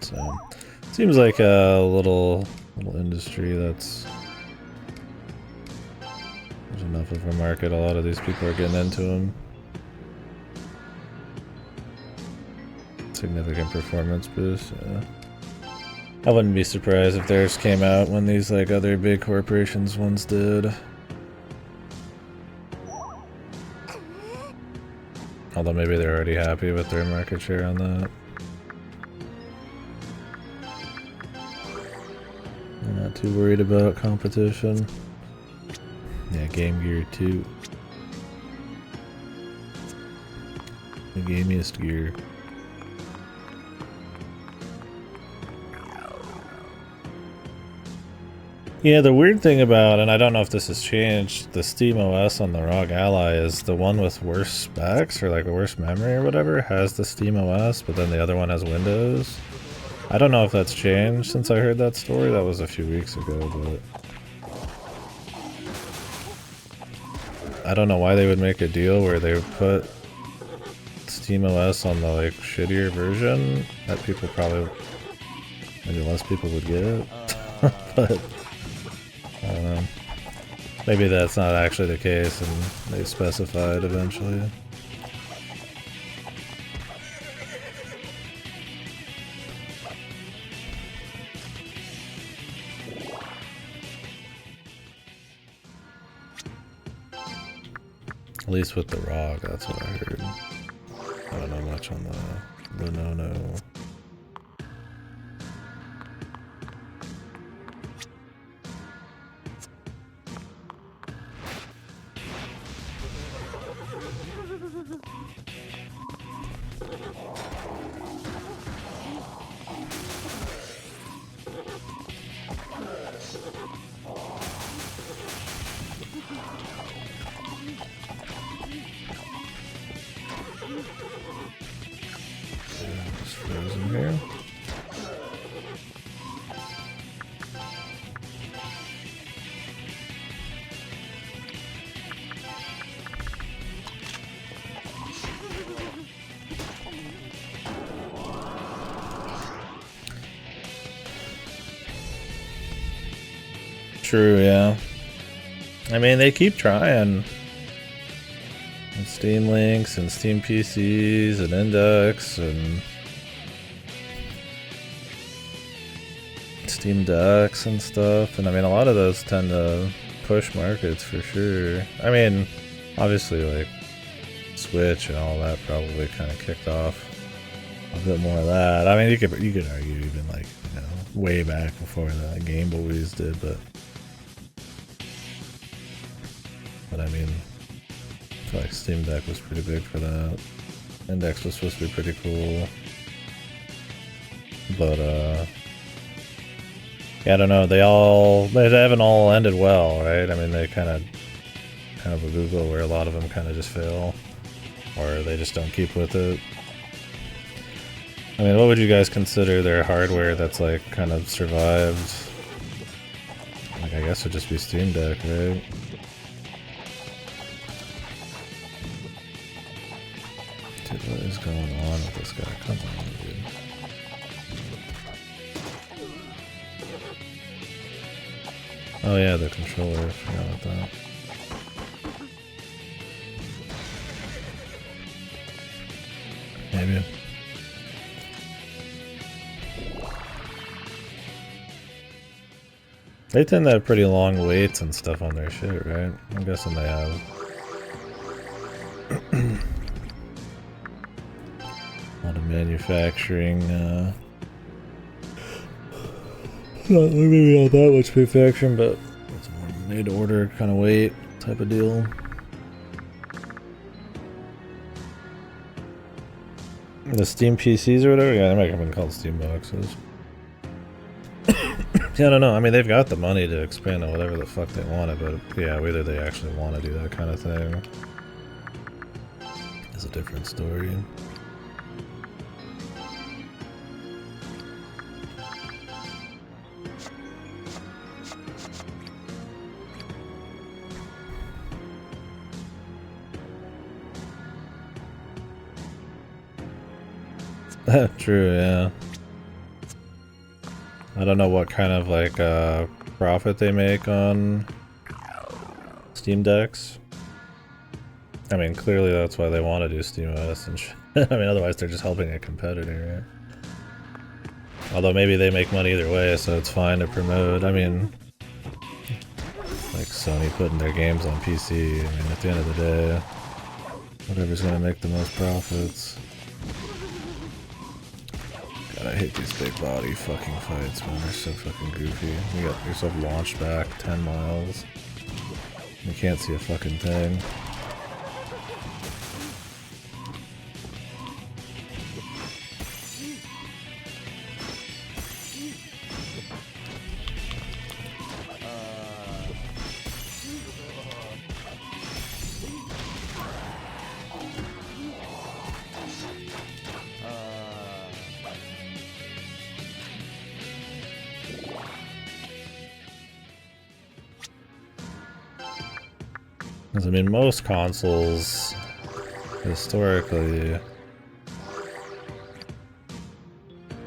So, seems like a little industry that's... There's enough of a market, a lot of these people are getting into them. Significant performance boost, yeah. I wouldn't be surprised if theirs came out when these like other big corporations ones did. Although maybe they're already happy with their market share on that. They're not too worried about competition. Yeah, Game Gear 2. The gamiest gear. Yeah, the weird thing about, and I don't know if this has changed, the Steam OS on the ROG Ally is the one with worse specs or like worse memory or whatever has the Steam OS, but then the other one has Windows. I don't know if that's changed since I heard that story. That was a few weeks ago, but I don't know why they would make a deal where they would put Steam OS on the like shittier version that people probably, maybe less people would get, but I don't know. Maybe that's not actually the case and they specified eventually. At least with the ROG, that's what I heard. I don't know much on the Lenono. True, yeah. I mean, they keep trying. And Steam Links and Steam PCs and Index and Steam Decks and stuff. And I mean, a lot of those tend to push markets for sure. I mean, obviously, like Switch and all that probably kind of kicked off a bit more of that. I mean, you could argue even like, you know, way back before the Game Boys did, but I mean, I feel like Steam Deck was pretty big for that. Index was supposed to be pretty cool. But, yeah, I don't know, they haven't all ended well, right? I mean, they kind of a Google where a lot of them kind of just fail. Or they just don't keep with it. I mean, what would you guys consider their hardware that's like kind of survived? Like, I guess it'd just be Steam Deck, right? Dude, what is going on with this guy? Come on, dude. Oh yeah, the controller. I forgot about that. Maybe. They tend to have pretty long waits and stuff on their shit, right? I'm guessing they have. A lot of manufacturing, maybe not that much manufacturing, but it's more made to order kind of weight type of deal. The Steam PCs or whatever? Yeah, they might have been called Steam boxes. Yeah, I don't know. I mean, they've got the money to expand on whatever the fuck they wanted, but yeah, whether they actually want to do that kind of thing is a different story. True, yeah. I don't know what kind of like profit they make on Steam Decks. I mean, clearly that's why they want to do SteamOS and shit. I mean, otherwise they're just helping a competitor, right? Although maybe they make money either way, so it's fine to promote. I mean, like Sony putting their games on PC. I mean, at the end of the day, whatever's gonna make the most profits. God, I hate these big body fucking fights, man. They're so fucking goofy. You got yourself launched back 10 miles. You can't see a fucking thing. I mean, most consoles historically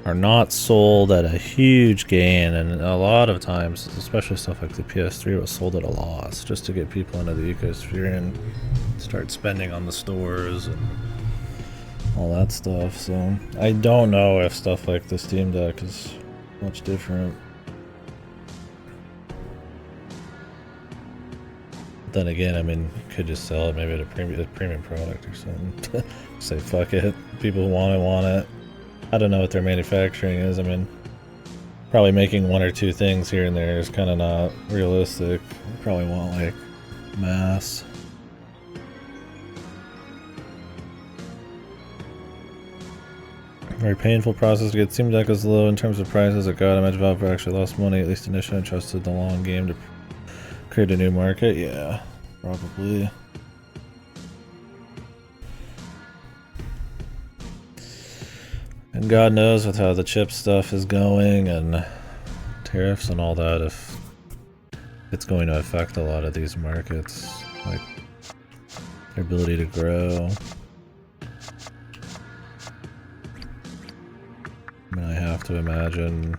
are not sold at a huge gain, and a lot of times, especially stuff like the PS3, was sold at a loss just to get people into the ecosphere and start spending on the stores and all that stuff. So I don't know if stuff like the Steam Deck is much different. Then again, I mean, you could just sell it maybe at a premium product or something. Say, fuck it, people who want it. I don't know what their manufacturing is. I mean, probably making one or two things here and there is kind of not realistic. You probably want, like, mass. Very painful process to get Steam Deck as low in terms of prices. God, I imagine Valve actually lost money, at least initially, and trusted the long game to create a new market. Yeah, probably. And God knows with how the chip stuff is going and tariffs and all that, if it's going to affect a lot of these markets, like their ability to grow. I mean, I have to imagine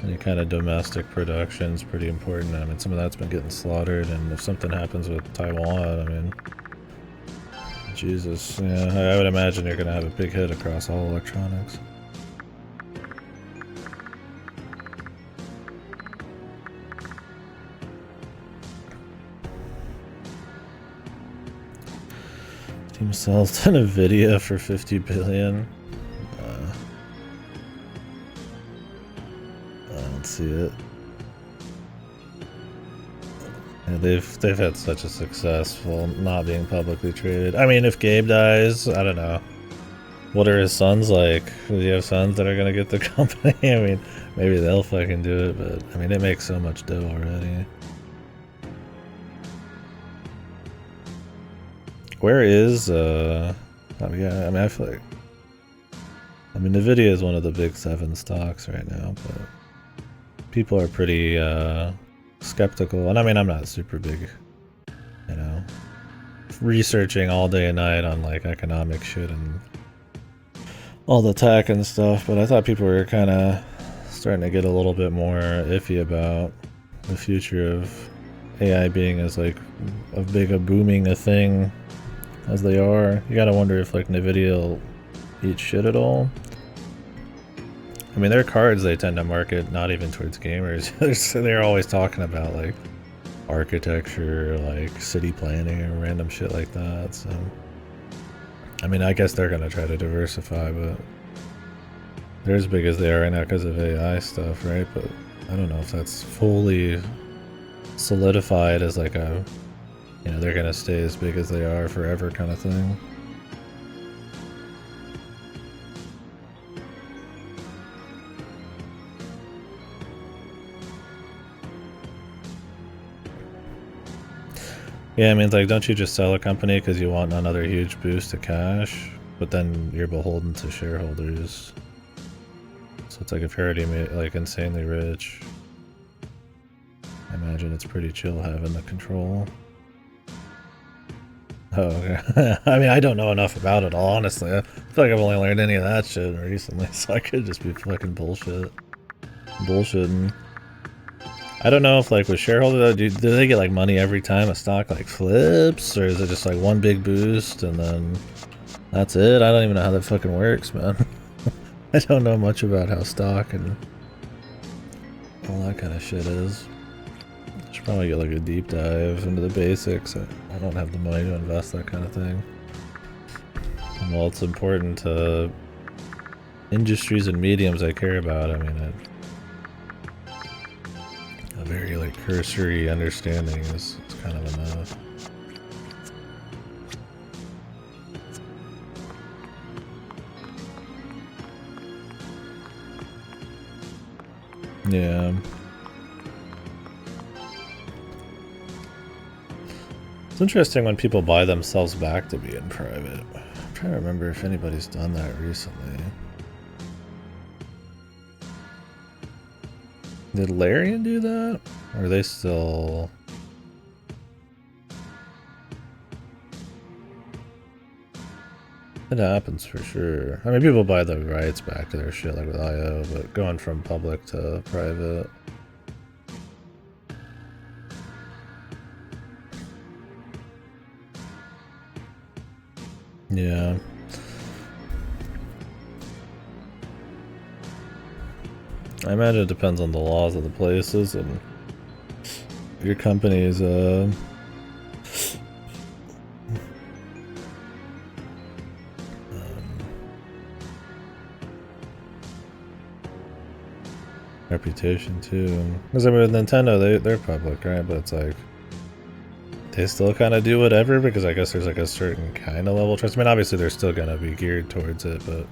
any kind of domestic production is pretty important. I mean, some of that's been getting slaughtered, and if something happens with Taiwan, I mean, Jesus, yeah, I would imagine you're gonna have a big hit across all electronics. Steam sells to Nvidia for 50 billion. See it. Yeah, they've had such a successful not being publicly traded. I mean, if Gabe dies, I don't know. What are his sons like? Do you have sons that are gonna get the company? I mean, maybe they'll fucking do it, but I mean, it makes so much dough already. Where is yeah, I mean, I feel like, I mean, Nvidia is one of the big 7 stocks right now, but people are pretty skeptical, and I mean, I'm not super big, you know, researching all day and night on like economic shit and all the tech and stuff, but I thought people were kind of starting to get a little bit more iffy about the future of AI being as like a big a booming a thing as they are. You gotta wonder if like Nvidia will eat shit at all. I mean, their cards they tend to market not even towards gamers. They're always talking about like architecture, like city planning or random shit like that. So, I mean, I guess they're gonna try to diversify, but they're as big as they are right now because of AI stuff, right? But I don't know if that's fully solidified as like a, you know, they're gonna stay as big as they are forever kind of thing. Yeah, I mean, like, don't you just sell a company because you want another huge boost to cash? But then you're beholden to shareholders. So it's like if you're already like insanely rich, I imagine it's pretty chill having the control. Oh, okay. I mean, I don't know enough about it all, honestly. I feel like I've only learned any of that shit recently, so I could just be fucking bullshitting. I don't know if, like, with shareholders, do they get, like, money every time a stock, like, flips? Or is it just, like, one big boost and then that's it? I don't even know how that fucking works, man. I don't know much about how stock and all that kind of shit is. I should probably get, like, a deep dive into the basics. I don't have the money to invest that kind of thing. And while it's important to industries and mediums I care about, I mean, a very, like, cursory understanding is kind of enough. Yeah. It's interesting when people buy themselves back to be in private. I'm trying to remember if anybody's done that recently. Did Larian do that? Or are they still... It happens for sure. I mean, people buy the rights back to their shit, like with IO, but going from public to private... Yeah. I imagine it depends on the laws of the places and your company's reputation too. Because I mean, with Nintendo, they're public, right? But it's like they still kind of do whatever because I guess there's like a certain kind of level of trust. I mean, obviously they're still gonna be geared towards it, but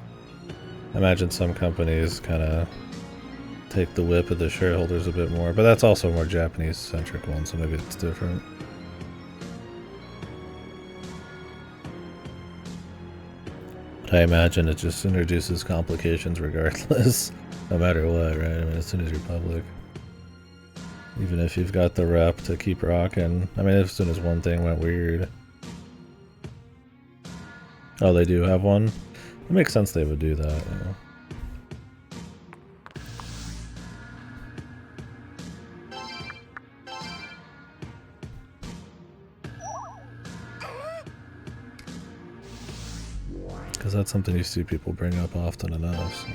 I imagine some companies kind of take the whip of the shareholders a bit more. But that's also a more Japanese-centric one, so maybe it's different. But I imagine it just introduces complications regardless, no matter what, right? I mean, as soon as you're public. Even if you've got the rep to keep rocking. I mean, as soon as one thing went weird. Oh, they do have one? It makes sense they would do that, you know. Because that's something you see people bring up often enough, so.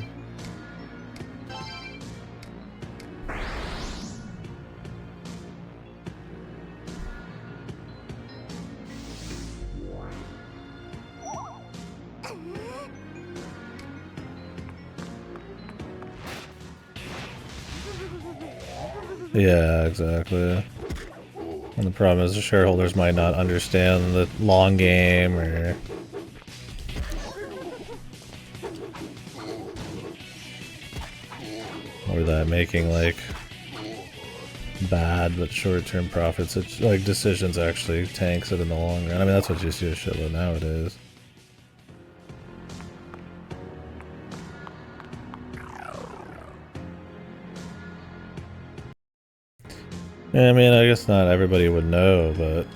Yeah, exactly. And the problem is the shareholders might not understand the long game or that making like bad but short-term profits, it's like decisions actually tanks it in the long run. I mean, that's what you see a shitload nowadays. Yeah, I mean, I guess not everybody would know, but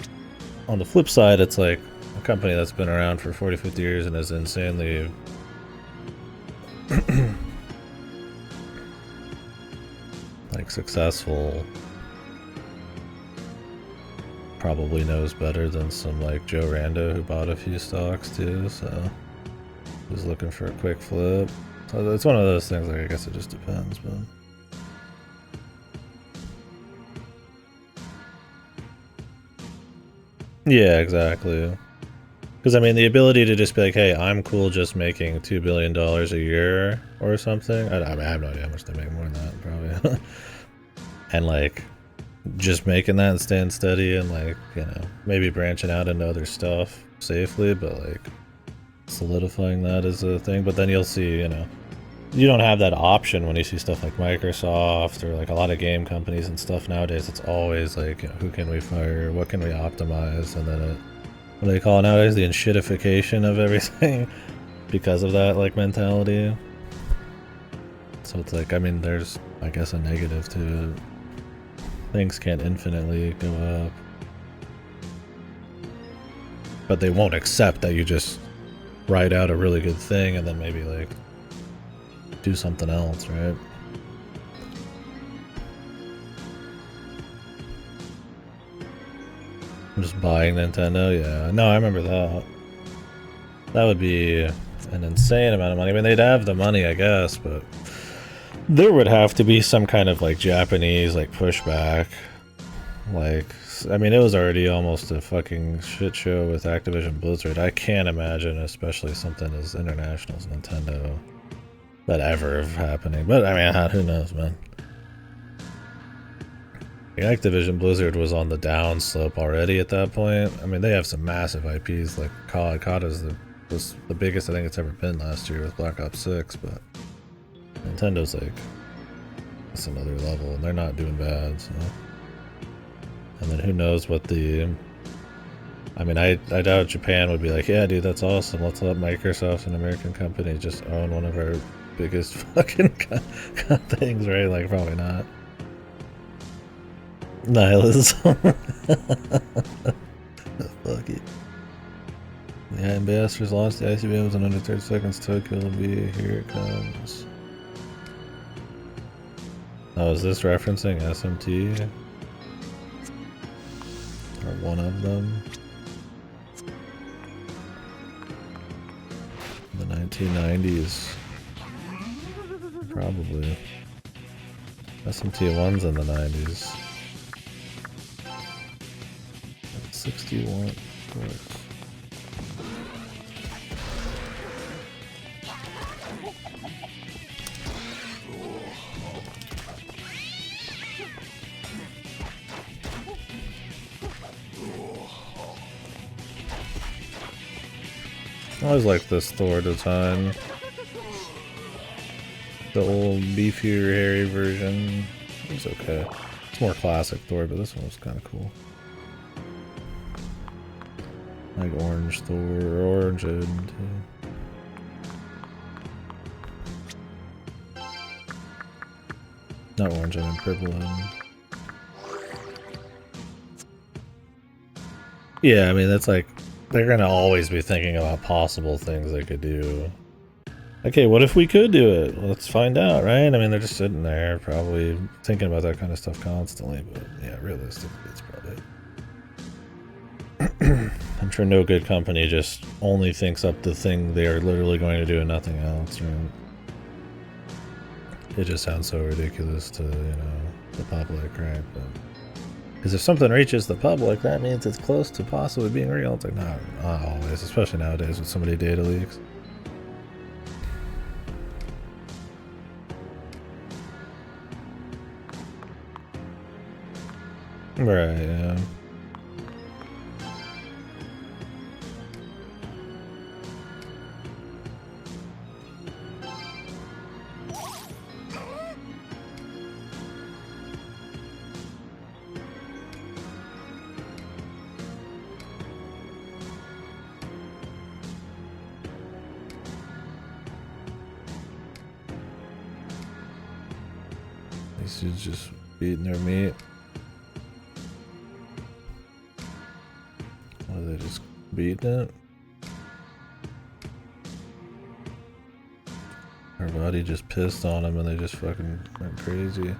on the flip side, it's like a company that's been around for 40, 50 years and is insanely like successful, probably knows better than some like Joe Rando who bought a few stocks too, so who's looking for a quick flip. So it's one of those things, like I guess it just depends, but yeah, exactly. Because I mean, the ability to just be like, hey, I'm cool just making $2 billion a year or something. I mean, I have no idea how much they make more than that, probably. And like, just making that and staying steady and like, you know, maybe branching out into other stuff safely, but like solidifying that is a thing. But then you'll see, you know, you don't have that option when you see stuff like Microsoft or like a lot of game companies and stuff nowadays. It's always like, you know, who can we fire? What can we optimize? And then what do they call it nowadays? The enshittification of everything because of that like mentality. So it's like, I mean, there's, I guess, a negative to it. Things can't infinitely go up. But they won't accept that you just write out a really good thing and then maybe like do something else, right? I'm just buying Nintendo, yeah. No, I remember that. That would be an insane amount of money. I mean, they'd have the money, I guess, but there would have to be some kind of like Japanese like pushback. Like, I mean, it was already almost a fucking shit show with Activision Blizzard. I can't imagine, especially something as international as Nintendo, that ever happening. But I mean, who knows, man? Activision Blizzard was on the downslope already at that point. I mean, they have some massive IPs like COD. COD was the biggest I think it's ever been last year with Black Ops 6, but Nintendo's like, it's another level, and they're not doing bad, so. And then who knows what the... I mean, I doubt Japan would be like, yeah, dude, that's awesome. Let's let Microsoft, an American company, just own one of our biggest fucking things, right? Like, probably not. Nihilism. Fuck it. The ambassadors lost the ICBMs in under 30 seconds. Tokyo will be... Here it comes. Oh, is this referencing SMT? Or one of them? The 1990s. Probably. SMT1's in the 90s. 61, of course. I always like this Thor design. The old beefier, hairy version. It's okay. It's more classic Thor, but this one was kind of cool. Like orange Thor, or orange and not orange, I mean purple and... Yeah, I mean that's like, they're gonna always be thinking about possible things they could do. Okay, what if we could do it? Let's find out, right? I mean, they're just sitting there, probably thinking about that kind of stuff constantly, but yeah, realistically, it's probably... I'm sure no good company just only thinks up the thing they are literally going to do and nothing else, right? It just sounds so ridiculous to, you know, the public, right? Because if something reaches the public, that means it's close to possibly being real. It's like, not always, especially nowadays with so many data leaks. Right, yeah. These dudes just beating their meat. Or are they just beating it? Her body just pissed on them and they just fucking went crazy.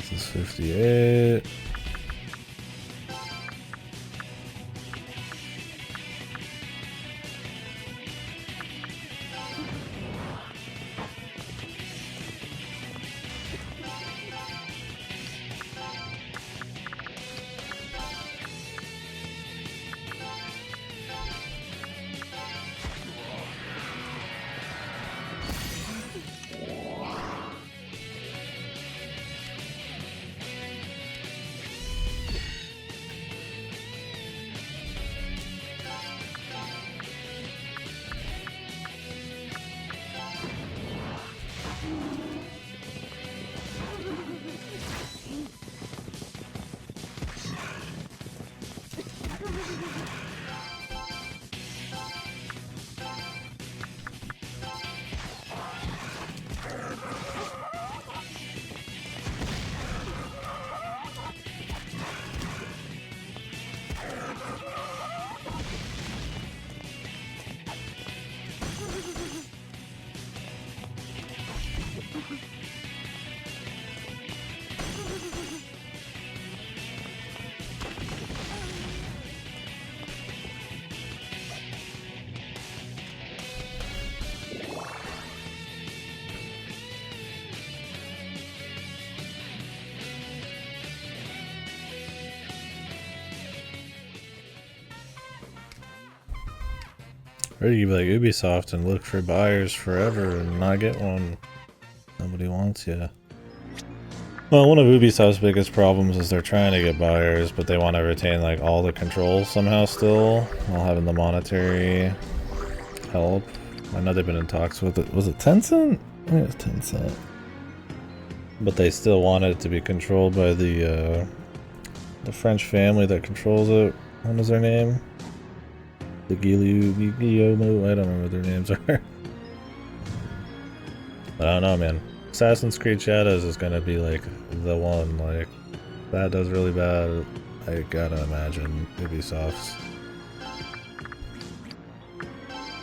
This is 58. Or you could be like Ubisoft and look for buyers forever and not get one. Nobody wants you. Well, one of Ubisoft's biggest problems is they're trying to get buyers, but they want to retain like all the control somehow still, while having the monetary help. I know they've been in talks with it. Was it Tencent? I think it was Tencent. But they still want it to be controlled by the French family that controls it. What is their name? The Guillaume? I don't remember what their names are. But I don't know, man. Assassin's Creed Shadows is gonna be like the one. Like, that does really bad. I gotta imagine Ubisoft's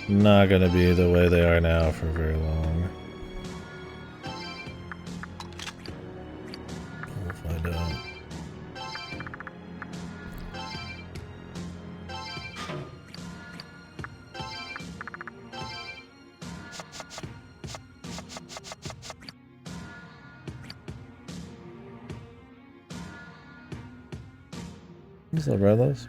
not gonna be the way they are now for very long. We'll find out. What's up, brothers?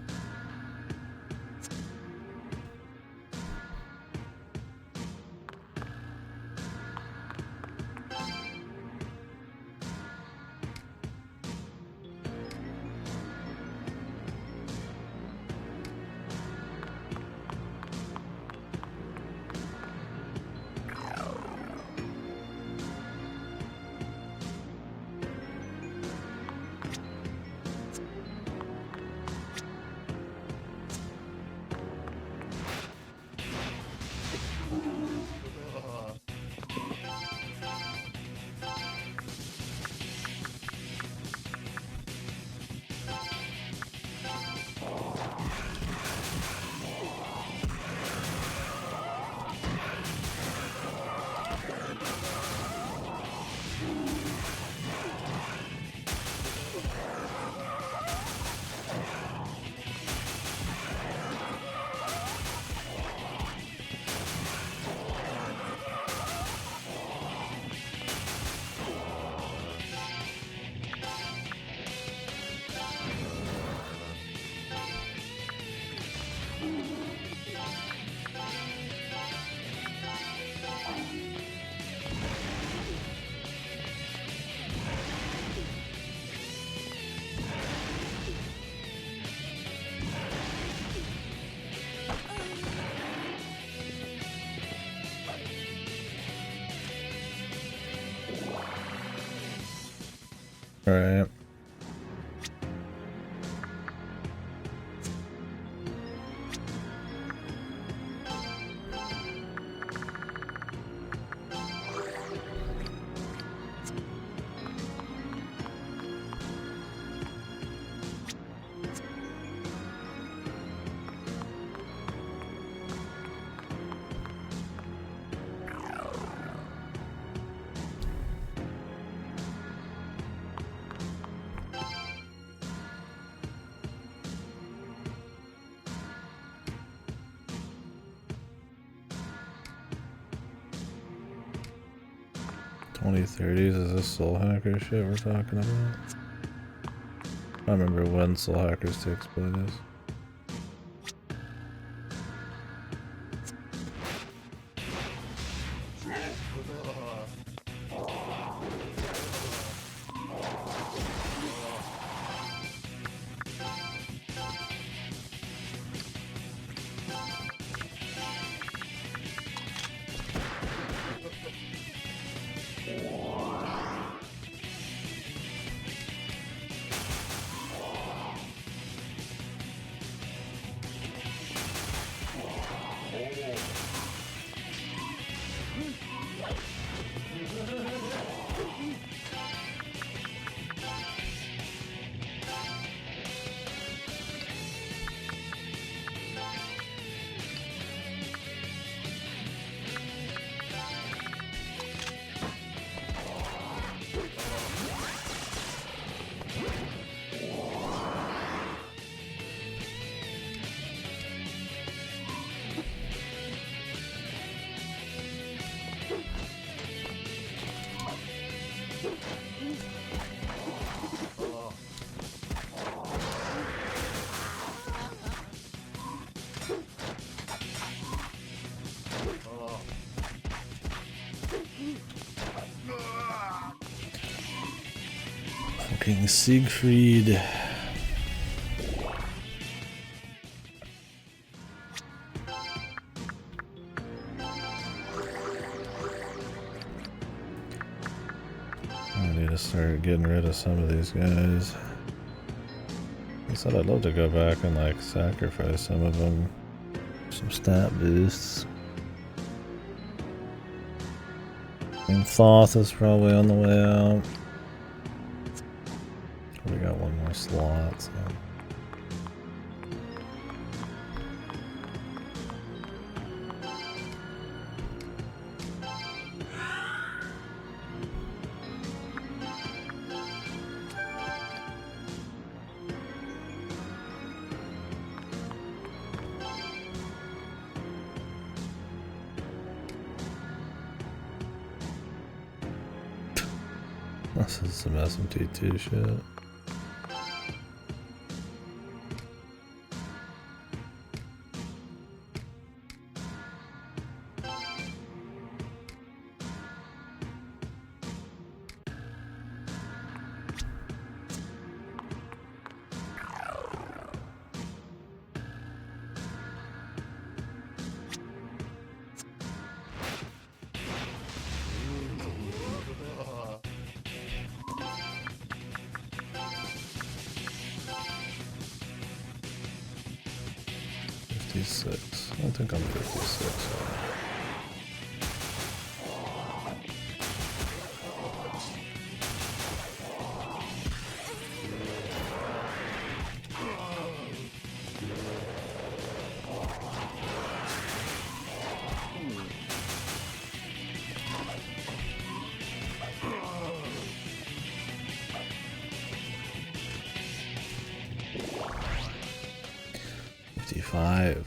Alright. .2030s, is this Soul Hacker shit we're talking about? I don't remember when Soul Hackers takes place. Fucking Siegfried. I need to start getting rid of some of these guys. I said I'd love to go back and like sacrifice some of them. Some stat boosts. And Thoth is probably on the way out. We got one more slot, so. This is some SMT2 shit. I don't think I'm 56. $55.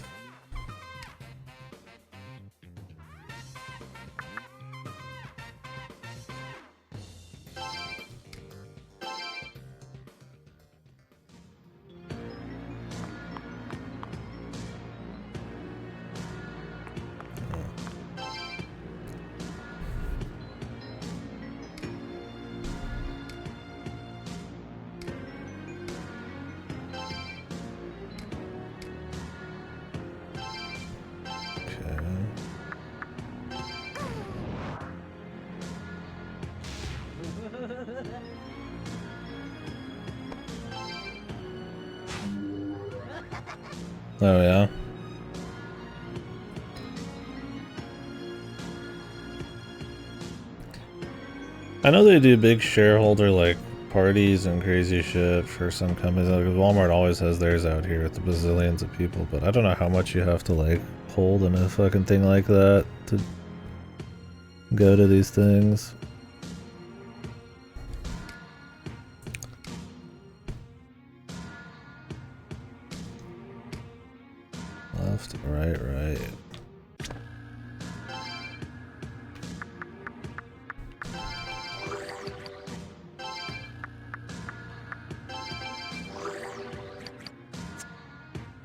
Oh yeah. I know they do big shareholder like parties and crazy shit for some companies. Like Walmart always has theirs out here with the bazillions of people, but I don't know how much you have to like hold in a fucking thing like that to go to these things. Left, right, right.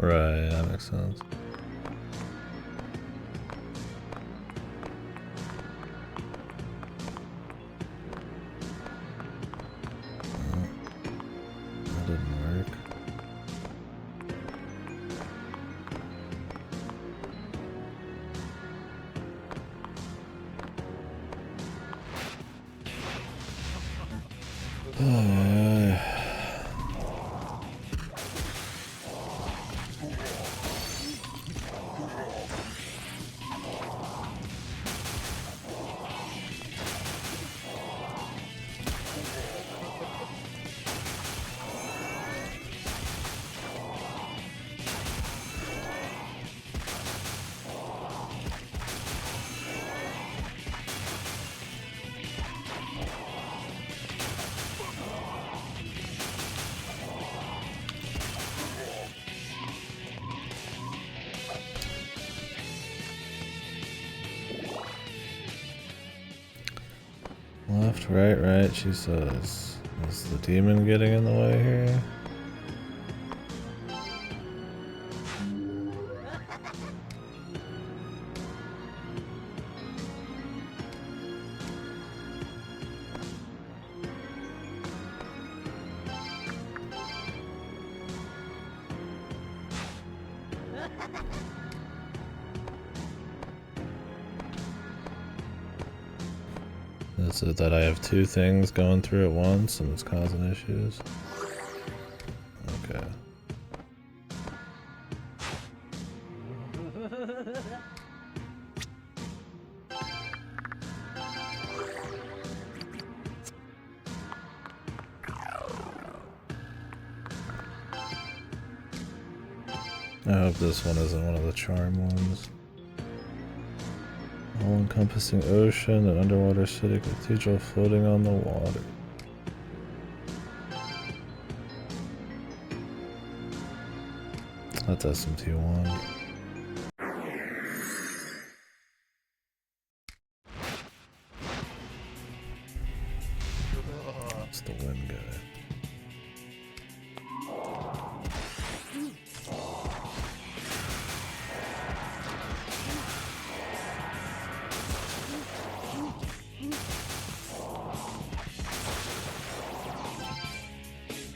Right, that makes sense. That didn't work. Left, right, right, she says. Is the demon getting in the way here? Is it that I have two things going through at once and it's causing issues? Okay. I hope this one isn't one of the charm ones. All-encompassing ocean, an underwater city cathedral floating on the water. That's SMT1. That's the wind guy.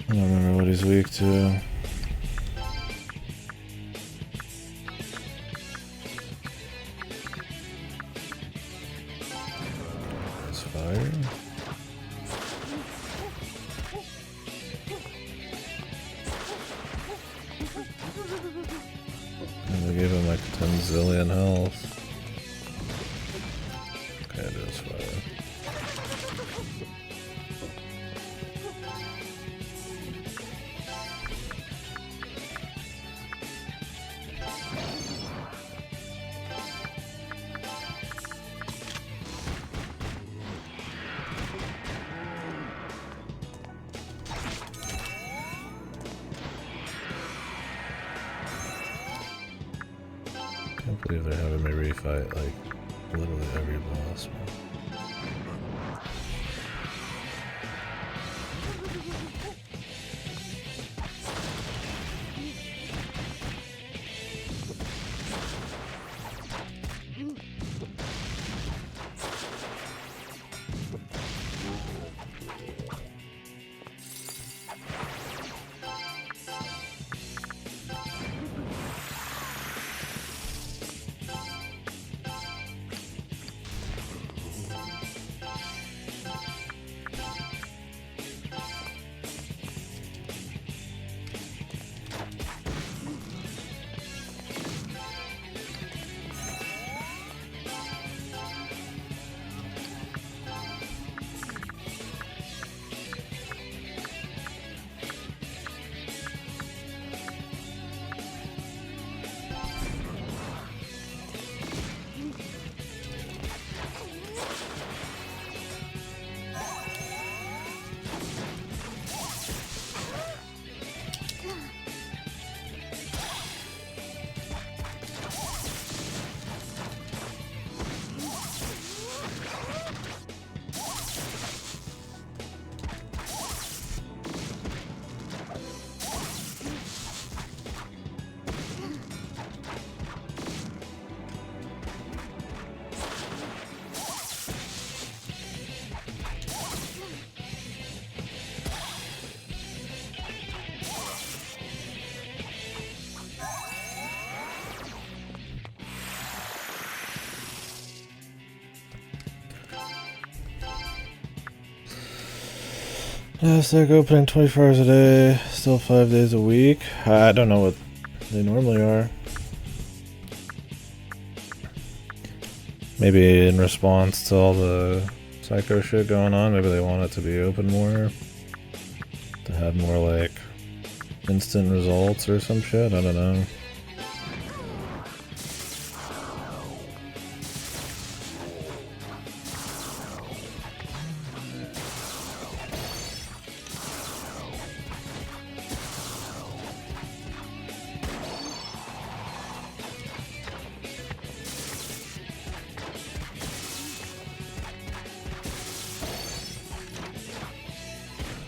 I don't remember what he's weak to. It's fire. And they gave him like 10 zillion health. Okay, it is fire. Can't believe they're having me refight like literally every boss. Stack opening 24 hours a day, still 5 days a week. I don't know what they normally are. Maybe in response to all the psycho shit going on, maybe they want it to be open more. To have more like instant results or some shit, I don't know.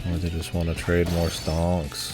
Or they just want to trade more stonks.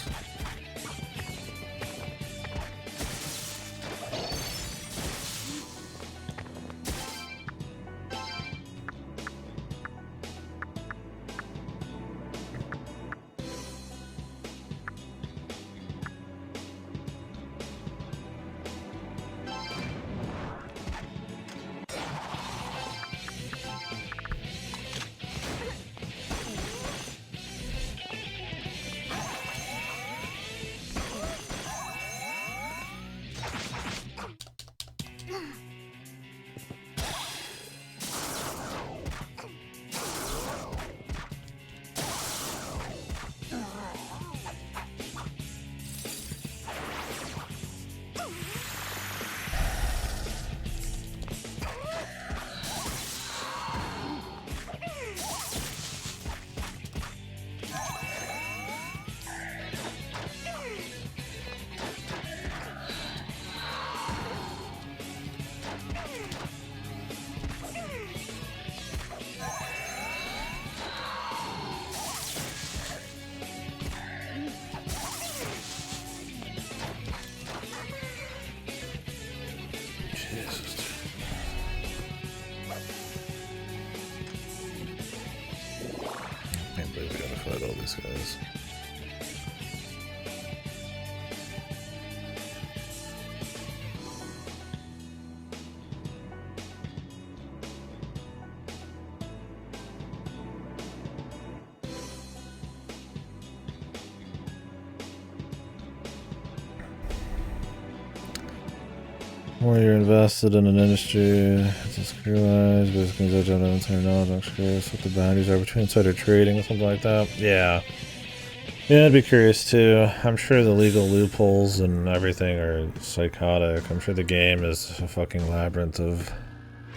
these guys. The more you're invested in an industry, it's just realized basically there's no insider knowledge. I'm curious what the boundaries are between insider trading or something like that. Yeah. Yeah, I'd be curious too. I'm sure the legal loopholes and everything are psychotic. I'm sure the game is a fucking labyrinth of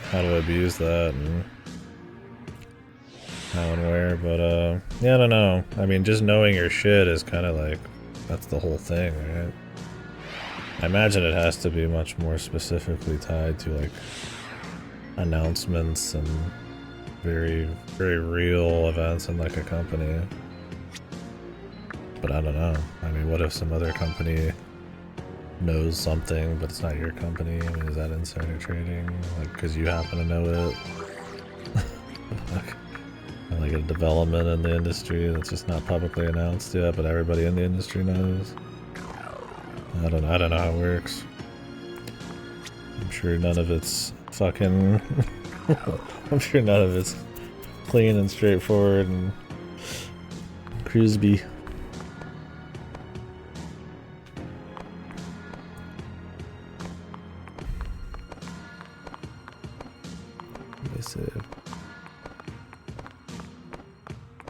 how to abuse that and how and where, but yeah, I don't know. I mean, just knowing your shit is kind of like, that's the whole thing, right? I imagine it has to be much more specifically tied to like announcements and very, very real events in like a company. But I don't know. I mean, what if some other company knows something, but it's not your company? I mean, is that insider trading? Like, because you happen to know it? Like a development in the industry that's just not publicly announced yet, but everybody in the industry knows. I don't know how it works. I'm sure none of it's fucking... I'm sure none of it's clean and straightforward and crispy. Let me see.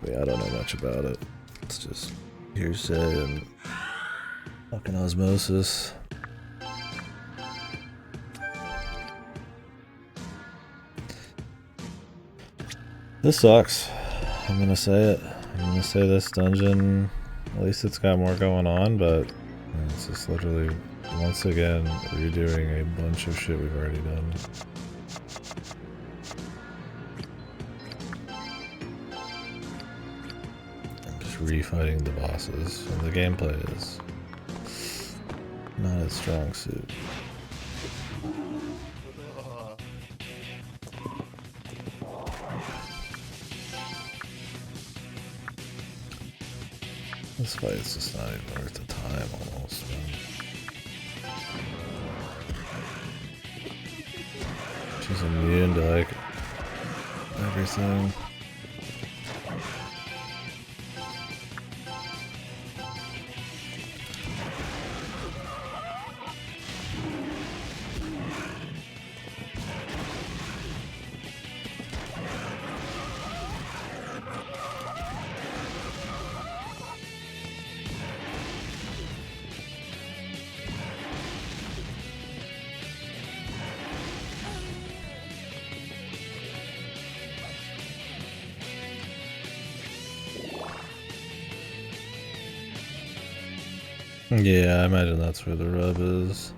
Yeah, I don't know much about it. It's just hearsay and fucking osmosis. This sucks. I'm gonna say it. I'm gonna say this dungeon, at least it's got more going on, but it's just literally, once again, redoing a bunch of shit we've already done. I'm just refighting the bosses, and the gameplay is not its strong suit. This fight's just not even worth the time, almost, man. She's immune to, like, everything. Yeah, I imagine that's where the rub is.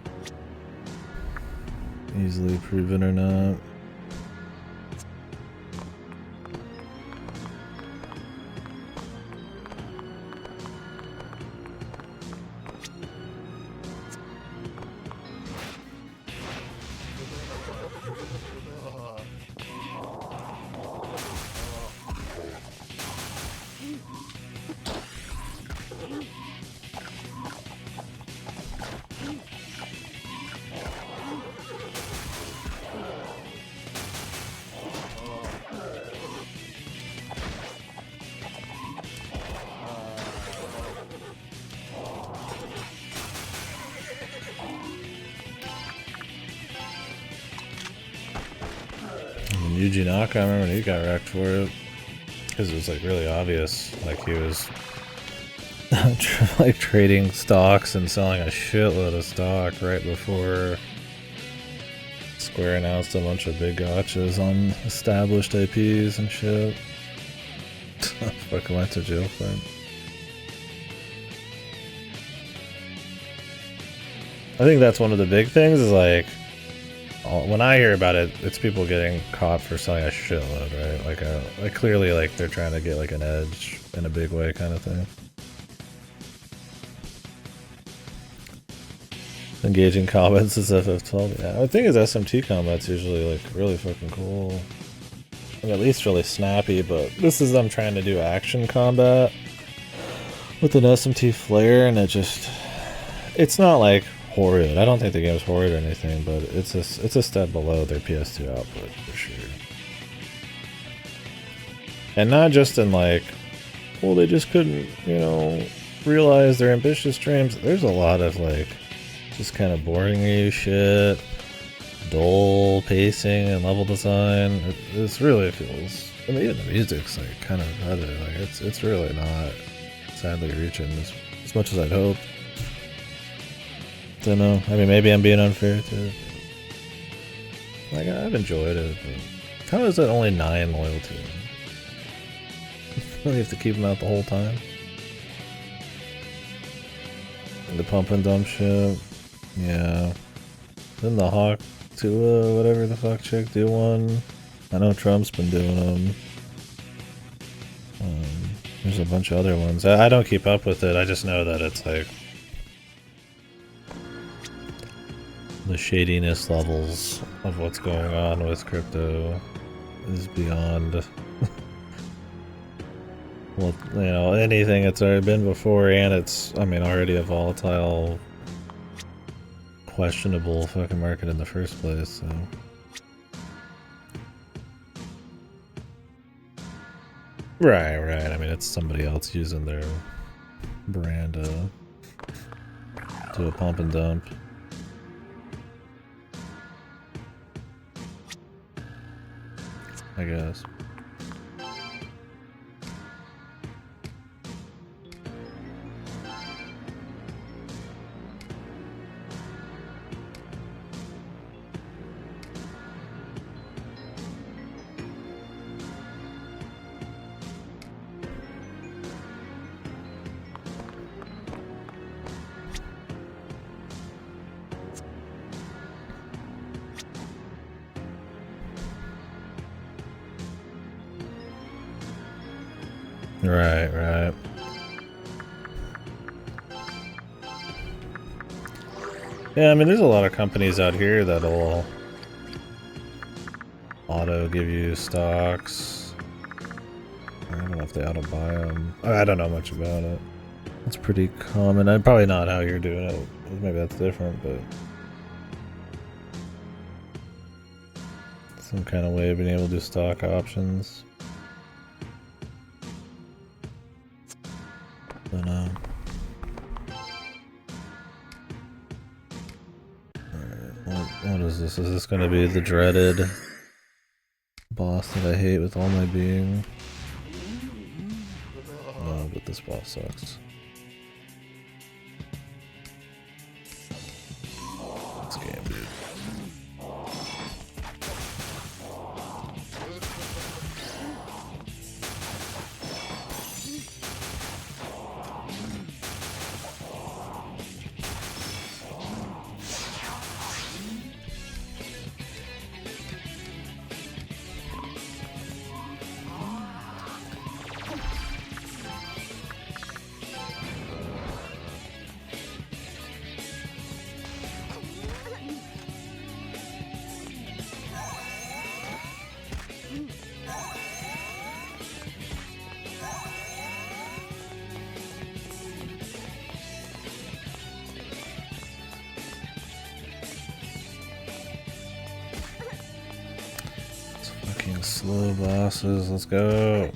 Easily proven or not. Yuji Naka, I remember when he got wrecked for it. Because it was like really obvious. Like he was like trading stocks and selling a shitload of stock right before Square announced a bunch of big gotchas on established IPs and shit. Fucking went to jail for it. I think that's one of the big things is like, when I hear about it, it's people getting caught for selling a shitload, right? Like clearly like they're trying to get like an edge in a big way kind of thing. Engaging combats is FF12. Yeah, the thing is SMT combat's usually like really fucking cool. I mean, at least really snappy, but this is them trying to do action combat. with an SMT flare, and it's not like horrid. I don't think the game's horrid or anything, but it's a step below their PS2 output for sure. And not just in like, well, they just couldn't, you know, realize their ambitious dreams. There's a lot of like just kind of boring you shit, dull pacing and level design. It's really feels. I mean, even the music's like kind of better. Like it's really not sadly reaching as much as I'd hope. Don't know. I mean, maybe I'm being unfair too. Like I've enjoyed it, but how is it only 9 loyalty? You have to keep them out the whole time. The pump and dump shit. Yeah. Then the Hawk to whatever the fuck chick do one. I know Trump's been doing them. There's a bunch of other ones. I don't keep up with it. I just know that it's like the shadiness levels of what's going on with crypto is beyond. Well, you know, anything that's already been before, and it's, I mean, already a volatile, questionable fucking market in the first place, so. Right. I mean, it's somebody else using their brand to do a pump and dump. I guess. Right. Yeah, I mean, there's a lot of companies out here that'll auto give you stocks. I don't know if they auto buy them. I don't know much about it. It's pretty common. And probably not how you're doing it. Maybe that's different, but some kind of way of being able to do stock options. Don't know. Alright, what is this? Is this going to be the dreaded boss that I hate with all my being? No, but this boss sucks. This game, dude. Slow bosses, let's go.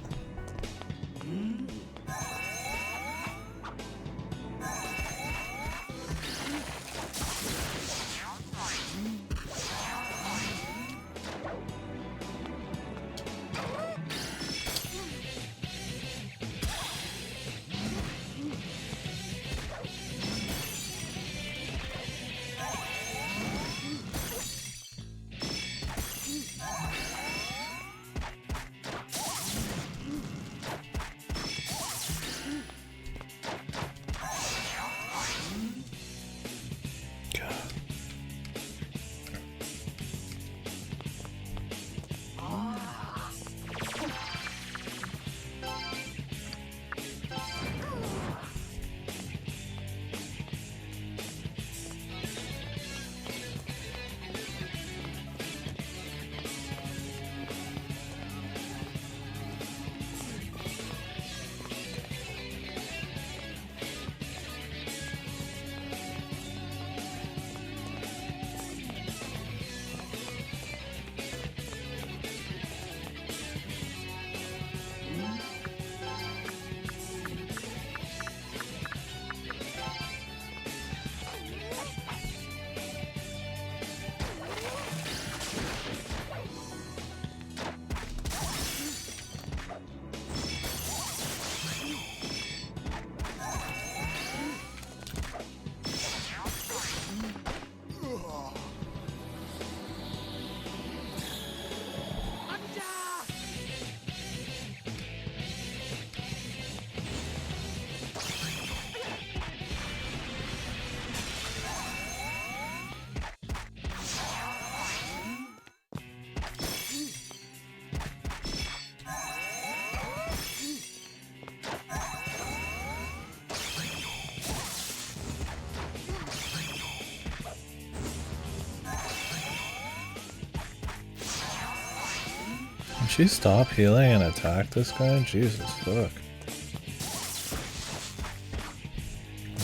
she stop healing and attack this guy? Jesus fuck.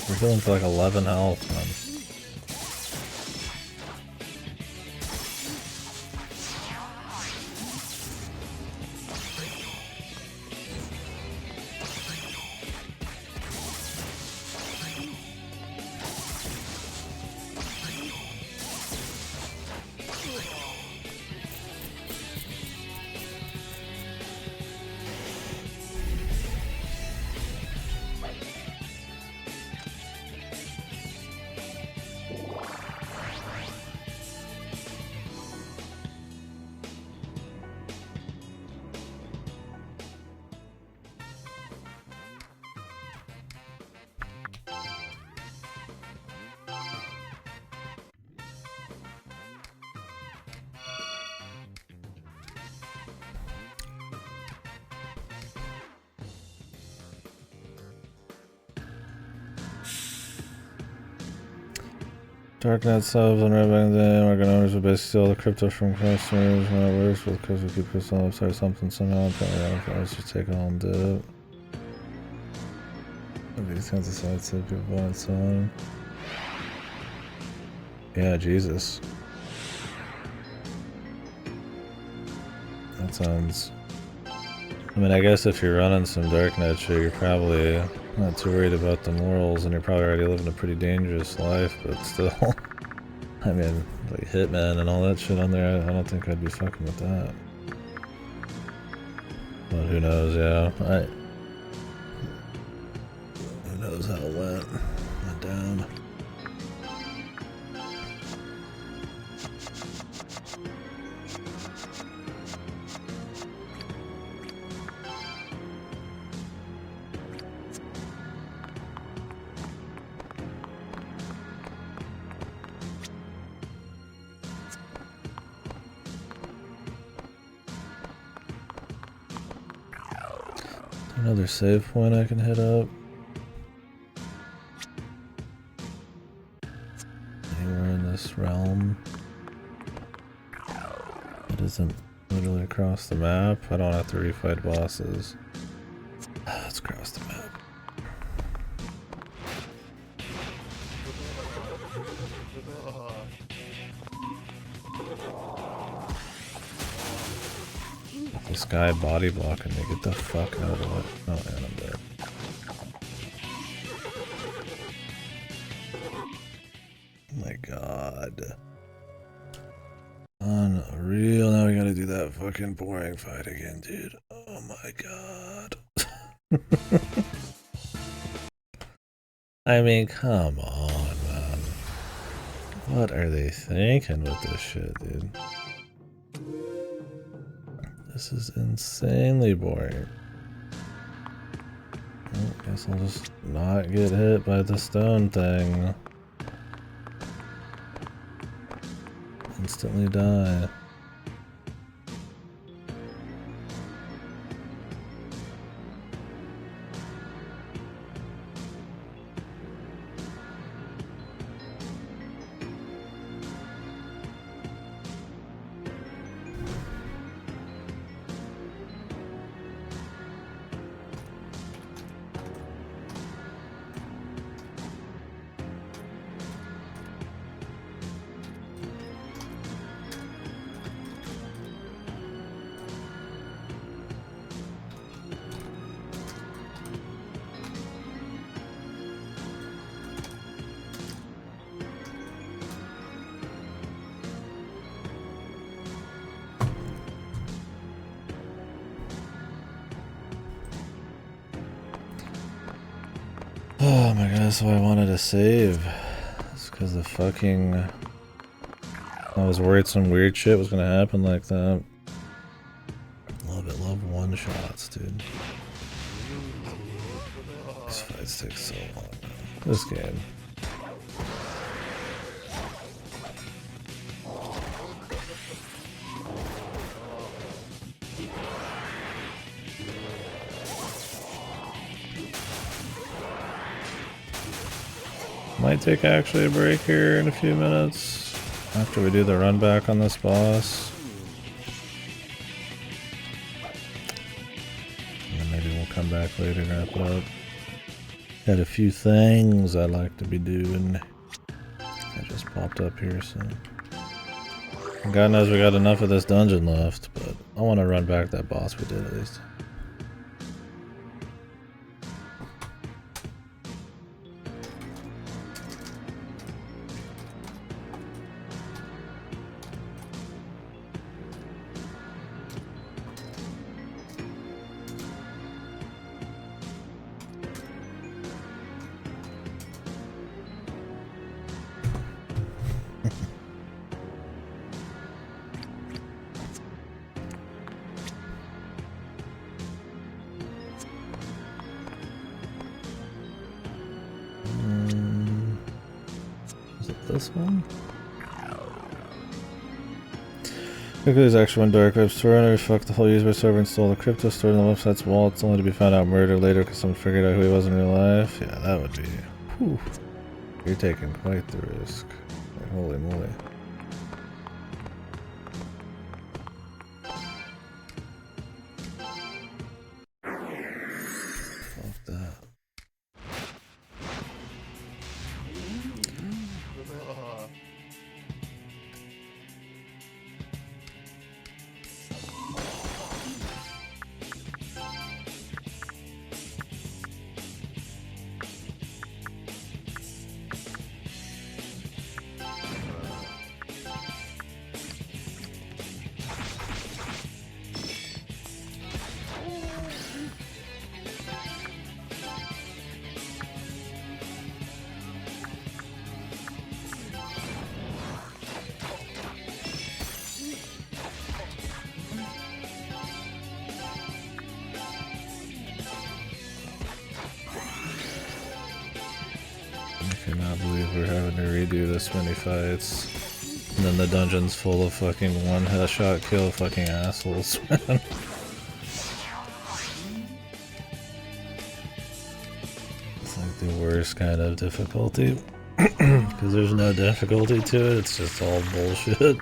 We're healing for like 11 health, man. Darknet subs and red bang day. Market owners will basically steal the crypto from customers. When it works, because we keep this on the website or something somehow. Let's just take it all and do it. These kinds of sites that people want its own. Yeah, Jesus. That sounds. I mean, I guess if you're running some darknet shit, you're probably not too worried about the morals, and you're probably already living a pretty dangerous life, but still. I mean, like Hitman and all that shit on there, I don't think I'd be fucking with that. But who knows, yeah. Who knows how it went down. Another save point I can hit up. Anywhere in this realm. It isn't literally across the map. I don't have to refight bosses. Let's cross the map. This guy body blocking me, get the fuck out of it. Oh man, I'm dead. Oh my god. Unreal, now we gotta do that fucking boring fight again, dude. Oh my god. I mean, come on, man. What are they thinking with this shit, dude? This is insanely boring. Well, guess I'll just not get hit by the stone thing. Instantly die. Oh my god, that's why I wanted to save. It's because the fucking... I was worried some weird shit was gonna happen like that. Love it, love one shots, dude. These fights take so long, man. This game. Might take actually a break here in a few minutes after we do the run back on this boss. back later and wrap it up. Had a few things I like to be doing. I just popped up here, so. God knows we got enough of this dungeon left, but I want to run back that boss we did at least. This one? Because actually when dark web store fuck the whole user server, install the crypto, store in the website's wallets, only to be found out murdered later because someone figured out who he was in real life. Yeah, that would be. Whew. You're taking quite the risk. Like, holy moly. Fuck that. I cannot believe we're having to redo this many fights. And then the dungeon's full of fucking one headshot kill fucking assholes, man. It's like the worst kind of difficulty. Because there's no difficulty to it, it's just all bullshit.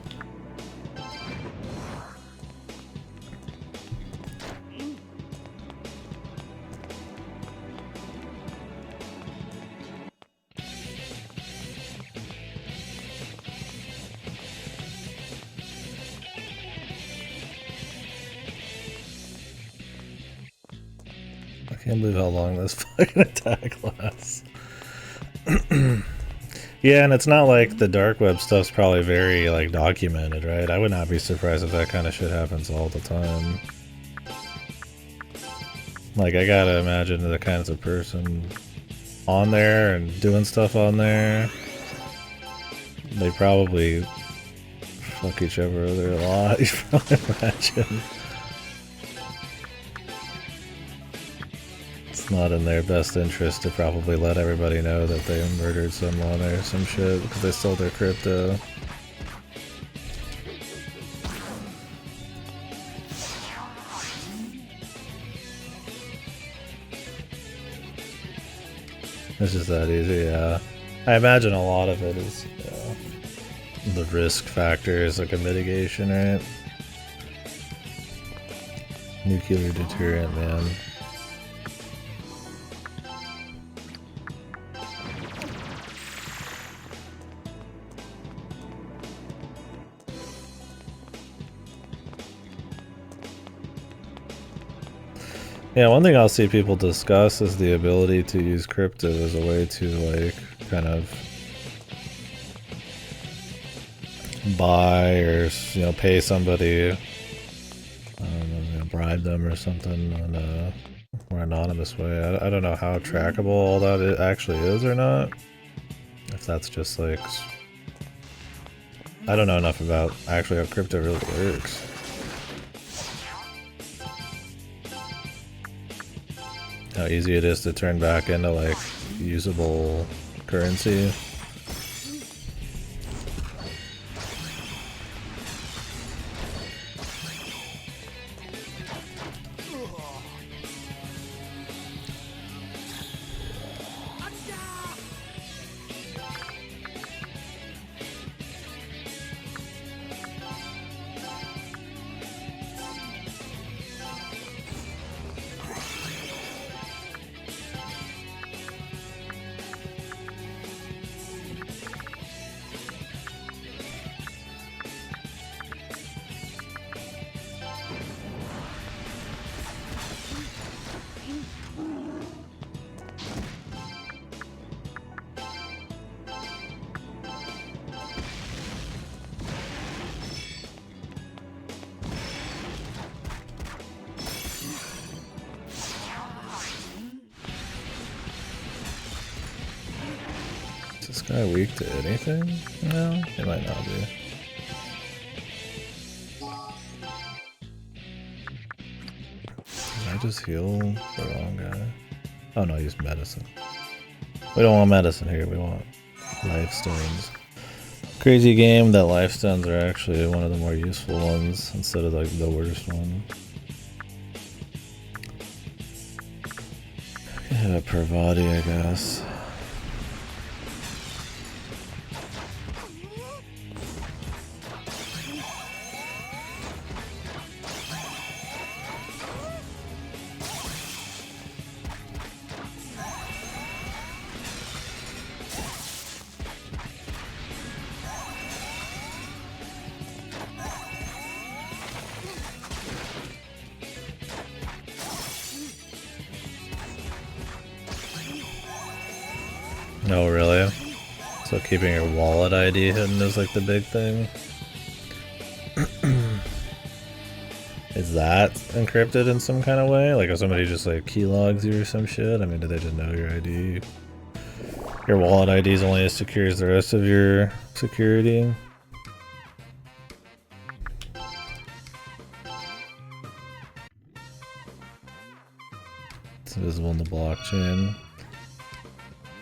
I can't believe how long this fucking attack lasts. Yeah, and it's not like the dark web stuff's probably very, like, documented, right? I would not be surprised if that kind of shit happens all the time. Like, I gotta imagine the kinds of person on there and doing stuff on there, they probably fuck each other over a lot, you can probably imagine. It's not in their best interest to probably let everybody know that they murdered someone or some shit because they stole their crypto. It's just that easy, yeah. I imagine a lot of it is the risk factor is like a mitigation, right? Nuclear deterrent, man. Yeah, one thing I'll see people discuss is the ability to use crypto as a way to, like, kind of buy or, you know, pay somebody, bribe them or something in a more anonymous way. I don't know how trackable all that it actually is or not. If that's just, like... I don't know enough about actually how crypto really works. How easy it is to turn back into, like, usable currency. guy weak to anything? No, it might not be. Did I just heal the wrong guy? Oh no, use medicine. We don't want medicine here, we want life stones. Crazy game that life stones are actually one of the more useful ones instead of like the worst one. Yeah, per body, I guess. Oh, really? So keeping your wallet ID hidden is like the big thing? Is that encrypted in some kind of way? Like if somebody just like keylogs you or some shit? I mean, do they just know your ID? Your wallet ID is only as secure as the rest of your security? It's visible in the blockchain.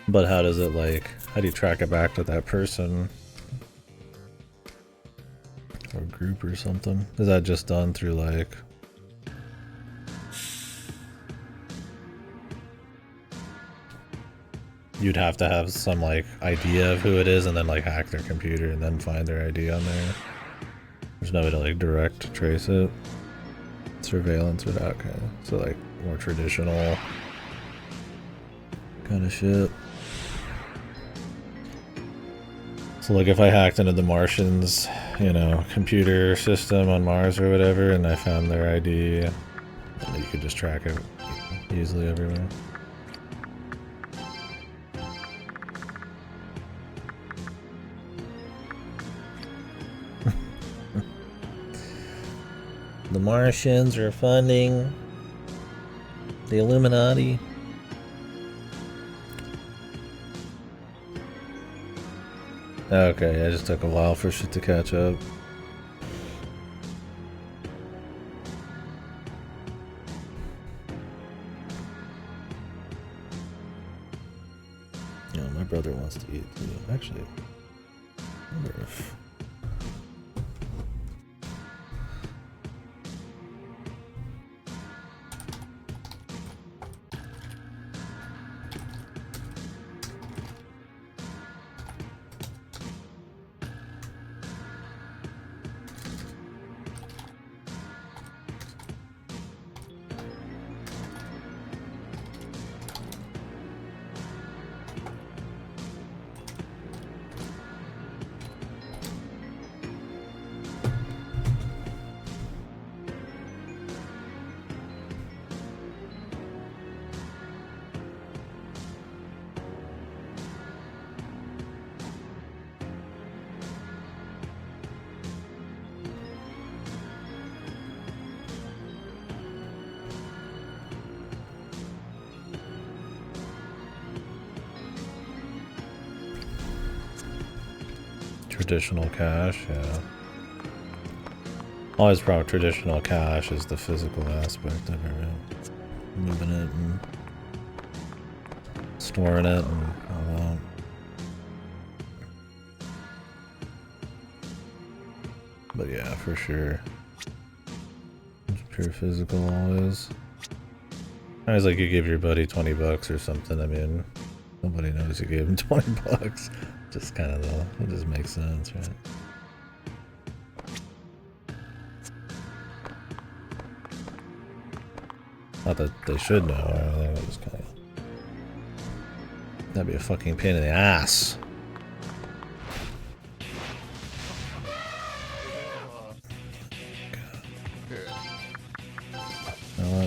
But how does it like, how do you track it back to that person? Or group or something? Is that just done through like... You'd have to have some like idea of who it is and then like hack their computer and then find their ID on there. There's no way to like direct trace it. Surveillance or that kind of, so like more traditional kind of shit. So like if I hacked into the Martians, you know, computer system on Mars or whatever, and I found their ID, then you could just track it easily everywhere. The Martians are funding the Illuminati. Okay, it just took a while for shit to catch up. You know, my brother wants to eat too. Actually, I wonder if... Traditional cash, yeah. Always problem with traditional cash is the physical aspect of it. Moving it and storing it and all that. But yeah, for sure. It's pure physical always. Always like you give your buddy 20 bucks or something, I mean, nobody knows you gave him 20 bucks. Just kind of though, it just makes sense, right? Not that they should know, I think it just kind of... That'd be a fucking pain in the ass.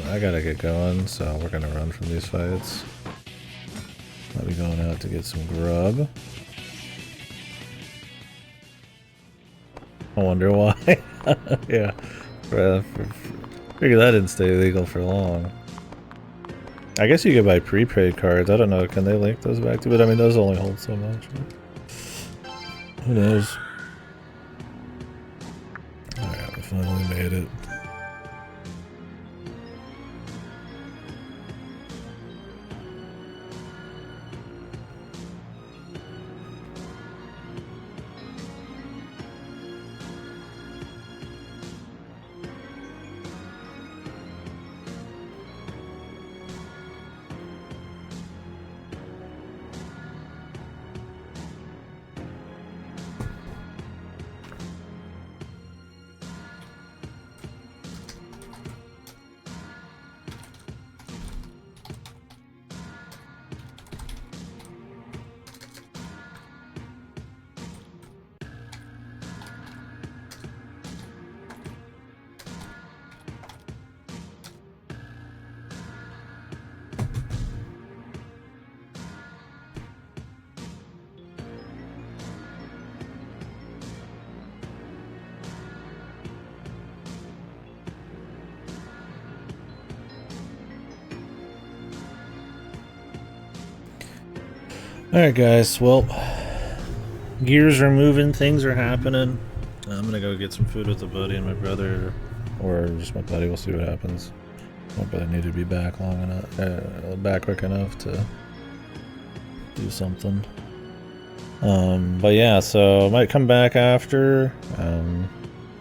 I gotta get going, so we're gonna run from these fights. I'll be going out to get some grub. I wonder why. Yeah, figure that didn't stay legal for long. I guess you could buy prepaid cards. I don't know, can they link those back to? But I mean, those only hold so much. Right? Who knows? Alright, we finally made it. Alright guys, well, gears are moving, things are happening. I'm gonna go get some food with a buddy and my brother, or just my buddy, we'll see what happens. My brother needed to be back long enough, back quick enough to do something. But yeah, so I might come back after.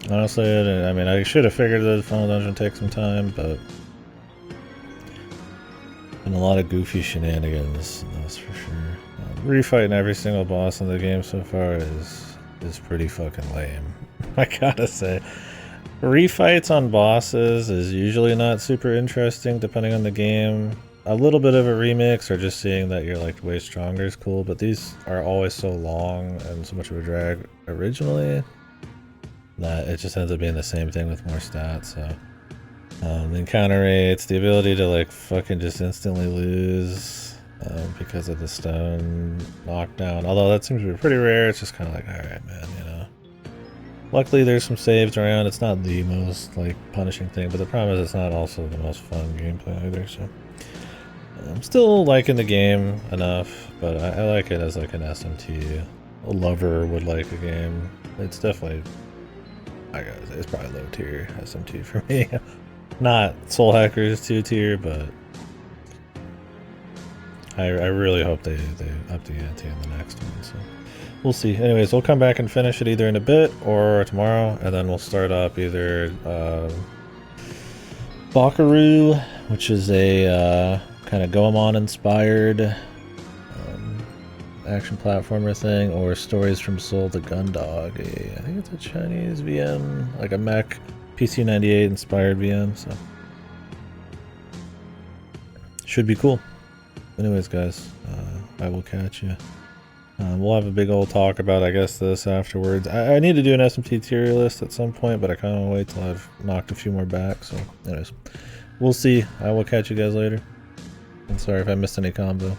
Honestly, I mean, I should have figured that the final dungeon takes some time, but been a lot of goofy shenanigans, that's for sure. Refighting every single boss in the game so far is pretty fucking lame. I gotta say, refights on bosses is usually not super interesting depending on the game. A little bit of a remix or just seeing that you're like way stronger is cool, but these are always so long and so much of a drag originally that it just ends up being the same thing with more stats. So the encounter rates, the ability to like fucking just instantly lose because of the stone knockdown, although that seems to be pretty rare. It's just kind of like, alright man, you know. Luckily there's some saves around. It's not the most like punishing thing, but the problem is it's not also the most fun gameplay either. So I'm still liking the game enough, but I like it as like an SMT. A lover would like a game. It's definitely, I gotta say, it's probably low tier SMT for me. Not Soul Hackers 2 tier, but I really hope they up the ante in the next one. So we'll see. Anyways, we'll come back and finish it either in a bit or tomorrow, and then we'll start up either Bakaru, which is a kind of Goemon inspired action platformer thing, or Stories from Seoul the Gundog. I think it's a Chinese VM, like a mech PC98 inspired VM, so should be cool. Anyways guys, I will catch you. We'll have a big old talk about, I guess, this afterwards. I need to do an SMT tier list at some point, but I kind of want to wait till I've knocked a few more back. So anyways, we'll see. I will catch you guys later. And sorry if I missed any combo.